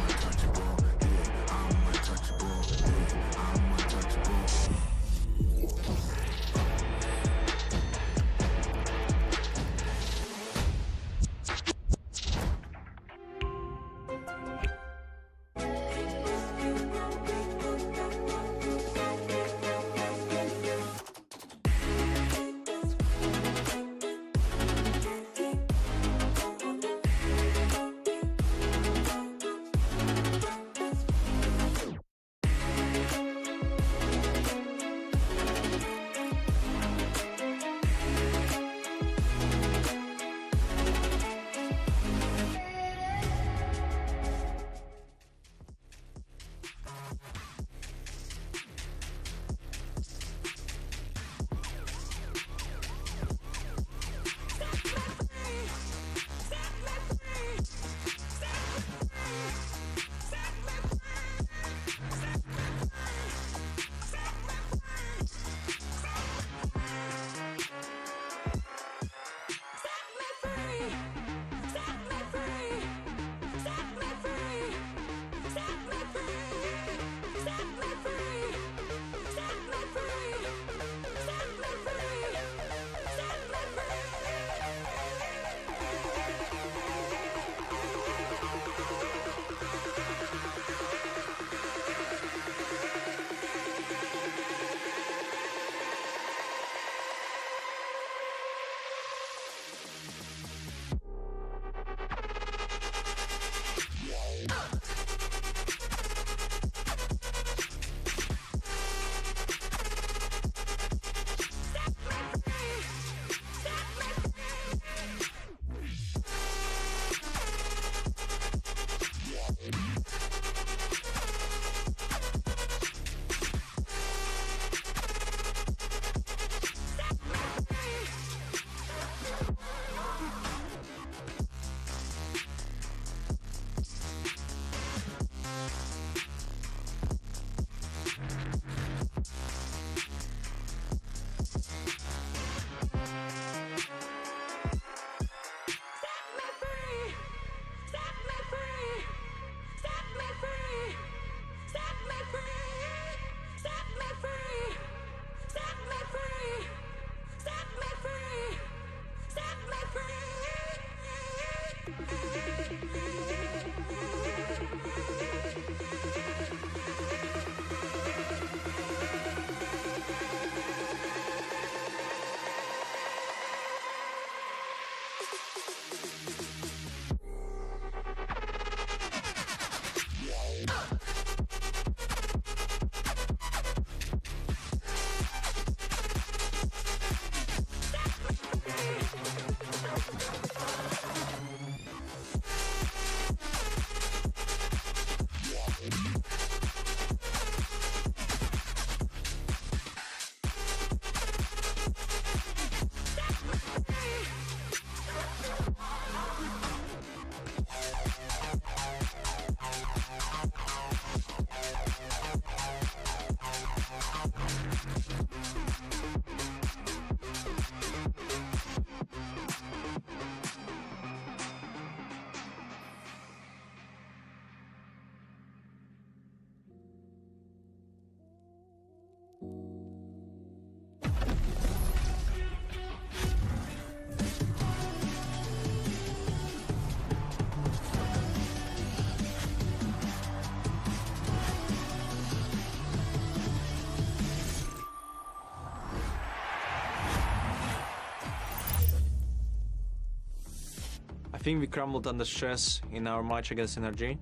I think we crumbled under stress in our match against NRG.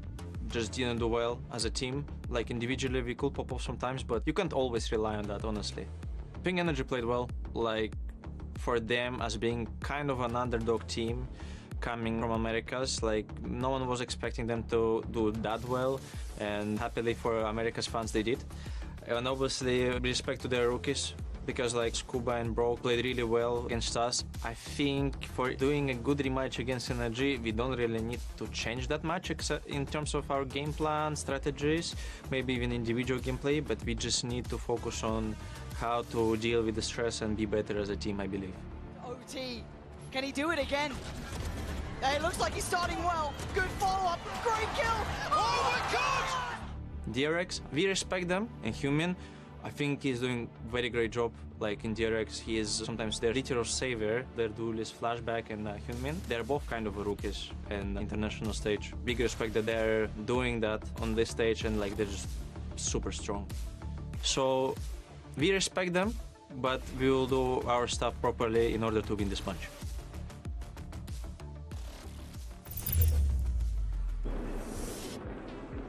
Just didn't do well as a team. Like individually we could pop off sometimes, but you can't always rely on that, honestly. I think NRG played well. Like for them as being kind of an underdog team coming from Americas, like no one was expecting them to do that well, and happily for America's fans they did. And obviously respect to their rookies because like Scuba and Bro played really well against us. I think for doing a good rematch against NRG, we don't really need to change that much except in terms of our game plan, strategies, maybe even individual gameplay, but we just need to focus on how to deal with the stress and be better as a team, I believe. OT, can he do it again? It looks like he's starting well. Good follow-up, great kill. Oh my God! DRX, we respect them and Human. I think he's doing very great job. Like in DRX, he is sometimes their literal savior. Their duelist Flashback and Human. They're both kind of rookies in international stage. Big respect that they're doing that on this stage, and like they're just super strong. So we respect them, but we will do our stuff properly in order to win this match.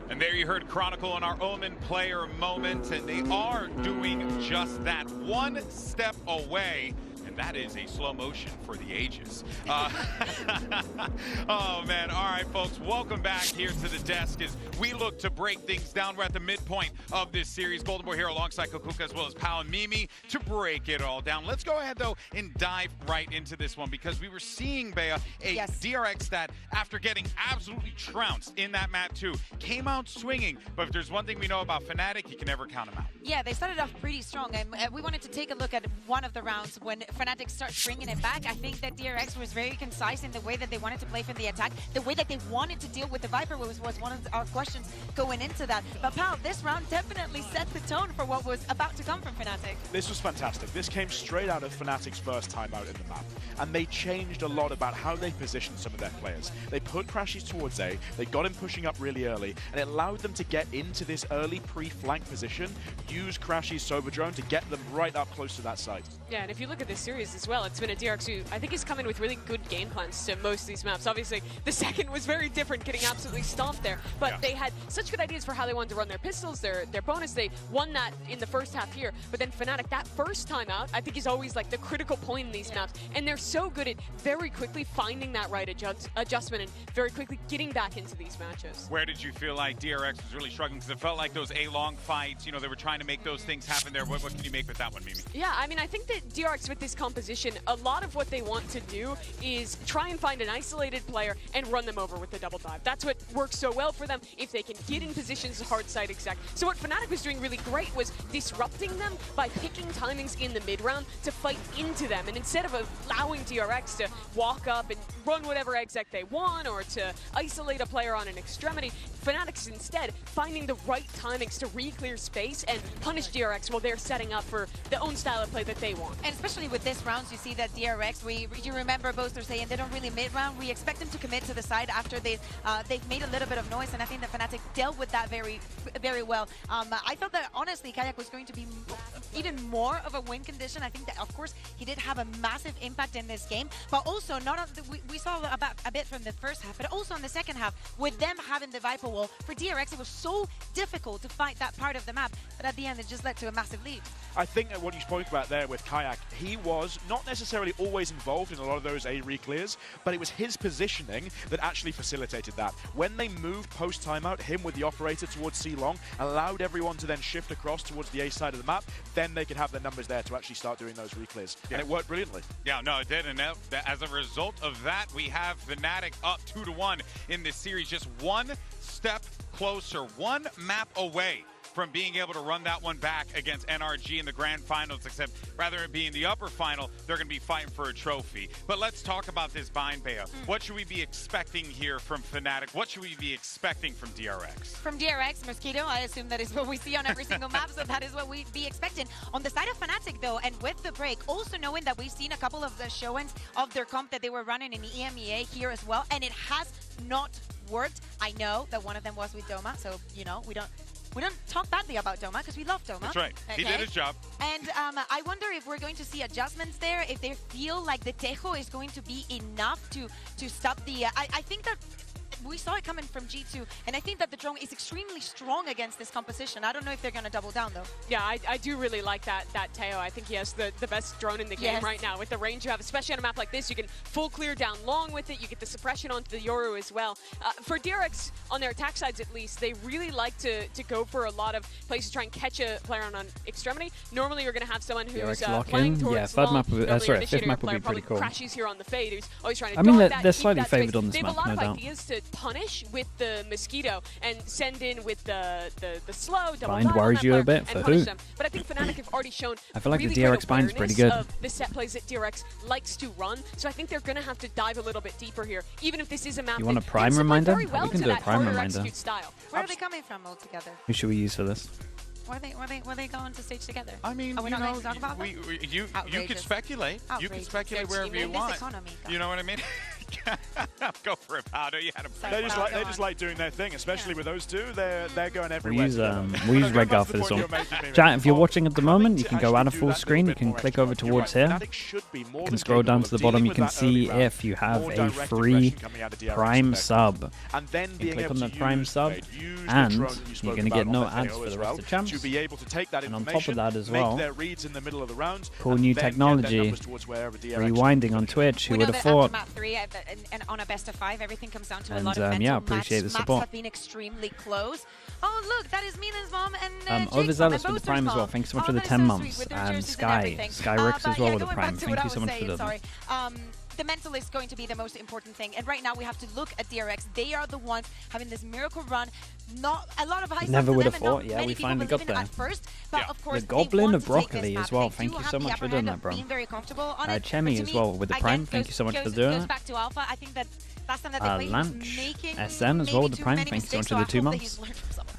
And there you heard Chronicle in our Omen player moment, and they are doing just that, one step away. And that is a slow motion for the ages. Oh, man. All right, folks, welcome back here to the desk as we look to break things down. We're at the midpoint of this series. Golden Boy here alongside Kukuka as well as Pao and Mimi to break it all down. Let's go ahead, though, and dive right into this one because we were seeing, Bea, a DRX that, after getting absolutely trounced in that map 2, came out swinging. But if there's one thing we know about Fnatic, you can never count them out. Yeah, they started off pretty strong, and we wanted to take a look at one of the rounds when Fnatic starts bringing it back. I think that DRX was very concise in the way that they wanted to play from the attack. The way that they wanted to deal with the Viper was one of our questions going into that. But Pal, this round definitely set the tone for what was about to come from Fnatic. This was fantastic. This came straight out of Fnatic's first time out in the map. And they changed a lot about how they positioned some of their players. They put Crashies towards A, they got him pushing up really early, and it allowed them to get into this early pre-flank position, use Crashies Sober Drone to get them right up close to that site. Yeah, and if you look at this series as well, it's been a DRX who I think has come in with really good game plans to most of these maps. Obviously, the second was very different, getting absolutely stomped there, but they had such good ideas for how they wanted to run their pistols, their bonus. They won that in the first half here, but then Fnatic, that first time out, I think is always like the critical point in these maps, and they're so good at very quickly finding that right adjustment and very quickly getting back into these matches. Where did you feel like DRX was really struggling? Because it felt like those A-long fights, you know, they were trying to make those things happen there. What can you make with that one, Mimi? Yeah, I mean, I think that DRX with this composition, a lot of what they want to do is try and find an isolated player and run them over with the double dive. That's what works so well for them if they can get in positions hard side exec. So what Fnatic was doing really great was disrupting them by picking timings in the mid round to fight into them. And instead of allowing DRX to walk up and run whatever exec they want or to isolate a player on an extremity, Fnatic's instead finding the right timings to re-clear space and punish DRX while they're setting up for their own style of play that they want. And especially with this rounds, you see that DRX, you remember Bo5 saying they don't really mid-round. We expect them to commit to the side after they've made a little bit of noise, and I think that Fnatic dealt with that very, very well. I thought that, honestly, Kayak was going to be even more of a win condition. I think that, of course, he did have a massive impact in this game, but also, we saw a bit from the first half, but also in the second half, with them having the Viper wall, for DRX, it was so difficult to fight that part of the map, but at the end, it just led to a massive lead. I think that what you spoke about there with Kayak, he was not necessarily always involved in a lot of those A re-clears, but it was his positioning that actually facilitated that. When they moved post-timeout, him with the operator towards C-Long, allowed everyone to then shift across towards the A side of the map, then they could have their numbers there to actually start doing those re-clears. And it worked brilliantly. Yeah, no, it did, and as a result of that, we have Fnatic up 2-1 in this series, just one step closer, one map away from being able to run that one back against NRG in the grand finals, except rather than being the upper final, they're going to be fighting for a trophy. But let's talk about this bind, Bea. What should we be expecting here from Fnatic? What should we be expecting from DRX? From DRX, Mosquito, I assume that is what we see on every single map, so that is what we'd be expecting. On the side of Fnatic, though, and with the break, also knowing that we've seen a couple of the show-ins of their comp that they were running in the EMEA here as well, and it has not worked. I know that one of them was with Doma, so, you know, we don't talk badly about Doma because we love Doma. That's right. Okay. He did his job. And I wonder if we're going to see adjustments there, if they feel like the Tejo is going to be enough to stop the... I think that we saw it coming from G2, and I think that the drone is extremely strong against this composition. I don't know if they're going to double down, though. Yeah, I do really like that Teo. I think he has the best drone in the game right now with the range you have, especially on a map like this. You can full clear down long with it. You get the suppression onto the Yoru as well. For DRX, on their attack sides at least, they really like to go for a lot of places to try and catch a player on extremity. Normally, you're going to have someone who's playing towards fifth map would be pretty cool. Crashes here on the fade, who's always trying to I mean, dodge they're slightly favored on this They map, have a lot no of doubt. ideas to punish with the Mosquito and send in with the slow, double Bind dive on worries that you a player bit and for punish who? them. But I think Fnatic have already shown I feel like really the great DRX bind's pretty awareness good. of the set plays that DRX likes to run, so I think they're going to have to dive a little bit deeper here, even if this is a map You want a that prime can support reminder? very well We can to do a that prime harder reminder. execute style. Where are they coming from all together? Who should we use for this? Were they going to stage together? I mean, are we you not know, going to talk about that? you could speculate. You can speculate wherever you want. You know what I mean? Go for it, Powder. You had him. They just like doing their thing, especially with those two. They're going everywhere. We'll use Redguard for this one. Chat, if you're watching at the moment, you can go out of full screen. You can click over towards here. You can scroll down to the bottom. You can see if you have a free Prime sub. You click on the Prime sub, and you're going to get no ads for the rest of champs. And on top of that as well, cool new technology, rewinding on Twitch. Who would have thought? Map 3 and on a best of 5, everything comes down to a lot of mental yeah, appreciate the support. Maps have been extremely close. Oh, look, that is Mina's mom and Overzealous with the Prime as well. Thanks so much for the 10 months. And Skyrix as well with the Prime. Thank you so much for the. The mental is going to be the most important thing, and right now we have to look at DRX. They are the ones having this miracle run. Not a lot of high. Never would have thought. Yeah, we finally got there. At first, but of course, the Goblin of Broccoli as well. Thank you so much for doing that, bro. Chemi as well with the Prime. Thank you so much for doing it. Back to Alpha. I think that last time that they played, Lanch SN as well with the Prime. Thank you so much for the 2 months.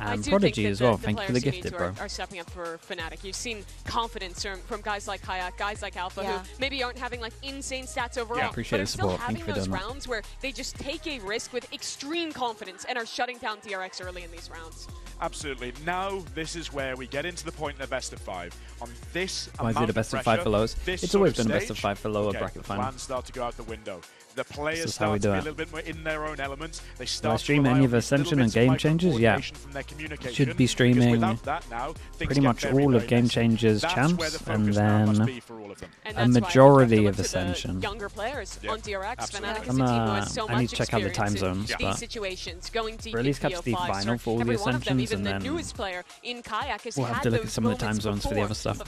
And Prodigy as well. Thank you for the gifted, bro. Are stepping up for Fnatic. You've seen confidence from guys like Kayak, guys like Alpha, who maybe aren't having like insane stats overall. Yeah, appreciate the support. Thank you for doing that. Rounds where they just take a risk with extreme confidence and are shutting down DRX early in these rounds. Absolutely. Now this is where we get into the point in the best of 5. On this, why is it a best of 5 for lows? It's always been a best of 5 for lower bracket final. Plans start to go out the window. The players start to be a little bit more in their own elements. They Do I start stream any of Ascension and Game Changers? Yeah. Should be streaming pretty much all of Game Changers champs and then a majority of Ascension. Younger players on DRX. Fnatic is a team who has so much I need to check out the time zones, these situations, going to at least catch the final for all the Ascensions, and then we'll have to look at some of the time zones for the other stuff.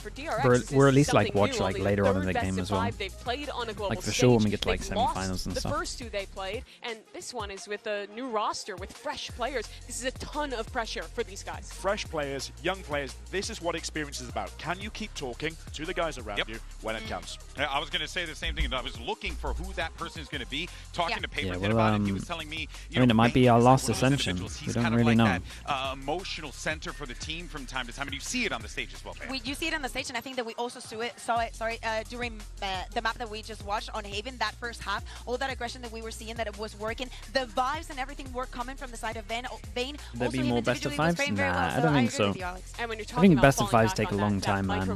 We're at least like watch like later on in the game as well. Like for sure when we get to like semi-finals and stuff. The first 2 they played, and this one is with a new roster with fresh players. This is a ton of pressure for these guys. Fresh players, young players, this is what experience is about. Can you keep talking to the guys around you when it counts? I was going to say the same thing. I was looking for who that person is going to be, talking to Paperhead about it. He was telling me, I mean, it might be our last Ascension. We don't really know. That, emotional center for the team from time to time, and you see it on the stage as well, Pam. You see it on the stage, and I think that we also saw it during the map that we just watched on Haven, that first half. All that aggression that we were seeing, that it was working. The vibes and everything were coming from the side of Vayne. There'd be more best of 5s? Nah, I don't think so. I think best of 5s take a long time, man.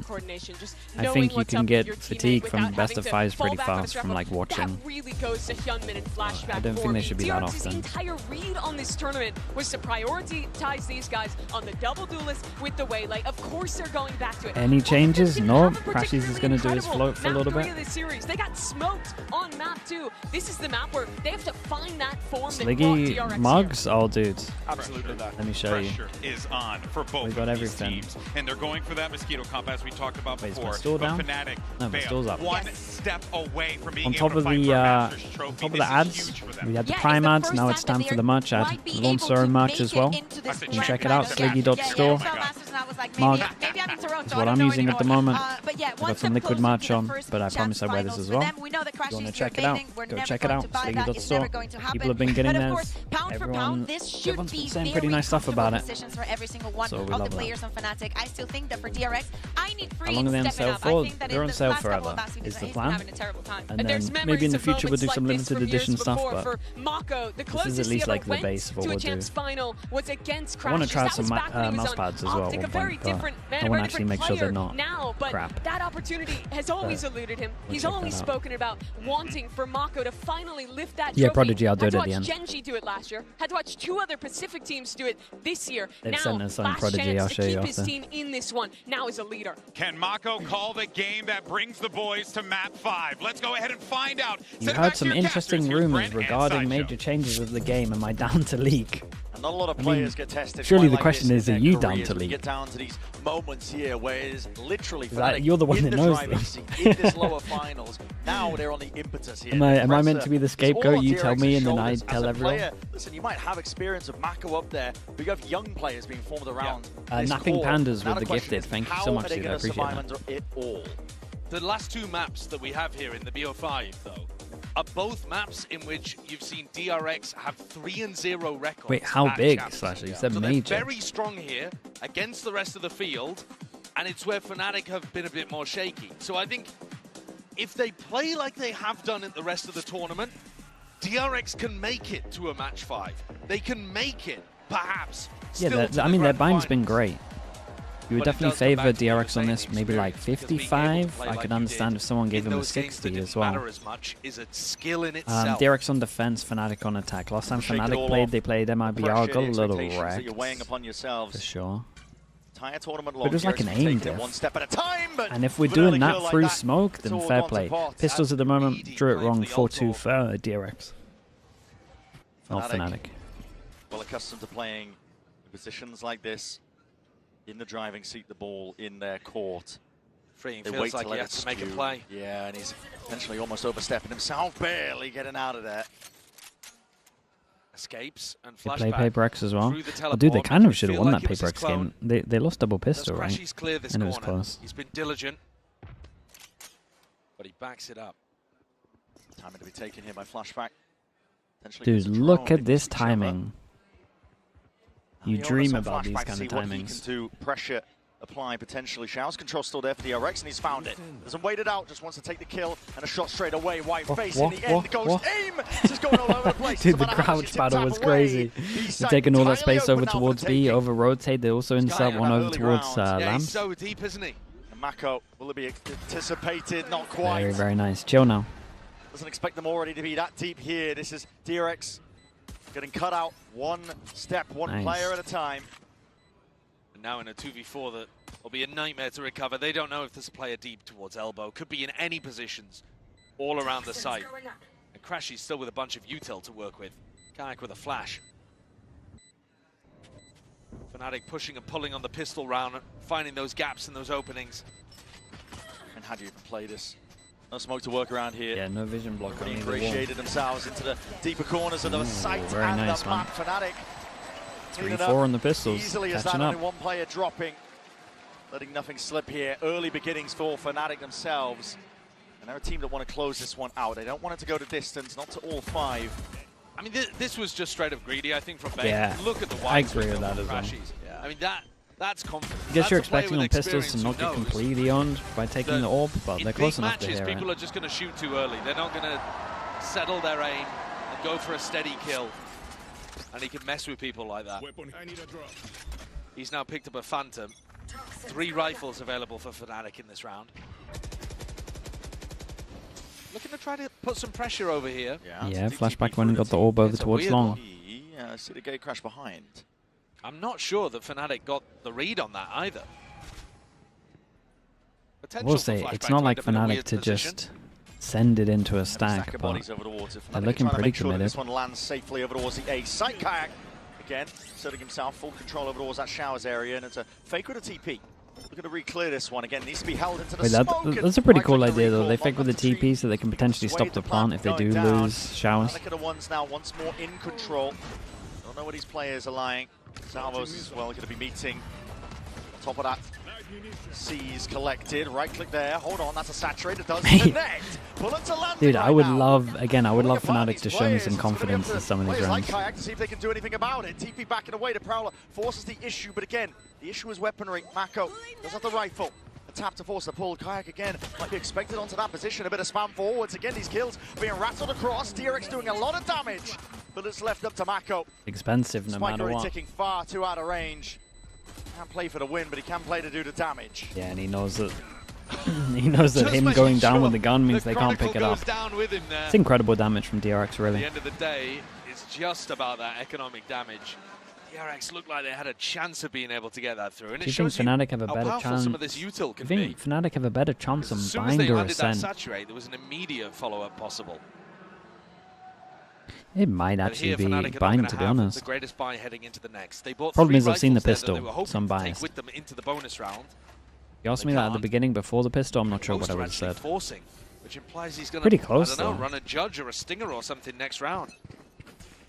I think you can get fatigue from best of 5s pretty fast from like watching. Really goes to Hyunmin and flashback. I don't think they should be that DRX's often. entire read on this tournament was to prioritize these guys on the double duelist with the Waylay. Of course they're going back to it. Any changes? No. Crashies is going to do his float for a little bit. This series, they got smoked on map 2. This is the map where they have to find that form. Sliggy mugs? Oh, dude. Absolutely. Let me show you. Pressure is on for both We got of these everything. teams, and they're going for that Mosquito comp as we talked about Wait, is my before. store down? Fnatic No, my store's up. one step away from being On able top to of fight the for a Masters trophy. on top of the This is ads, huge for them. we had the Prime ads. Now it's time for the merch ad. Lonso merch as well. You can check it out. Sliggy.store. Mug is what I'm using at the moment. I've got some liquid merch on, but I promise I wear this as well. If you want to check it out, go check it out. Sliggy.store. People have been getting theirs. Everyone's been saying pretty nice stuff about it. So we love that. I still think that for DRX, I need free. How long are they on sale for? They're on sale forever, is the plan. And then maybe in the future we'll do some limited edition stuff, but this is at least like the base of what we'll do. I want to try out some mouse pads as well at one point, but I want actually make sure they're not now, but crap. that opportunity has always eluded him. He's always spoken about wanting for Mako to finally lift that trophy. Yeah, Prodigy, I'll do it at the Had end. to watch Genji do it last year. Had to watch 2 other Pacific teams do it this year. They've now, sent us on last Prodigy, I'll chance show to you keep his after. team in this one. Now as a leader. Can Mako call the game that brings the boys to map 5? Let's go ahead and find out. You heard some interesting rumors regarding major changes of the game. Am I down to leak? And not a lot of players get tested. Surely quite the like question this is, in are their you down careers. to We leak? get down to these moments here where it is literally That, you're the one in that the knows driving them. seat, in this lower finals. Now they're on the impetus here. Am I Pressure meant to be the is all scapegoat? on You tell me, DRX's and then I shoulders. tell As a everyone. player, listen, you might have experience of Mako up there, but you have young players being formed around. this Napping core. Pandas Now with the question gifted. is, Thank you how so much, are they dude. I gonna appreciate survive that. under it all? The last 2 maps that we have here in the BO5, though, are both maps in which you've seen DRX have 3-0 records. Wait, how at big, champs. Slasher? You said So major. they're very strong here against the rest of the field, and it's where Fnatic have been a bit more shaky. So I think if they play like they have done at the rest of the tournament, DRX can make it to a match 5. They can make it, perhaps. Yeah, I mean, their bind's been great. You would definitely favor DRX on this, maybe like 55. I could understand if someone gave him a 60 as well. As much is a skill in itself. DRX on defense, Fnatic on attack. Last time Fnatic played, they played MIBR, got a little wrecked. You're weighing upon yourselves. For sure. Entire tournament But it was like an aim diff. one step at a time, but And if we're with an doing early that kill through like that, smoke, it's then all fair gone to play. pot. Pistols at the moment drew it wrong 4-2 for DRX. Not Fnatic. Well accustomed to playing in positions like this, in the driving seat, the ball in their court. Freeing They feels wait like to he let has it to make a skew. play. Yeah, and he's potentially almost overstepping himself, barely getting out of there. Escapes and They flashback. play Paper X as well. through the Oh, dude, they teleport. kind of Makes should him have feel won like that it was Paper his X clone. game. They lost double pistol, Does right? Crashy's clear this And it was corner. close. He's been diligent, but he backs it up. Timing to be taken here by flashback. Potentially Dude, gets a look drone at this into each other. timing. You The dream onus on about these Flashback to kind see of what he timings. can do. Pressure apply potentially. Showers control still there for DRX, and he's found it. Doesn't wait it out, just wants to take the kill, and a shot straight away. White face in the end goes aim. Just going all over the place. Dude, the Doesn't matter how much crouch you battle tap was away. crazy. B-side They're taking all that entirely space over open now for towards the B, taking. over rotate. They also insert one over towards Yeah, he's Lamps. so deep, isn't he? And Mako, will it be anticipated? Not quite. Very, very nice. Chill now. Doesn't expect them already to be that deep here. This is DRX getting cut out one step, one Nice. player at a time. And now in a 2v4 that will be a nightmare to recover. They don't know if there's a player deep towards elbow. Could be in any positions all around the site. And Crashy's still with a bunch of util to work with. Kayak with a flash. Fnatic pushing and pulling on the pistol round, finding those gaps and those openings. And how do you even play this? No smoke to work around here. Yeah, no vision block on Really either wall. ingratiated themselves into the deeper corners of the site very and nice, the man. map. Fnatic cleaning 3-4 up on the pistols. easily as that, Catching up. only one player dropping. Letting nothing slip here. Early beginnings for Fnatic themselves. And they're a team that want to close this one out. They don't want it to go to distance, not to all 5. I mean, this was just straight up greedy, I think, from Ben. Yeah, Look at the I wide agree with swing that of as well. Crashies. I mean, that's confidence. I guess That's you're a player expecting with on pistols to experience not who get knows completely owned by taking that the orb, but in they're close big enough to matches, hear people it. are just going to shoot too early. They're not going to settle their aim and go for a steady kill. And he can mess with people like that. He's now picked up a Phantom. 3 rifles available for Fnatic in this round. Looking to try to put some pressure over here. Yeah, flashback when he got the orb over towards long. See the gate crash behind. I'm not sure that Fnatic got the read on that either. I Potential will for say, Flashback it's not to like end up in a Fnatic weird to position. just send it into a stack, Stack of but bodies over towards it. they're Fnatic looking trying to pretty make sure that committed. this one lands safely over towards the A site. Kayak again, asserting himself, full control over towards that showers area, and it's a fake with a TP. Looking to re-clear this one again. Needs to be held into the Wait, smoke. that's a pretty Right cool click to idea, though. recall, They fake with the one left TP so they can potentially Sway stop the plant if they do going down. lose showers. Look at the ones now, once more in control. Don't know where these players are lying. Salvos as well going to be meeting. Top of that. C's collected. Right click there. Hold on, that's a saturated. Does connect. Bullets are landing. Dude, I right would now. love, again, I would love Party's Fnatic to show me players. some It's gonna be confidence up in to some of these players like rounds. Kayak to see if they can do anything about it. TP backing away. The Prowler forces the issue, but again, the issue is weaponry. Mako does have the rifle. A tap to force the pull. Kayak again might be expected onto that position. A bit of spam forwards. Again, these kills being rattled across. DRX doing a lot of damage, but it's left up to Mako. Expensive no Spike matter already what. ticking far too out of range. Can't play for the win, but he can play to do the damage. Yeah, and he knows that he knows that him going down with the gun means they can't pick it up. It's incredible damage from DRX, really. At the end of the day, it's just about that economic damage. DRX looked like they had a chance of being able to get that through. And Do you think Fnatic have a better chance? Some of this util can do you think Fnatic have a better chance on Bind or Ascent? Saturate, there was an immediate follow-up possible. It might actually be Bind, to be honest. The greatest buy heading into the next. They bought Problem is I've seen the rifles pistol, so I'm biased. with them into the bonus round. You asked me that at the beginning before the pistol, I'm not sure what I would have said. Forcing, which implies he's going Pretty to, close, I don't know, run a Judge or a Stinger or something next round.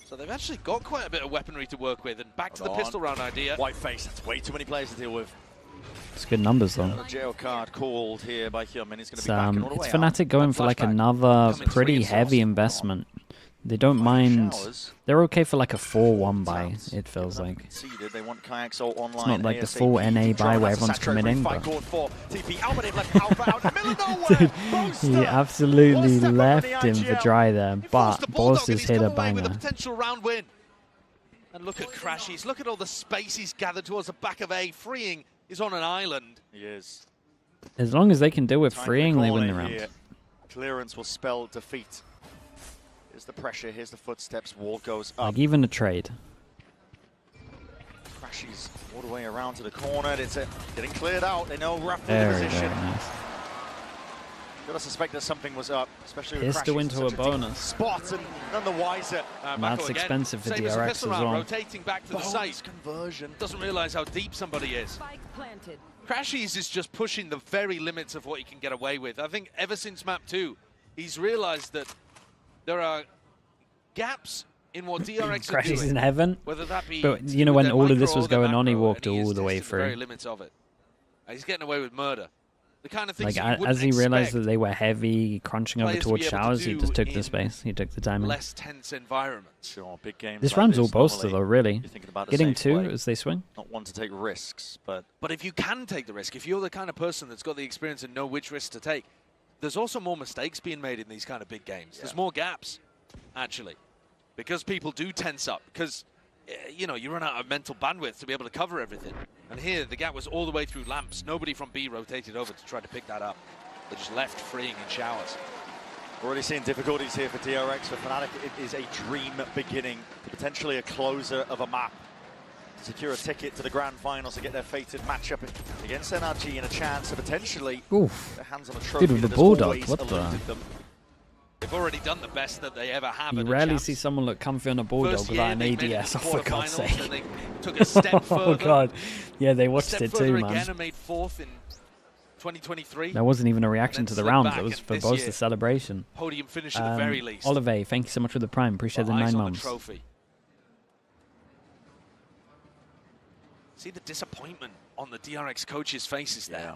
So they've actually got quite a bit of weaponry to work with, and back to the pistol round idea. White face, that's way too many players to deal with. It's good numbers, though. The jail card called here by Hyunmin. He's going to be backing all the way It's Fnatic going for like another pretty heavy investment. They don't mind. They're okay for like a 4-1 buy, it feels like. They want Kayaks all online. It's not like the full NA buy where everyone's coming in, but dude, he absolutely left him for dry there, but Boss has hit a banger. Potential round win. And look at Crashies. Look at all the space he's gathered towards the back of A. Freeing is on an island. He is. As long as they can do it freeing, they win the round. Here. Clearance will spell defeat. Here's the pressure, here's the footsteps, wall goes up. Like even a trade. Crashies all the way around to the corner. It's getting cleared out. They know roughly the Very, position. very nice. Gotta suspect that something was up, especially with Pistol Crashies into a bonus. Spot and none the wiser. That's expensive for DRX as well. Rotating back to the site. Conversion. Doesn't realize how deep somebody is. Crashies is just pushing the very limits of what he can get away with. I think ever since map 2, he's realized that there are gaps in what DRX are doing. Crashies in heaven. Whether that be, but you know, when all of this was going on, he walked all the way the through. very limits of it. He's getting away with murder. The kind of things like as he realized that they were heavy, crunching over towards showers, he just took the space. He took the timing. Less tense environments. Sure, big games. This like round's all this, bolster though, really. Getting 2 play. as they swing. Not one to take risks, but if you can take the risk, if you're the kind of person that's got the experience and know which risks to take, there's also more mistakes being made in these kind of big games. There's more gaps, actually, because people do tense up. Because you know, you run out of mental bandwidth to be able to cover everything. And here, the gap was all the way through lamps. Nobody from B rotated over to try to pick that up. They just left freeing in showers. Already seeing difficulties here for DRX. For Fnatic, it is a dream beginning, potentially a closer of a map. To secure a ticket to the grand finals to get their fated matchup against NRG and a chance to potentially get their hands on a trophy. Dude, with the Bulldog, what the? They've already done the best that they ever have. You rarely see someone look comfy on a Bulldog without an ADS, for God's sake. They took a step further. Oh God, yeah, they watched it too, man. Again and made 4th in 2023. That wasn't even a reaction to the round. That was for both the celebration. Podium finish at the very least. Olive, thank you so much for the Prime. Appreciate the 9 months. See the disappointment on the DRX coaches' faces there.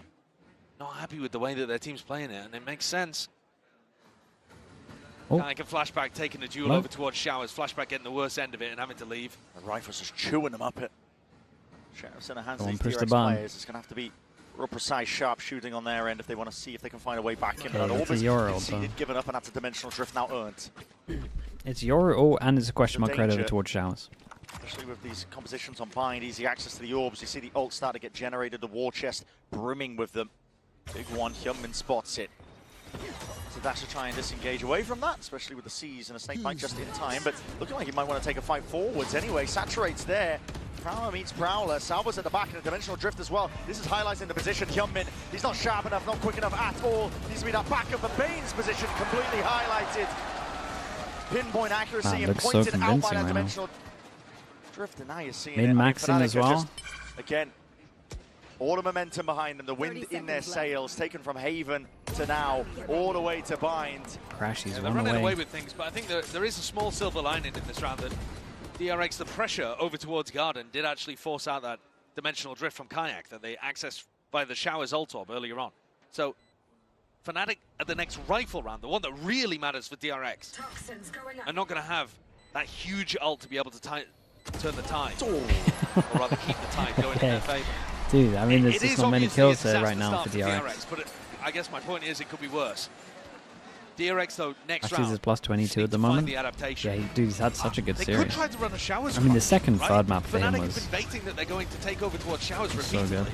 Not happy with the way that their team's playing it, and it makes sense. Like a flashback taking the duel over towards Showers, flashback getting the worst end of it and having to leave. The rifles just chewing them up. Showers in the hands of these push the DRX button. players. It's going to have to be real precise, sharp shooting on their end if they want to see if they can find a way back in. Okay, it's a Euro, conceded, given up, and that's a dimensional drift now earned. It's Euro, and it's a question mark right over towards Showers. Especially with these compositions on Bind, easy access to the orbs. You see the ult start to get generated, the war chest brimming with them. Big one, Hyunmin spots it. So Dash to try and disengage away from that, especially with the C's and a snake bite just in time, but looking like he might want to take a fight forwards anyway. Saturates there. Prowler meets Prowler. Salva's at the back in a dimensional drift as well. This is highlighting the position. Hyunmin, he's not sharp enough, not quick enough at all. Needs to be that back of the Bane's position completely highlighted. Pinpoint accuracy and pointed out by that dimensional drift, and now you're seeing it. Min-maxing as well. Again, all the momentum behind them, the wind in their sails, taken from Haven to now, all the way to Bind. Crashies they're running away with things, but I think there is a small silver lining in this round that DRX, the pressure over towards Garden, did actually force out that dimensional drift from Kayak that they accessed by the Showers ult orb earlier on. So, Fnatic at the next rifle round, the one that really matters for DRX, are not going to have that huge ult to be able to turn the tide, or rather keep the tide going in their favor. Dude, I mean, there's just not many kills there right now for DRX. But I guess my point is it could be worse. DRX, though, next Actually, round. he's plus 22 at the moment. The adaptation. Yeah, dude, he's had such a good They series. could try to run a Showers. I mean, the second right? third map for him Fnatic was have been baiting that they're going to take over towards Showers so repeatedly. good.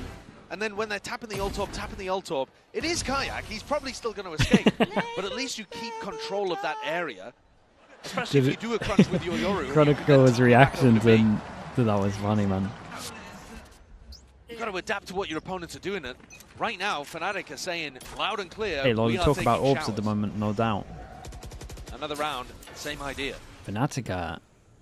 And then when they're tapping the ult orb, it is Kayak. He's probably still going to escape. But at least you keep control of that area. Especially if you do a crunch with your Yoru. Chronicle's reactions and that was funny, man. You've got to adapt to what your opponents are doing. And right now, Fnatic are saying loud and clear. Hey, Lord, we you are talk about taking orbs at the Showers. moment, no doubt. Another round, same idea. Fnatic are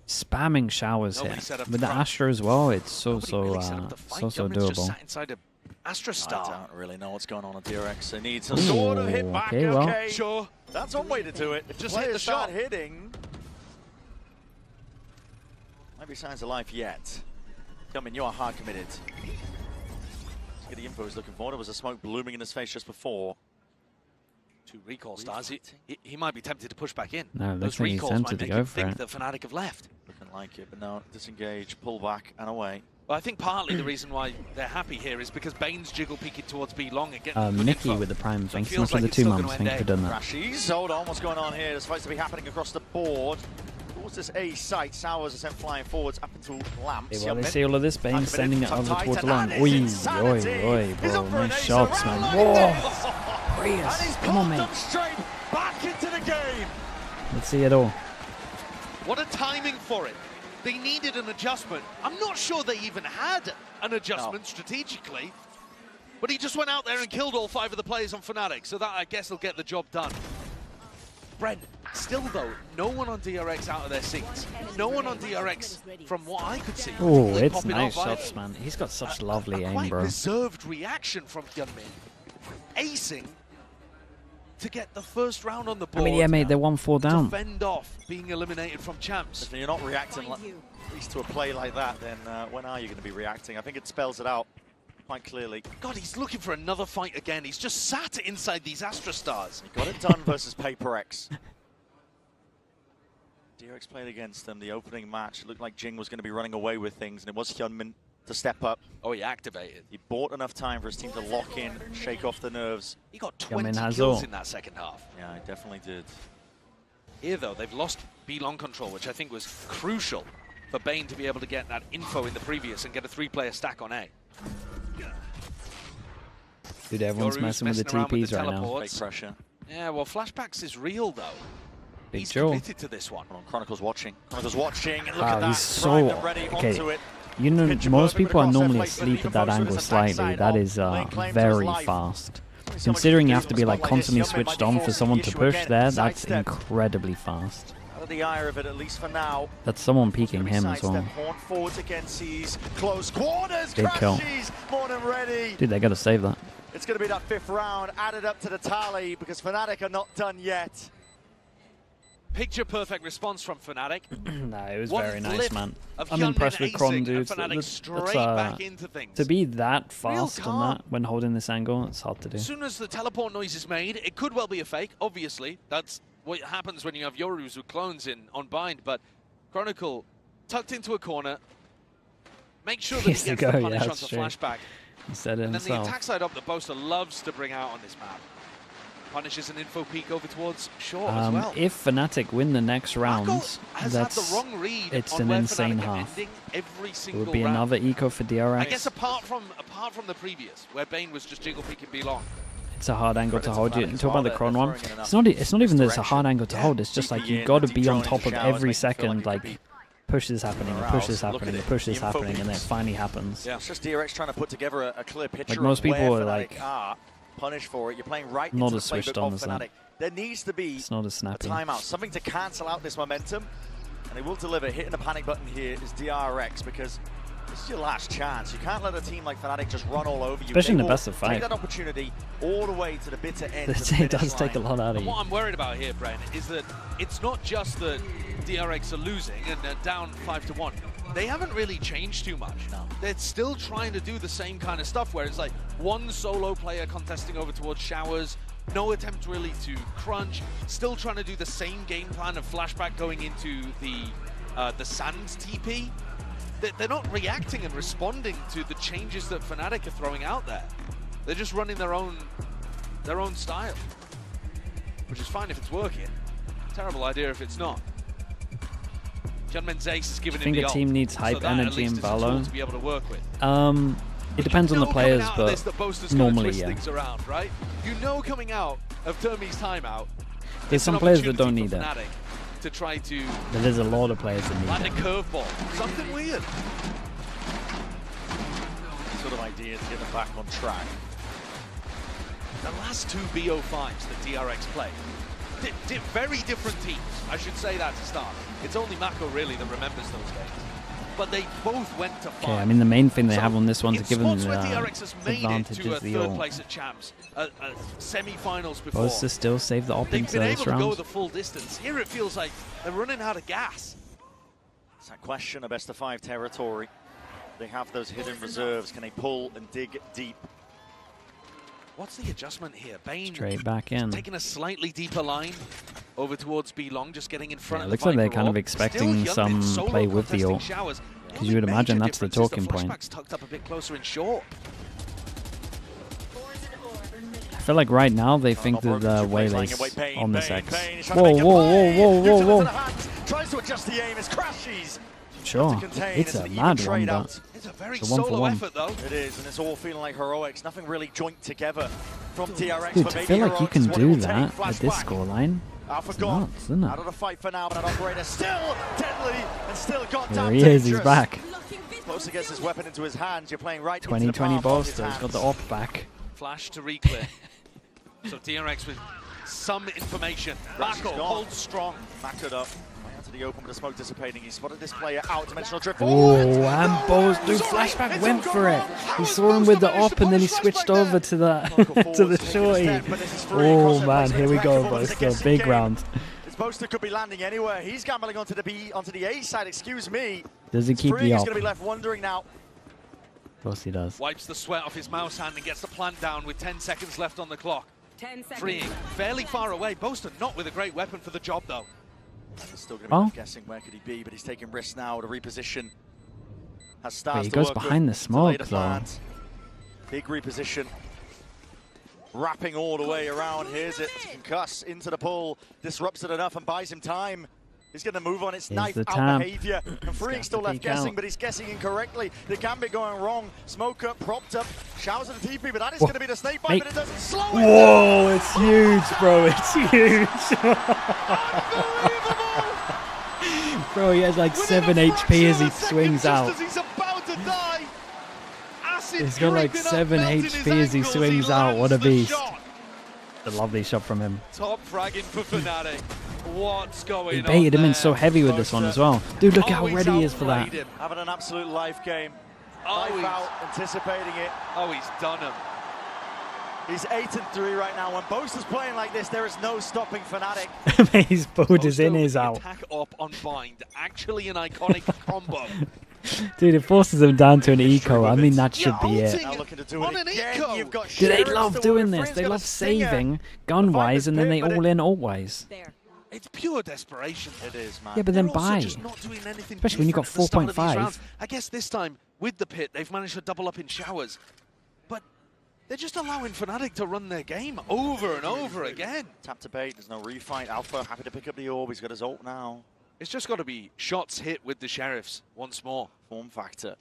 spamming Showers Nobody here. set up With the front. Astra as well, it's so Gunman's just doable. sat inside a Astra Star. I don't really know what's going on at DRX. They need some Ooh, sort of hit back. okay, well. Sure. That's one way to do it. If Just the hit the players start shot. hitting, might be signs of life yet. Gunman, you are hard committed. Let's get the info he's looking for. There was a smoke blooming in his face just before. 2 recall stars. He might be tempted to push back in. No, those looks like he's recalls might tempted to make go him for think it. that Fnatic have left. Looking like it, but no, disengage, pull back, and away. Well, I think partly the reason why they're happy here is because Bane's jiggle peeking towards B long and getting good Nikki info. with the prime. So it Thanks so feels much for like the it's 2 still months. gonna Thank you end for doing that. Crashies, hold on, what's going on here? There's supposed to be happening across the board. Towards this A site, Sowers are sent flying forwards up into Lamps. Hey, well, they see all of this. Bane sending it over towards the line. Oi, oi, bro. Nice shots, man. Whoa. Prius. Come on, mate. Straight back into the game. Let's see it all. What a timing for it. They needed an adjustment. I'm not sure they even had an adjustment strategically. But he just went out there and killed all 5 of the players on Fnatic, so that, I guess, will get the job done. Brent, still though, no one on DRX out of their seats. No one on DRX, from what I could see. Oh, really it's popping nice off. shots, man. He's got such lovely aim, Quite bro. reserved reaction from Gunman. Acing to get the first round on the board. I mean, yeah, mate, they're 1-4 down. To fend off being eliminated from champs. If you're not reacting at least to a play like that, then when are you going to be reacting? I think it spells it out quite clearly. God, he's looking for another fight again. He's just sat inside these Astra Stars. He got it done versus Paper X. DRX played against them the opening match. It looked like Jing was going to be running away with things, and it was Hyunmin to step up. Oh, he activated. He bought enough time for his team to lock in, shake off the nerves. He got 20 has kills all. in that second half. Yeah, he definitely did. Here, though, they've lost B-long control, which I think was crucial for Bane to be able to get that info in the previous and get a 3-player stack on A. Dude, everyone's Yoru's messing with the around with TPs right now. teleports. Fake pressure. Yeah, well, Flashbacks is real, though. Big He's Joe. committed to this one. Chronicle's watching. Chronicle's watching. And look Wow, at that. he's so... Primed and ready onto Okay, it. you know, Picture most perfect people are across their normally face, but asleep even at that closer angle is the backside slightly. That of is Lane claim to very his life. fast. Someone Considering you can have to be like like this, constantly Hyunmin might switched be on for forcing someone the to issue push again. there, that's Sidestep. incredibly fast. Out of the eye of it, at least for now. That's someone peeking him as well. Sidestep, Horn forwards again, sees close quarters. Big kill. Crashies, more than ready. Dude, they gotta save that. It's going to be that 5th round added up to the tally because Fnatic are not done yet. Picture perfect response from Fnatic. No, it was One very nice, flip man. of I'm Hyunmin impressed with Kron, acing dude. and Fnatic straight back into things. To be that fast and calm. that when holding this angle, it's hard to do. As soon as the teleport noise is made, it could well be a fake, obviously. That's what happens when you have Yorus with clones in on bind, but Chronicle tucked into a corner. Make sure that he Yes, gets to the go, punish yeah, onto that's true. flashback. He said it And then the himself. attack side up that Boaster loves to bring out on this map. Punishes an info peek over towards short as well. If Fnatic win the next round, has had the wrong read it's on an where insane Fnatic are half. ending every It single would be round. another eco for DRX. I guess apart from the previous, where Bane was just jiggle peeking B long. It's a hard angle to Credit hold. to You Fnatic as talk about well, the they're Kron one. throwing in It's not even that it's a direction. hard angle to hold. It's just like TP you in, got to deep be on drone top into of showers, every making it feel second. like it Like could be push this happening, and somewhere push else. this Look happening, at and it. push this The info happening, and then it beats. finally happens. Yeah, it's just DRX trying to put together a clear picture most of where people are Fnatic like are. Punished for it. You're playing right not into as the switched playbook on of as that. Fnatic. There needs to be It's not as a snappy. timeout, something to cancel out this momentum, and they will deliver. Hitting the panic button here is DRX because this is your last chance. You can't let a team like Fnatic just run all over you. Especially in They the will best of take 5. that opportunity all the way to the bitter end. of the It finish does take a line. lot out of And you. what I'm worried about here, Brent, is that it's not just that DRX are losing and they're down 5-1. They haven't really changed too much. No. They're still trying to do the same kind of stuff where it's like one solo player contesting over towards showers, no attempt really to crunch, still trying to do the same game plan of flashback going into the sand TP. They're not reacting and responding to the changes that Fnatic are throwing out there. They're just running their own style. which is fine if it's working. Terrible idea if it's not. Hyunmin's ace is giving I think him the a team ult, needs so hype that at energy least in is a tool Valo. to be able to work with. It depends on the players, but normally, yeah. Things around, right? You know, coming out of Dermy's timeout, There's some players that don't need it. to try to But there's a lot of players that land need a it. curveball, something weird. Sort of idea to get them back on track. The last two BO5s that DRX played, did very different teams. I should say that to start. It's only Mako really that remembers those games. But they both went to 5. Okay, I mean the main thing they have on this one to in give them spots where the DRX has made advantage it to a is the third ult. place at champs, semi-finals before. Both to still save the op They've into been this able to go round. the full distance. Here it feels like they're running out of gas. It's that question of best of 5 territory. They have those hidden reserves. Can they pull and dig deep? What's the adjustment here? Bane Straight back in. taking a slightly deeper line over towards B long, just getting in front Yeah, of it the looks like they're Viper kind of orb. expecting Still some Hyunmin solo play with the contesting ult. showers. Because you would imagine that's the difference is talking point. flashback's tucked up a bit closer in short. I feel like right now they think that the Waylay's on this X. Whoa, whoa, whoa, whoa, whoa, whoa. Tries to adjust the aim as crashes. Sure, it's a mad one, but it's a very solo effort, though. It is, and it's all feeling like heroics. Nothing really joint together from DRX. dude, but to maybe feel like you heroics can is what it do will that take. at this Flashback. scoreline, it's nuts, isn't Out it? of the fight for now, but an operator still deadly and still got Here damn he is, he's dangerous. back. Close gets his weapon into his hands. You're playing right into 2020 the palm of his Boaster, he's got hands. the op back. Flash to reclear. So DRX with some information. Rashi's Mako gone. holds strong. Macked up. Way out to the open with the smoke dissipating. He spotted this player out. Dimensional drift. Oh, and Boaster, dude, Flashback went for it. He saw him with the op and then he switched over to the to the shorty. Oh man, here we go, Boaster, big round. This Boaster could be landing anywhere. He's gambling onto the A side. Excuse me. Does he keep the He's op? going to be left wondering now. Of course he does. Wipes the sweat off his mouse hand and gets the plant down with 10 seconds left on the clock. 10 seconds. Freeing fairly far away. Boaster not with a great weapon for the job though. He's still going to be guessing where could he be, but he's taking risks now to reposition. Has stars Wait, he to goes work behind with the to lay smoke, though. plant. Big reposition. Wrapping all the way around. Here's it. Concuss into the pull. Disrupts it enough and buys him time. He's going to move on. It's Here's knife the out tap. behavior. And Freeing got still to left peek guessing, out. but he's guessing incorrectly. The gambit going wrong. Smoke up, propped up. Showers of the TP, but that is going to be the snake bite, Hey. but it doesn't slow it. Whoa, it's huge, bro. It's huge. Bro, he has like 7 HP as he swings out. He's about to die. He's got like 7 HP as he swings out. What a beast. A lovely shot from him. Top fragging for Fnatic. What's going He on baited him in there? so heavy with this one as well. Dude, look how ready he is for that. Having an absolute life game. Oh, Life he's- out, anticipating it. Oh, he's done him. He's 8-3 right now. When Boaster's playing like this, there is no stopping Fnatic. His boat is in his out. Attack up on bind. Actually an iconic combo. Dude, it forces him down to an eco. I mean, that should be it. Now looking to do on it an again. eco. You've got Dude, they Sheriffs love to doing work. this. Free's They got a love stinger. saving gun-wise and then they all in ult-wise. It's pure desperation. It is, man. Yeah, but then They're also buy. just not doing anything Especially when you got different at the start of these 4.5. rounds. I guess this time, with the pit, they've managed to double up in showers. But they're just allowing Fnatic to run their game over and over again. Tap to bait, there's no refight. Alpha happy to pick up the orb. He's got his ult now. It's just got to be shots hit with the Sheriffs once more. Form factor.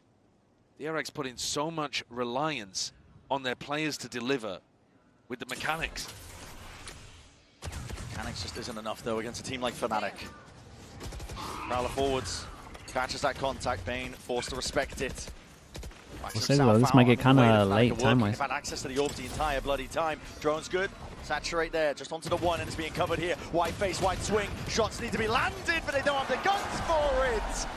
DRX put in so much reliance on their players to deliver with the mechanics. Mechanics just isn't enough, though, against a team like Fnatic. Prowler forwards. Catches that contact. Bane forced to respect it. We'll say, though, this might get kind of late time-wise. They've had access to the orbs the entire bloody time. Drone's good. Saturate there, just onto the one, and it's being covered here. White face, white swing. Shots need to be landed, but they don't have the guns for it.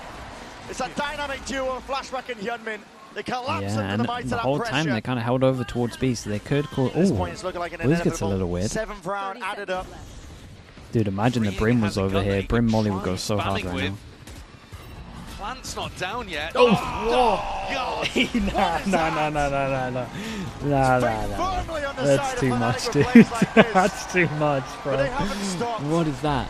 It's a dynamic duo, Flashback and Hyunmin. They collapse Yeah, under and the might of the that whole pressure. time they kind of held over towards B, so they could call... At this Oh, point, it's looking like an this gets a inevitable little weird. 7th round added up. Dude, imagine the Brim was over here. Brim Molly would go so hard right now. Plant's not down yet. Oh, God. No. That's too much, dude. That's too much, bro. What is that?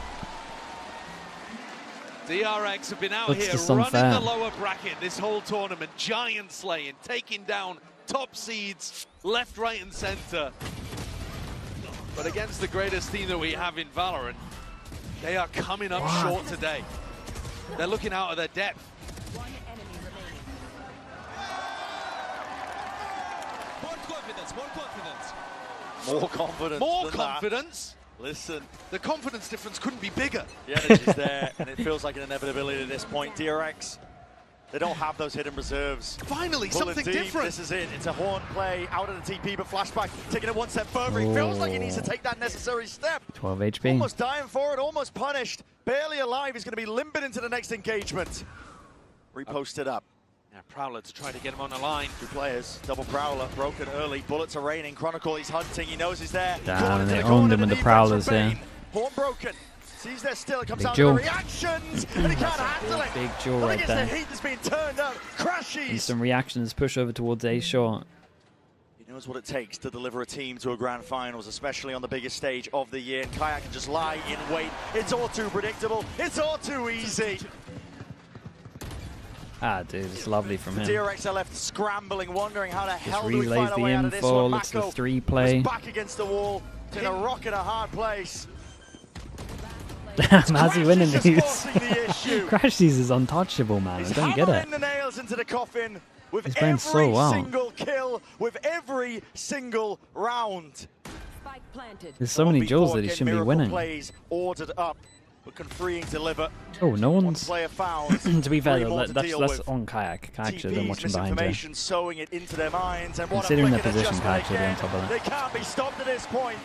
DRX have been out That's here just running unfair. the lower bracket this whole tournament, giant slaying, taking down top seeds left, right, and center. But against the greatest team that we have in Valorant, they are coming up short today. They're looking out of their depth. One enemy remaining. More confidence, more confidence. More confidence. More than confidence. That. Listen. The confidence difference couldn't be bigger. The energy's there, and it feels like an inevitability at this point. DRX, they don't have those hidden reserves. Finally, Bullet something deep. different. This is it. It's a horn play out of the TP, but Flashback taking it one step further. He feels like he needs to take that necessary step. 12 HP. Almost dying for it, almost punished. Barely alive. He's going to be limping into the next engagement. Reposted up. Yeah, Prowler to try to get him on the line. Two players, double Prowler, broken early. Bullets are raining. Chronicle, he's hunting. He knows he's there. Damn, they owned him with the Prowlers there. Horn broken. Sees there still. It comes Big out jewel. of the reactions, and he can't handle it. Big jewel But right against there. the heat that's being turned up. Crashes. Instant reactions, push over towards A short. He knows what it takes to deliver a team to a grand finals, especially on the biggest stage of the year. And Kayak can just lie in wait. It's all too predictable. It's all too easy. Ah, dude, it's lovely from him. DRX are left scrambling, wondering how the hell do we relays find our the way out of this info, one. it's the Mako 3 play. was back against the wall, in a rock in a hard place. Damn, how's he winning Just these? forcing the issue. Crash these is untouchable, man. He's I don't get hammering it. the nails into the coffin with He's playing every so well. single kill, with every single round. Spike planted. There's so many duels that he shouldn't be Miracle winning. Plays ordered up, but can Freeing deliver. Oh, no One one's... player found. To be fair, three though, more to that's deal with. on Kayak. Kayak should have been TP's watching behind here. misinformation sowing it into their minds, and what a Considering their flick of position, adjustment Kayak should be on again. top of They that. can't be stopped at this point.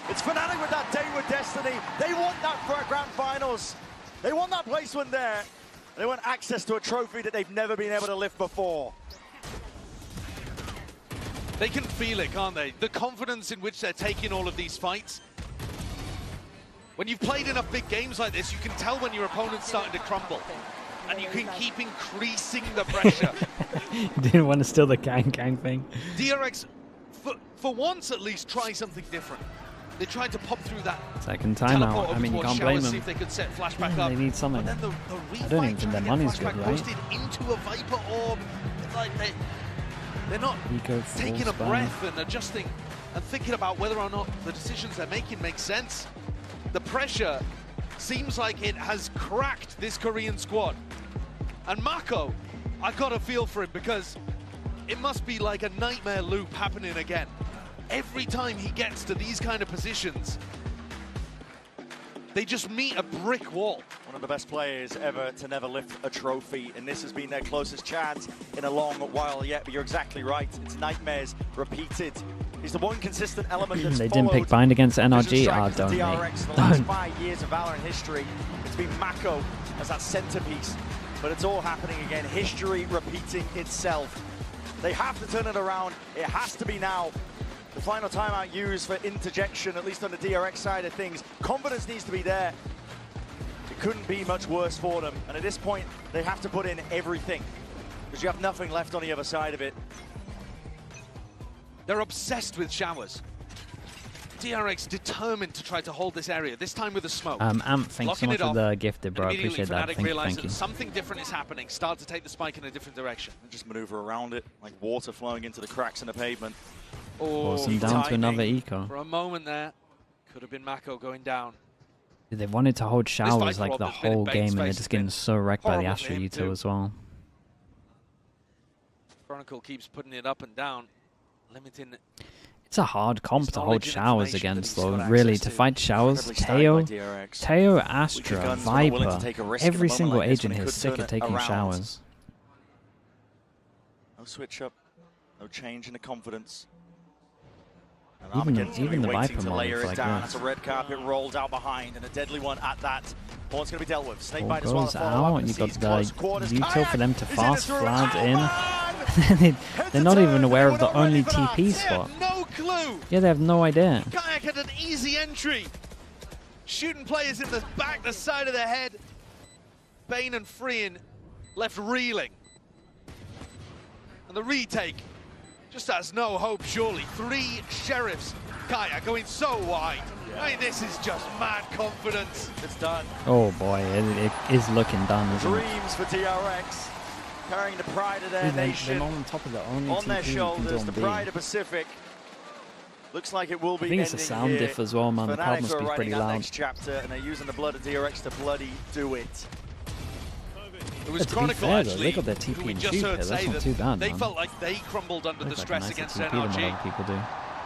It's Fnatic with that Dayward destiny. They want that for a grand finals. They want that placement there. They want access to a trophy that they've never been able to lift before. They can feel it, can't they? The confidence in which they're taking all of these fights. When you've played enough big games like this, you can tell when your opponent's starting to crumble. And you can keep increasing the pressure. Didn't want to steal the gang thing. DRX, for once at least, try something different. They tried to pop through that Second teleport timeout. over I mean, you towards can't Shower, blame see them. if they could set Flashback Yeah, up. they need something. But then I don't even think their money's good, right? Posted into a Viper orb. It's like they're not Eco full taking a spam. breath and adjusting and thinking about whether or not the decisions they're making make sense. The pressure seems like it has cracked this Korean squad. And Mako, I've got a feel for him because it must be like a nightmare loop happening again. Every time he gets to these kind of positions, they just meet a brick wall. One of the best players ever to never lift a trophy, and this has been their closest chance in a long while yet. But you're exactly right. It's nightmares repeated. He's the one consistent element that's They didn't pick Bind against NRG. Ah, don't they? DRX in the last 5 years of Valorant history. It's been Mako as that centerpiece, but it's all happening again. History repeating itself. They have to turn it around. It has to be now. The final timeout used for interjection, at least on the DRX side of things. Confidence needs to be there. It couldn't be much worse for them. And at this point, they have to put in everything because you have nothing left on the other side of it. They're obsessed with showers. DRX determined to try to hold this area, this time with a smoke. Amp, thanks so Locking much it for off. the gifted, bro. I Immediately, appreciate that. Fnatic Thank realize you. that something different is happening. Start to take the spike in a different direction. Just maneuver around it, like water flowing into the cracks in the pavement. Awesome, down to another eco. For a moment there, could have been Mako going down. They wanted to hold showers like the that's been in whole Bane's game, and they're face just has getting been so wrecked by the horrible Astra for him util too. as well. Chronicle keeps putting it up and down, limiting. It's a hard comp to hold showers against, though. Really, to fight showers, Incredibly Teo, Wicked Astra, Guns were not willing to Viper, take a risk in a every moment single like this agent when here he is could sick turn of it taking around. showers. No switch up, no change in the confidence. And Armageddon's gonna even be the waiting Viper to layer models it like down. this. That's a red carpet rolled out behind, and a deadly one at that. Horn's going to be dealt with. Snakebite Ball as well. goes to follow up out, and you got sees the close quarters. util for them to Kayak is fast through. flag in. They're not even aware of the only TP spot. No clue. Yeah, they have no idea. Kayak had an easy entry. Shooting players in the back, the side of the head. Bane and Freeing left reeling. And the retake just has no hope, surely. 3 sheriffs. Kayak going so wide. I mean, this is just mad confidence. It's done. Oh boy, it is looking done, isn't it? Dreams for DRX. Carrying the pride of their Dude, nation they're on top of the only on their TP you can do shoulders, on the B. pride of Pacific. Looks like it will be. I think it's a sound diff as well, man. The crowd must be pretty loud. Next chapter, and they're using the blood of DRX to bloody do it. It was to be fair, though, they got their TP and tube here. That's not too bad, They man. felt like they crumbled under the stress against TP than what NRG. other people do.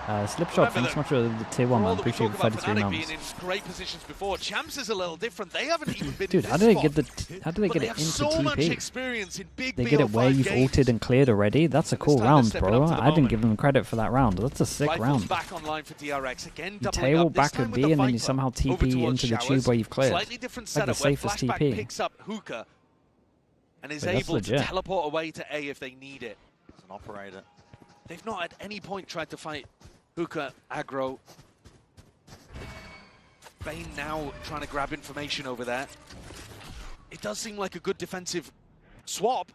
Slipshot, thanks so much for the tier 1, man. Appreciate the 33 Fnatic months. being in great positions before. Champs is a little different. They haven't even been Dude, in how this do they spot, get how do they but get they it have into so much TP? experience in big They get it where BO5 you've games. ulted and cleared already. That's a cool time round, they're stepping bro. up to the I didn't moment. give them credit for that round. That's a sick Rifles round. back online for DRX again. You Doubling tail up, this back time at with B the and then you Viper. somehow Over TP towards into the tube Showers. where you've cleared. Slightly different Like the setup where safest Flashback TP. picks up Hookah and is Wait, that's able to legit. teleport away to A if they need it. It's an operator. They've not at any point tried to fight Hookah aggro. Bane now trying to grab information over there. It does seem like a good defensive swap.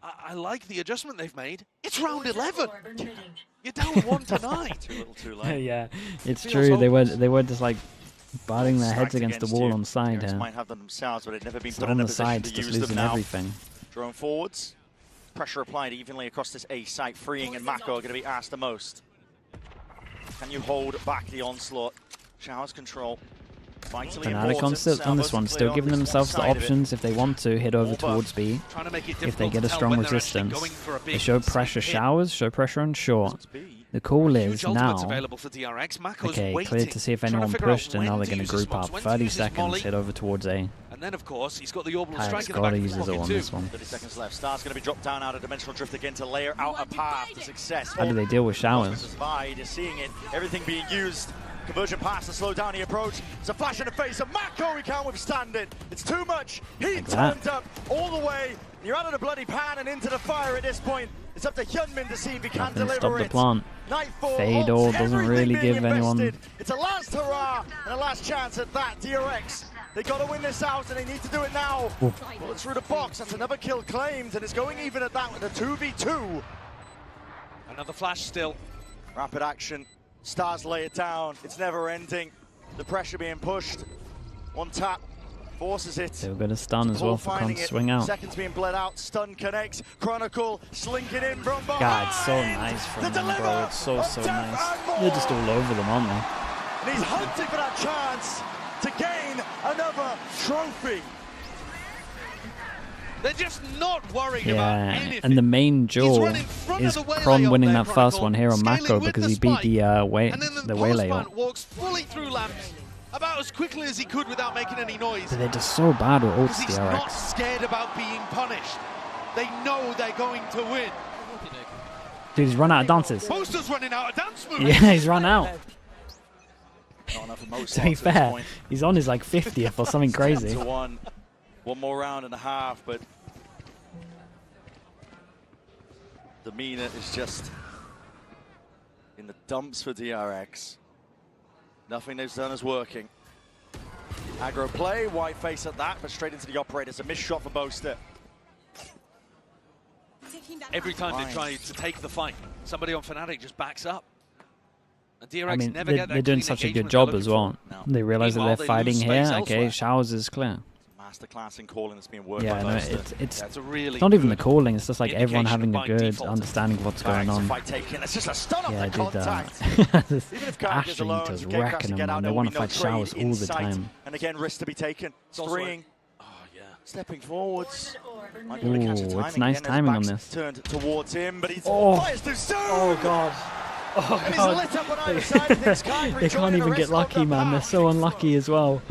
I like the adjustment they've made. It's round 11. You're down 1 to 9. Too little, too late. Yeah, it's Feels true. They hopeless. were just like batting their heads Stacked against the wall you. on side DRX here. might have them themselves, but they've never been So put on in a the position sides, to just use them losing now. everything. Drone forwards. Pressure applied evenly across this A site. Freeing and Mako are going to be asked the most. Can you hold back the onslaught? Showers control. Vitally Fnatic on this one, still giving themselves the options if they want to hit over towards B. Trying to make it If they difficult get to a tell strong when they're actually resistance, going for a they big show safe pressure hit. showers, show pressure on short. The call is Huge ultimates now, available for DRX. Mako's okay, waiting, clear to see if trying to anyone figure out pushed, and when now they're to going to use his group up. smokes, when to 30 use his seconds, molly. hit over towards A. And then, of course, he's got the orbital strike Kayak's in the got back to of use his his ult pocket on too. this one. 30 seconds left. Star's going to be dropped down out of Dimensional Drift again to layer out a path to success. How do they deal with showers? Vide is seeing it. Everything being used. Conversion pass to slow down the approach. It's a flash in the face of Mako. He can't withstand it. It's too much. He Like turned that. up all the way. You're out of the bloody pan and into the fire at this point. It's up to Hyunmin to see if he can Nothing deliver stop the it. plant. Nightfall, Fade ults, all doesn't everything really being give anyone. invested. It's a last hurrah and a last chance at that. DRX, they got to win this out and they need to do it now. Bullet through the box. That's another kill claimed, and it's going even at that with a 2v2. Another flash still. Rapid action. Stars lay it down. It's never ending. The pressure being pushed. One tap forces it. They were going to stun as well for Con Finding to it. swing out. Seconds being bled out. Stun connects. Chronicle slinking in from behind. God, it's so nice from them, bro. It's so nice. They're just all over them, aren't they? And he's hunting for that chance to gain another trophy. They're just not worrying about Yeah, anything. and the main jewel run in front is of the Waylay Kron up winning there, that first Chronicle, one here on scaling Mako with because the he beat spike, the and then the Waylay Postman ult. walks fully through lamps about as quickly as he could without making any noise. But they're just so bad with ults, Because he's not DRX. scared about being punished. They know they're going to win. Dude, he's run out of dances. Poster's running out of dance moves. Yeah, he's run out. Not enough of most To be slots at this fair, point. he's on his like 50th or something crazy. To one more round and a half, but the demeanor is just in the dumps for DRX. Nothing they've done is working. Aggro play, white face at that, but straight into the operator. It's a missed shot for Boaster. Every time they try to take the fight, somebody on Fnatic just backs up. And DRX I mean, never get that they're doing clean such a good engagement job they're as looking well. for. They realize that Meanwhile, they're they lose fighting space here. elsewhere. Okay, Showers is clear. Masterclass in calling that's being worked Yeah, by no, Boaster. it's really not even the calling. It's just like everyone indication having a by good default. understanding of what's going on. Fight taken. It's just a stun off Yeah, the dude, contact. Even if Kark is Ashley alone, does to get Kraft wrecking to them, get out, man. They there will want be to no fight Showers trade all in the sight. time. And again, risk to be taken. Freeing. Stepping forwards. Might be able to catch the Ooh, it's timing nice again as timing on back's this. Turned towards him, but he's fires too soon. Oh god. Oh And he's god. lit up on either side. He thinks Kark They can't rejoining the even rest get of lucky, the man. They're pack. so unlucky as well.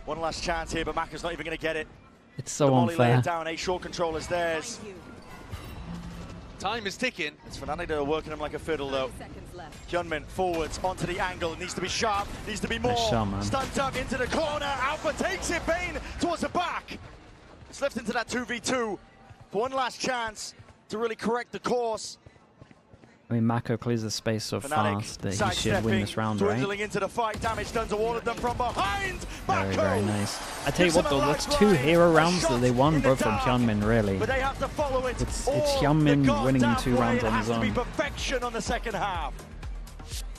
One last chance here, but Maka's not even going to get it. It's so the Molly unfair. laid down. A short control is theirs. Time is ticking. It's Fnatic that are working him like a fiddle, though. Hyunmin forwards onto the angle. It needs to be sharp. Needs to be more. Nice shot, man. Stunned up into the corner. Alpha takes it. Bane towards the back. It's left into that 2v2 for one last chance to really correct the course. I mean, Mako clears the space so Fnatic fast that he should win this round, right? dwindling into the fight. Damage done to all of them from behind. Very, Mako very nice. I tell you gives what, him a though, that's lifeline. 2 hero A rounds that shot they won, in the both from dark. Hyunmin, really. But they have to follow it. It's all Hyunmin the winning in goddamn 2 rounds way. on It his has to be own. perfection on the second half.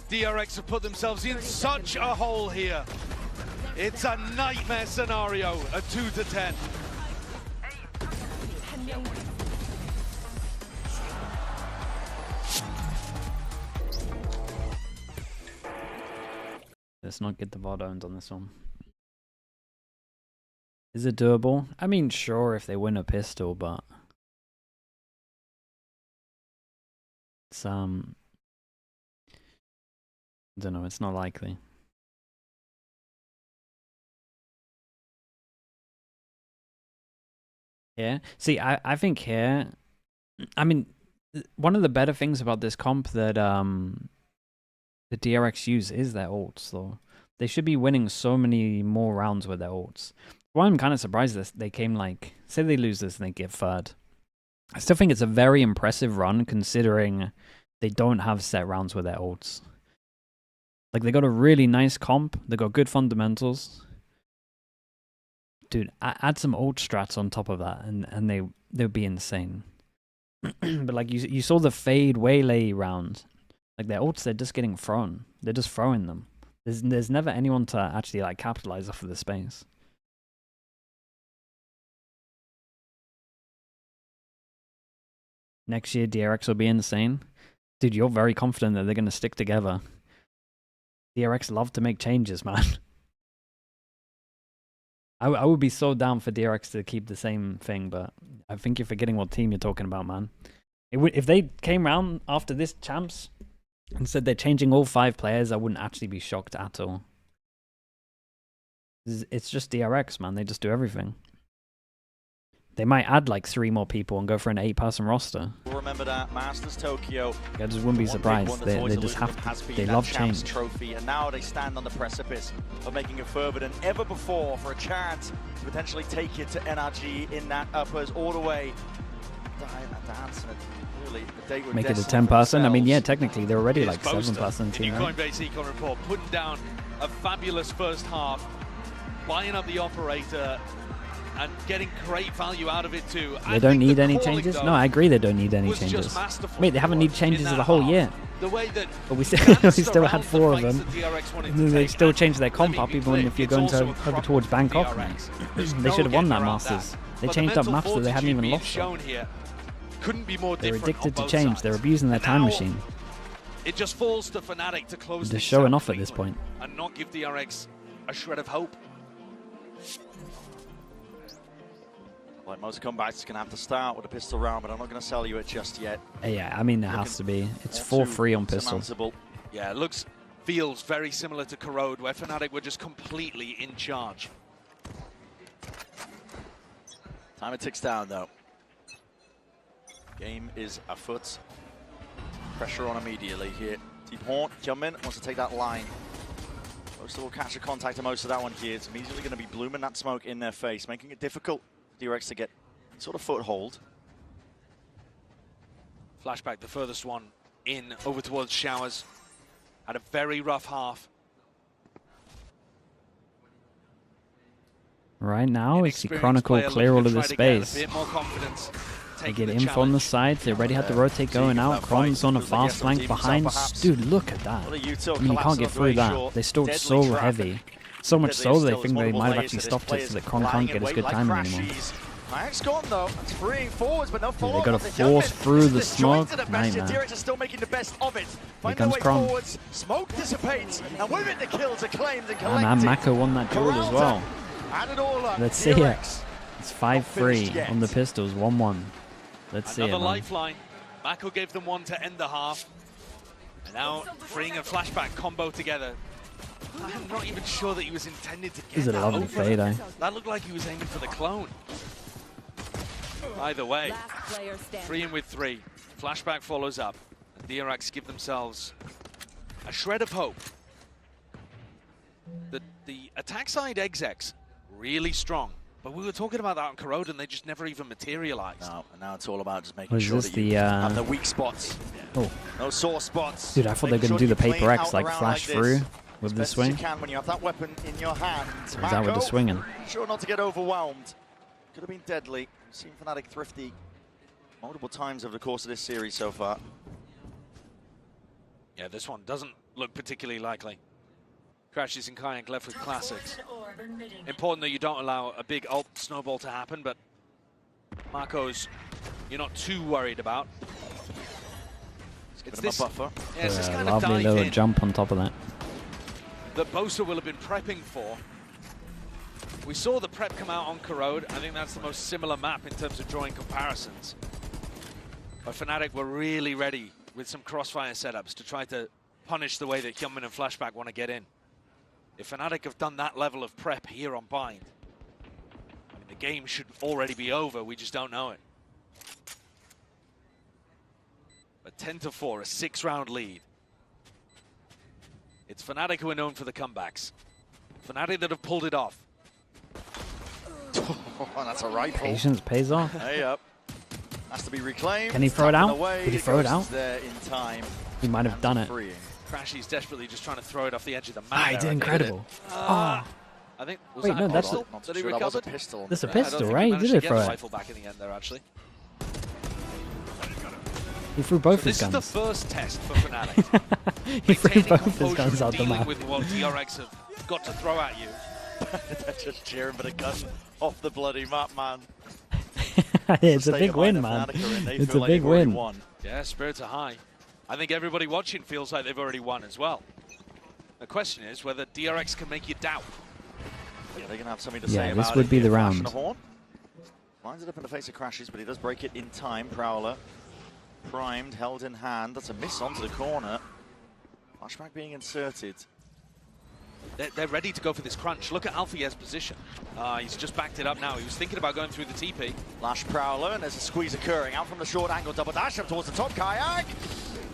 DRX have put themselves in such a hole here. It's a nightmare scenario, a 2 to 10. Let's not get the VOD owned on this one. Is it doable? I mean, sure, if they win a pistol, but it's I don't know. It's not likely. Yeah. See, I think here, I mean, one of the better things about this comp that the DRX use is their ults, though. They should be winning so many more rounds with their ults. Why I'm kind of surprised that they came like, say they lose this and they get third. I still think it's a very impressive run considering they don't have set rounds with their ults. Like, they got a really nice comp, they got good fundamentals. Dude, add some ult strats on top of that and they would be insane. But like you saw the Fade Waylay round. Like their ults, they're just getting thrown. They're just throwing them. There's never anyone to actually like capitalize off of the space. Next year, DRX will be insane. Dude, you're very confident that they're going to stick together. DRX love to make changes, man. I would be so down for DRX to keep the same thing, but I think you're forgetting what team you're talking about, man. If they came round after this champs and said they're changing all 5 players, I wouldn't actually be shocked at all. It's just DRX, man. They just do everything. They might add like 3 more people and go for an 8-person roster. Remember that Masters Tokyo. I just wouldn't be surprised. They just have to. They love change. Trophy, and now they stand on the precipice of making it further than ever before for a chance to potentially take it to NRG in that uppers all the way. Really, make it a 10-person. I mean, yeah, technically they're already like 7-person team. New Coinbase Econ report putting down a fabulous first half, buying up the operator. And getting great value out of it too. They don't need any changes? No, I agree they don't need any changes. Wait, they haven't needed changes the whole year. The way that but we still had 4 of them. And they still changed their comp up even if you're going over towards Bangkok. They should have won that Masters. They changed up maps that they hadn't even lost. They're addicted to change. They're abusing their time machine. It just falls to Fnatic to close. They're showing off at this point. And not give DRX a shred of hope. Like most comebacks, going to have to start with a pistol round, but I'm not going to sell you it just yet. Yeah, I mean, there has to be. It's 4-3 on pistol. Yeah, it feels very similar to Corrode, where Fnatic were just completely in charge. Timer ticks down, though. Game is afoot. Pressure on immediately here. Deep Horn, Jumpin wants to take that line. Most will catch a contact to most of that one here. It's immediately going to be blooming that smoke in their face, making it difficult DRX to get sort of foothold. Flashback, the furthest one in over towards Showers. Had a very rough half. Right now, it's the Chronicle clear all of the space. A bit more confidence. They get info on the sides. They already had the rotate going out. Cron's on a fast flank behind. Dude, look at that. I mean, you can't get through that. They stole so heavy. So much so that they think they might have actually stopped it so that Cron can't get his good timing anymore. Max gone though. It's freeing forwards, but no follow-up. They got to force through the smoke. Nightmare. DRX is still making the best of it. Here comes Cron. Smoke dissipates, and with it the kills are claimed and collected. And Mako won that duel as well. Let's see it. It's 5-3 on the pistols, 1-1. Let's see it. Another lifeline. Mako gave them one to end the half. And now freeing a flashback combo together. I'm not even sure that he was intended to get This is a lovely fade, eh? That looked like he was aiming for the clone. Either way, 3-3. Flashback follows up. And DRX give themselves a shred of hope. The attack side execs really strong. But we were talking about that on Corrode and they just never even materialized. No, and now it's all about just making sure that you have the weak spots. Oh. No sore spots. Dude, I thought they were going to do the Paper X, like flash through with the swing. You can when you have that weapon in your hand. Or is that with the swinging? Sure not to get overwhelmed. Could have been deadly. We've seen Fnatic thrifty multiple times over the course of this series so far. Yeah, this one doesn't look particularly likely. Crashes and Kayak left with classics. Important that you don't allow a big ult snowball to happen, but Marco's you're not too worried about. It's this buffer. Yeah, it's this kind lovely of little in. jump on top of that. that Bo5 will have been prepping for. We saw the prep come out on Corrode. I think that's the most similar map in terms of drawing comparisons. But Fnatic were really ready with some crossfire setups to try to punish the way that Hyunmin and Flashback want to get in. If Fnatic have done that level of prep here on Bind, I mean, the game should already be over, we just don't know it. But 10-4, a 6-round lead. It's Fnatic who are known for the comebacks. Fnatic that have pulled it off. Oh, that's a rifle. Patience pays off. Hey up. Has to be reclaimed. Can he throw it out? Away. Did he throw it out? There in time. He might have done it. Crashy's desperately just trying to throw it off the edge of the map. Ah, he did incredible. I think. Was Wait, that no, a that's pistol a, that he That was recovered? a pistol. That's a I pistol, don't think right? He managed did to it for get the it. rifle back in the end there, actually. He threw both So his this guns. is the first test for Fnatic. He threw Maintaining both his composure guns and out the dealing map. with what DRX have got to throw at you. They're just cheering for the gun off the bloody map, man. It's a big win, man. It's a big win. Yeah, spirits are high. I think everybody watching feels like they've already won as well. The question is whether DRX can make you doubt. Yeah, they're going to have something to say Yeah, about this would it be here. the Flash and round. a horn. Lines it up in the face of Crashes, but he does break it in time. Prowler primed, held in hand. That's a miss onto the corner. Flashback being inserted. They're ready to go for this crunch. Look at Alfier's position. He's just backed it up now. He was thinking about going through the TP. Lash Prowler, and there's a squeeze occurring. Out from the short angle, double dash up towards the top. Kayak.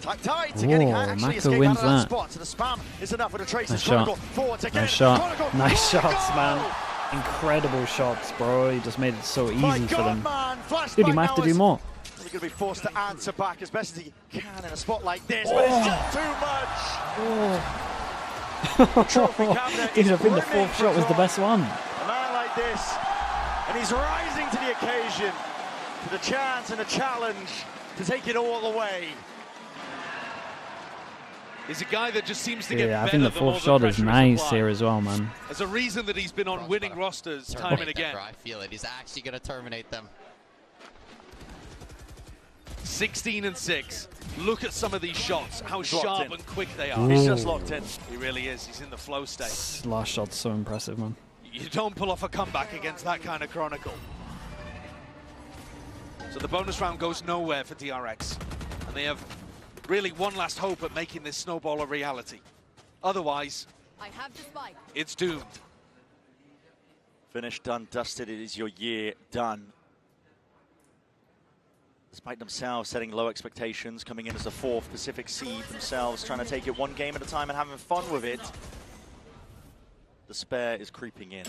Tight to getting actually escape wins out of that that. spot. So the spam is enough with the traces. Nice shot. Forward to get Nice it. shot. Chronicle. Nice Go! shots, man. Incredible shots, bro. He just made it so My easy for God, them. man. Flashback Dude, he might have to now do is- more. He's going to be forced to answer back as best as he can in a spot like this, but it's just too much. Trophy cabinet Dude, is I think the brimming fourth for shot was the joy. best one. A man like this, and he's rising to the occasion, to the chance and the challenge to take it all the way. He's a guy that just seems to get Yeah, I better think the the more fourth the shot is pressure nice applied. here as well, man. There's a reason that he's been on winning rosters time and again. I feel it. He's actually going to terminate them. 16-6. Look at some of these shots, how He's locked sharp in. and quick they are. Ooh. He's just locked in. He really is. He's in the flow state. This last shot's so impressive, man. You don't pull off a comeback against that kind of Chronicle. So the bonus round goes nowhere for DRX. And they have really one last hope at making this snowball a reality. Otherwise, I have the spike. it's doomed. Finished, done, dusted. It is your year done. Despite themselves setting low expectations, coming in as the 4th Pacific seed themselves, trying to take it one game at a time and having fun with it. Despair is creeping in.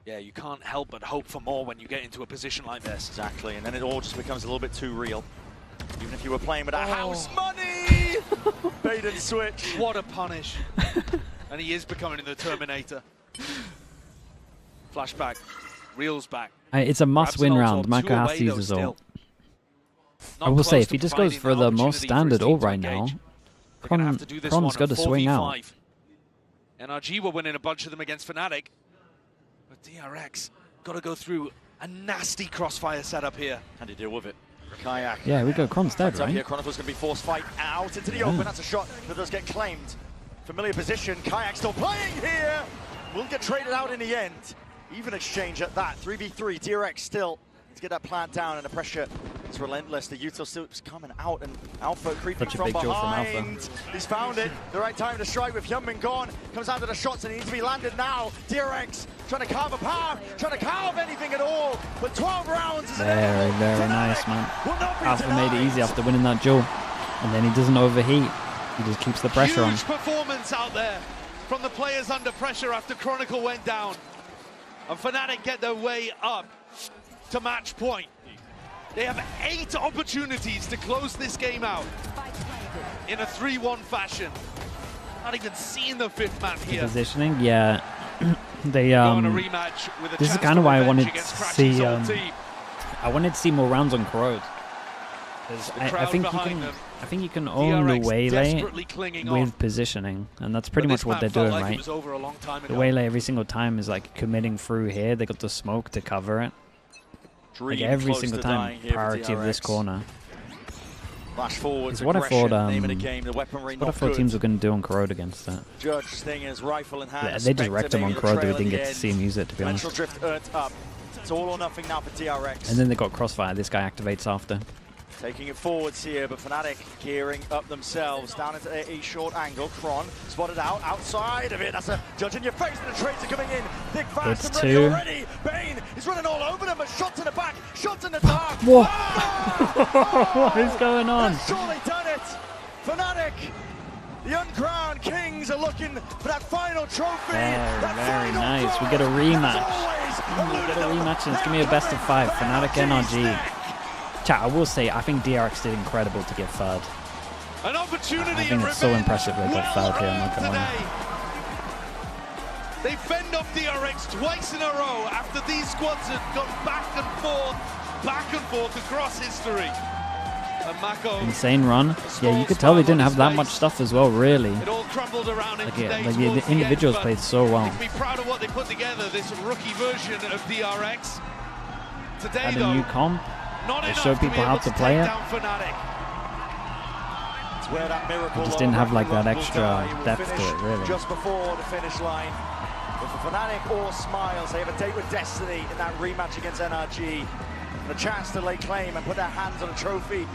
Yeah, you can't help but hope for more when you get into a position like this. Exactly, and then it all just becomes a little bit too real. Even if you were playing with a house money! Bait and switch. What a punish. And he is becoming the Terminator. Flashback, reels back. It's a must-win Grabs an round. ult, Mako two has away to use though his still. ult. Not I will say, close if he to just goes providing for an the opportunity most for his standard team ult to right now, engage. They're gonna have to do this one Cron's a got to swing out. 4v5. NRG were winning a bunch of them against Fnatic. But DRX got to go through a nasty crossfire setup here. How do you deal with it? Kayak. Yeah, we go Cron's dead, Fights up here. right? Chronicle's going to be forced fight out into the Yeah. open. That's a shot that does get claimed. Familiar position. Kayak still playing here. Will get traded out in the end. Even exchange at that. 3v3. DRX still to get that plant down, and the pressure is relentless. The Util still coming out, and Alpha creeping Such a from big kill from behind. Alpha. He's found it. The right time to strike with Hyunmin gone. Comes out to the shots, and he needs to be landed now. DRX trying to carve a path, trying to carve anything at all. But 12 rounds is Very, very nice, man. will not be Alpha made it denied. easy after winning that duel. And then he doesn't overheat. He just keeps the pressure on. Huge performance out there from the players under pressure after Chronicle went down. And Fnatic get their way up to match point. They have 8 opportunities to close this game out in a 3-1 fashion. Not even seeing the 5th map here. Positioning, yeah. They Going a rematch with a this is chance kind of for why I revenge wanted to against see Crash's old team. I wanted to see more rounds on Corrode. I crowd think you behind can them. I think you can own the DRX waylay desperately clinging with on. positioning, and that's pretty But much this what map they're felt doing, like it right? was over a long time The ago. waylay every single time is like committing through here. They got the smoke to cover it. Like Dream every close single to time, dying here for priority of this DRX. corner. Flash forwards, It's what I thought. name of the game, the weaponry What I not thought good. teams were going to do on Corrode against that. Judge Stinger's rifle in hand. Yeah, they just wrecked him on Corrode. We didn't get to see him use it, to be honest. Dimensional drift earned up. It's all or nothing now for DRX. And then they got Crossfire. This guy activates after. Taking it forwards here, but Fnatic gearing up themselves. Down into a short angle. Kron spotted out, outside of it. That's a Judge in your face, and the trades are coming in. Thick, fast, and ready already. Bane is running all over them, but shots in the back, shots in the dark. Whoa! Oh! What is going on? That's surely done it. Fnatic, the uncrowned kings, are looking for that final trophy. Very nice. We get a rematch. We get a rematch, and it's going to be a best of 5. Fnatic NRG. Chat, I will say, I think DRX did incredible to get third. An opportunity. I think it's so impressive they got third here, I'm not going to lie. They fend off DRX twice in a row after these squads had gone back and forth across history. And Mako, Insane run. Yeah, you could tell they didn't have that much stuff as well, really. it all crumbled around in Like, today. the individuals played so well. You can be proud of what they put together, this rookie version of DRX. Today, Had a though, new comp. not They enough showed to be people how able to to play take it. down Fnatic. It's where that miracle They just didn't have like that will extra die. Will depth to finish it, really. Just before the finish line. But for Fnatic or Smiles, they have a date with destiny in that rematch against NRG. And a chance to lay claim and put their hands on a trophy.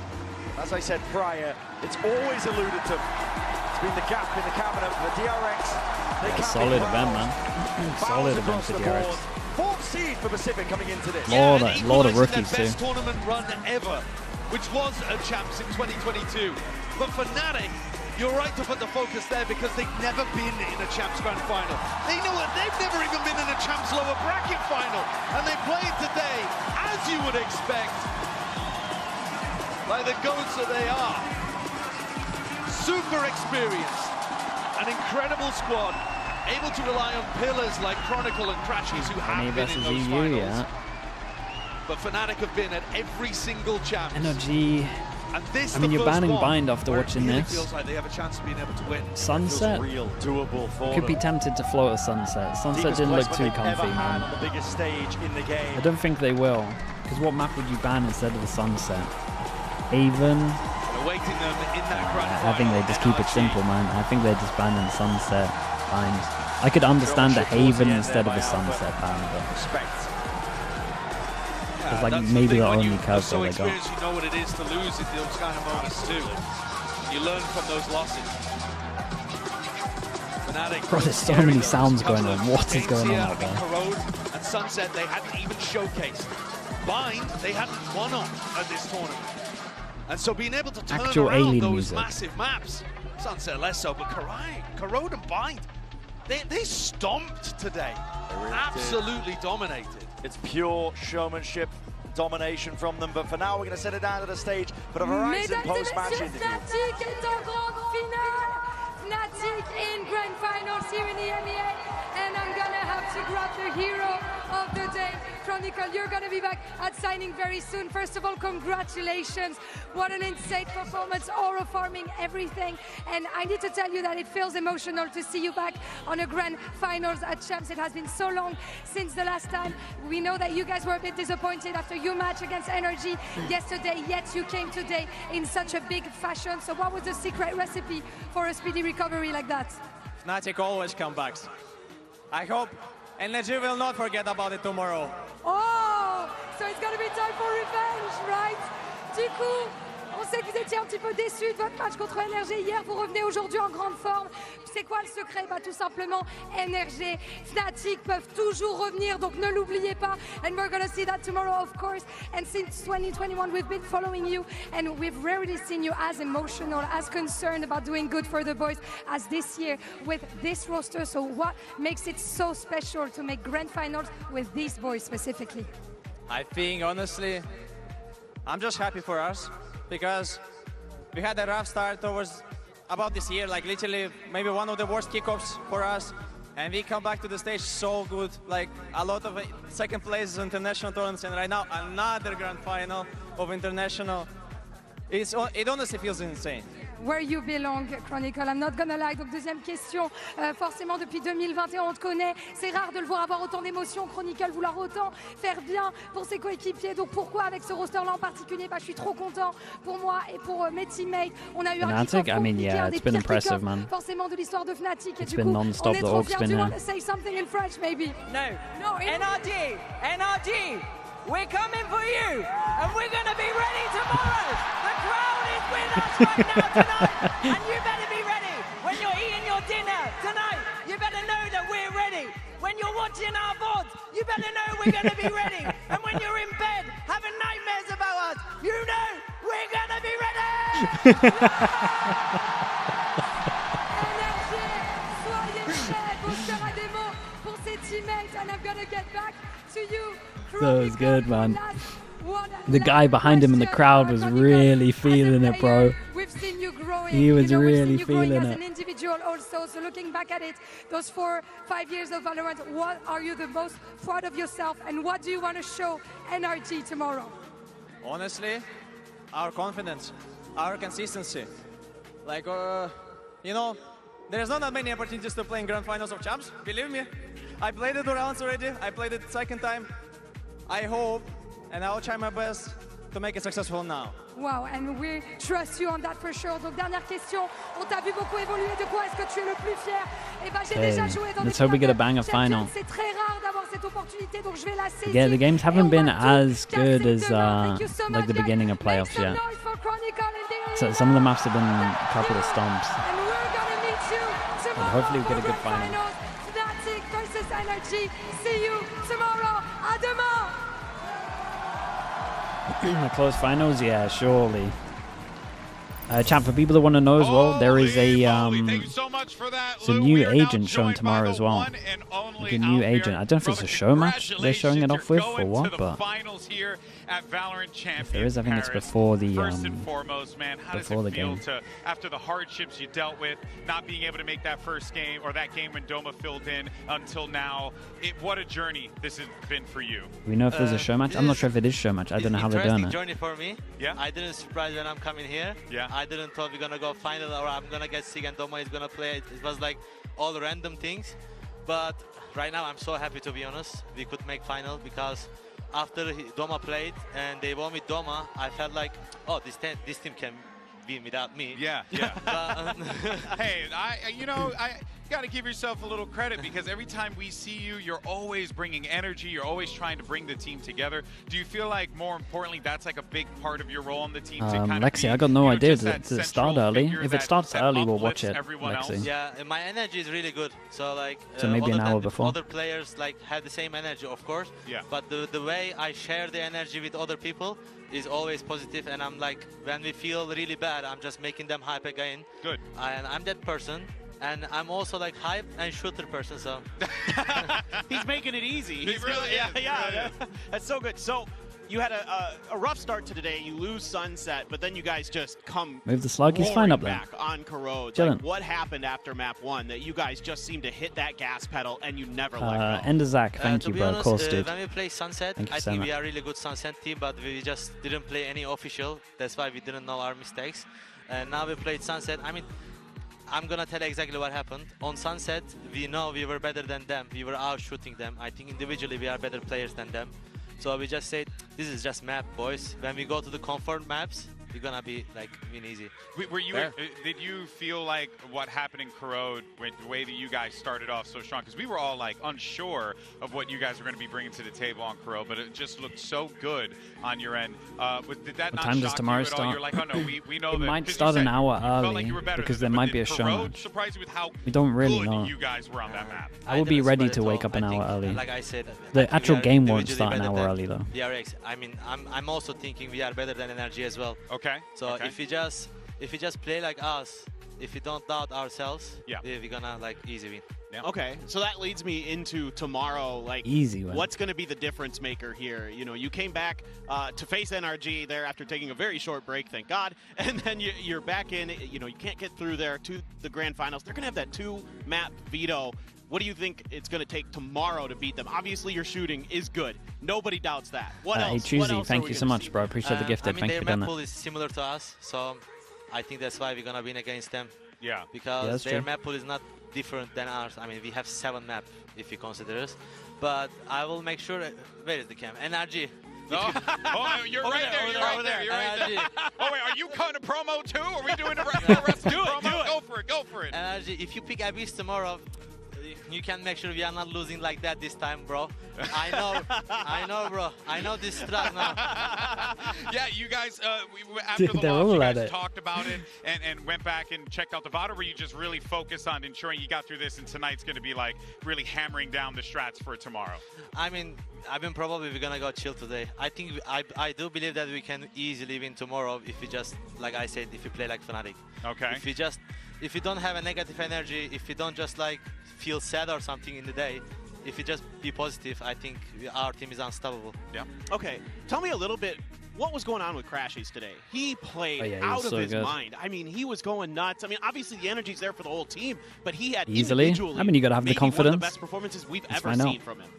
As I said prior, it's always eluded them. It's been the gap in the cabinet for DRX. They can't Solid be event, proud. man. Fouls Solid event across for the DRX. board. Fourth seed for Pacific coming into this. Lot of rookies their too. best tournament run ever, which was a champs in 2022. But Fnatic, you're right to put the focus there because they've never been in a champs grand final. They know it. They've never even been in a champs lower bracket final, and they played today, as you would expect, like the goats that they are. Super experienced, an incredible squad, able to rely on pillars like Chronicle and Crashies who have been in those finals. Yeah. But Fnatic have been at every single champs. NRG. And this, I mean, you're banning one Bind after where watching it really this. feels like they have a chance of being able to win. Sunset. Real doable for Could be them. tempted to float a Sunset. Sunset Deepest didn't look placement too they've ever comfy, had man. on the biggest stage in the game. I don't think they will. Because what map would you ban instead of a Sunset? Haven. Awaiting them in that grand I think they just keep it simple, man. I think they're just banning Sunset binds. I could understand a Haven instead of a Sunset ban, but it's like maybe the only curve so they got. experienced, you know what it is to lose in those kind of moments too. You learn from those losses. Fnatic, Bro, there's so many sounds going on. What is going on out there? Corrode and Sunset, they hadn't even showcased. Bind, they hadn't won on at this tournament. And so being able to turn Actual around alien those music. massive maps, Sunset less so, but Corode and Bind, they stomped today. really Absolutely dominated. It's pure showmanship, domination from them. But for now, we're going to set it down to the stage for the Horizon post-match interview. Fnatic est en grande finale. Fnatic in grand finals here in the MEA. And I'm going to have to grab the hero of the day. Chronicle, you're going to be back at signing very soon. First of all, congratulations. What an insane performance, aura farming, everything. And I need to tell you that it feels emotional to see you back on a grand finals at Champs. It has been so long since the last time. We know that you guys were a bit disappointed after your match against NRG yesterday, yet you came today in such a big fashion. So what was the secret recipe for a speedy recovery like that? Fnatic always comebacks. I hope NRG will not forget about it tomorrow. Oh, so it's gonna be time for revenge, right? Du coup, on sait que vous étiez un petit peu déçus de votre match contre NRG hier. Vous revenez aujourd'hui en grande forme. C'est quoi le secret? Bah, tout simplement, NRG, Fnatic peuvent toujours revenir, donc ne l'oubliez pas. And we're gonna see that tomorrow, of course. And since 2021, we've been following you, and we've rarely seen you as emotional, as concerned about doing good for the boys as this year with this roster. So what makes it so special to make grand finals with these boys specifically? I think, honestly, I'm just happy for us because we had a rough start towards about this year, like literally maybe one of the worst kickoffs for us. And we come back to the stage so good, like a lot of second places in international tournaments, and right now another grand final of international. It honestly feels insane. where you belong, Chronicle. I'm not gonna lie. Donc deuxième question, forcément depuis 2021 on te connaît, c'est rare de le voir avoir autant d'émotions, Chronicle, vouloir autant faire bien pour ses coéquipiers. Donc pourquoi avec ce roster-là en particulier? Je suis trop content pour moi et pour mes teammates. On a eu un Fnatic, I mean, yeah, it's been impressive, man. Forcément de l'histoire de Fnatic. It's been non-stop, the Orc's been Do you want to say something in French, maybe? No. No. NRG, we're coming for you, and we're going to be ready tomorrow. The crowd is with us right now tonight, and you better be ready. When you're eating your dinner tonight, you better know that we're ready. When you're watching our VODs, you better know we're going to be ready. And when you're in bed having nightmares about us, you know we're going to be ready. And I'm gonna get back to you. That was good, man. The guy behind him in the crowd was really feeling it, bro. We've seen you growing. He was really we've seen you growing feeling as it. an individual also. So looking back at it, those 4-5 years of Valorant, what are you the most proud of yourself, and what do you want to show NRG tomorrow? Honestly, our confidence, our consistency. Like, you know, there's not that many opportunities to play in Grand Finals of Champs. Believe me, I played it 2 rounds already. I played it second time. I hope, and I'll try my best to make it successful now. Wow, and we trust you on that for sure. Donc dernière question, on t'a vu beaucoup évoluer. De quoi est-ce que tu es le plus fier? Eh ben, j'ai déjà joué dans let's hope we get a banger final. C'est très rare d'avoir cette opportunité, donc je vais la saisir. Yeah, the games haven't been as good as like the beginning of playoffs yet. So some of the maps have been a couple of stomps. And we're gonna meet you tomorrow. And hopefully we get a good final. Fnatic versus NRG. See you tomorrow. À demain. The close finals, yeah, surely. Chat, for people that want to know as well, there is a it's a new agent shown tomorrow as well. Like a new agent. I don't know if it's a show match they're showing it off with or what, but if there is, I think it's before the before the game. After the hardships you dealt with, not being able to make that first game or that game when Doma filled in until now, what a journey this has been for you. We know if there's a show match. I'm not sure if it is show match. I don't know how they're doing it. Journey for me. Yeah. I didn't surprise when I'm coming here. Yeah. I didn't thought we're gonna go final or I'm gonna get sick and Doma is gonna play. It was like all random things. But right now I'm so happy, to be honest. We could make final because after Doma played and they won with Doma, I felt like, oh, this team can win without me. Yeah, yeah. Hey, I got to give yourself a little credit because every time we see you, you're always bringing energy. You're always trying to bring the team together. Do you feel like, more importantly, that's like a big part of your role on the team? To kind Lexi, of be, I got no idea. Does it central start early? figure If it starts early, we'll watch it, else? Lexi. Yeah, my energy is really good. So like, So maybe an hour the before. other players like have the same energy, of course. Yeah. But the way I share the energy with other people is always positive, and I'm like, when we feel really bad, I'm just making them hype again. Good. And I'm that person. And I'm also like hype and shooter person, so. He's making it easy. He really is. Yeah. That's so good. So you had a rough start to today. You lose Sunset, but then you guys just come Move the slug. He's fine up there. back on Corrode. Chilling. Like, what happened after map 1 that you guys just seem to hit that gas pedal and you never let go? Ender Zach, thank to you, be bro. honest, Of course, dude. when we play Sunset, Thank you I so think much. we are a really good Sunset team, but we just didn't play any official. That's why we didn't know our mistakes. And now we played Sunset. I mean, I'm gonna tell you exactly what happened. On Sunset, we know we were better than them. We were out shooting them. I think individually we are better players than them. So we just said, this is just map, boys. When we go to the comfort maps, we're gonna be like win easy. Were you? Did you feel like what happened in Corode, with the way that you guys started off so strong? Because we were all like unsure of what you guys were going to be bringing to the table on Corode, but it just looked so good on your end. Did that What not time does shock tomorrow you at all? start? You're like, oh no, we know It that. might 'cause you start said an hour you felt early like you were better because than there them, might be a but did show Corode match. surprise you with how We don't really good know. you guys were on that map? I would be ready to wake up an hour early. Like I said, The actual game won't start an hour early though. DRX. I mean, I'm also thinking we are better than NRG as well. Okay. So if we just play like us, if we don't doubt ourselves, we're gonna like easy win. Yeah. Okay, so that leads me into tomorrow. Like, Easy win. what's going to be the difference maker here? You know, you came back to face NRG there after taking a very short break, thank God, and then you're back in. You know, you can't get through there to the grand finals. They're going to have that 2-map veto. What do you think it's going to take tomorrow to beat them? Obviously, your shooting is good. Nobody doubts that. What else? Hey, Choosy, thank you so much, bro. Appreciate the gifted. I mean, Thank you their for doing map that. pool is similar to us, so I think that's why we're gonna win against them. Yeah. Because their map pool is not different than ours. I mean, we have 7 maps if you consider us. But I will make sure. Where is the cam? NRG. Oh, you're right there. You're right there. You're right there. Oh wait, are you cutting a promo too? Are we doing a wrestling promo? Go for it. Go for it. NRG, if you pick Abyss tomorrow, you can make sure we are not losing like that this time, bro. I know, bro. I know this strat now. Yeah, you guys, after the They're loss, all you at guys it. talked about it and went back and checked out the VOD, or were you just really focused on ensuring you got through this and tonight's going to be like really hammering down the strats for tomorrow? I mean, probably we're gonna go chill today. I think I do believe that we can easily win tomorrow if we just, like I said, if we play like Fnatic. Okay. If you don't have a negative energy, if you don't just like feel sad or something in the day, if you just be positive, I think our team is unstoppable. Yeah. Okay, tell me a little bit. What was going on with Crashies today? He played out of his mind. I mean, he was going nuts. I mean, obviously the energy's there for the whole team, but he had Easily. I mean, you got to have the confidence. One of the best performances we've ever seen from him.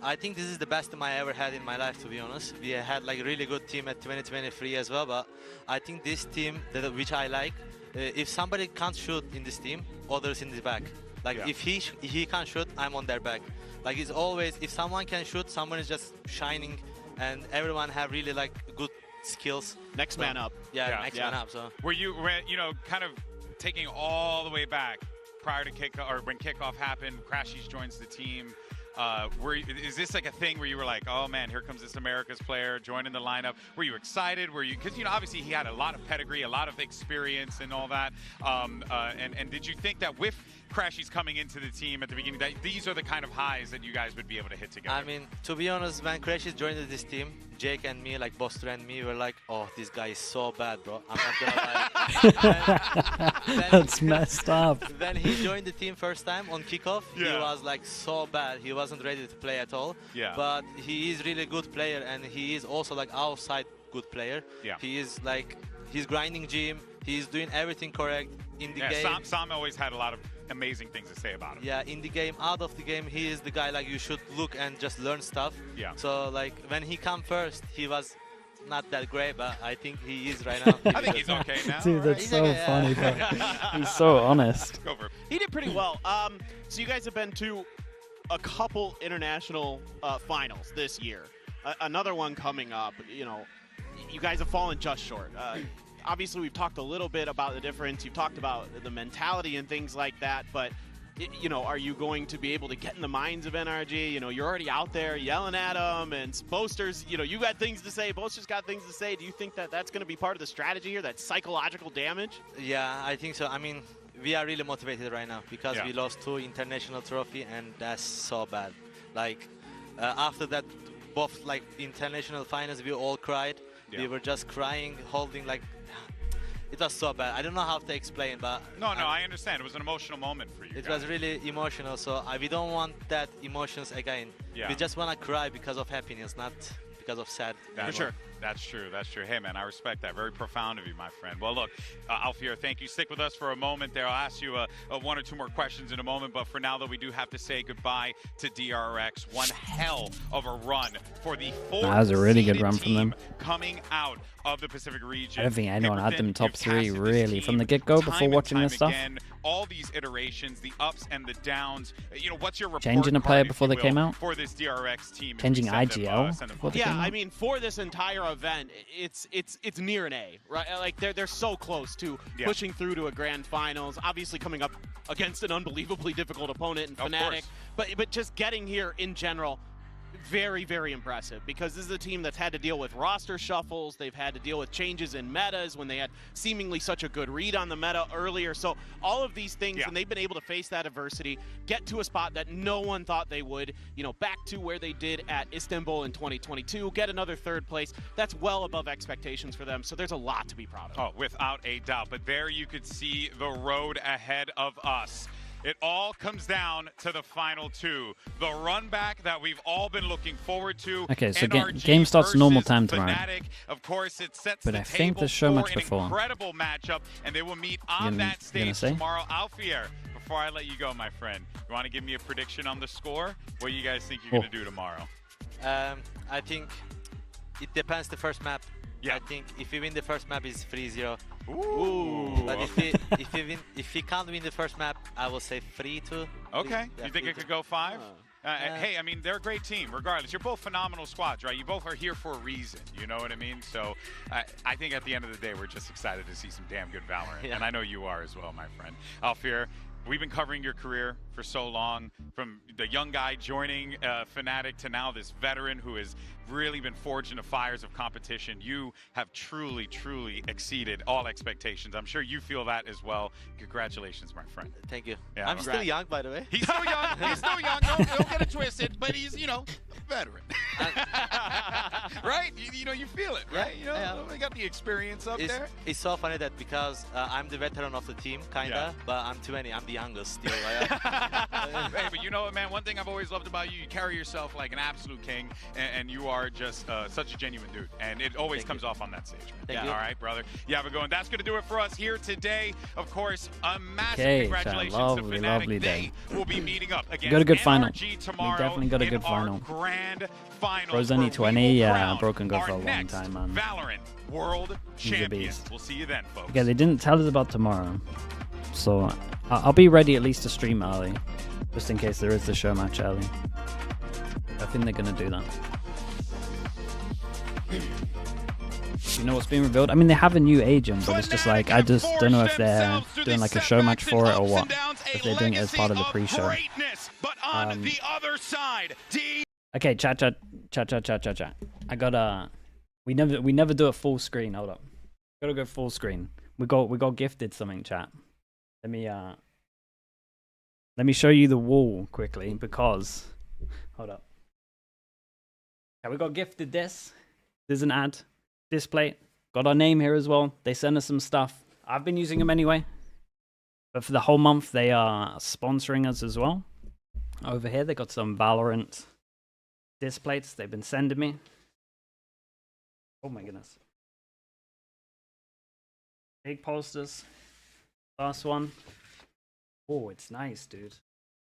I think this is the best team I ever had in my life, to be honest. We had like a really good team at 2023 as well, but I think this team, which I like, if somebody can't shoot in this team, others in the back. Like if he can't shoot, I'm on their back. Like it's always, if someone can shoot, someone is just shining, and everyone have really like good skills. Next man up. Yeah, next man up. So were you, kind of taking all the way back prior to kickoff, or when kickoff happened, Crashies joins the team? Is this like a thing where you were like, oh man, here comes this America's player joining the lineup? Were you excited? Were you, because obviously he had a lot of pedigree, a lot of experience and all that. And did you think that with Crashies coming into the team at the beginning, that these are the kind of highs that you guys would be able to hit together? I mean, to be honest, when Crashies joined this team, Jake and me, like Boster and me, were like, oh, this guy is so bad, bro. I'm not gonna lie. That's messed up. When he joined the team first time on kickoff, he was like so bad. He wasn't ready to play at all. Yeah. But he is really good player, and he is also like outside good player. Yeah. He is like, he's grinding gym. He's doing everything correct in the game. Sam always had a lot of amazing things to say about him. Yeah, in the game, out of the game, he is the guy like you should look and just learn stuff. Yeah. So like when he come first, he was not that great, but I think he is right now. I think he's okay now. Dude, that's so funny, bro. He's so honest. Go for it. He did pretty well. So you guys have been to a couple international finals this year. Another one coming up. You know, you guys have fallen just short. Obviously, we've talked a little bit about the difference. You've talked about the mentality and things like that, but you know, are you going to be able to get in the minds of NRG? You know, you're already out there yelling at them, and Boasters, you know, you got things to say. Boasters got things to say. Do you think that that's going to be part of the strategy here, that psychological damage? Yeah, I think so. I mean, we are really motivated right now because we lost 2 international trophy, and that's so bad. Like, after that, both like international finals, we all cried. Yeah. We were just crying, holding like, it was so bad. I don't know how to explain, but... No, I understand. It was an emotional moment for you It guys. was really emotional, so we don't want that emotions again. Yeah. We just want to cry because of happiness, not because of sad. For sure. That's true. That's true. Hey, man, I respect that. Very profound of you, my friend. Well, look, Alfier, thank you. Stick with us for a moment there. I'll ask you 1 or 2 more questions in a moment, but for now, though, we do have to say goodbye to DRX. One hell of a run for the 4th That was a really good run from them. Coming out of the Pacific region. I don't think anyone had them top 3 casted really from the get-go before watching this stuff. Again, all these iterations, the ups and the downs. You know, what's your report Changing a player card, before they came out? For this DRX team. Changing IGL before they came out? I mean, for this entire event, it's near an A, right? Like they're so close to pushing through to a grand finals. Obviously, coming up against an unbelievably difficult opponent in Fnatic, but just getting here in general. Very, very impressive, because this is a team that's had to deal with roster shuffles. They've had to deal with changes in metas when they had seemingly such a good read on the meta earlier. So all of these things, and they've been able to face that adversity, get to a spot that no one thought they would, you know, back to where they did at Istanbul in 2022, get another 3rd place. That's well above expectations for them, so there's a lot to be proud of. Oh, without a doubt. But there you could see the road ahead of us. It all comes down to the final 2. The run back that we've all been looking forward to. Okay, so game starts normal time tomorrow. Fnatic. Of course, it sets but the I think there's so table much for an before. incredible matchup, and they will meet on that stage tomorrow. Alfier, before I let you go, my friend, you want to give me a prediction on the score? What do you guys think you're going to do tomorrow? I think it depends the first map. I think if we win the first map, it's 3-0. Ooh. But if we can't win the first map, I will say 3-2. Okay. You think it could go 5? Hey, I mean, they're a great team, regardless. You're both phenomenal squads, right? You both are here for a reason, you know what I mean? So I think at the end of the day, we're just excited to see some damn good Valorant. And I know you are as well, my friend. Alfir, we've been covering your career for so long, from the young guy joining Fnatic to now this veteran who has really been forged in the fires of competition. You have truly, truly exceeded all expectations. I'm sure you feel that as well. Congratulations, my friend. Thank you. Yeah, I'm still young, by the way. He's still young. He's still young. Don't get it twisted, but he's, you know, a veteran. Right? You know, you feel it, right? You know, we got the experience up there. It's so funny that because I'm the veteran of the team, kinda, but I'm 20. I'm the youngest still. Hey, but you know what, man? One thing I've always loved about you, you carry yourself like an absolute king, and you are just such a genuine dude, and it always comes off on that stage, man. Thank you. All right, brother. You have a good one. That's going to do it for us here today. Of course, a massive congratulations to Fnatic. Lovely day. They will be meeting up against Got a good final. NRG tomorrow. We definitely got a good final. Grand final. Bro's only 20. Yeah, Bro can go for a long time, man. Valorant World He's a Champions. beast. We'll see you then, folks. Okay, they didn't tell us about tomorrow, so I'll be ready at least to stream early, just in case there is the show match early. I think they're gonna do that. You know what's being revealed? I mean, they have a new agent, but it's just like, I just don't know if they're doing like a show match for it or what. If they're doing it as part of the pre-show. Okay, chat. I gotta. We never do a full screen. Hold up. Gotta go full screen. We got gifted something, chat. Let me show you the wall quickly because. Hold up. Yeah, we got gifted this. There's an ad. Display. Got our name here as well. They sent us some stuff. I've been using them anyway. But for the whole month, they are sponsoring us as well. Over here, they got some Valorant displays they've been sending me. Oh my goodness. Big posters. Last one. Oh, it's nice, dude.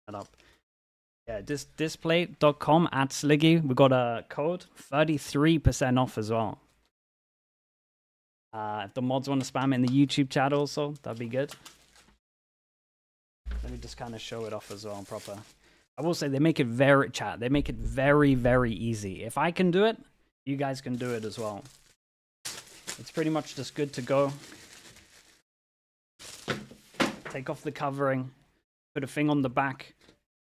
Shut up. Yeah, display.com at Sliggy. We got a code 33% off as well. If the mods want to spam it in the YouTube chat also, that'd be good. Let me just kind of show it off as well, proper. I will say they make it they make it very, very easy. If I can do it, you guys can do it as well. It's pretty much just good to go. Take off the covering, put a thing on the back,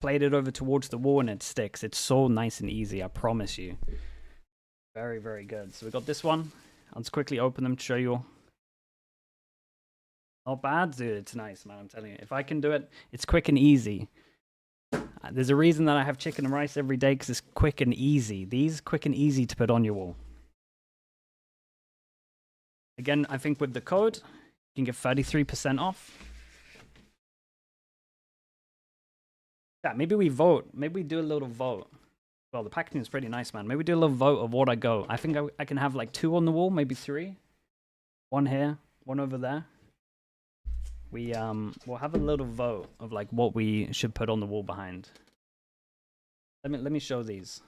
plate it over towards the wall and it sticks. It's so nice and easy, I promise you. Very, very good. So we got this one. I'll just quickly open them to show you all. Not bad, dude. It's nice, man. I'm telling you. If I can do it, it's quick and easy. There's a reason that I have chicken and rice every day because it's quick and easy. These quick and easy to put on your wall. Again, I think with the code, you can get 33% off. Yeah, maybe we vote. Maybe we do a little vote. Well, the packaging is pretty nice, man. Maybe do a little vote of what I go. I think I can have like 2 on the wall, maybe 3. 1 here, 1 over there. We'll have a little vote of like what we should put on the wall behind. Let me show these.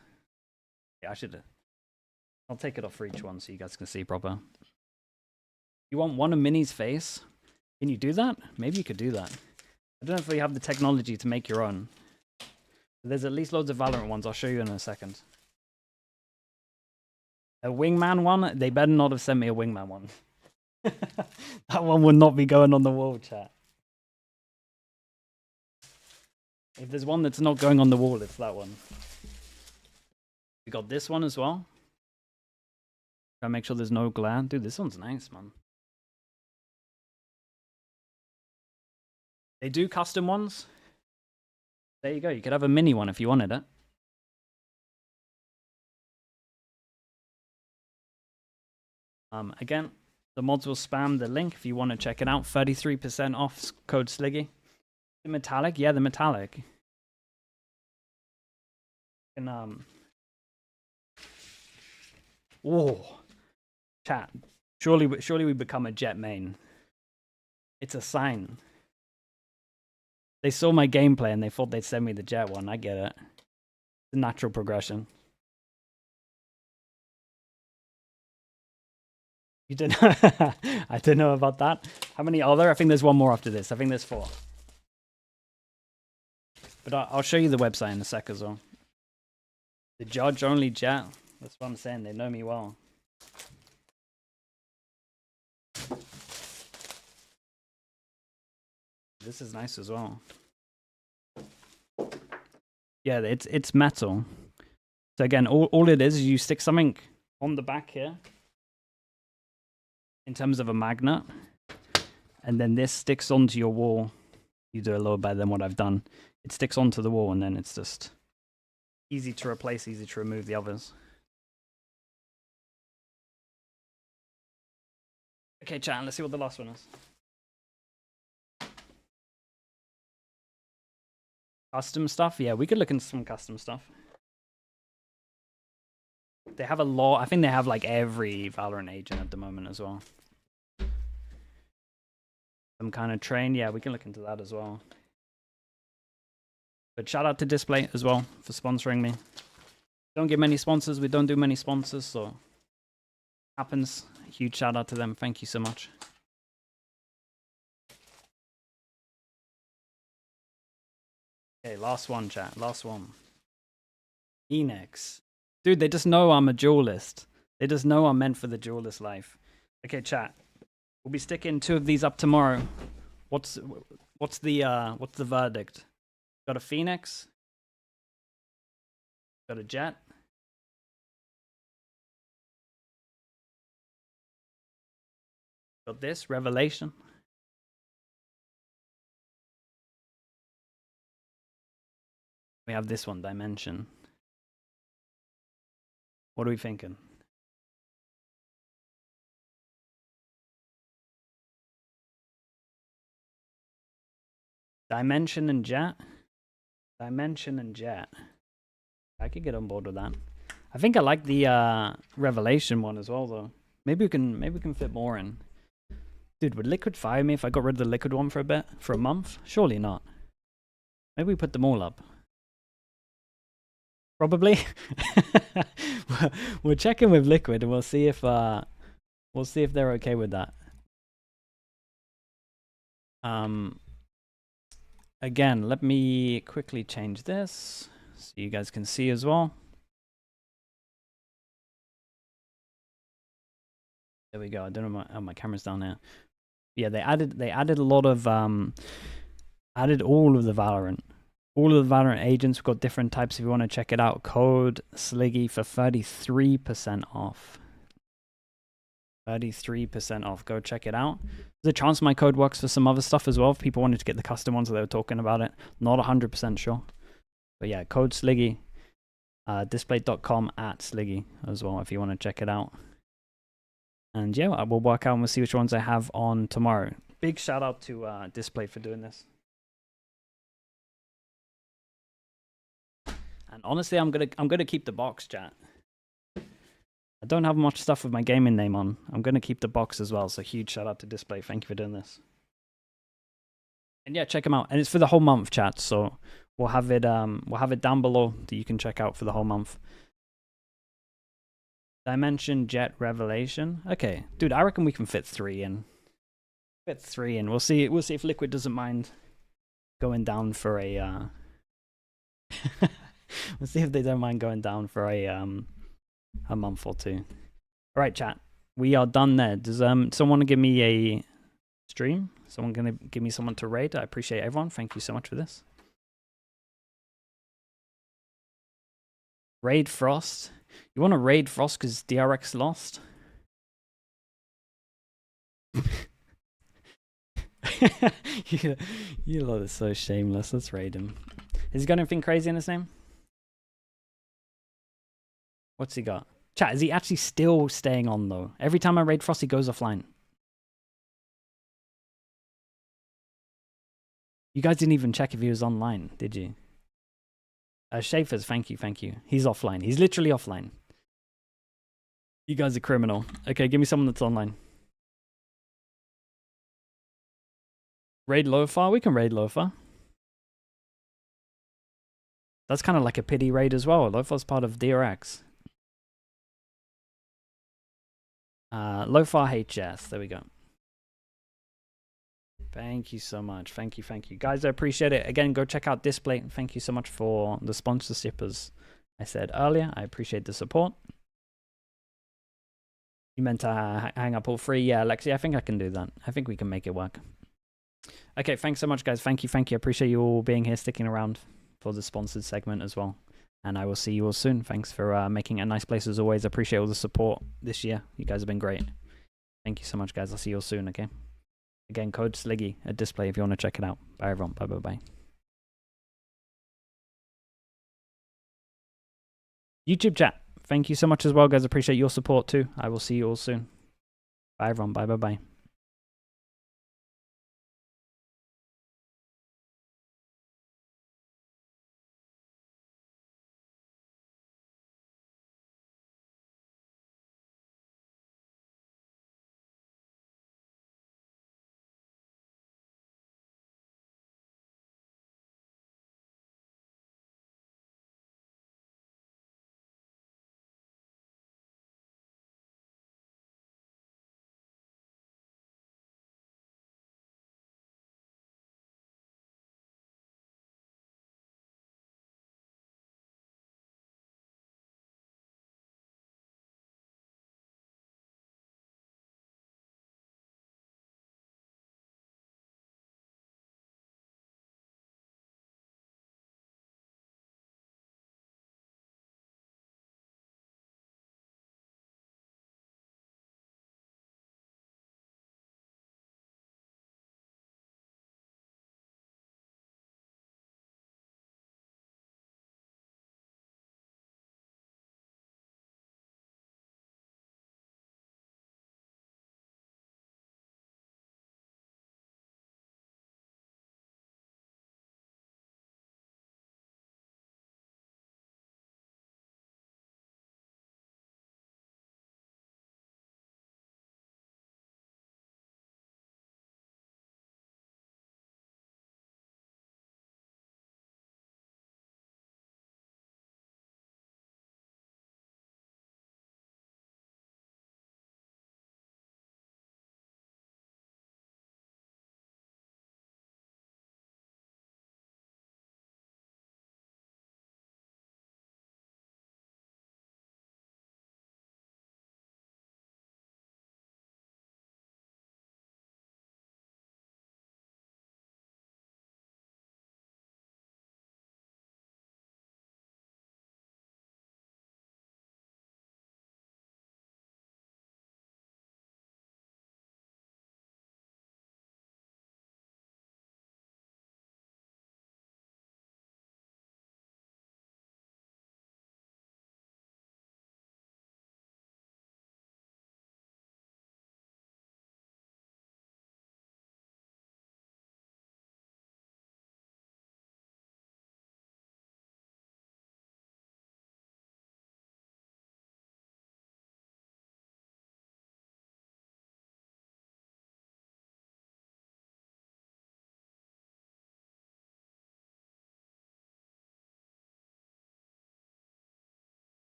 Yeah, I'll take it off for each one so you guys can see proper. You want one of Minnie's face? Can you do that? Maybe you could do that. I don't know if you have the technology to make your own. There's at least loads of Valorant ones. I'll show you in a second. A wingman one? They better not have sent me a wingman one. That one would not be going on the wall, chat. If there's one that's not going on the wall, it's that one. We got this one as well. Try to make sure there's no glare. Dude, this one's nice, man. They do custom ones. There you go. You could have a mini one if you wanted it. Again, the mods will spam the link if you want to check it out. 33% off, code Sliggy. The metallic? Yeah, the metallic. And, whoa. Chat. Surely we become a Jet main. It's a sign. They saw my gameplay and they thought they'd send me the Jet one. I get it. It's a natural progression. You don't know? I don't know about that. How many are there? I think there's one more after this. I think there's 4. But I'll show you the website in a sec as well. The judge only Jet. That's what I'm saying. They know me well. This is nice as well. Yeah, it's metal. So again, all it is you stick something on the back here in terms of a magnet, and then this sticks onto your wall. You do a little better than what I've done. It sticks onto the wall, and then it's just easy to replace, easy to remove the others. Okay, chat, let's see what the last one is. Custom stuff? Yeah, we could look into some custom stuff. They have a lot. I think they have like every Valorant agent at the moment as well. Some kind of train. Yeah, we can look into that as well. But shout out to Display as well for sponsoring me. Don't get many sponsors. We don't do many sponsors, so happens. Huge shout out to them. Thank you so much. Okay, last one, chat. Last one. Enix. Dude, they just know I'm a duelist. They just know I'm meant for the duelist life. Okay, chat. We'll be sticking 2 of these up tomorrow. What's the verdict? Got a Phoenix? Got a Jet? Got this Revelation? We have this one, Dimension. What are we thinking? Dimension and Jet? Dimension and Jet. I could get on board with that. I think I like the Revelation one as well, though. Maybe we can fit more in. Dude, would Liquid fire me if I got rid of the Liquid one for a bit? For a month? Surely not. Maybe we put them all up. Probably. We'll check in with Liquid and we'll see if they're okay with that. Again, let me quickly change this so you guys can see as well. There we go. I don't know my camera's down there. Yeah, they added a lot of added all of the Valorant. All of the Valorant agents. We've got different types if you want to check it out. Code Sliggy for 33% off. 33% off. Go check it out. There's a chance my code works for some other stuff as well. If people wanted to get the custom ones, they were talking about it. Not 100% sure. But yeah, code Sliggy. Display.com @Sliggy as well if you want to check it out. And yeah, I will work out and we'll see which ones I have on tomorrow. Big shout out to Display for doing this. And honestly, I'm gonna keep the box, chat. I don't have much stuff with my gaming name on. I'm gonna keep the box as well. So huge shout out to Display. Thank you for doing this. And yeah, check them out. And it's for the whole month, chat. So we'll have it down below that you can check out for the whole month. Dimension Jet Revelation. Okay, dude, I reckon we can fit 3 in. Fit 3 in. We'll see if Liquid doesn't mind going down for a. We'll see if they don't mind going down for a month or 2. All right, chat. We are done there. Does someone want to give me a stream? Someone gonna give me someone to raid? I appreciate everyone. Thank you so much for this. Raid Frost. You want to raid Frost because DRX lost? You lot are so shameless. Let's raid him. Has he got anything crazy in his name? What's he got? Chat, is he actually still staying on though? Every time I raid Frost, he goes offline. You guys didn't even check if he was online, did you? Schaefer's, thank you. He's offline. He's literally offline. You guys are criminal. Okay, give me someone that's online. Raid Lofa? We can raid Lofa. That's kind of like a pity raid as well. Lofa's part of DRX. Lofar HS. There we go. Thank you so much. Thank you, guys. I appreciate it. Again, go check out Display. Thank you so much for the sponsorship, as I said earlier. I appreciate the support. You meant to hang up all three? Yeah, Lexi, I think I can do that. I think we can make it work. Okay, thanks so much, guys. Thank you. I appreciate you all being here, sticking around for the sponsored segment as well. And I will see you all soon. Thanks for making it a nice place as always. I appreciate all the support this year. You guys have been great. Thank you so much, guys. I'll see you all soon, okay? Again, code Sliggy at Display if you want to check it out. Bye, everyone. Bye. YouTube chat. Thank you so much as well, guys. Appreciate your support too. I will see you all soon. Bye, everyone. Bye.